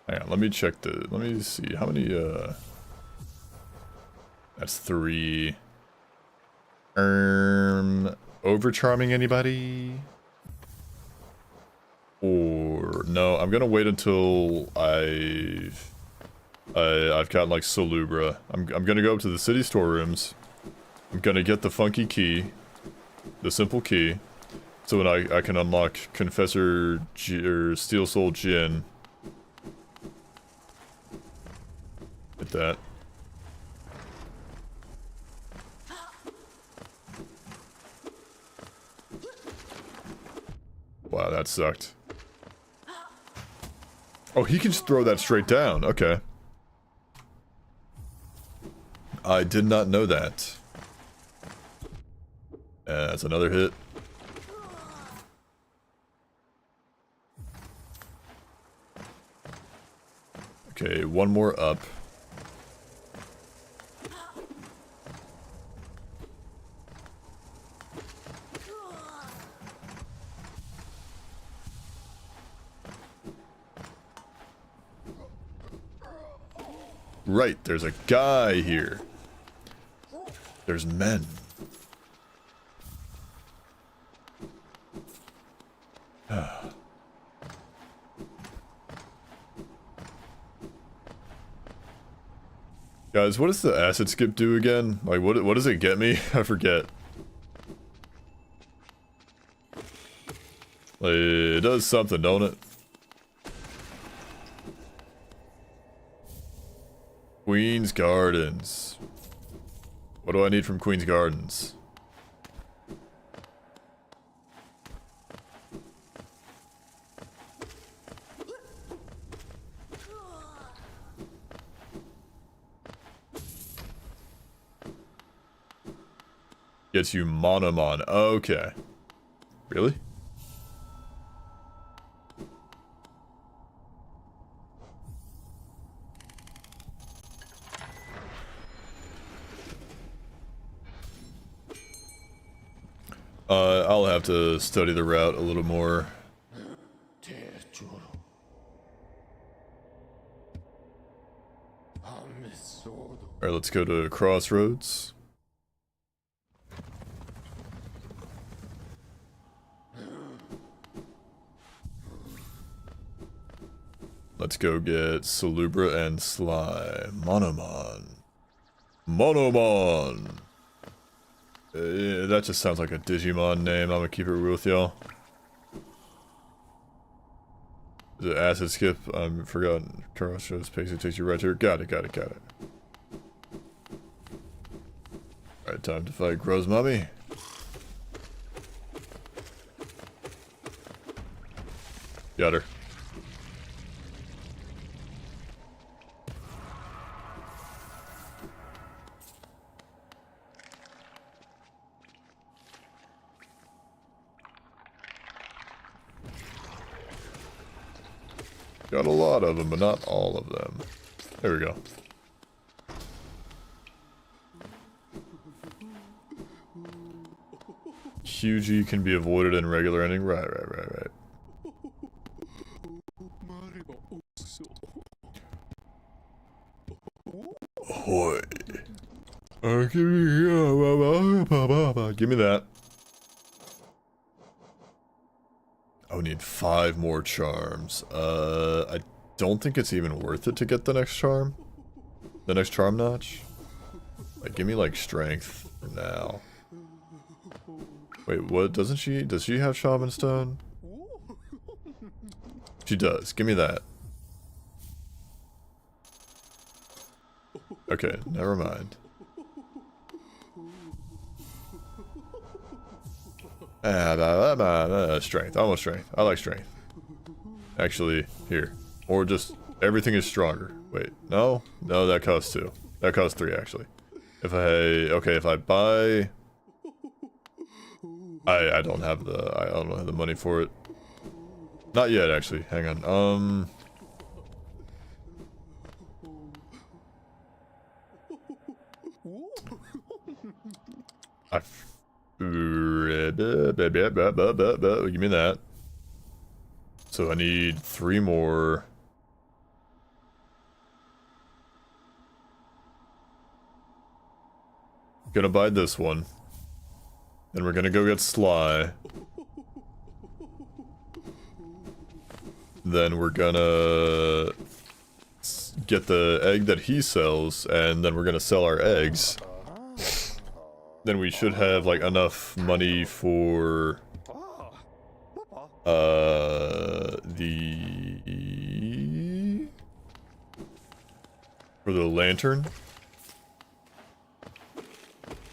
Hang on, let me check let me see, how many, that's 3. Overcharming anybody? Or no, I'm gonna wait until I've gotten like Salubra. I'm gonna go up to the city storerooms. I'm gonna get the funky key, the simple key, so when I can unlock Confessor or Steel Soul Jin. Hit that. Wow, that sucked. Oh, he can just throw that straight down. Okay. I did not know that. That's another hit. Okay, one more up. Right, there's a guy here. There's men. Guys, what does the acid skip do again? Like, what does it get me? I forget. Like, it does something, don't it? Queen's Gardens. What do I need from Queen's Gardens? Gets you Monomon. Okay. Really? I'll have to study the route a little more. Alright, let's go to Crossroads. Let's go get Salubra and Sly. Monomon. Monomon! That just sounds like a Digimon name. I'm gonna keep it real with y'all. Is it Acid Skip? I've forgotten. Crossroads Pixie takes you right here. Got it. Alright, time to fight Gro's Mummy. Got her. Got a lot of them, but not all of them. There we go. QG can be avoided in regular ending. Right. Give me that. I need 5 more charms. I don't think it's even worth it to get the next charm. The next charm notch. Like, give me like strength for now. Wait, what? Does she have Shaman Stone? She does. Give me that. Okay, never mind. Strength. Almost strength. I like strength. Actually, here. Or just, everything is stronger. Wait, no? No, that costs 2. That costs 3, actually. If I buy... I don't have the money for it. Not yet, actually. Hang on. Give me that. So I need 3 more. Gonna buy this one. Then we're gonna go get Sly. Then we're gonna get the egg that he sells, and then we're gonna sell our eggs. Then we should have like enough money for the lantern.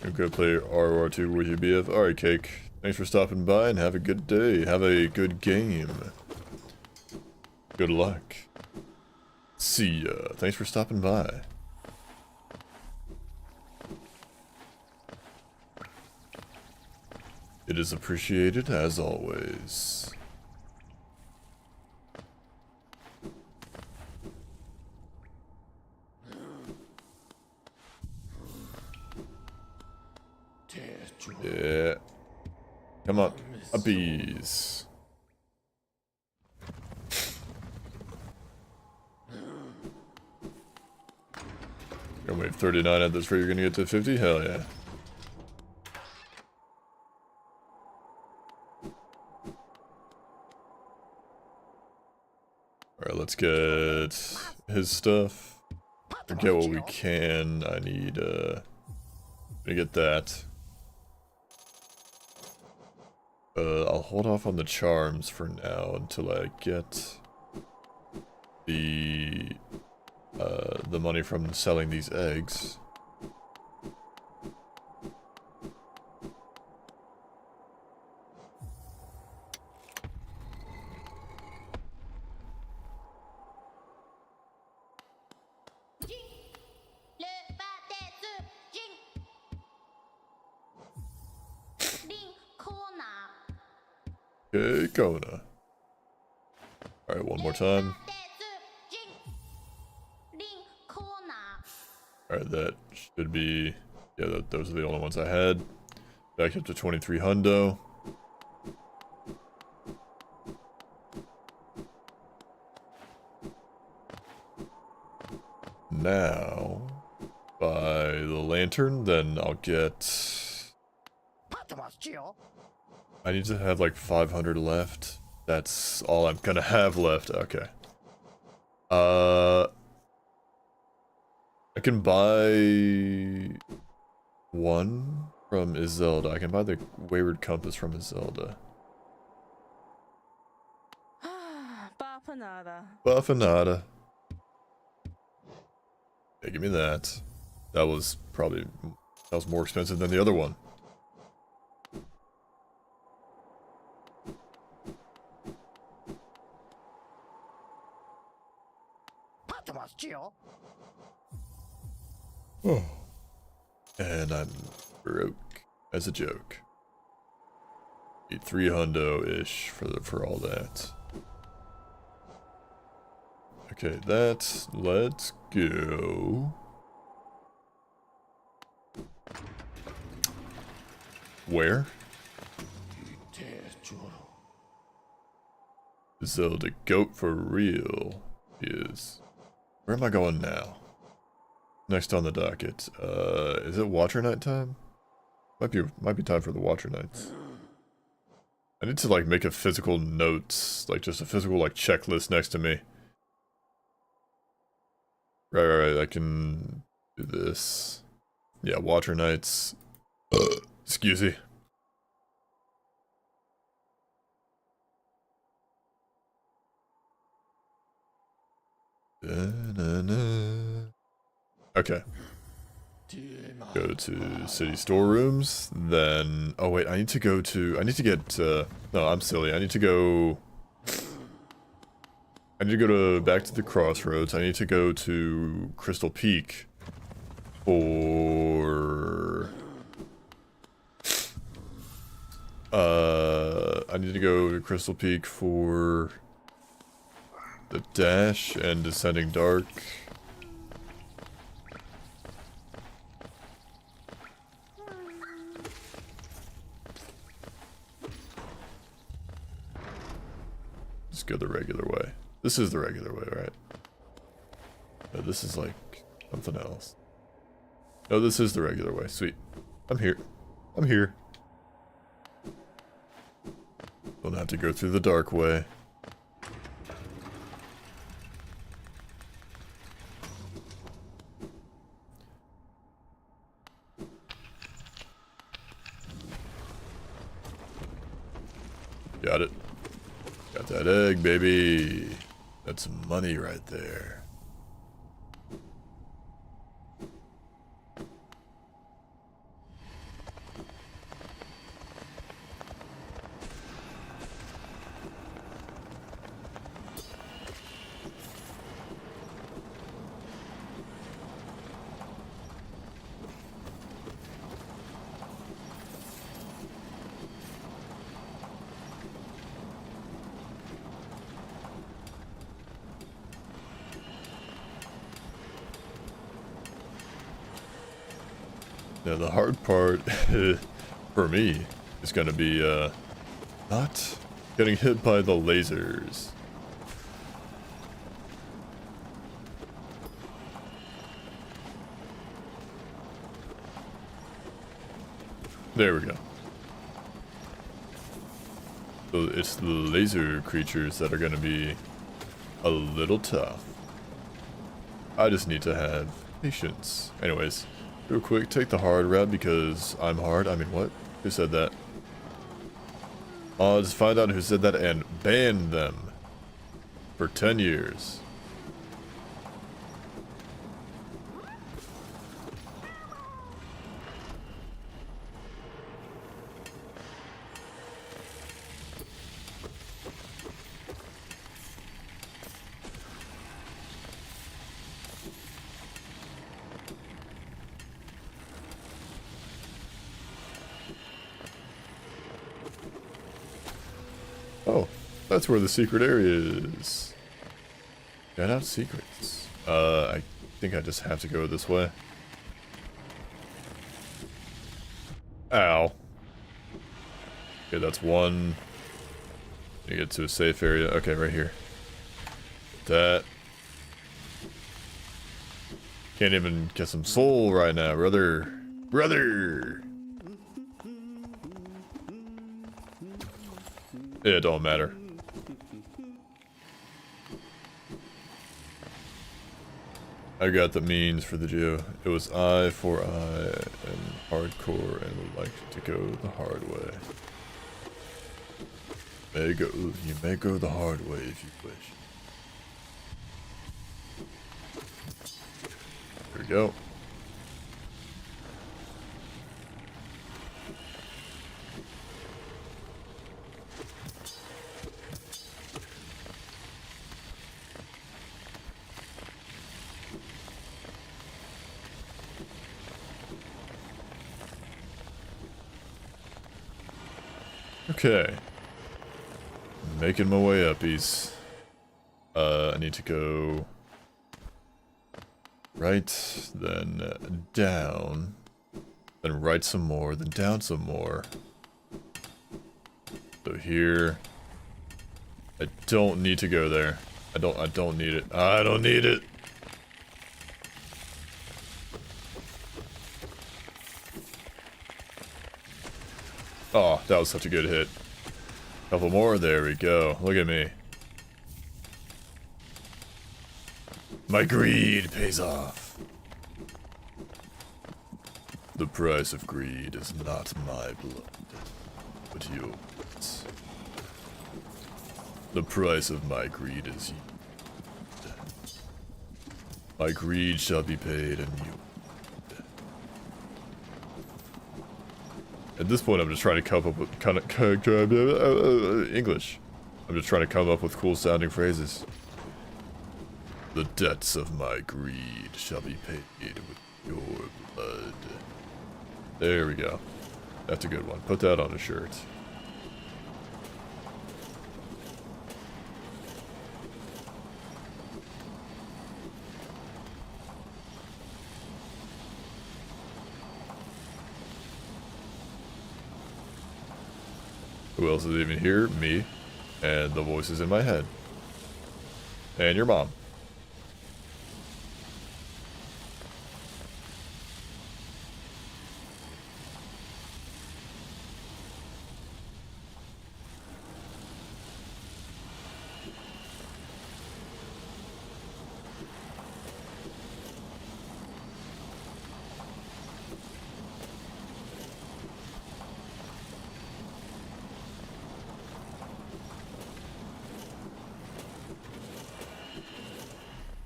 I'm gonna play RR2 with you, BF. Alright, Cake. Thanks for stopping by and have a good day. Have a good game. Good luck. See ya. Thanks for stopping by. It is appreciated as always. Yeah. Come on. Uppies. Gonna wave 39 at this rate, you're gonna get to 50? Hell yeah. Alright, let's get his stuff. Get what we can. I need, to get that. I'll hold off on the charms for now until I get the money from selling these eggs. Okay, Kona. Alright, one more time. Alright, that should be... Yeah, those are the only ones I had. Back up to 23 hundo. Now, buy the lantern, then I'll get... I need to have like 500 left. That's all I'm gonna have left. Okay. I can buy one from Izelda. I can buy the Wayward Compass from Izelda. Buffanada. Yeah, give me that. That was more expensive than the other one. Oh. And I'm broke as a joke. Need 3 hundo-ish for all that. Okay, let's go. Where? Zelda goat for real is. Where am I going now? Next on the docket, is it Watcher Night time? Might be time for the Watcher Nights. I need to like make a physical notes, like just a physical like checklist next to me. Right, I can do this. Yeah, Watcher Nights. Excuse me. Okay. Go to city storerooms, then... Oh wait, I need to get... no, I'm silly. I need to go back to the crossroads. I need to go to Crystal Peak for... I need to go to Crystal Peak for the dash and Descending Dark. Just go the regular way. This is the regular way, right? No, this is like something else. No, this is the regular way. Sweet. I'm here. I'm here. Don't have to go through the dark way. Got it. Got that egg, baby. That's money right there. Now the hard part for me is gonna be not getting hit by the lasers. There we go. So it's the laser creatures that are gonna be a little tough. I just need to have patience. Anyways. Real quick, take the hard route because I'm hard. I mean, what? Who said that? Just find out who said that and ban them for 10 years. Oh, that's where the secret area is. Got out secrets. I think I just have to go this way. Ow. Okay, that's one. You get to a safe area. Okay, right here. That. Can't even get some soul right now, brother. Brother! It don't matter. I got the means for the Geo. It was eye for eye and hardcore and would like to go the hard way. You may go the hard way if you wish. Here we go. Okay. Making my way up, I need to go right, then down, then right some more, then down some more. So here, I don't need to go there. I don't need it. I don't need it. Oh, that was such a good hit. Couple more, there we go. Look at me. My greed pays off. The price of greed is not my blood, but yours. The price of my greed is you. My greed shall be paid and you. At this point, I'm just trying to come up with English. I'm just trying to come up with cool sounding phrases. The debts of my greed shall be paid with your blood. There we go. That's a good one. Put that on a shirt. Who else is even here? Me. And the voices in my head. And your mom.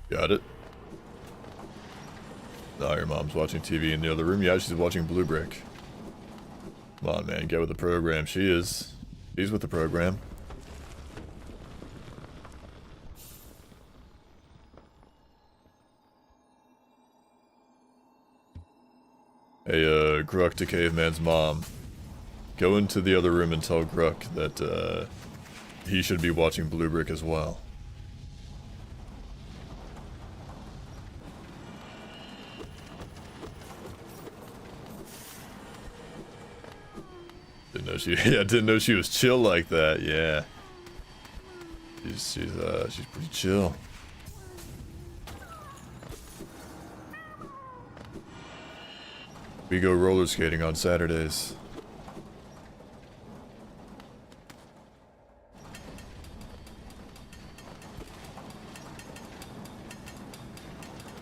Got it. Now your mom's watching TV in the other room. Yeah, she's watching Blue Brick. Come on, man. Get with the program. She is. She's with the program. Hey, Gruck to Caveman's mom. Go into the other room and tell Gruck that, he should be watching Blue Brick as well. Didn't know she was chill like that. Yeah, she's pretty chill. We go roller skating on Saturdays.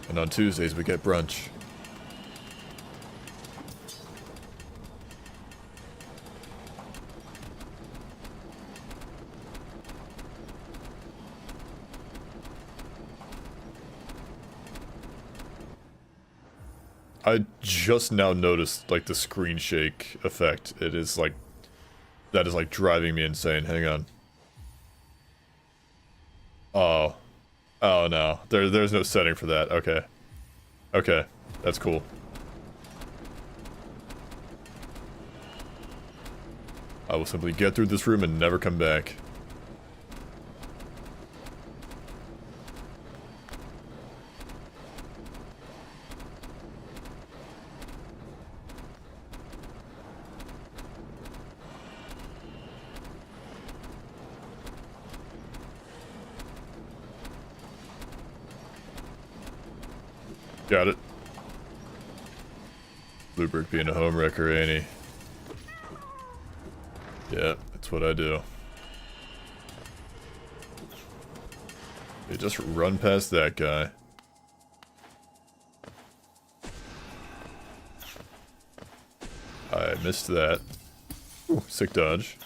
And on Tuesdays we get brunch. I just now noticed, like, the screen shake effect. It is, like... That is, like, driving me insane. Hang on. Oh. Oh, no. There's no setting for that. Okay. Okay. That's cool. I will simply get through this room and never come back. Got it. Blue Brick being a home wrecker, ain't he? Yeah, that's what I do. Hey, just run past that guy. I missed that. Ooh, sick dodge.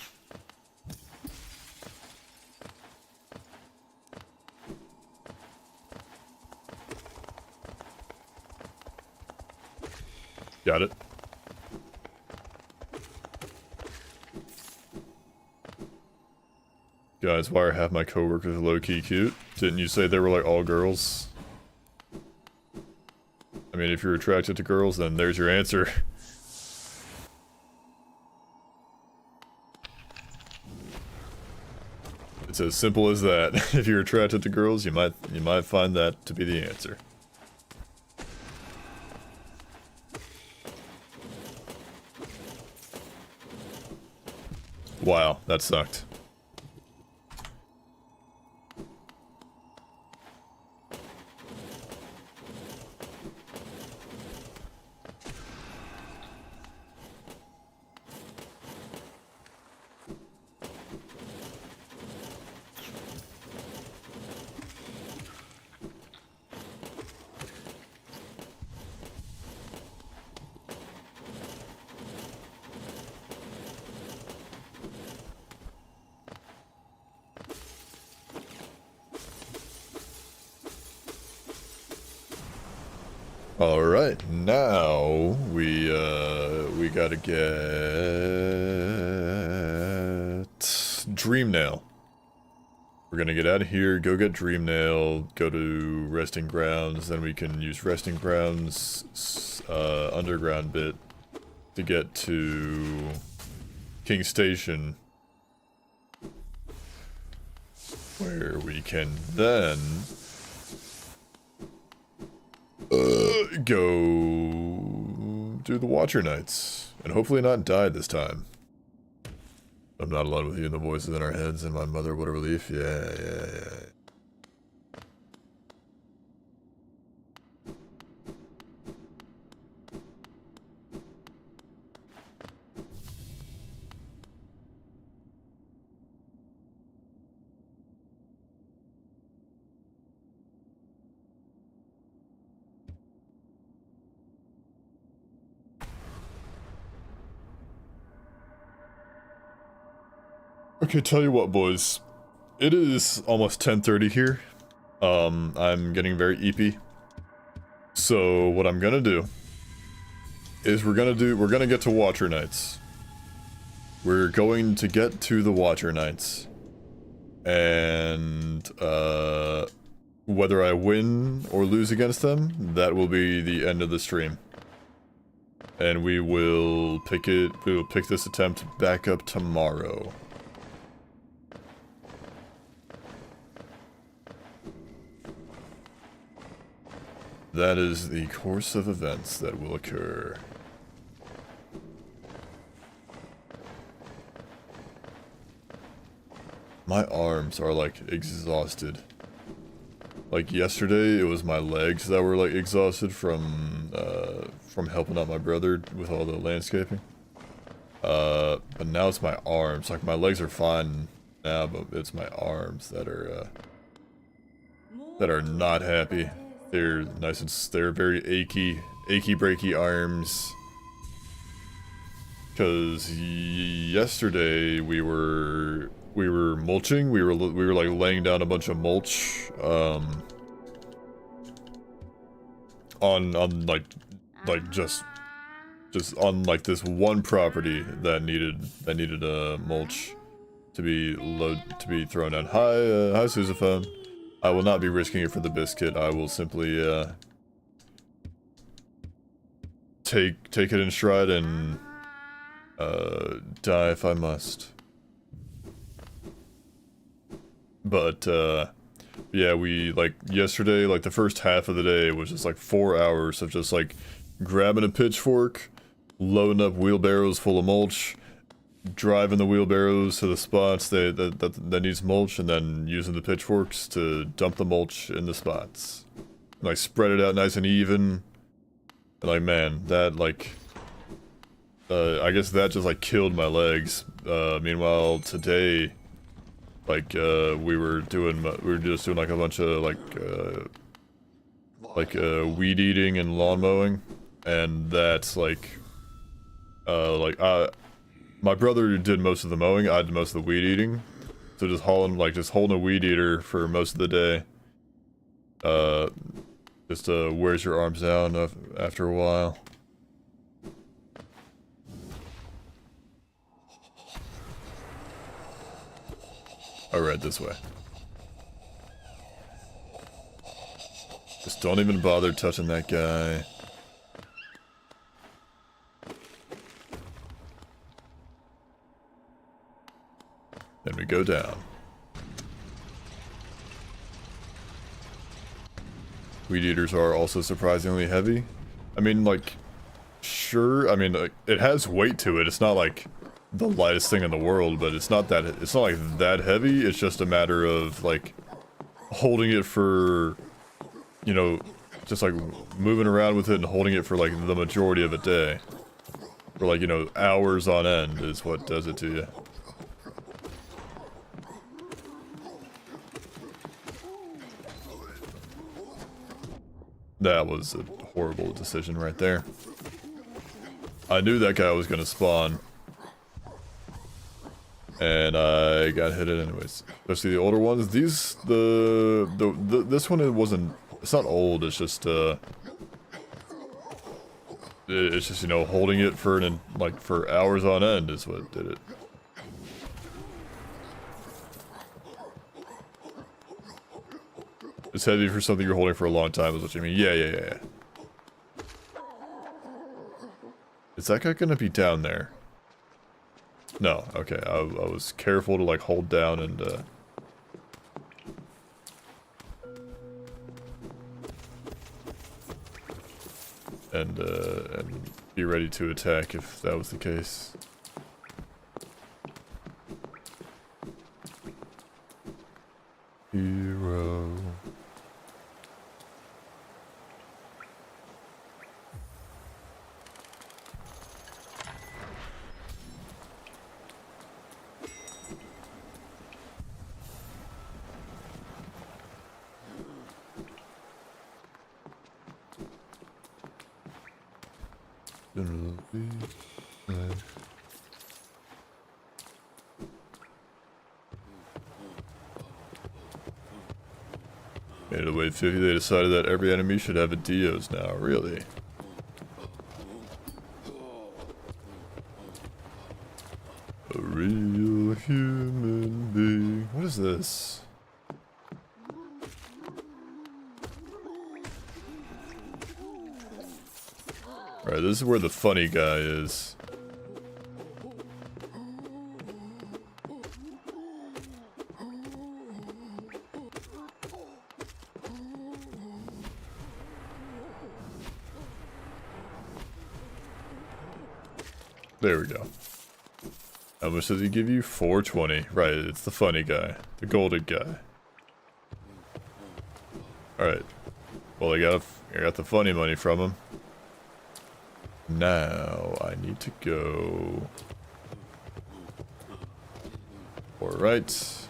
Got it. Guys, why are half my coworkers low-key cute? Didn't you say they were like all girls? I mean, if you're attracted to girls, then there's your answer. It's as simple as that. If you're attracted to girls, you might find that to be the answer. Wow, that sucked. All right, now we gotta get Dreamnail. We're gonna get out of here, go get Dreamnail, go to Resting Grounds, then we can use Resting Grounds underground bit to get to King Station, where we can then go do the Watcher Nights, and hopefully not die this time. I'm not alone with you in the voices in our heads, and my mother, what a relief. Yeah. Okay, tell you what, boys. It is almost 10:30 here. I'm getting very eepy. So what I'm gonna do is we're gonna get to Watcher Nights. We're going to get to the Watcher Nights. And whether I win or lose against them, that will be the end of the stream. And we will pick this attempt back up tomorrow. That is the course of events that will occur. My arms are like exhausted. Like yesterday, it was my legs that were like exhausted from helping out my brother with all the landscaping. But now it's my arms. Like my legs are fine now, but it's my arms that are not happy. They're nice and they're very achy breaky arms. Cause yesterday we were mulching. We were like laying down a bunch of mulch on like just on like this one property that needed mulch to be thrown down. Hi Sousaphone. I will not be risking it for the biscuit. I will simply take it in stride and die if I must. But yeah, we like yesterday, like the first half of the day was just like 4 hours of just like grabbing a pitchfork, loading up wheelbarrows full of mulch, driving the wheelbarrows to the spots that needs mulch, and then using the pitchforks to dump the mulch in the spots. And, like spread it out nice and even. And, like man, that like I guess that just like killed my legs. Meanwhile today, like we were just doing like a bunch of like weed eating and lawn mowing, and that's like my brother did most of the mowing, I did most of the weed eating. So just holding a weed eater for most of the day. Just wears your arms down after a while. Alright, this way. Just don't even bother touching that guy. Then we go down. Weed eaters are also surprisingly heavy. I mean, like, sure, I mean, like, it has weight to it. It's not like the lightest thing in the world, but it's not like that heavy. It's just a matter of like holding it for, you know, just like moving around with it and holding it for like the majority of a day. For like, you know, hours on end is what does it to you. That was a horrible decision right there. I knew that guy was gonna spawn. And I got hit it anyways. Especially the older ones. These, this one, it's not old, it's just, It's just, you know, holding it for for hours on end is what did it. It's heavy for something you're holding for a long time is what you mean. Yeah. Is that guy gonna be down there? No, okay. I was careful to like hold down and be ready to attack if that was the case. Hero. Made it away 50, they decided that every enemy should have a Dios now, really? A real human being. What is this? Alright, this is where the funny guy is. There we go. How much does he give you? 420. Right, it's the funny guy. The golden guy. Alright. Well, I got the funny money from him. Now, I need to go... Alright.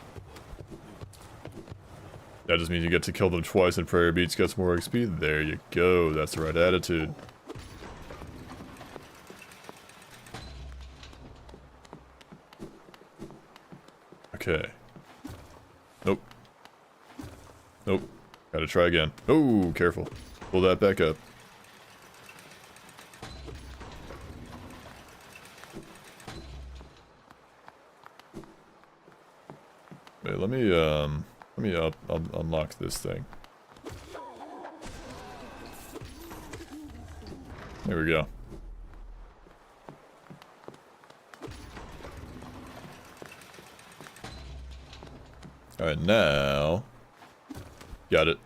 That just means you get to kill them twice and prayer beats gets more XP. There you go. That's the right attitude. Okay. Nope. Nope. Gotta try again. Oh, careful. Pull that back up. Wait, let me unlock this thing. There we go. Alright, now... Got it.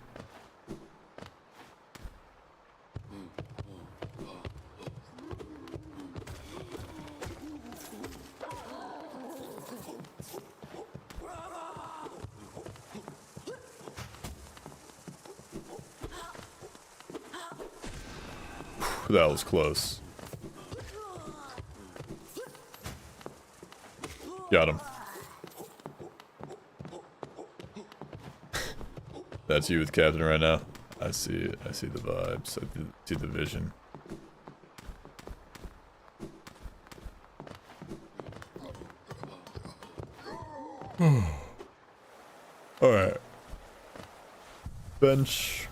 That was close. Got him. That's you with Captain right now. I see it. I see the vibes. I see the vision. Alright. Bench.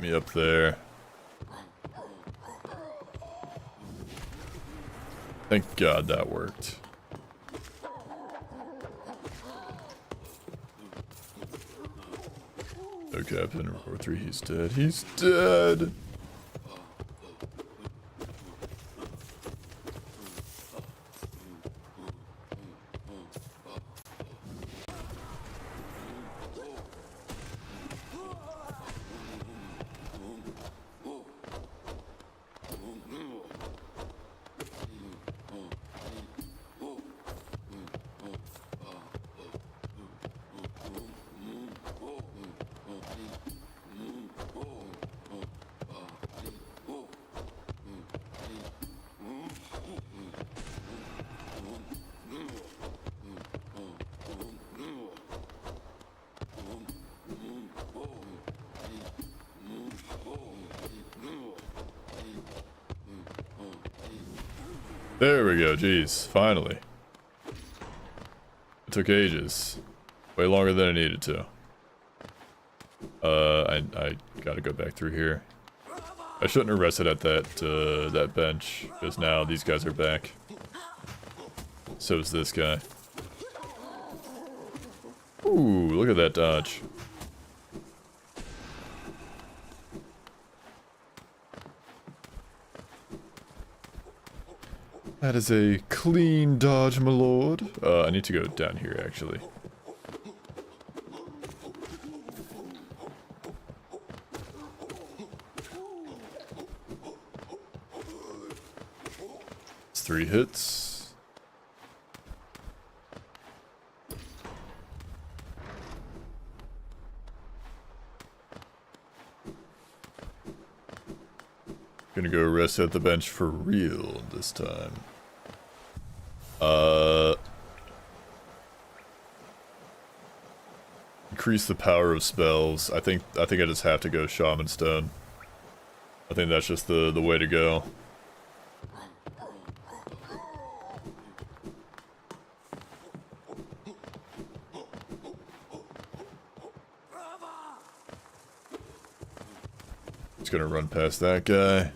Me up there. Thank God that worked. No Captain, Report 3, he's dead. He's dead! There we go, jeez, finally. It took ages. Way longer than I needed to. I gotta go back through here. I shouldn't have rested at that bench, because now these guys are back. So is this guy. Ooh, look at that dodge. That is a clean dodge, my lord. I need to go down here, actually. It's 3 hits. Gonna go rest at the bench for real this time. Increase the power of spells. I think I just have to go Shaman Stone. I think that's just the way to go. Just gonna run past that guy.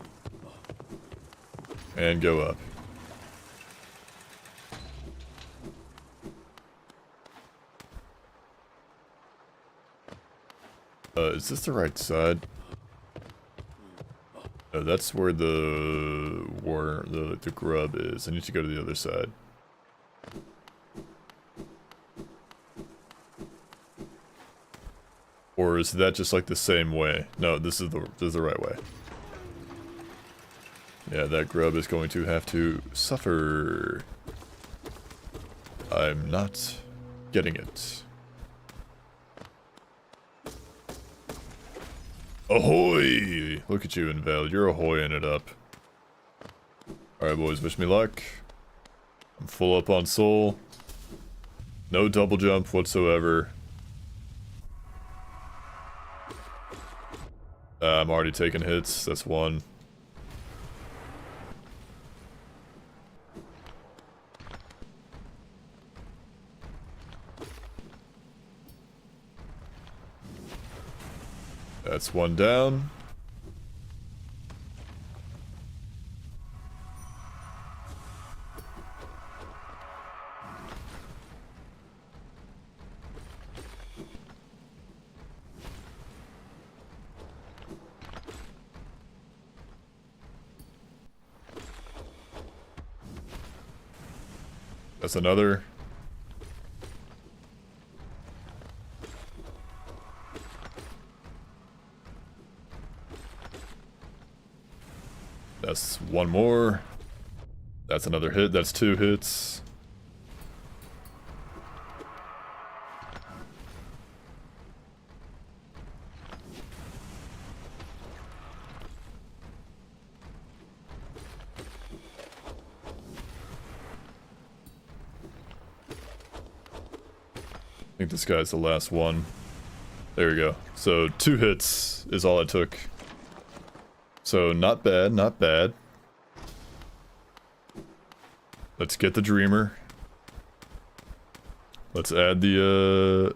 And go up. Is this the right side? No, that's where the grub is. I need to go to the other side. Or is that just like the same way? No, this is the right way. Yeah, that grub is going to have to suffer. I'm not getting it. Ahoy! Look at you, Invalid. You're ahoying it up. Alright, boys, wish me luck. I'm full up on soul. No double jump whatsoever. I'm already taking hits. That's 1. That's 1 down. That's another. That's 1 more. That's another hit. That's 2 hits. I think this guy's the last one. There we go. So 2 hits is all it took. So not bad, not bad. Let's get the Dreamer. Let's add the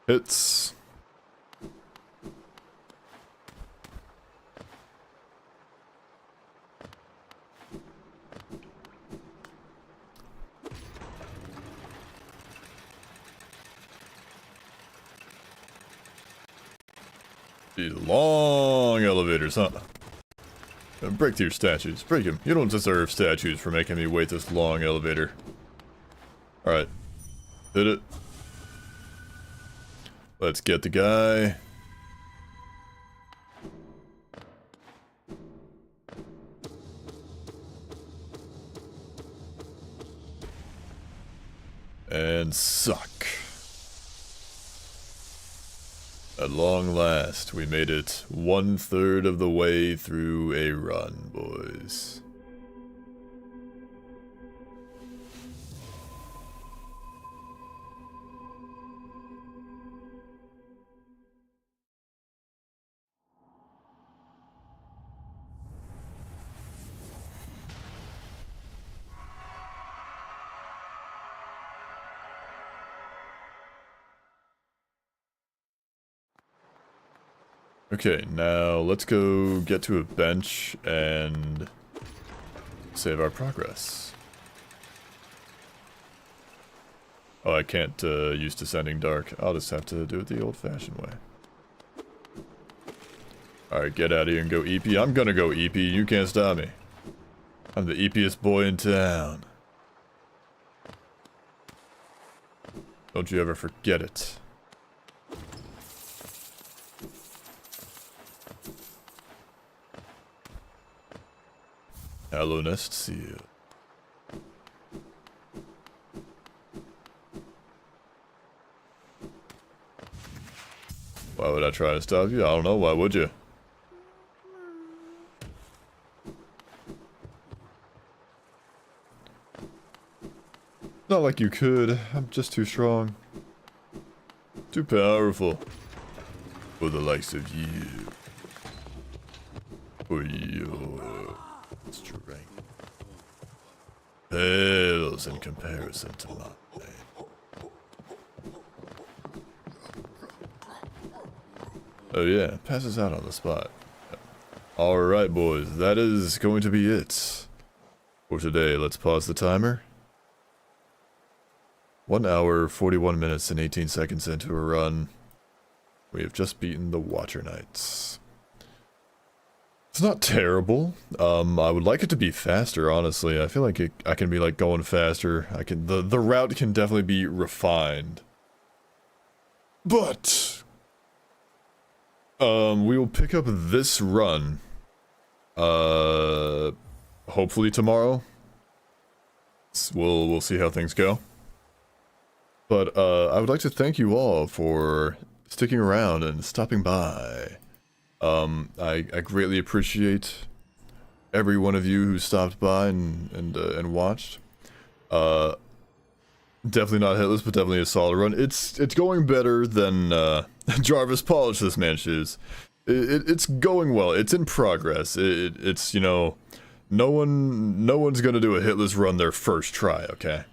hits. The long elevators, huh? Break through statues. Break them. You don't deserve statues for making me wait this long elevator. Alright. Hit it. Let's get the guy. And suck. At long last, we made it 1/3 of the way through a run, boys. Okay, now let's go get to a bench and save our progress. Oh, I can't use Descending Dark. I'll just have to do it the old-fashioned way. Alright, get out of here and go EP. I'm gonna go EP. You can't stop me. I'm the EPiest boy in town. Don't you ever forget it. Hello, Nest Seal. Why would I try to stop you? I don't know. Why would you? Not like you could. I'm just too strong. Too powerful. For the likes of you. For your strength. Pales in comparison to mine. Oh yeah, passes out on the spot. Alright boys, that is going to be it for today. Let's pause the timer. 1 hour, 41 minutes and 18 seconds into a run. We have just beaten the Watcher Knights. It's not terrible. I would like it to be faster, honestly. I feel like I can be like going faster. The route can definitely be refined. But we will pick up this run hopefully tomorrow. We'll see how things go. But I would like to thank you all for sticking around and stopping by. I greatly appreciate every one of you who stopped by and watched. Definitely not hitless, but definitely a solid run. It's going better than Jarvis polished this man's shoes. It's going well. It's in progress. It's, you know, no one's gonna do a hitless run their first try. Okay.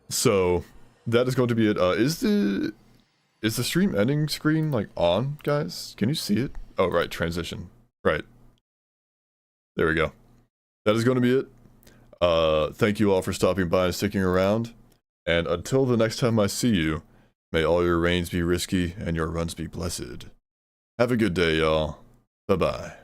So that is going to be it. Is the stream ending screen like on, guys? Can you see it? Oh right, transition. Right. There we go. That is going to be it. Thank you all for stopping by and sticking around. And until the next time I see you, may all your reigns be risky and your runs be blessed. Have a good day, y'all. Bye-bye.